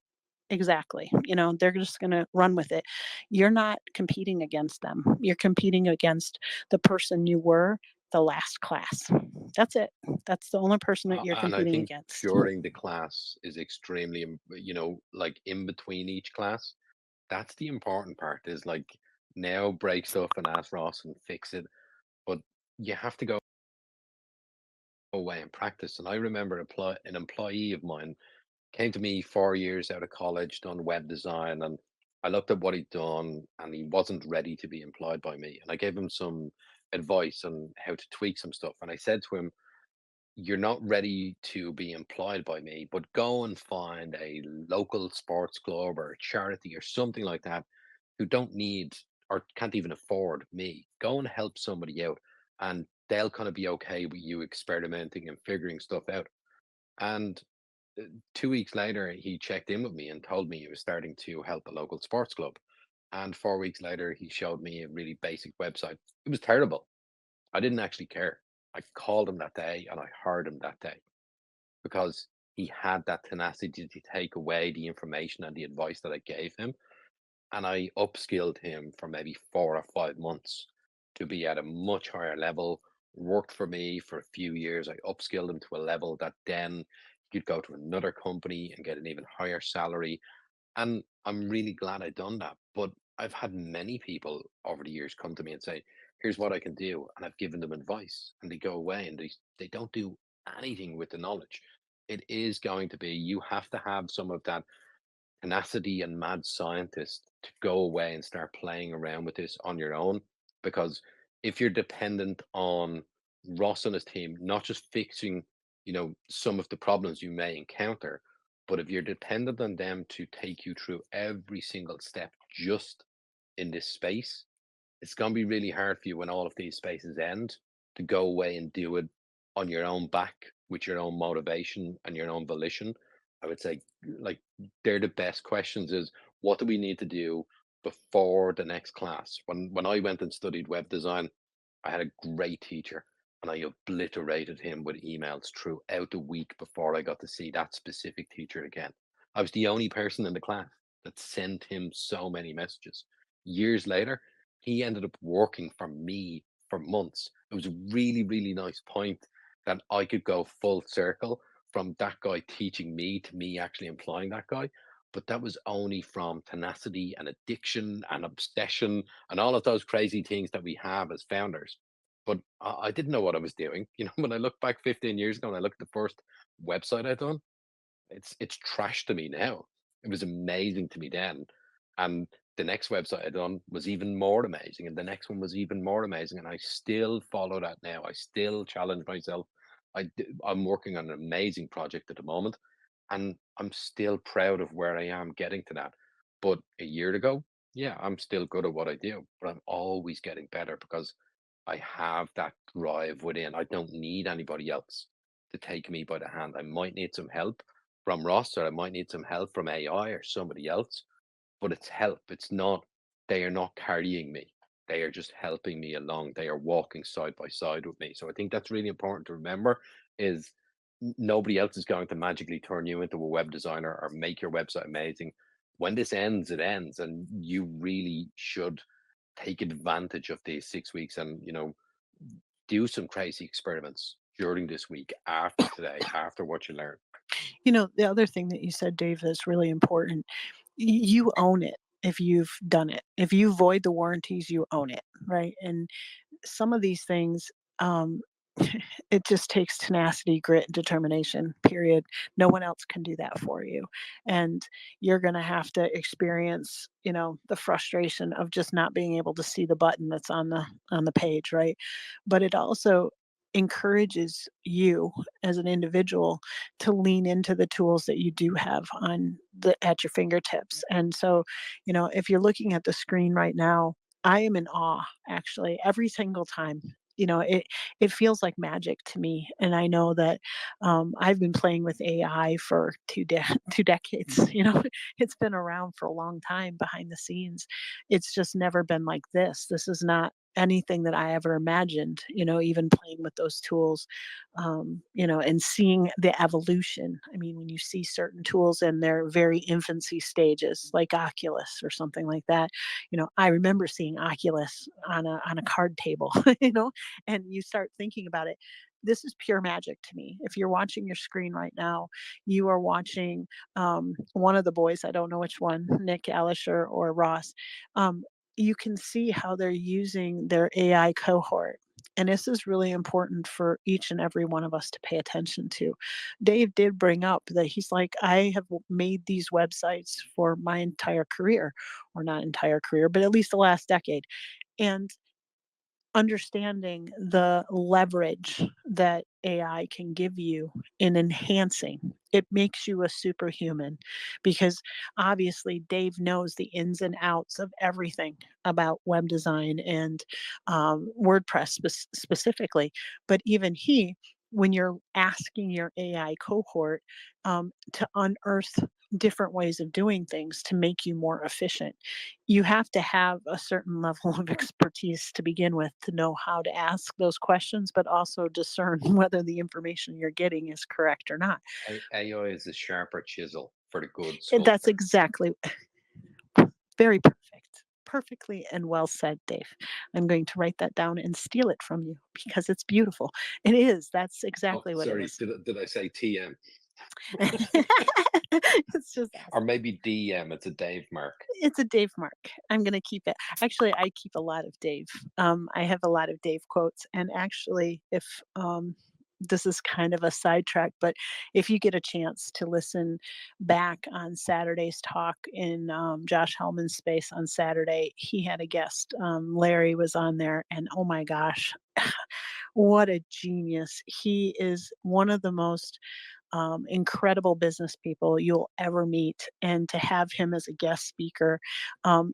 Exactly. They're just going to run with it. You're not competing against them. You're competing against the person you were the last class. That's it. That's the only person that you're And I competing think against. during the class is extremely, like in between each class. That's the important part is like now break stuff and ask Ross and fix it. But you have to go away and practice. And I remember an employee of mine came to me 4 years out of college, done web design, and I looked at what he'd done, and he wasn't ready to be employed by me. And I gave him some advice on how to tweak some stuff. And I said to him, "You're not ready to be employed by me, but go and find a local sports club or a charity or something like that who don't need or can't even afford me. Go and help somebody out, and they'll kind of be okay with you experimenting and figuring stuff out. And 2 weeks later, he checked in with me and told me he was starting to help a local sports club. And 4 weeks later, he showed me a really basic website. It was terrible. I didn't actually care. I called him that day and I hired him that day because he had that tenacity to take away the information and the advice that I gave him. And I upskilled him for maybe 4 or 5 months to be at a much higher level. Worked for me for a few years. I upskilled him to a level that then he could go to another company and get an even higher salary. And I'm really glad I done that. But I've had many people over the years come to me and say, here's what I can do. And I've given them advice and they go away and they don't do anything with the knowledge. It is going to be, you have to have some of that tenacity and mad scientist to go away and start playing around with this on your own. Because if you're dependent on Ross and his team, not just fixing, some of the problems you may encounter, but if you're dependent on them to take you through every single step just in this space, it's going to be really hard for you when all of these spaces end to go away and do it on your own back with your own motivation and your own volition. I would say, like, they're the best questions is what do we need to do before the next class? When I went and studied web design, I had a great teacher and I obliterated him with emails throughout the week before I got to see that specific teacher again. I was the only person in the class that sent him so many messages. Years later, he ended up working for me for months. It was a really, really nice point that I could go full circle from that guy teaching me to me actually employing that guy. But that was only from tenacity and addiction and obsession and all of those crazy things that we have as founders. But I didn't know what I was doing. When I look back 15 years ago and I look at the first website I done, it's trash to me now. It was amazing to me then. And the next website I done was even more amazing. And the next one was even more amazing. And I still follow that now. I still challenge myself. I'm working on an amazing project at the moment. And I'm still proud of where I am getting to that. But a year ago, yeah, I'm still good at what I do, but I'm always getting better because I have that drive within. I don't need anybody else to take me by the hand. I might need some help from Ross, or I might need some help from AI or somebody else, but it's help. It's not, they are not carrying me. They are just helping me along. They are walking side by side with me. So I think that's really important to remember is nobody else is going to magically turn you into a web designer or make your website amazing. When this ends, it ends. And you really should take advantage of these 6 weeks and, do some crazy experiments during this week, after today, after what you learn. The other thing that you said, Dave, that's really important. You own it if you've done it. If you void the warranties, you own it, right? And some of these things, um, it just takes tenacity, grit, and determination, period. No one else can do that for you. And you're going to have to experience, the frustration of just not being able to see the button that's on the page, right? But it also encourages you as an individual to lean into the tools that you do have at your fingertips. And so, if you're looking at the screen right now, I am in awe actually every single time. It feels like magic to me, and I know that I've been playing with AI for 2 decades. It's been around for a long time behind the scenes. It's just never been like this. This is not anything that I ever imagined. Even playing with those tools, and seeing the evolution. I mean, when you see certain tools in their very infancy stages, like Oculus or something like that, I remember seeing Oculus on a card table, and you start thinking about it. This is pure magic to me. If you're watching your screen right now, you are watching one of the boys. I don't know which one, Nick Alisher or Ross. You can see how they're using their AI cohort. And this is really important for each and every one of us to pay attention to. Dave did bring up that he's like, I have made these websites for my entire career, or not entire career, but at least the last decade. And understanding the leverage that AI can give you in enhancing it makes you a superhuman, because obviously Dave knows the ins and outs of everything about web design and WordPress specifically. But even he, when you're asking your AI cohort to unearth different ways of doing things to make you more efficient, you have to have a certain level of expertise to begin with to know how to ask those questions, but also discern whether the information you're getting is correct or not. AI is a sharper chisel for the good And that's sculptor. exactly very perfect. Perfectly and well said, Dave. I'm going to write that down and steal it from you because it's beautiful. It is. That's Oh, exactly what it sorry, is. did I say TM? It's just Or maybe DM, it's a Dave mark. it's a Dave mark. I'm gonna keep it. Actually, I keep a lot of Dave. I have a lot of Dave quotes, and actually, if this is kind of a sidetrack, but if you get a chance to listen back on Saturday's talk in Josh Hellman's space on Saturday, he had a guest. Larry was on there, and oh my gosh, what a genius! He is one of the most incredible business people you'll ever meet. And to have him as a guest speaker,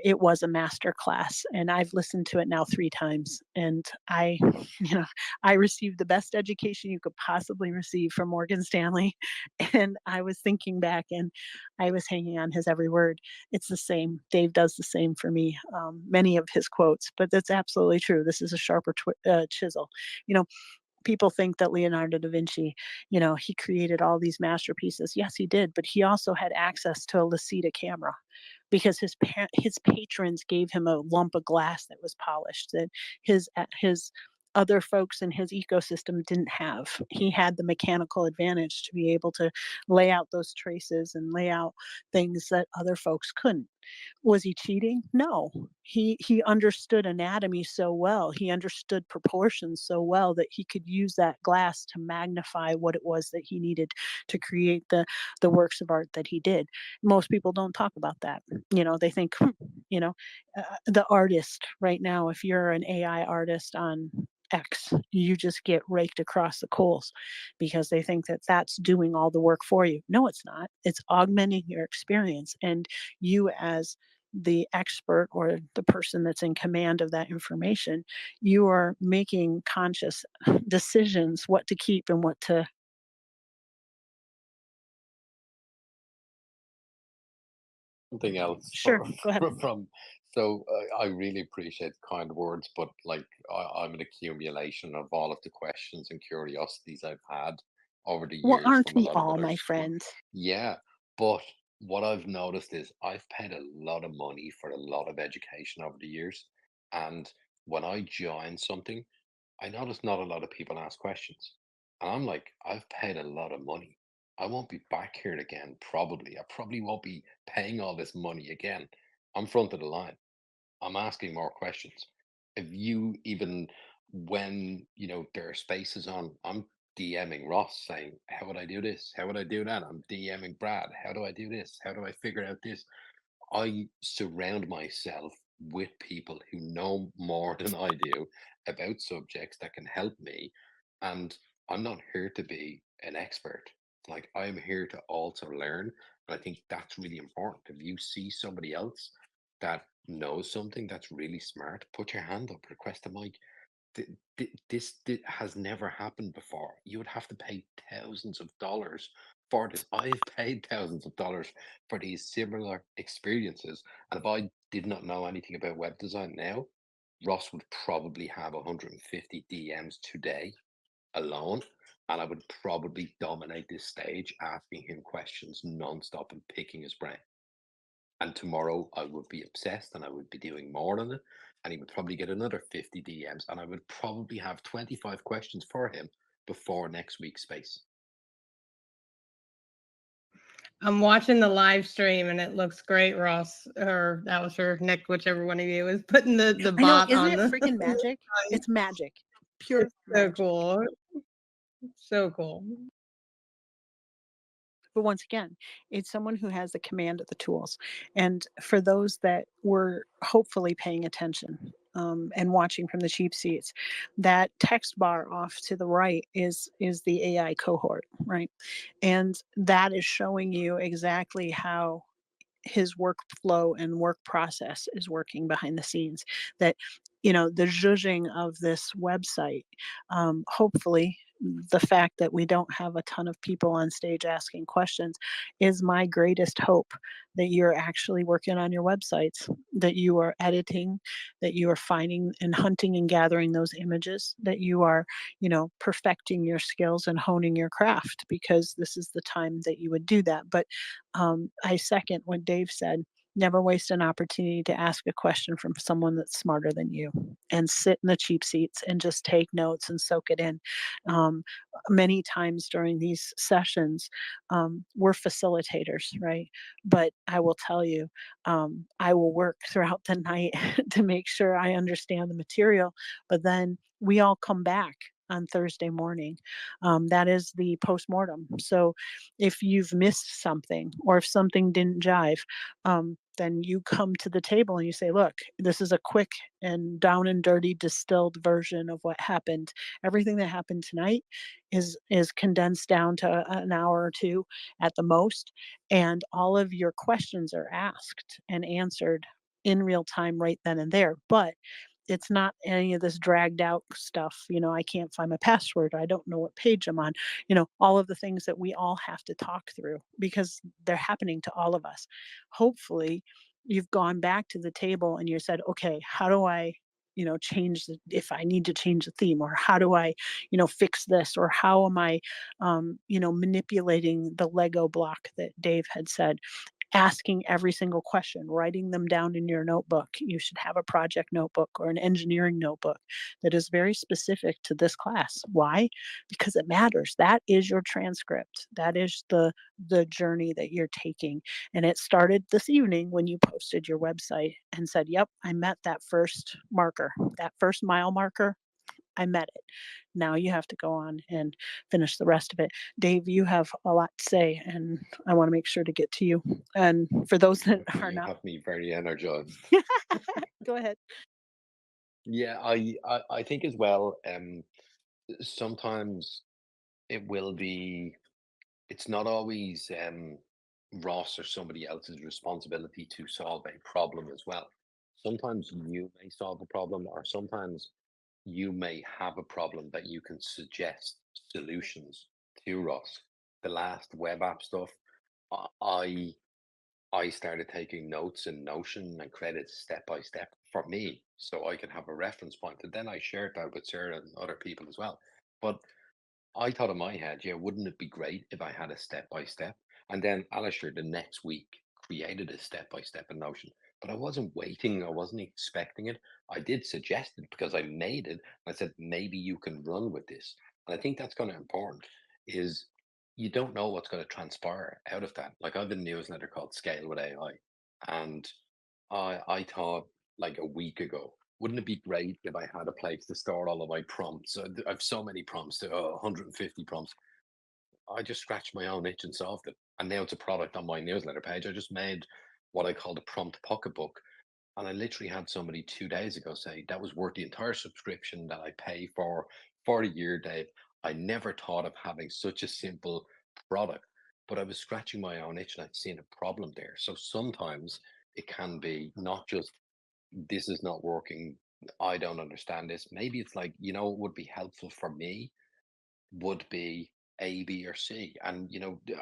it was a master class. And I've listened to it now 3 times. And I, you know, I received the best education you could possibly receive from Morgan Stanley. And I was thinking back and I was hanging on his every word. It's the same. Dave does the same for me. Many of his quotes, but that's absolutely true. This is a sharper chisel. You know, people think that Leonardo da Vinci, he created all these masterpieces. Yes, he did, but he also had access to a Lucida camera because his patrons gave him a lump of glass that was polished that his other folks in his ecosystem didn't have. He had the mechanical advantage to be able to lay out those traces and lay out things that other folks couldn't. Was he cheating? No. He understood anatomy so well. He understood proportions so well that he could use that glass to magnify what it was that he needed to create the works of art that he did. Most people don't talk about that. They think, you know, the artist right now, if you're an AI artist on X, you just get raked across the coals because they think that that's doing all the work for you. No, it's not. It's augmenting your experience. And you, as the expert or the person that's in command of that information, you are making conscious decisions what to keep and what to. Something else Sure, go ahead. so I really appreciate the kind words, but like I'm an accumulation of all of the questions and curiosities I've had over the Well, years aren't from a we lot of all, other my school. friend? Yeah, but what I've noticed is I've paid a lot of money for a lot of education over the years, and when I join something, I notice not a lot of people ask questions. And I'm like, I've paid a lot of money. I won't be back here again, probably. I probably won't be paying all this money again. I'm front of the line. I'm asking more questions. If you even when there are spaces on, I'm DMing Ross saying, how would I do this? How would I do that? I'm DMing Brad. How do I do this? How do I figure out this? I surround myself with people who know more than I do about subjects that can help me. And I'm not here to be an expert. Like, I'm here to also learn. And I think that's really important. If you see somebody else that knows something that's really smart, put your hand up, request a mic. This has never happened before. You would have to pay thousands of dollars for this. I've paid thousands of dollars for these similar experiences. And if I did not know anything about web design now, Ross would probably have 150 DMs today alone. And I would probably dominate this stage, asking him questions nonstop and picking his brain. And tomorrow I would be obsessed and I would be doing more on it. And he would probably get another 50 DMs. And I would probably have 25 questions for him before next week's space. I'm watching the live stream and it looks great, Ross. Or that was her, Nick, whichever one of you is putting the I know, bot isn't on it the. freaking magic? It's magic. Pure It's so magic. cool. So cool. But once again, it's someone who has the command of the tools. And for those that were hopefully paying attention and watching from the cheap seats, that text bar off to the right is the AI cohort. right? And that is showing you exactly how his workflow and work process is working behind the scenes. That, the zhuzhing of this website, hopefully, the fact that we don't have a ton of people on stage asking questions is my greatest hope, that you're actually working on your websites, that you are editing, that you are finding and hunting and gathering those images, that you are, perfecting your skills and honing your craft, because this is the time that you would do that. But I second what Dave said. Never waste an opportunity to ask a question from someone that's smarter than you, and sit in the cheap seats and just take notes and soak it in. Um, Many times during these sessions, we're facilitators, right? But I will tell you, I will work throughout the night to make sure I understand the material, but then we all come back on Thursday morning. That is the postmortem. So if you've missed something, or if something didn't jive, then you come to the table and you say, look, this is a quick and down and dirty distilled version of what happened. Everything that happened tonight is condensed down to an hour or two at the most, and all of your questions are asked and answered in real time right then and there. But it's not any of this dragged out stuff. I can't find my password. I don't know what page I'm on. All of the things that we all have to talk through, because they're happening to all of us. Hopefully, you've gone back to the table and you said, okay, how do I, change if I need to change the theme, or how do I, fix this, or how am I, manipulating the Lego block that Dave had said, asking every single question, writing them down in your notebook. You should have a project notebook or an engineering notebook that is very specific to this class. Why? Because it matters. That is your transcript. That is the journey that you're taking. And it started this evening when you posted your website and said, "Yep, I met that first marker, that first mile marker. I met it. Now you have to go on and finish the rest of it." Dave, you have a lot to say, and I want to make sure to get to you. And for those that are You not, have me very energized. go ahead. Yeah, I think as well, sometimes it will be, it's not always Ross or somebody else's responsibility to solve a problem as well. Sometimes you may solve a problem, or sometimes you may have a problem that you can suggest solutions to Ross. The last web app stuff, I I started taking notes in Notion and created step by step for me, so I can have a reference point, and then I shared that with Sarah and other people as well. But I thought in my head, yeah, wouldn't it be great if I had a step by step? And then Alistair the next week created a step by step in Notion. But I wasn't waiting, I wasn't expecting it. I did suggest it because I made it. I said, maybe you can run with this. And I think that's kind of important, is you don't know what's going to transpire out of that. Like, I have a newsletter called Scale with AI. And I thought, like, a week ago, wouldn't it be great if I had a place to store all of my prompts? I've so many prompts, 150 prompts. I just scratched my own itch and solved it. And now it's a product on my newsletter page. I just made what I called a prompt pocketbook. And I literally had somebody 2 days ago say that was worth the entire subscription that I pay for the year, Dave. I never thought of having such a simple product, but I was scratching my own itch and I'd seen a problem there. So sometimes it can be not just, this is not working, I don't understand this. Maybe it's like, what would be helpful for me would be A, B, or C. And,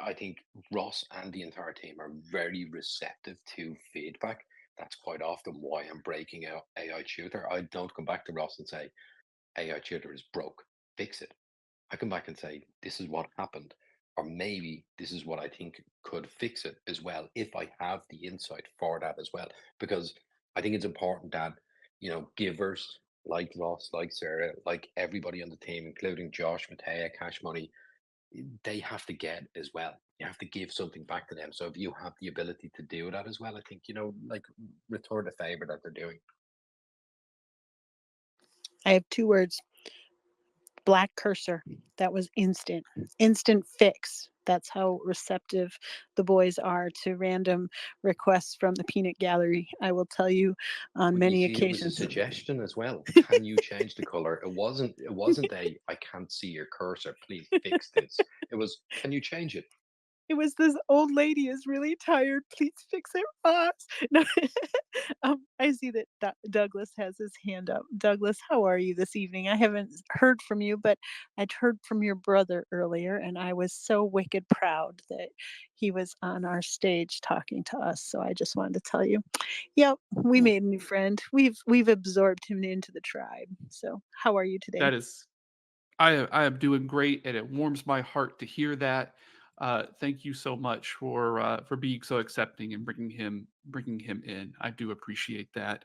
I think Ross and the entire team are very receptive to feedback. That's quite often why I'm breaking out AI Tutor. I don't come back to Ross and say, AI Tutor is broke, fix it. I come back and say, this is what happened, or maybe this is what I think could fix it as well, if I have the insight for that as well. Because I think it's important that, givers like Ross, like Sarah, like everybody on the team, including Josh, Matea, Cash Money, they have to get as well. You have to give something back to them. So if you have the ability to do that as well, I think, like, return the favor that they're doing. I have two words: black cursor. That was instant fix. That's how receptive the boys are to random requests from the peanut gallery. I will tell you, on But you many see, it was a occasions. suggestion as well. Can you change the color? It wasn't a, I can't see your cursor, please fix this. It was, can you change it? It was this old lady is really tired. Please fix it, Ross. No, I see that Douglas has his hand up. Douglas, how are you this evening? I haven't heard from you, but I'd heard from your brother earlier, and I was so wicked proud that he was on our stage talking to us. So I just wanted to tell you, yep, we made a new friend. We've absorbed him into the tribe. So how are you today? That is, I am doing great, and it warms my heart to hear that. Thank you so much for being so accepting and bringing him in. I do appreciate that.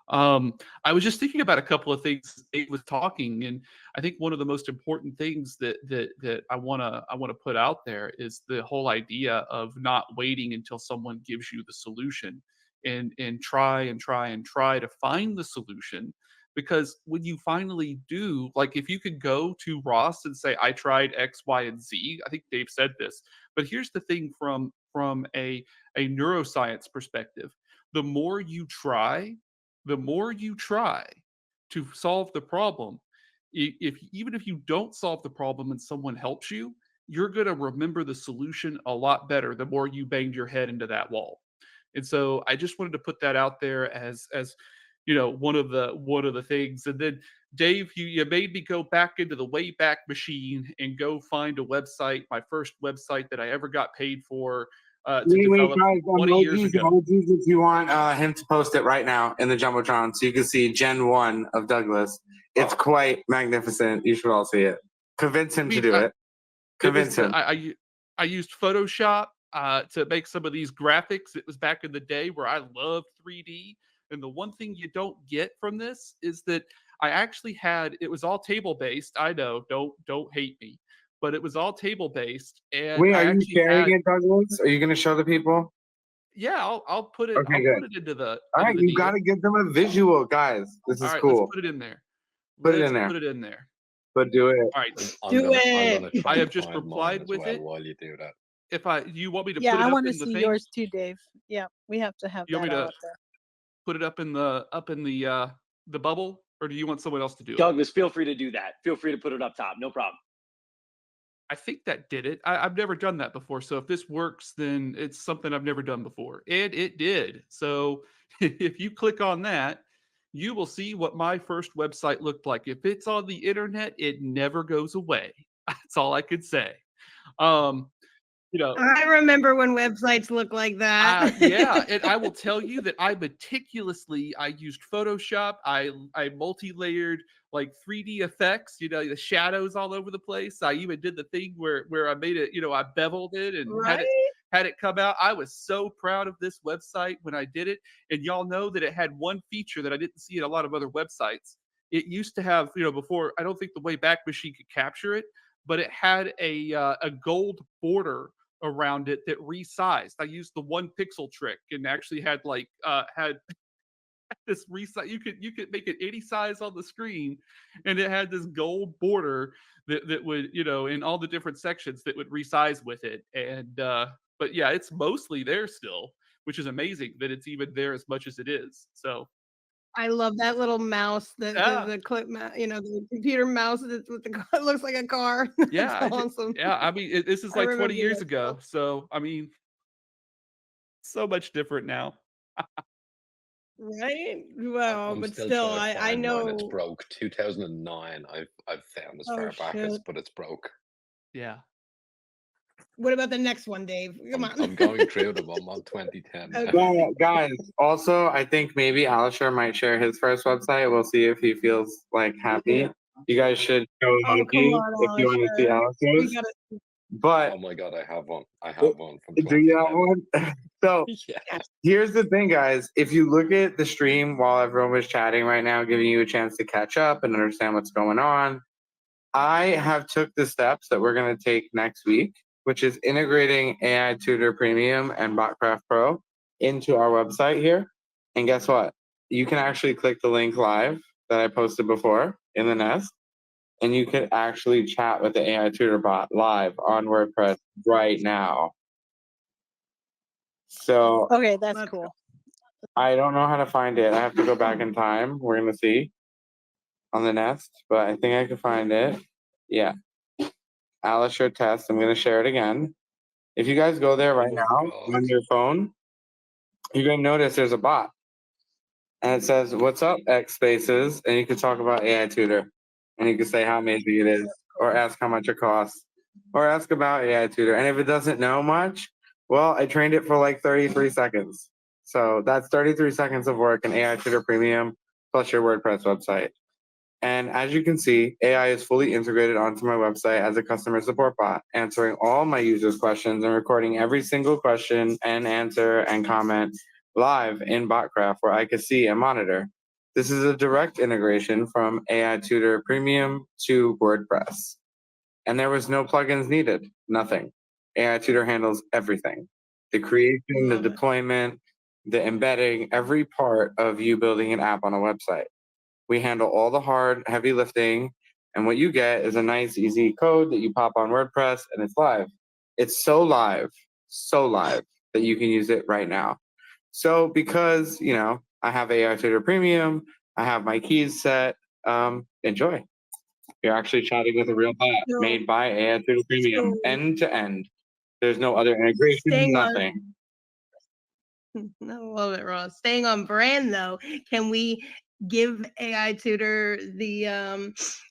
I was just thinking about a couple of things Dave was talking, and I think one of the most important things that I wanna put out there is the whole idea of not waiting until someone gives you the solution, and try and try and try to find the solution. Because when you finally do, like if you could go to Ross and say, "I tried X, Y, and Z," I think Dave said this, but here's the thing from a neuroscience perspective: the more you try, the more you try to solve the problem, if even if you don't solve the problem and someone helps you, you're going to remember the solution a lot better the more you banged your head into that wall. And so I just wanted to put that out there as one of the things. And then Dave, you made me go back into the Wayback Machine and go find a website, my first website that I ever got paid for to Wait, develop guys, 20 years emojis, ago. emojis if you want him to post it right now in the Jumbotron so you can see Gen 1 of Douglas. It's quite magnificent. You should all see it. Convince him to do it. Convince him. I used Photoshop to make some of these graphics. It was back in the day where I loved 3D. And the one thing you don't get from this is that I actually had, it was all table based. I know, don't hate me, but it was all table based, and Wait, I are you actually sharing had, it, Douglas? Are you going to show the people? yeah, I'll put it Okay, good. into the All right, you got deal. to give them a visual, guys. This All is right, let's cool. put it in there. Put it Let's in there. put it in there. But do it. All right, I'm gonna try I and have just find mine replied as with well it. while you do that. You want me to Yeah, put I it up want to in the see thing? yours too, Dave. Yeah, we have to have You want that me all to up there. put it up in the bubble, or do you want someone else to do it? Douglas, feel free to do that. Feel free to put it up top. No problem. I think that did it. I've never done that before. So if this works, then it's something I've never done before. And it did. So if you click on that, you will see what my first website looked like. If it's on the internet, it never goes away. That's all I could say. Um, you know, I remember when websites looked like that. yeah, and I will tell you that I used Photoshop. I multi-layered like 3D effects, the shadows all over the place. I even did the thing where I made it, I beveled it and Right? had it come out. I was so proud of this website when I did it. And y'all know that it had one feature that I didn't see in a lot of other websites. It used to have, before, I don't think the Wayback Machine could capture it, but it had a gold border around it that resized. I used the 1 pixel trick and actually had this resize. You could make it any size on the screen, and it had this gold border that would, in all the different sections, that would resize with it. And but yeah, it's mostly there still, which is amazing that it's even there as much as it is. So I love that little mouse, yeah, the clip mouse, the computer mouse that's with the it looks like a car. That's yeah, awesome. yeah. I mean, this is I like 20 remember years that ago. stuff. So I mean, so much different now. Right? Well, I'm but still still, trying to I find mine. It's know. broke. 2009. I've found as Oh far back as, shit. but it's broke. Yeah. What about the next one, Dave? Come on. I'm going through them. I'm on 2010 now. Okay. Yeah, guys, also, I think maybe Alisher might share his first website. We'll see if he feels like happy. You guys should show Oh, come emoji on, if you want to see Alisher. We Alisher's. gotta. But Oh my god, I have one. I have one from do you have 2011. one? So Yeah. here's the thing, guys. If you look at the stream while everyone was chatting right now, giving you a chance to catch up and understand what's going on, I have took the steps that we're going to take next week, which is integrating AI Tutor Premium and Botcraft Pro into our website here. And guess what? You can actually click the link live that I posted before in the nest, and you can actually chat with the AI Tutor bot live on WordPress right now. So Okay, that's cool. I don't know how to find it. I have to go back in time. We're going to see on the nest, but I think I can find it. Yeah. Alistair Test. I'm going to share it again. If you guys go there right now on your phone, you're going to notice there's a bot. And it says, "What's up, X spaces?" And you can talk about AI Tutor. And you can say how amazing it is, or ask how much it costs, or ask about AI Tutor. And if it doesn't know much, well, I trained it for like 33 seconds. So that's 33 seconds of work in AI Tutor Premium plus your WordPress website. And as you can see, AI is fully integrated onto my website as a customer support bot, answering all my users' questions and recording every single question and answer and comment live in BotCraft where I can see and monitor. This is a direct integration from AI Tutor Premium to WordPress. And there was no plugins needed, nothing. AI Tutor handles everything. The creation, the deployment, the embedding, every part of you building an app on a website. We handle all the hard, heavy lifting, and what you get is a nice, easy code that you pop on WordPress and it's live. It's so live that you can use it right now. So because, I have AI Tutor Premium, I have my keys set, enjoy. You're actually chatting with a real bot made by AI Tutor Premium, end to end. There's no other integration, nothing. I love it, Ross. Staying on brand though, can we give AI Tutor the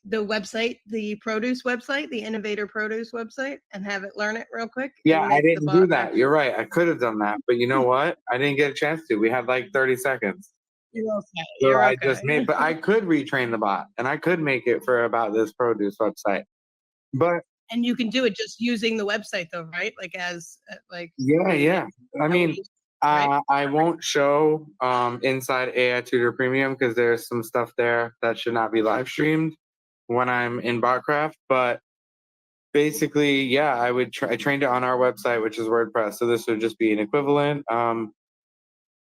website, the produce website, the innovator produce website, and have it learn it real quick? Yeah, I didn't do that. You're right. I could have done that, but you know what? I didn't get a chance to. We had like 30 seconds. You're okay. So You're I okay. just made, but I could retrain the bot and I could make it for about this produce website. But and you can do it just using the website though, right? Like yeah. I mean, I won't show inside AI Tutor Premium because there's some stuff there that should not be live streamed when I'm in BotCraft. But basically, yeah, I trained it on our website, which is WordPress. So this would just be an equivalent.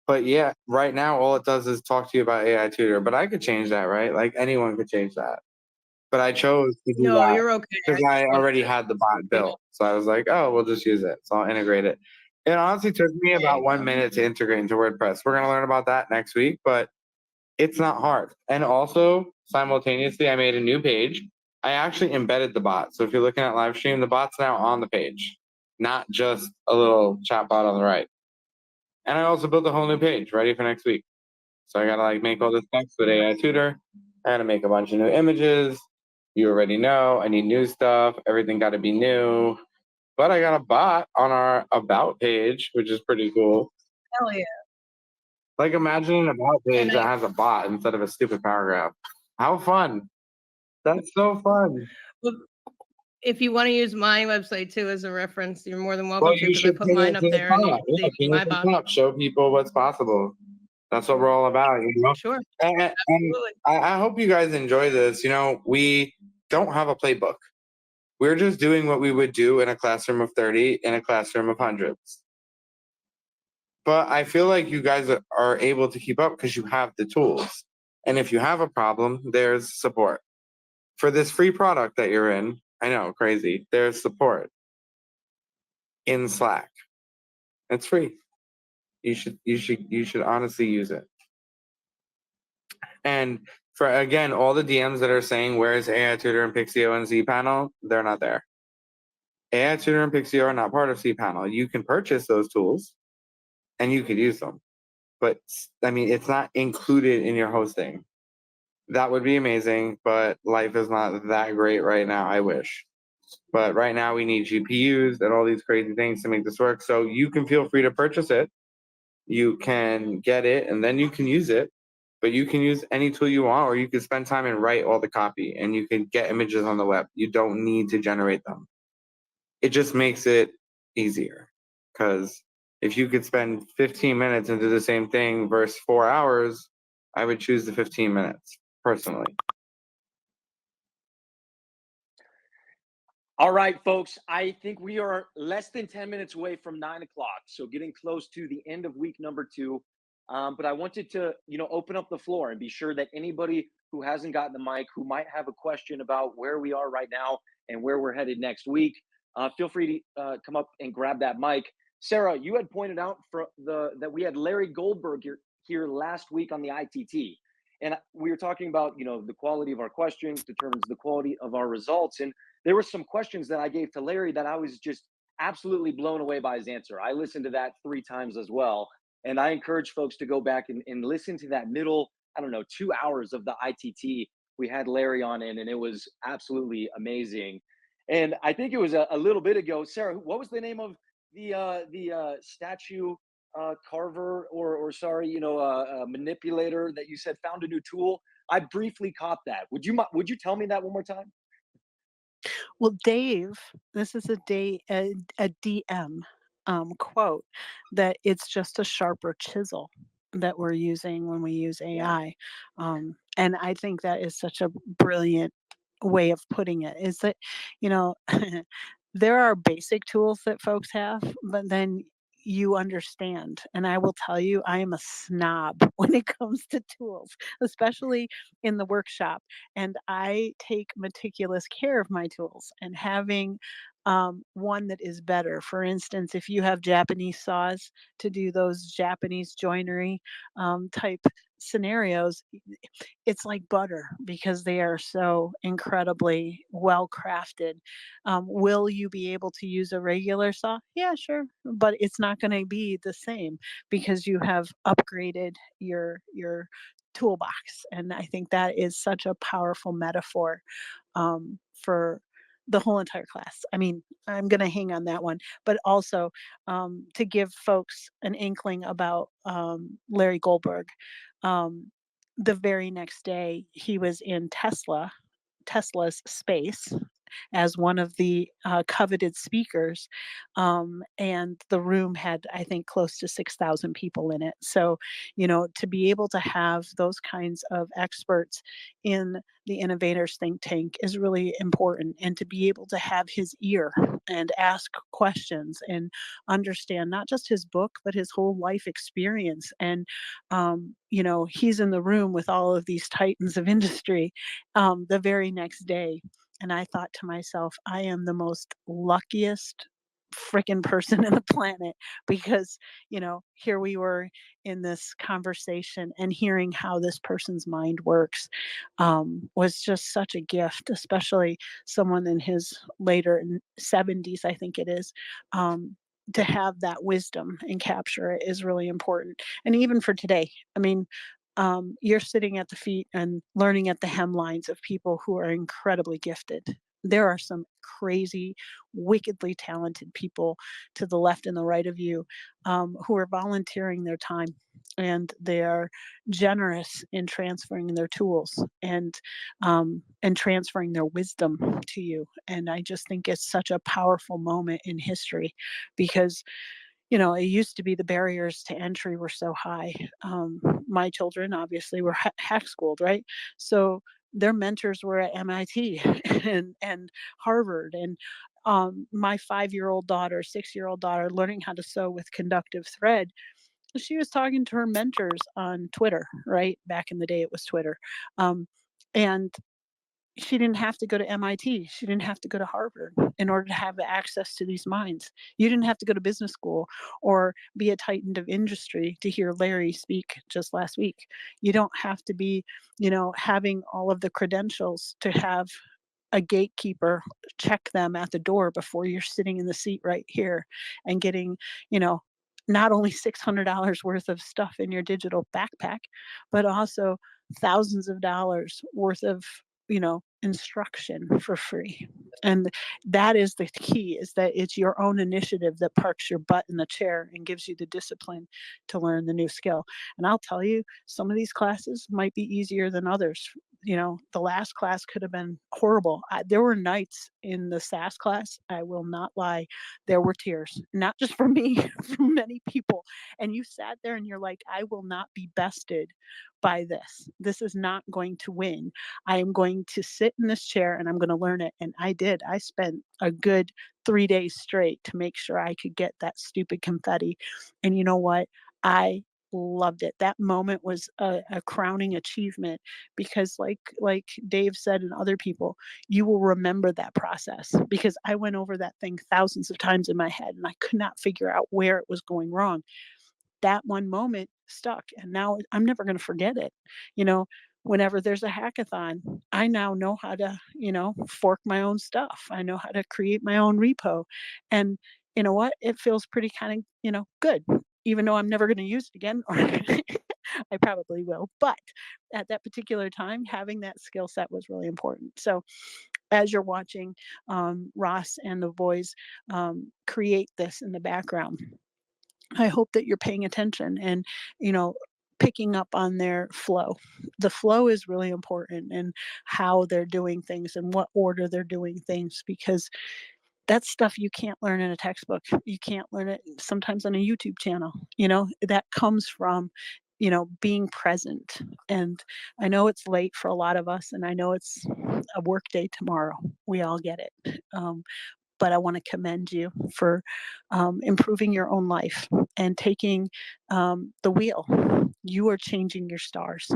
But yeah, right now all it does is talk to you about AI Tutor. But I could change that, right? Like anyone could change that. But I chose to do that you're okay. because I already had the bot built. So I was like, oh, we'll just use it. So I'll integrate it. It honestly took me about 1 minute to integrate into WordPress. We're going to learn about that next week, but it's not hard. And also, simultaneously, I made a new page. I actually embedded the bot. So if you're looking at live stream, the bot's now on the page, not just a little chat bot on the right. And I also built a whole new page ready for next week. So I got to make all this text with AI Tutor. I got to make a bunch of new images. You already know I need new stuff. Everything got to be new. But I got a bot on our about page, which is pretty cool. Hell yeah. Like imagine an about page that has a bot instead of a stupid paragraph. How fun. That's so fun. Look, if you want to use my website too as a reference, you're more than welcome Well, to you because I should put pin mine it up to the there and top. Yeah, pin my it to the bot. top. Show people what's possible. That's what we're all about, Sure. And I hope you guys enjoy this. We don't have a playbook. We're just doing what we would do in a classroom of 30, in a classroom of hundreds. But I feel like you guys are able to keep up because you have the tools. And if you have a problem, there's support. For this free product that you're in, I know, crazy, there's support in Slack. It's free. You should honestly use it. And for again, all the DMs that are saying where's AI Tutor and Pixio and cPanel, they're not there. AI Tutor and Pixio are not part of cPanel. You can purchase those tools and you could use them. But I mean, it's not included in your hosting. That would be amazing, but life is not that great right now. I wish. But right now we need GPUs and all these crazy things to make this work. So you can feel free to purchase it. You can get it and then you can use it. But you can use any tool you want, or you can spend time and write all the copy and you can get images on the web. You don't need to generate them. It just makes it easier. Because if you could spend 15 minutes and do the same thing versus 4 hours, I would choose the 15 minutes personally. All right, folks, I think we are less than 10 minutes away from 9 o'clock. So getting close to the end of week number 2. But I wanted to, open up the floor and be sure that anybody who hasn't gotten the mic, who might have a question about where we are right now and where we're headed next week, feel free to come up and grab that mic. Sarah, you had pointed out that we had Larry Goldberg here last week on the ITT. And we were talking about, the quality of our questions determines the quality of our results. And there were some questions that I gave to Larry that I was just absolutely blown away by his answer. I listened to that 3 times as well. And I encourage folks to go back and listen to that middle, I don't know, 2 hours of the ITT. We had Larry on in, and it was absolutely amazing. And I think it was a little bit ago, Sarah. What was the name of the statue carver or sorry, manipulator that you said found a new tool? I briefly caught that. Would you tell me that one more time? Well, Dave, this is a DM quote that it's just a sharper chisel that we're using when we use Yeah. AI. And I think that is such a brilliant way of putting it is that, you know, there are basic tools that folks have, but then you understand. And I will tell you, I am a snob when it comes to tools, especially in the workshop. And I take meticulous care of my tools and having one that is better. For instance, if you have Japanese saws to do those Japanese joinery type scenarios, it's like butter because they are so incredibly well crafted. Will you be able to use a regular saw? Yeah, sure, but it's not going to be the same because you have upgraded your toolbox, and I think that is such a powerful metaphor for the whole entire class. I mean, I'm going to hang on that one, but also to give folks an inkling about Larry Goldberg. Um, the very next day, he was in Tesla's space as one of the coveted speakers. And the room had, I think, close to 6,000 people in it. So, to be able to have those kinds of experts in the innovators think tank is really important. And to be able to have his ear and ask questions and understand not just his book, but his whole life experience. And, he's in the room with all of these titans of industry the very next day. And I thought to myself, I am the most luckiest freaking person in the planet because, here we were in this conversation and hearing how this person's mind works was just such a gift, especially someone in his later 70s, I think it is. To have that wisdom and capture it is really important. And even for today, I mean, you're sitting at the feet and learning at the hemlines of people who are incredibly gifted. There are some crazy, wickedly talented people to the left and the right of you who are volunteering their time and they are generous in transferring their tools and transferring their wisdom to you. And I just think it's such a powerful moment in history because it used to be the barriers to entry were so high. My children obviously were hack schooled, right? So their mentors were at MIT and Harvard. And my 5-year-old daughter, 6-year-old daughter, learning how to sew with conductive thread. She was talking to her mentors on Twitter, right? Back in the day, it was Twitter. And she didn't have to go to MIT. She didn't have to go to Harvard in order to have the access to these minds. You didn't have to go to business school or be a titan of industry to hear Larry speak just last week. You don't have to be, having all of the credentials to have a gatekeeper check them at the door before you're sitting in the seat right here and getting, you know, not only $600 worth of stuff in your digital backpack, but also thousands of dollars worth of, instruction for free. And that is the key is that it's your own initiative that parks your butt in the chair and gives you the discipline to learn the new skill. And I'll tell you, some of these classes might be easier than others. The last class could have been horrible. There were nights in the SAS class, I will not lie, there were tears, not just for me, from many people. And you sat there and you're like, I will not be bested by this. This is not going to win. I am going to sit in this chair and I'm going to learn it. And I did. I spent a good 3 days straight to make sure I could get that stupid confetti. And you know what? I loved it. That moment was a crowning achievement because like Dave said and other people, you will remember that process because I went over that thing thousands of times in my head and I could not figure out where it was going wrong. That one moment stuck and now I'm never going to forget it. You know, whenever there's a hackathon, I now know how to, fork my own stuff. I know how to create my own repo. And you know what? It feels pretty kind of, good, even though I'm never going to use it again, or I probably will. But at that particular time, having that skill set was really important. So as you're watching Ross and the boys create this in the background, I hope that you're paying attention and, you know, picking up on their flow. The flow is really important and how they're doing things and what order they're doing things, because that's stuff you can't learn in a textbook. You can't learn it sometimes on a YouTube channel. That comes from, being present. And I know it's late for a lot of us, and I know it's a work day tomorrow. We all get it. But I want to commend you for improving your own life and taking the wheel. You are changing your stars,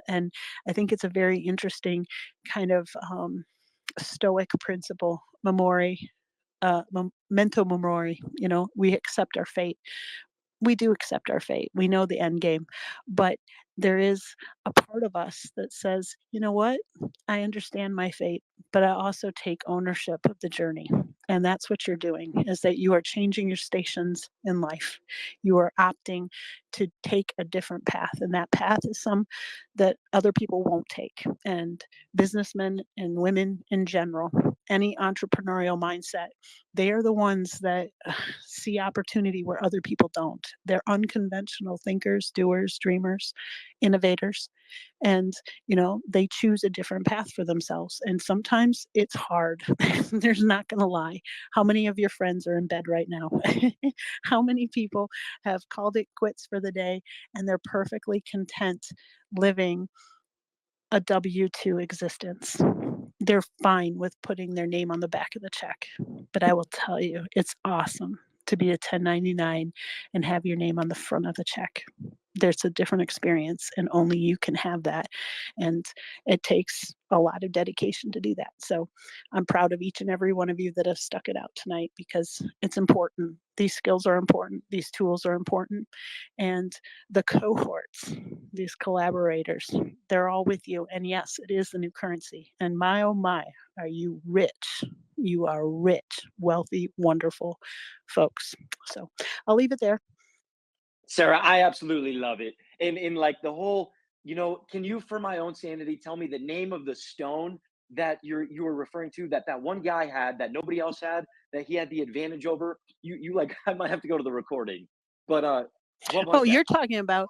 and I think it's a very interesting kind of stoic principle, memento mori. We accept our fate. We do accept our fate. We know the end game, but there is a part of us that says, you know what? I understand my fate, but I also take ownership of the journey. And that's what you're doing, is that you are changing your stations in life. You are opting to take a different path. And that path is some that other people won't take. And businessmen and women in general, any entrepreneurial mindset, they are the ones that see opportunity where other people don't. They're unconventional thinkers, doers, dreamers, innovators, and they choose a different path for themselves. And sometimes it's hard. There's not going to lie. How many of your friends are in bed right now? How many people have called it quits for the day and they're perfectly content living a W-2 existence? They're fine with putting their name on the back of the check. But I will tell you, it's awesome to be a 1099 and have your name on the front of the check. There's a different experience, and only you can have that. And it takes a lot of dedication to do that. So I'm proud of each and every one of you that have stuck it out tonight, because it's important. These skills are important. These tools are important. And the cohorts, these collaborators, they're all with you. And yes, it is the new currency. And my, oh my, are you rich? You are rich, wealthy, wonderful folks. So I'll leave it there. Sarah, I absolutely love it. And in like the whole, can you, for my own sanity, tell me the name of the stone that you were referring to, that one guy had that nobody else had, that he had the advantage over? You like, I might have to go to the recording. But what was Oh, that? you're talking about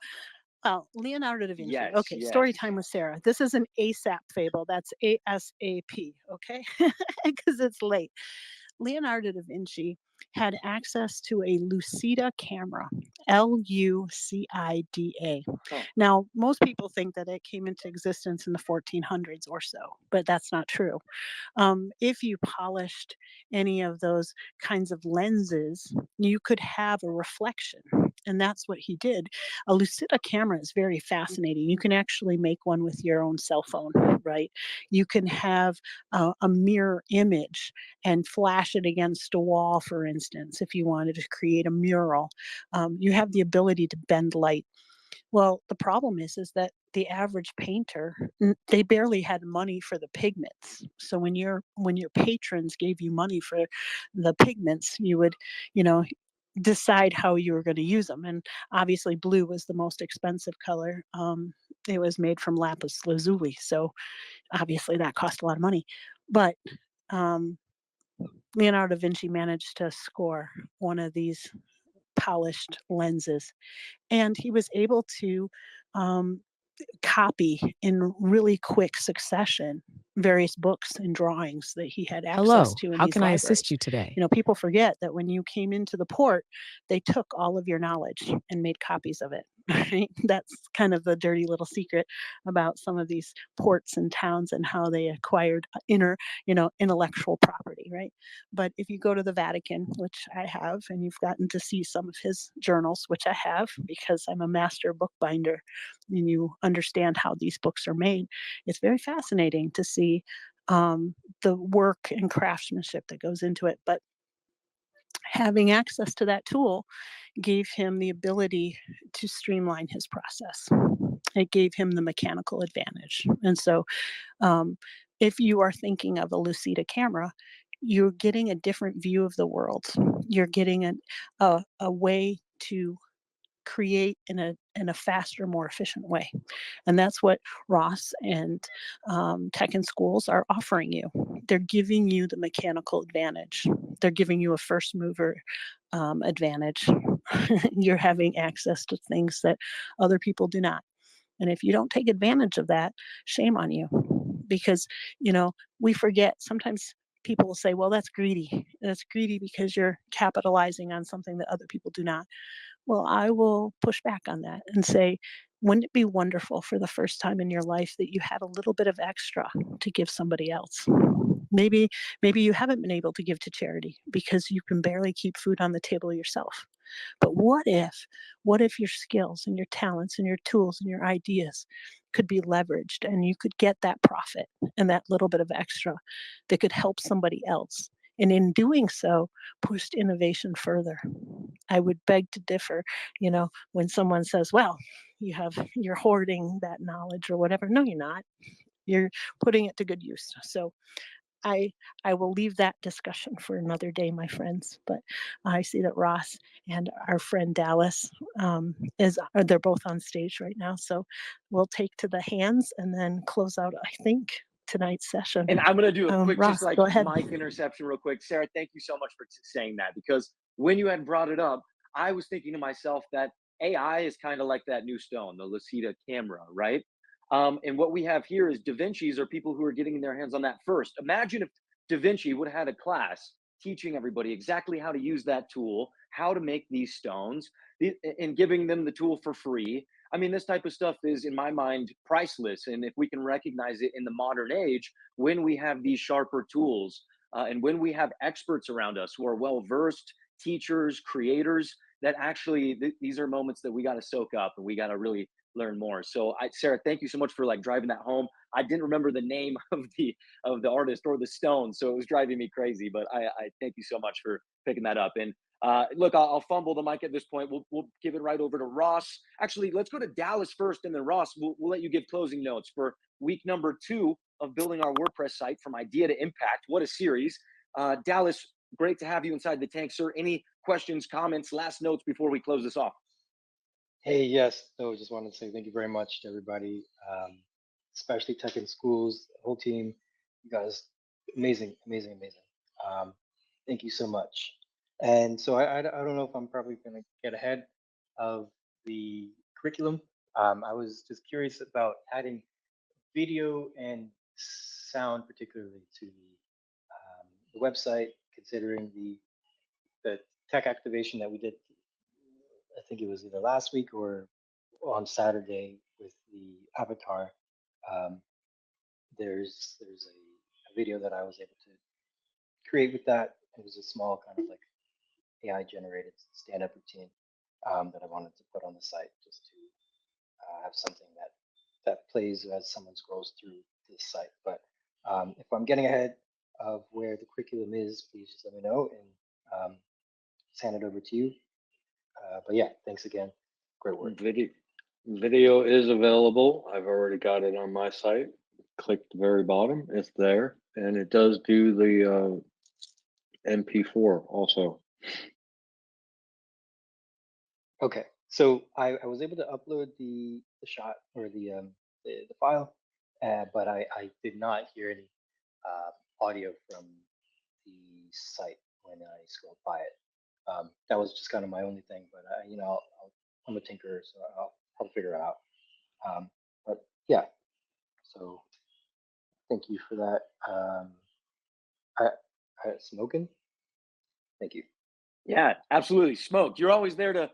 Leonardo da Vinci. Yes, Okay, yes. story time with Sarah. This is an ASAP fable. That's ASAP, okay? Because it's late. Leonardo da Vinci had access to a Lucida camera, Lucida. Oh. Now, most people think that it came into existence in the 1400s or so, but that's not true. If you polished any of those kinds of lenses, you could have a reflection. And that's what he did. A Lucida camera is very fascinating. You can actually make one with your own cell phone, right? You can have a mirror image and flash it against a wall, for instance, if you wanted to create a mural. You have the ability to bend light. Well, the problem is that the average painter, they barely had money for the pigments. So when your patrons gave you money for the pigments, you would, you know, decide how you were going to use them. And obviously, blue was the most expensive color. It was made from lapis lazuli, so obviously that cost a lot of money. But Leonardo da Vinci managed to score one of these polished lenses, and he was able to um, copy in really quick succession various books and drawings that he had access Hello, to in how these can I assist libraries. you today? People forget that when you came into the port, they took all of your knowledge and made copies of it. Right? That's kind of the dirty little secret about some of these ports and towns and how they acquired intellectual property, right? But if you go to the Vatican, which I have, and you've gotten to see some of his journals, which I have because I'm a master bookbinder, and you understand how these books are made, it's very fascinating to see the work and craftsmanship that goes into it. But having access to that tool gave him the ability to streamline his process. It gave him the mechanical advantage. And so if you are thinking of a Lucida camera, you're getting a different view of the world. You're getting a way to create in a faster, more efficient way. And that's what Ross and Tech in Schools are offering you. They're giving you the mechanical advantage. They're giving you a first mover advantage. You're having access to things that other people do not. And if you don't take advantage of that, shame on you. Because, we forget sometimes people will say, well, that's greedy. That's greedy because you're capitalizing on something that other people do not. Well, I will push back on that and say, wouldn't it be wonderful for the first time in your life that you had a little bit of extra to give somebody else? Maybe you haven't been able to give to charity because you can barely keep food on the table yourself. But what if your skills and your talents and your tools and your ideas could be leveraged and you could get that profit and that little bit of extra that could help somebody else? And in doing so, pushed innovation further. I would beg to differ, when someone says, well, you're hoarding that knowledge or whatever. No, you're not. You're putting it to good use. So I I will leave that discussion for another day, my friends. But I see that Ross and our friend Dallas they're both on stage right now. So we'll take to the hands and then close out, I think, tonight's session. And I'm going to do a quick, Ross, just like go ahead. mic interception real quick. Sarah, thank you so much for saying that, because when you had brought it up, I was thinking to myself that AI is kind of like that new stone, the Lucida camera, right? And what we have here is Da Vinci's are people who are getting their hands on that first. Imagine if Da Vinci would have had a class teaching everybody exactly how to use that tool, how to make these stones, and giving them the tool for free. I mean, this type of stuff is, in my mind, priceless. And if we can recognize it in the modern age, when we have these sharper tools and when we have experts around us who are well versed, teachers, creators, that actually these are moments that we got to soak up and we got to really learn more. So, Sarah, thank you so much for like driving that home. I didn't remember the name of the artist or the stone, so it was driving me crazy. But I thank you so much for picking that up. And look, I'll fumble the mic at this point. We'll give it right over to Ross. Actually, let's go to Dallas first, and then Ross, we'll let you give closing notes for week number 2 of building our WordPress site from idea to impact. What a series. Dallas, great to have you inside the tank, sir. Any questions, comments, last notes before we close this off? Hey, yes. So just wanted to say thank you very much to everybody, especially Tech in Schools, the whole team. You guys, amazing, amazing, amazing. Thank you so much. And so I don't know if I'm probably going to get ahead of the curriculum. I was just curious about adding video and sound, particularly to the website, considering the tech activation that we did. I think it was either last week or on Saturday with the avatar. There's a video that I was able to create with that. It was a small kind of like AI generated stand-up routine that I wanted to put on the site just to have something that plays as someone scrolls through this site. But if I'm getting ahead of where the curriculum is, please just let me know and just hand it over to you. But yeah, thanks again. Great work. Video is available. I've already got it on my site. Click the very bottom. It's there, and it does do the MP4 also. Okay, so I was able to upload the shot or the file, but I did not hear any audio from the site when I scrolled by it. That was just kind of my only thing, but I'm a tinkerer, so I'll figure it out. But yeah, so thank you for that. Smoking. Thank you. Yeah, absolutely. Smoke, you're always there to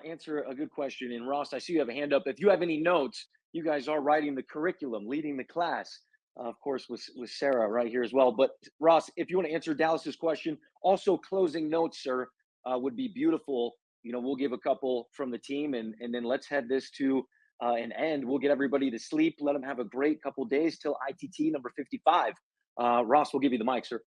answer a good question. And Ross, I see you have a hand up. If you have any notes, you guys are writing the curriculum, leading the class, of course, with Sarah right here as well. But Ross, if you want to answer Dallas's question, also closing notes, sir, would be beautiful. We'll give a couple from the team, and then let's head this to an end. We'll get everybody to sleep. Let them have a great couple days till ITT number 55. Ross, we'll give you the mic, sir.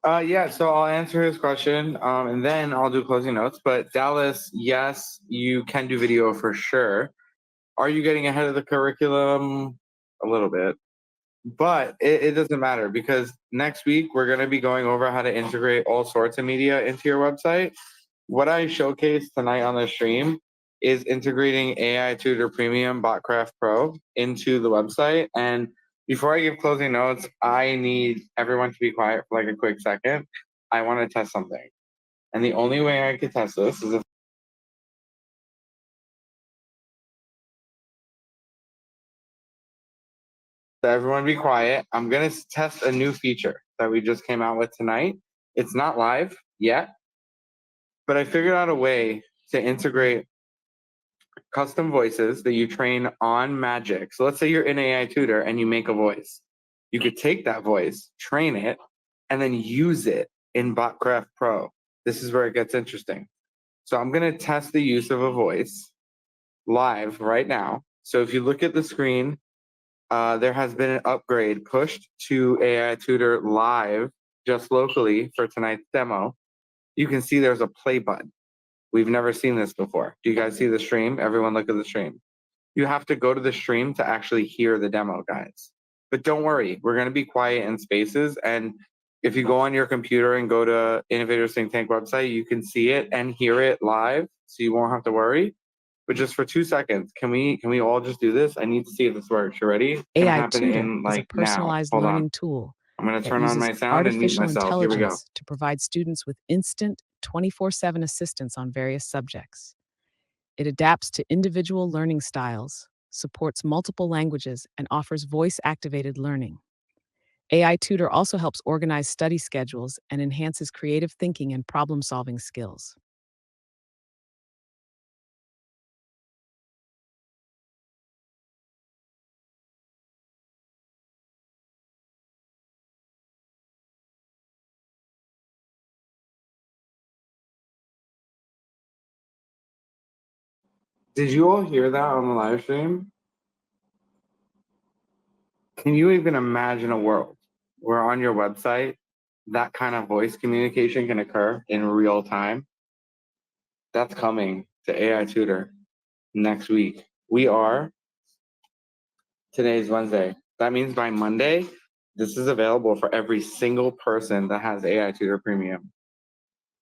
Yeah, so I'll answer his question, and then I'll do closing notes. But Dallas, yes, you can do video for sure. Are you getting ahead of the curriculum? A little bit. But it doesn't matter because next week we're going to be going over how to integrate all sorts of media into your website. What I showcased tonight on the stream is integrating AI Tutor Premium Botcraft Pro into the website. And before I give closing notes, I need everyone to be quiet for like a quick second. I want to test something. And the only way I could test this is if so everyone be quiet. I'm going to test a new feature that we just came out with tonight. It's not live yet, but I figured out a way to integrate custom voices that you train on Magic. So let's say you're in AI Tutor and you make a voice. You could take that voice, train it, and then use it in Botcraft Pro. This is where it gets interesting. So I'm going to test the use of a voice live right now. So if you look at the screen, there has been an upgrade pushed to AI Tutor live just locally for tonight's demo. You can see there's a play button. We've never seen this before. Do you guys see the stream? Everyone look at the stream. You have to go to the stream to actually hear the demo, guys. But don't worry, we're going to be quiet in spaces. And if you go on your computer and go to Innovators Think Tank website, you can see it and hear it live, so you won't have to worry. But just for 2 seconds, can we all just do this? I need to see if this works. You ready? It's gonna AI happen Tutor in is a like now. personalized Hold learning on. tool I'm gonna that turn on uses my sound and mute artificial myself. Here we go. intelligence to provide students with instant 24/7 assistance on various subjects. It adapts to individual learning styles, supports multiple languages, and offers voice-activated learning. AI Tutor also helps organize study schedules and enhances creative thinking and problem-solving skills. Did you all hear that on the live stream? Can you even imagine a world where on your website that kind of voice communication can occur in real time? That's coming to AI Tutor next week. Today's Wednesday. That means by Monday, this is available for every single person that has AI Tutor Premium.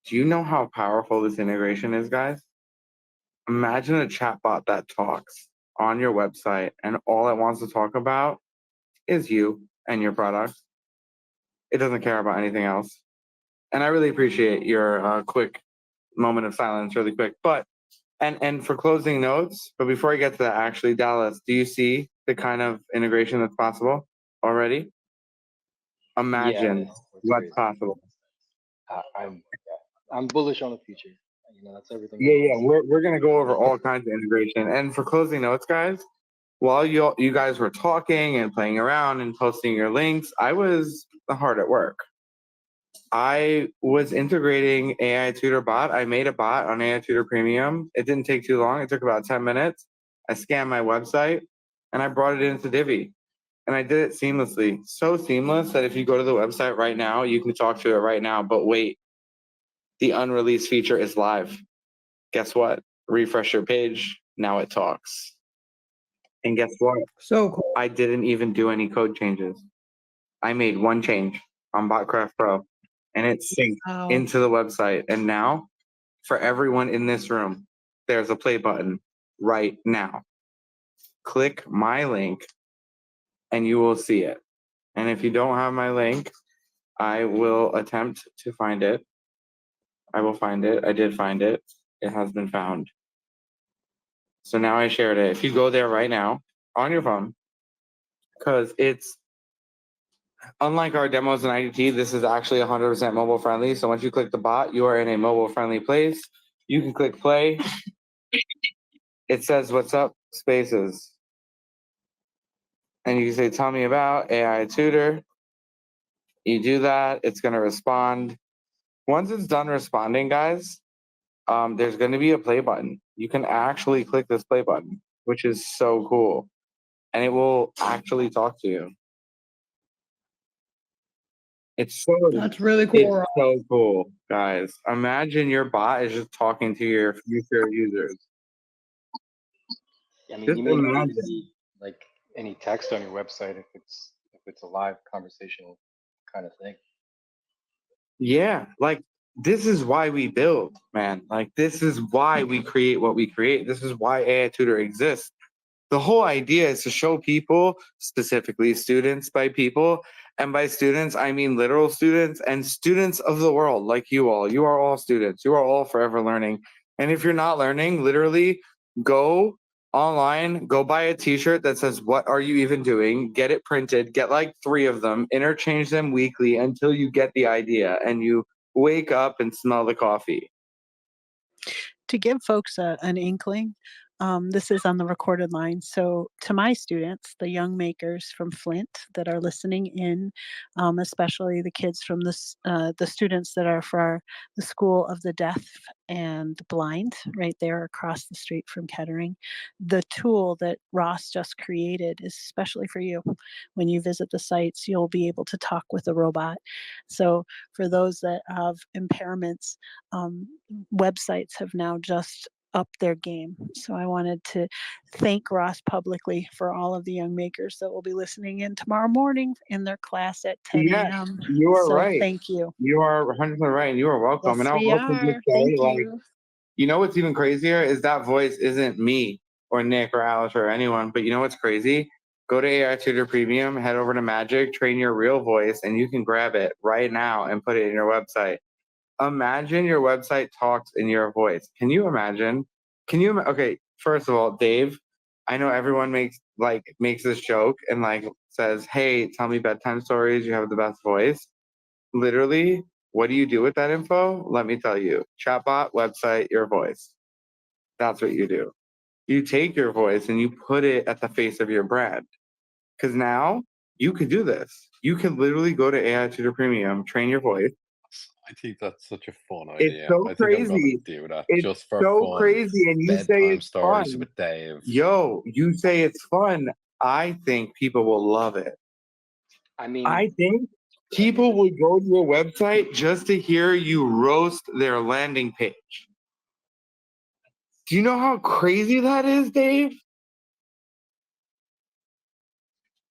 Do you know how powerful this integration is, guys? Imagine a chatbot that talks on your website and all it wants to talk about is you and your product. It doesn't care about anything else. And I really appreciate your quick moment of silence, really quick. But and for closing notes, but before I get to that, actually, Dallas, do you see the kind of integration that's possible already? Imagine what's possible. I'm bullish on the future. You know, that's everything Yeah, else. yeah, we're gonna go over all kinds of integration. And for closing notes, guys, while you guys were talking and playing around and posting your links, I was hard at work. I was integrating AI Tutor bot. I made a bot on AI Tutor Premium. It didn't take too long. It took about 10 minutes. I scanned my website and I brought it into Divi. And I did it seamlessly. So seamless that if you go to the website right now, you can talk to it right now. But wait, the unreleased feature is live. Guess what? Refresh your page. Now it talks. And guess what? So cool. I didn't even do any code changes. I made one change on Botcraft Pro and it synced Wow. into the website. And now, for everyone in this room, there's a play button right now. Click my link and you will see it. And if you don't have my link, I will attempt to find it. I will find it. I did find it. It has been found. So now I shared it. If you go there right now on your phone, because it's unlike our demos in ITT, this is actually 100% mobile friendly. So once you click the bot, you are in a mobile friendly place. You can click play. It says, "What's up?" spaces. And you can say, "Tell me about AI Tutor." You do that, it's going to respond. Once it's done responding, guys, there's going to be a play button. You can actually click this play button, which is so cool. And it will actually talk to you. That's really cool. It's so cool, guys. Imagine your bot is just talking to your future users. I mean, Just you may not even imagine. need like any text on your website if it's a live conversational kind of thing. Yeah, like this is why we build, man. Like this is why we create what we create. This is why AI Tutor exists. The whole idea is to show people, specifically students by people, and by students, I mean literal students and students of the world like you all. You are all students. You are all forever learning. And if you're not learning, literally go online, go buy a t-shirt that says, "What are you even doing?" Get it printed, get like 3 of them, interchange them weekly until you get the idea and you wake up and smell the coffee. To give folks an inkling, this is on the recorded line. So, to my students, the young makers from Flint that are listening in, especially the kids from the students that are for the School of the Deaf and Blind, right there across the street from Kettering, the tool that Ross just created is especially for you. When you visit the sites, you'll be able to talk with a robot. So, for those that have impairments, um, websites have now just upped their game. So I wanted to thank Ross publicly for all of the young makers that will be listening in tomorrow morning in their class at 10 Yes, a.m. you are So right. thank you. You are 100% right, and you are welcome. Yes, And I'll we also just are. say, Thank like, you. you know what's even crazier is that voice isn't me or Nick or Alice or anyone. But you know what's crazy? Go to AI Tutor Premium, head over to Magic, train your real voice, and you can grab it right now and put it in your website. Imagine your website talks in your voice. Can you imagine? Okay, first of all, Dave, I know everyone makes this joke and like says, "Hey, tell me bedtime stories. You have the best voice." Literally, what do you do with that info? Let me tell you. Chatbot, website, your voice. That's what you do. You take your voice and you put it at the face of your brand. Because now you can do this. You can literally go to AI Tutor Premium, train your voice. I think that's such a fun It's idea. so I think I'm gonna crazy. do that It's just for so fun. crazy. And you say Bedtime it's stories fun. with Dave. Yo, you say it's fun. I think people will love it. I mean, I think people will go to your website just to hear you roast their landing page. Do you know how crazy that is, Dave?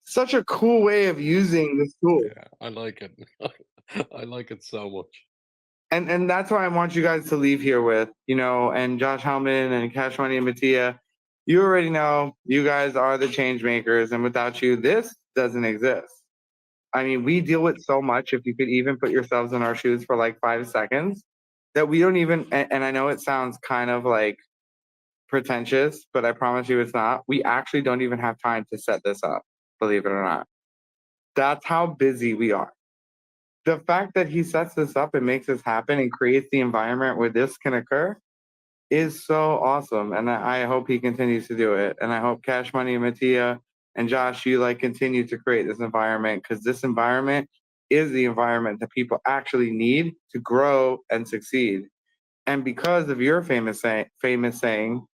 Such a cool way of using this tool. Yeah, I like it. I like it so much. And that's what I want you guys to leave here with, and Josh Hellman and Cash Money and Mattia. You already know you guys are the change makers, and without you, this doesn't exist. I mean, we deal with so much, if you could even put yourselves in our shoes for like 5 seconds, that we don't even, and I know it sounds kind of like pretentious, but I promise you it's not. We actually don't even have time to set this up, believe it or not. That's how busy we are. The fact that he sets this up and makes this happen and creates the environment where this can occur is so awesome. And I hope he continues to do it. And I hope Cash Money and Mattia and Josh, you like continue to create this environment, because this environment is the environment that people actually need to grow and succeed. And because of your famous saying,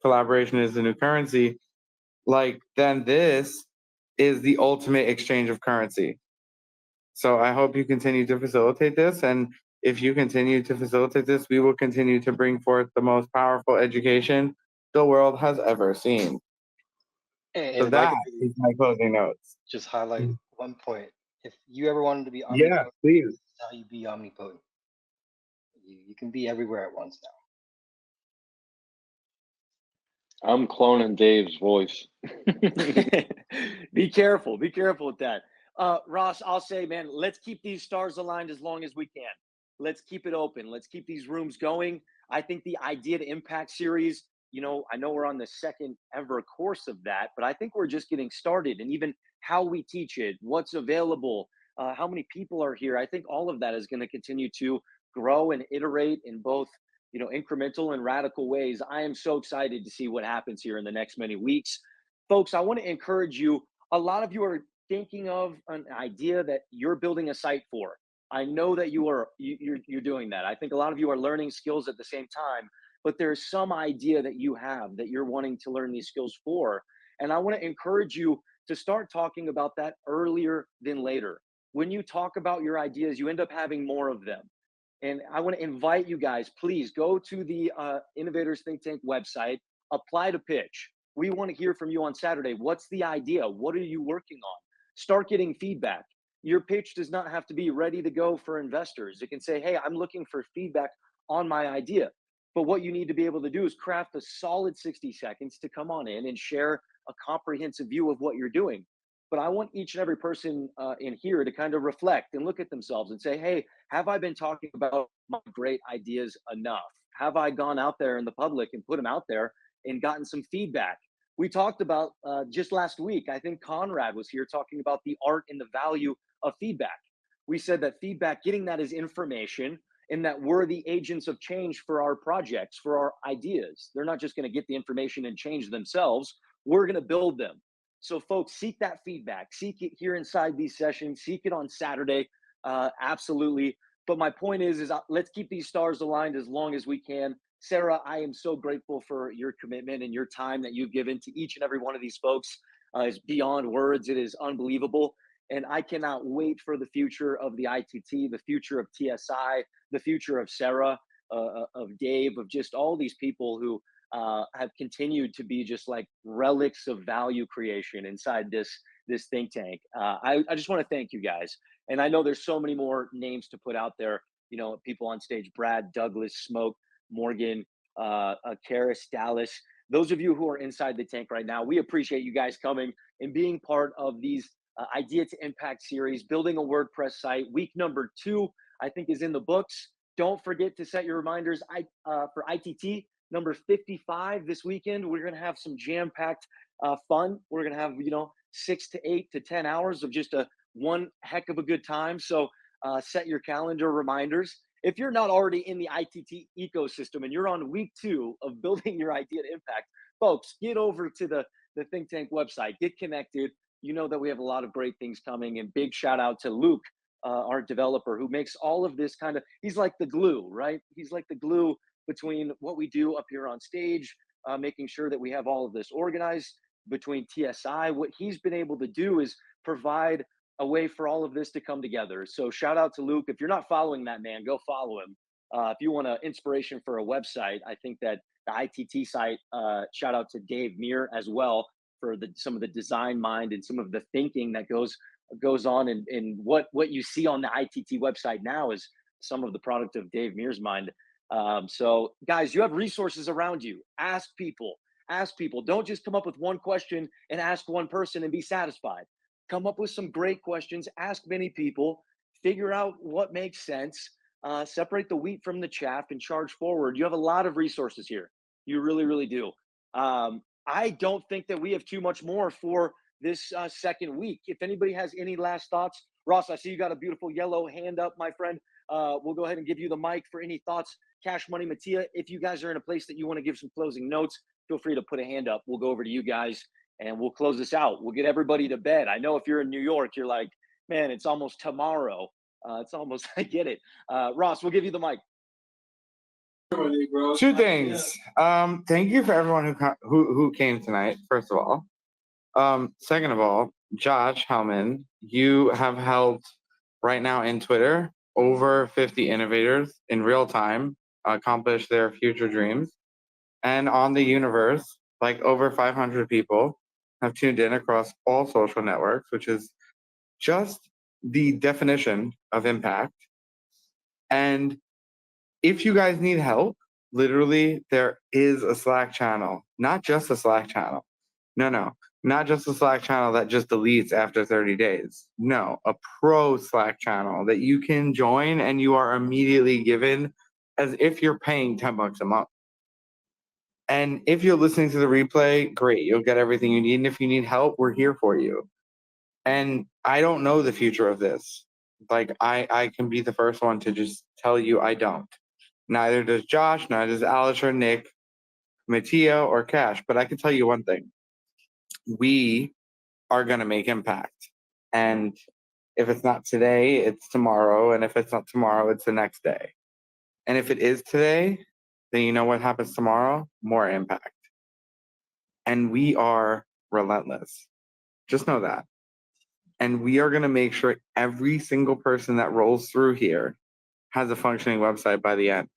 collaboration is the new currency, like then this is the ultimate exchange of currency. So I hope you continue to facilitate this. And if you continue to facilitate this, we will continue to bring forth the most powerful education the world has ever seen. and So if I that could is my closing notes. just highlight one point. If you ever wanted to be Yeah, omnipotent, please. this is how you be omnipotent. You can be everywhere at once now. I'm cloning Dave's voice. Be careful. Be careful with that. Ross, I'll say, man, let's keep these stars aligned as long as we can. Let's keep it open. Let's keep these rooms going. I think the Idea to Impact series, I know we're on the second ever course of that, but I think we're just getting started. And even how we teach it, what's available, how many people are here, I think all of that is going to continue to grow and iterate in both incremental and radical ways. I am so excited to see what happens here in the next many weeks. Folks, I want to encourage you. A lot of you are thinking of an idea that you're building a site for. I know that you're doing that. I think a lot of you are learning skills at the same time, but there's some idea that you have that you're wanting to learn these skills for. And I want to encourage you to start talking about that earlier than later. When you talk about your ideas, you end up having more of them. And I want to invite you guys, please go to the Innovators Think Tank website, apply to pitch. We want to hear from you on Saturday. What's the idea? What are you working on? Start getting feedback. Your pitch does not have to be ready to go for investors. It can say, hey, I'm looking for feedback on my idea. But what you need to be able to do is craft a solid 60 seconds to come on in and share a comprehensive view of what you're doing. But I want each and every person in here to kind of reflect and look at themselves and say, hey, have I been talking about my great ideas enough? Have I gone out there in the public and put them out there and gotten some feedback? We talked about just last week, I think Conrad was here talking about the art and the value of feedback. We said that feedback, getting that is information, and that we're the agents of change for our projects, for our ideas. They're not just going to get the information and change themselves. We're going to build them. So folks, seek that feedback, seek it here inside these sessions, seek it on Saturday. Absolutely. But my point is let's keep these stars aligned as long as we can. Sarah, I am so grateful for your commitment and your time that you've given to each and every one of these folks. It's beyond words. It is unbelievable. And I cannot wait for the future of the ITT, the future of TSI, the future of Sarah, of Dave, of just all these people who have continued to be just like relics of value creation inside this think tank. I just want to thank you guys. And I know there's so many more names to put out there. You know, people on stage: Brad, Douglas, Smoke, Morgan, Karis, Dallas. Those of you who are inside the tank right now, we appreciate you guys coming and being part of these Idea to Impact series, building a WordPress site. Week number 2, I think, is in the books. Don't forget to set your reminders for ITT number 55 this weekend. We're going to have some jam-packed fun. We're going to have, 6 to 8 to 10 hours of just one heck of a good time. So set your calendar reminders. If you're not already in the ITT ecosystem and you're on week 2 of building your Idea to Impact, folks, get over to the Think Tank website, get connected. You know that we have a lot of great things coming, and big shout out to Luke, our developer, who makes all of this he's like the glue, right? He's like the glue between what we do up here on stage, making sure that we have all of this organized between TSI. What he's been able to do is provide a way for all of this to come together. So shout out to Luke. If you're not following that man, go follow him. If you want inspiration for a website, I think that the ITT site, shout out to Dave Muir as well for some of the design mind and some of the thinking that goes on. And what you see on the ITT website now is some of the product of Dave Muir's mind. So guys, you have resources around you. Ask people. Don't just come up with one question and ask one person and be satisfied. Come up with some great questions, ask many people, figure out what makes sense, separate the wheat from the chaff, and charge forward. You have a lot of resources here. You really, really do. I don't think that we have too much more for this second week. If anybody has any last thoughts, Ross, I see you got a beautiful yellow hand up, my friend. We'll go ahead and give you the mic for any thoughts. Cash Money, Mattia, if you guys are in a place that you want to give some closing notes, feel free to put a hand up. We'll go over to you guys and we'll close this out. We'll get everybody to bed. I know if you're in New York, you're like, man, it's almost tomorrow. It's almost, I get it. Ross, we'll give you the mic. 2 things. Thank you for everyone who came tonight, first of all. Second of all, Josh Hellman, you have helped right now in Twitter over 50 innovators in real time accomplish their future dreams. And on the universe, like over 500 people have tuned in across all social networks, which is just the definition of impact. And if you guys need help, literally, there is a Slack channel, not just a Slack channel. No, not just a Slack channel that just deletes after 30 days. No, a pro Slack channel that you can join and you are immediately given as if you're paying $10 a month. And if you're listening to the replay, great, you'll get everything you need. And if you need help, we're here for you. And I don't know the future of this. Like, I can be the first one to just tell you I don't. Neither does Josh, neither does Alistair, Nick, Mattia, or Cash. But I can tell you one thing. We are going to make impact. And if it's not today, it's tomorrow. And if it's not tomorrow, it's the next day. And if it is today, then you know what happens tomorrow? More impact. And we are relentless. Just know that. And we are going to make sure every single person that rolls through here has a functioning website by the end.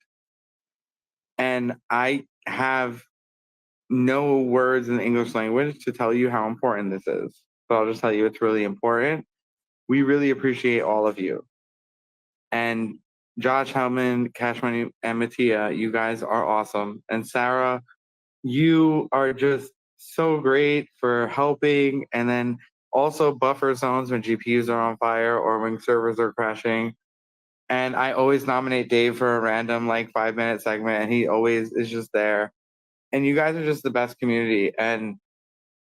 And I have no words in the English language to tell you how important this is. But I'll just tell you it's really important. We really appreciate all of you. And Josh Hellman, Cash Money, and Mattia, you guys are awesome. And Sarah, you are just so great for helping, and then also buffer zones when GPUs are on fire or when servers are crashing. And I always nominate Dave for a random like 5-minute segment, and he always is just there. And you guys are just the best community. And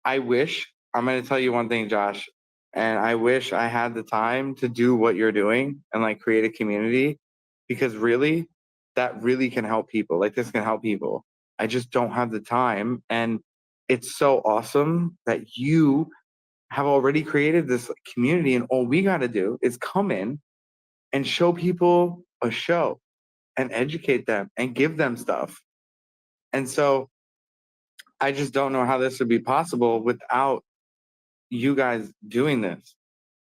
I wish, I'm going to tell you one thing, Josh, and I wish I had the time to do what you're doing and like create a community, because really, that really can help people. Like this can help people. I just don't have the time. And it's so awesome that you have already created this community, and all we got to do is come in and show people a show and educate them and give them stuff. And so I just don't know how this would be possible without you guys doing this.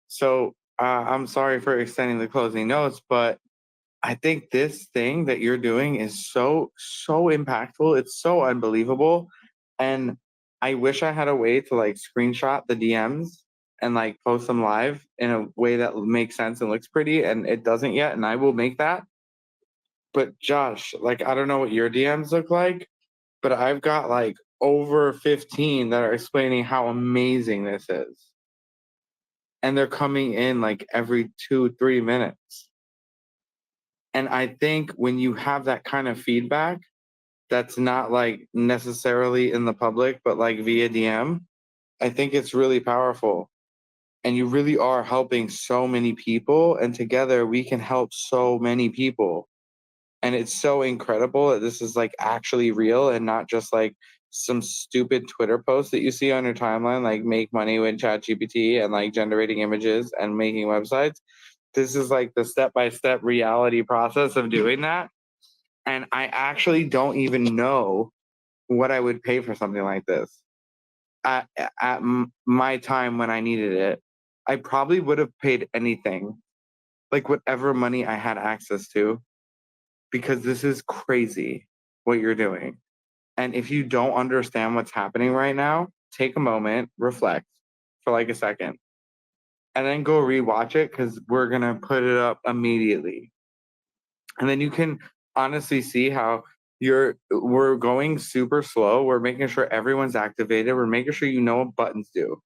So I'm sorry for extending the closing notes, but I think this thing that you're doing is so impactful. It's so unbelievable. And I wish I had a way to like screenshot the DMs and like post them live in a way that makes sense and looks pretty. And it doesn't yet. And I will make that. But Josh, like, I don't know what your DMs look like, but I've got like over 15 that are explaining how amazing this is. And they're coming in like every 2-3 minutes. And I think when you have that kind of feedback, that's not like necessarily in the public, but like via DM, I think it's really powerful. And you really are helping so many people. And together we can help so many people. And it's so incredible that this is like actually real and not just like some stupid Twitter post that you see on your timeline, like make money with ChatGPT and like generating images and making websites. This is like the step-by-step reality process of doing that. And I actually don't even know what I would pay for something like this. At my time when I needed it, I probably would have paid anything, like whatever money I had access to, because this is crazy what you're doing. And if you don't understand what's happening right now, take a moment, reflect for like a second, and then go rewatch it, because we're going to put it up immediately. And then you can honestly see how we're going super slow. We're making sure everyone's activated. We're making sure you know what buttons do.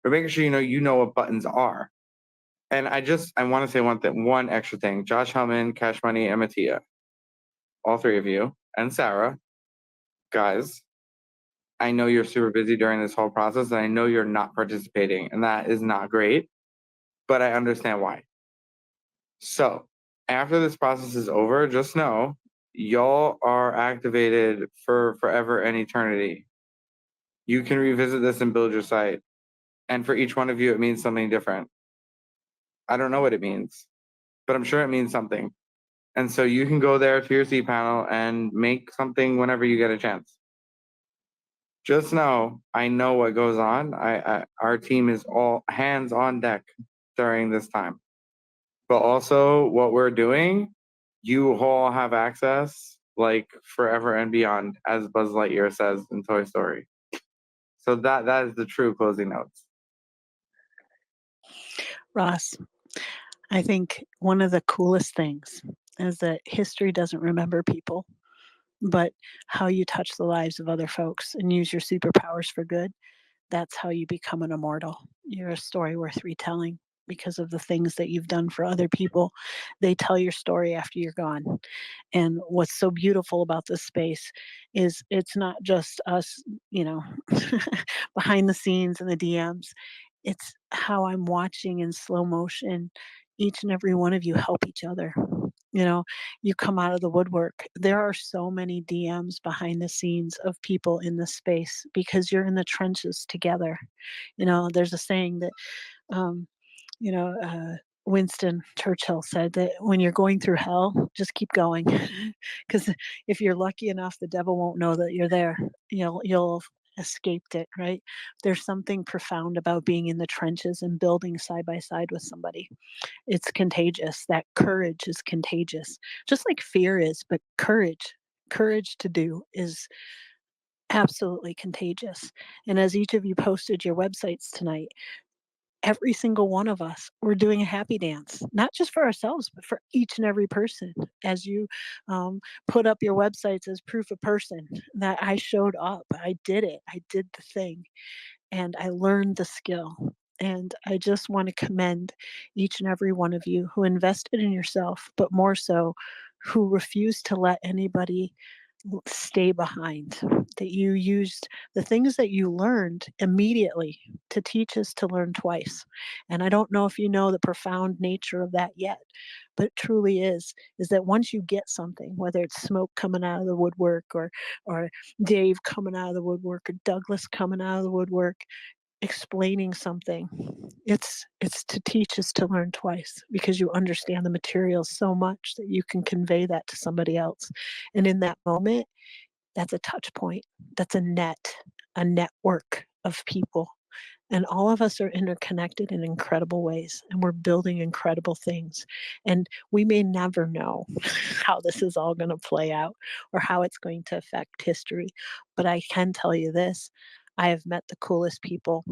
We're making sure you know what buttons are. And I want to say one extra thing. Josh Hellman, Cash Money, and Mattia, all three of you, and Sarah, guys, I know you're super busy during this whole process, and I know you're not participating, and that is not great, but I understand why. So after this process is over, just know y'all are activated for forever and eternity. You can revisit this and build your site. And for each one of you, it means something different. I don't know what it means, but I'm sure it means something. And so you can go there to your cPanel and make something whenever you get a chance. Just know, I know what goes on. Our team is all hands on deck during this time. But also what we're doing, you all have access like forever and beyond, as Buzz Lightyear says in Toy Story. So that is the true closing notes. Ross, I think one of the coolest things is that history doesn't remember people, but how you touch the lives of other folks and use your superpowers for good. That's how you become an immortal. You're a story worth retelling because of the things that you've done for other people. They tell your story after you're gone. And what's so beautiful about this space is it's not just us, behind the scenes and the DMs. It's how I'm watching in slow motion each and every one of you help each other. You come out of the woodwork. There are so many DMs behind the scenes of people in this space because you're in the trenches together. There's a saying that, um, Winston Churchill said that when you're going through hell, just keep going. Because if you're lucky enough, the devil won't know that you're there. You'll escaped it, right? There's something profound about being in the trenches and building side by side with somebody. It's contagious. That courage is contagious, just like fear is, but courage to do is absolutely contagious. And as each of you posted your websites tonight, every single one of us, we're doing a happy dance, not just for ourselves, but for each and every person. As you put up your websites as proof of person that I showed up, I did it, I did the thing, and I learned the skill. And I just want to commend each and every one of you who invested in yourself, but more so, who refused to let anybody stay behind, that you used the things that you learned immediately to teach us to learn twice. And I don't know if you know the profound nature of that yet, but it truly is that once you get something, whether it's Smoke coming out of the woodwork, or Dave coming out of the woodwork, or Douglas coming out of the woodwork, explaining something, it's to teach us to learn twice, because you understand the material so much that you can convey that to somebody else. And in that moment, that's a touch point, that's a network of people, and all of us are interconnected in incredible ways, and we're building incredible things. And we may never know how this is all going to play out or how it's going to affect history. But I can tell you this: I have met the coolest people.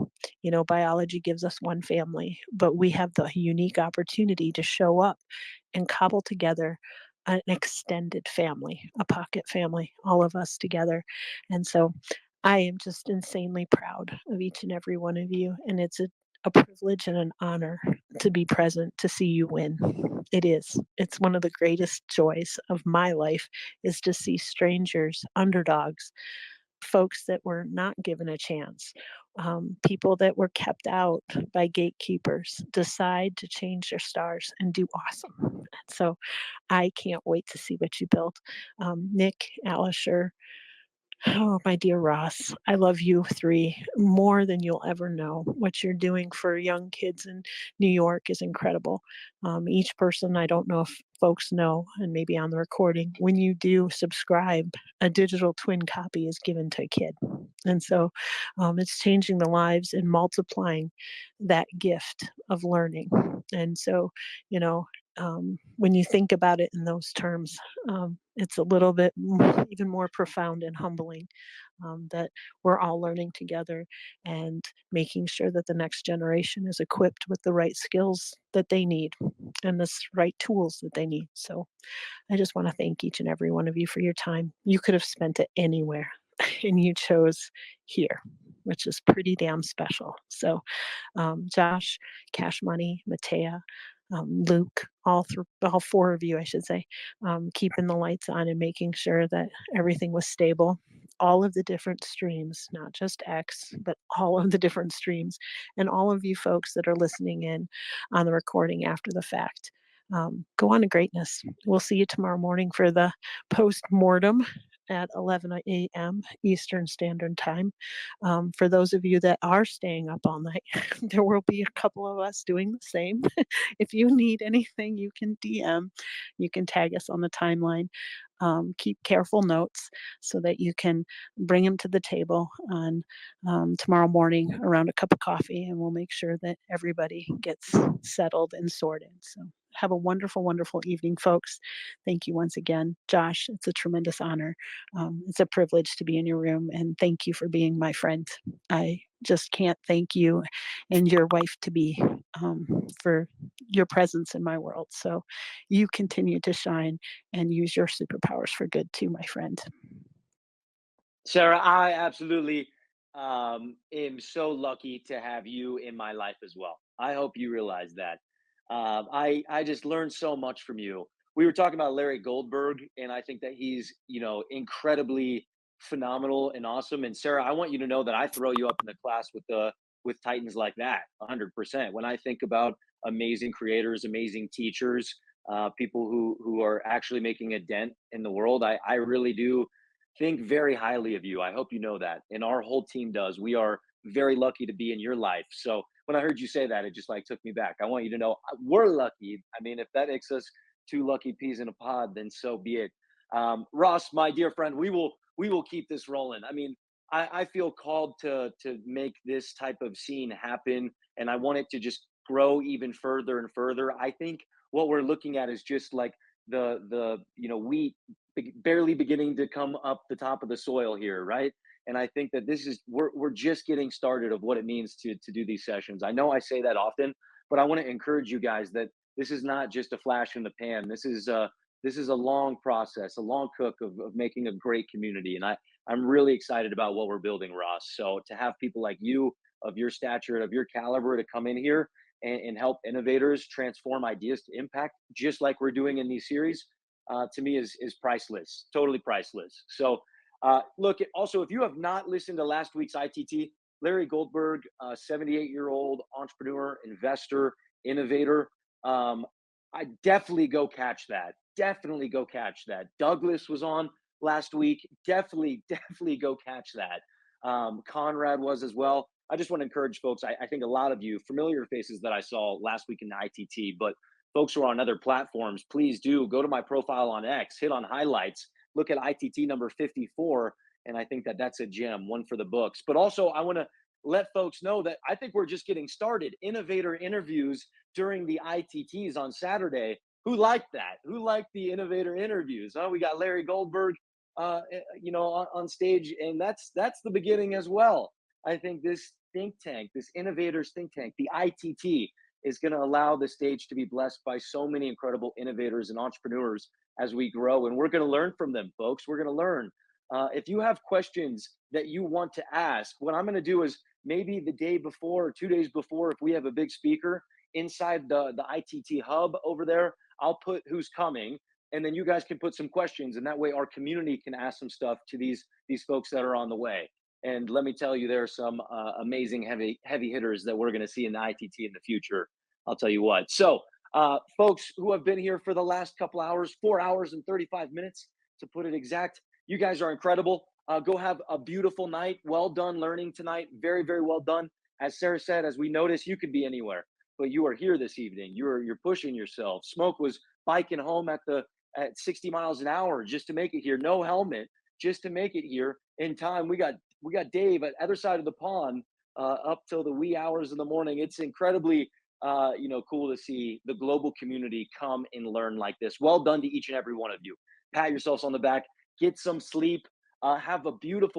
You know, biology gives us one family, but we have the unique opportunity to show up and cobble together an extended family, a pocket family, all of us together. And so I am just insanely proud of each and every one of you. And it's a privilege and an honor to be present to see you win. It is. It's one of the greatest joys of my life, is to see strangers, underdogs, folks that were not given a chance, people that were kept out by gatekeepers, decide to change their stars and do awesome. So I can't wait to see what you build. Nick, Alisher, oh, my dear Ross, I love you three more than you'll ever know. What you're doing for young kids in New York is incredible. Each person, I don't know if folks know, and maybe on the recording, when you do subscribe, a digital twin copy is given to a kid. And so it's changing the lives and multiplying that gift of learning. And so, you know, when you think about it in those terms, it's a little bit even more profound and humbling, that we're all learning together and making sure that the next generation is equipped with the right skills that they need and the right tools that they need. So I just want to thank each and every one of you for your time. You could have spent it anywhere, and you chose here, which is pretty damn special. So Josh, Cash Money, Matea, Luke, all four of you, I should say, keeping the lights on and making sure that everything was stable. All of the different streams, not just X, but all of the different streams, and all of you folks that are listening in on the recording after the fact. Go on to greatness. We'll see you tomorrow morning for the post mortem at 11 a.m. Eastern Standard Time. For those of you that are staying up all night, there will be a couple of us doing the same. If you need anything, you can DM, you can tag us on the timeline. Keep careful notes so that you can bring them to the table on tomorrow morning around a cup of coffee, and we'll make sure that everybody gets settled and sorted. So have a wonderful, wonderful evening, folks. Thank you once again. Josh, it's a tremendous honor. It's a privilege to be in your room, and thank you for being my friend. I just can't thank you and your wife to be, for your presence in my world. So you continue to shine and use your superpowers for good too, my friend. Sarah, I absolutely am so lucky to have you in my life as well. I hope you realize that. I just learned so much from you. We were talking about Larry Goldberg, and I think that he's, incredibly phenomenal and awesome. And Sarah, I want you to know that I throw you up in the class with titans like that, 100%. When I think about amazing creators, amazing teachers, people who are actually making a dent in the world, I really do think very highly of you. I hope you know that. And our whole team does. We are very lucky to be in your life. So when I heard you say that, it just like took me back. I want you to know we're lucky. I mean, if that makes us two lucky peas in a pod, then so be it. Ross, my dear friend, we will keep this rolling. I mean, I feel called to make this type of scene happen, and I want it to just grow even further and further. I think what we're looking at is just like the wheat barely beginning to come up the top of the soil here, right? And I think that we're just getting started of what it means to do these sessions. I know I say that often, but I want to encourage you guys that this is not just a flash in the pan. This is a long process, a long cook of making a great community. And I'm really excited about what we're building, Ross. So to have people like you, of your stature, of your caliber, to come in here and help innovators transform ideas to impact, just like we're doing in these series, to me is priceless, totally priceless. So look, also, if you have not listened to last week's ITT, Larry Goldberg, 78-year-old entrepreneur, investor, innovator, I definitely go catch that. Definitely go catch that. Douglas was on last week. Definitely go catch that. Conrad was as well. I just want to encourage folks. I think a lot of you familiar faces that I saw last week in the ITT, but folks who are on other platforms, please do go to my profile on X, hit on highlights, look at ITT number 54. And I think that that's a gem, one for the books. But also I want to let folks know that I think we're just getting started. Innovator interviews during the ITTs on Saturday. Who liked that? Who liked the innovator interviews? Oh, we got Larry Goldberg, on stage, and that's the beginning as well. I think this think tank, this innovators think tank, the ITT, is going to allow the stage to be blessed by so many incredible innovators and entrepreneurs as we grow, and we're going to learn from them, folks. We're going to learn. If you have questions that you want to ask, what I'm going to do is maybe the day before or 2 days before, if we have a big speaker inside the ITT hub over there, I'll put who's coming, and then you guys can put some questions, and that way our community can ask some stuff to these folks that are on the way. And let me tell you, there are some amazing heavy hitters that we're going to see in the ITT in the future. I'll tell you what. So, folks who have been here for the last couple hours, 4 hours and 35 minutes to put it exact, you guys are incredible. Go have a beautiful night. Well done learning tonight. Very, very well done. As Sarah said, as we notice, you could be anywhere, but you are here this evening. You're pushing yourself. Smoke was biking home at 60 miles an hour just to make it here. No helmet, just to make it here in time. We got Dave at other side of the pond up till the wee hours in the morning. It's incredibly cool to see the global community come and learn like this. Well done to each and every one of you. Pat yourselves on the back. Get some sleep. Have a beautiful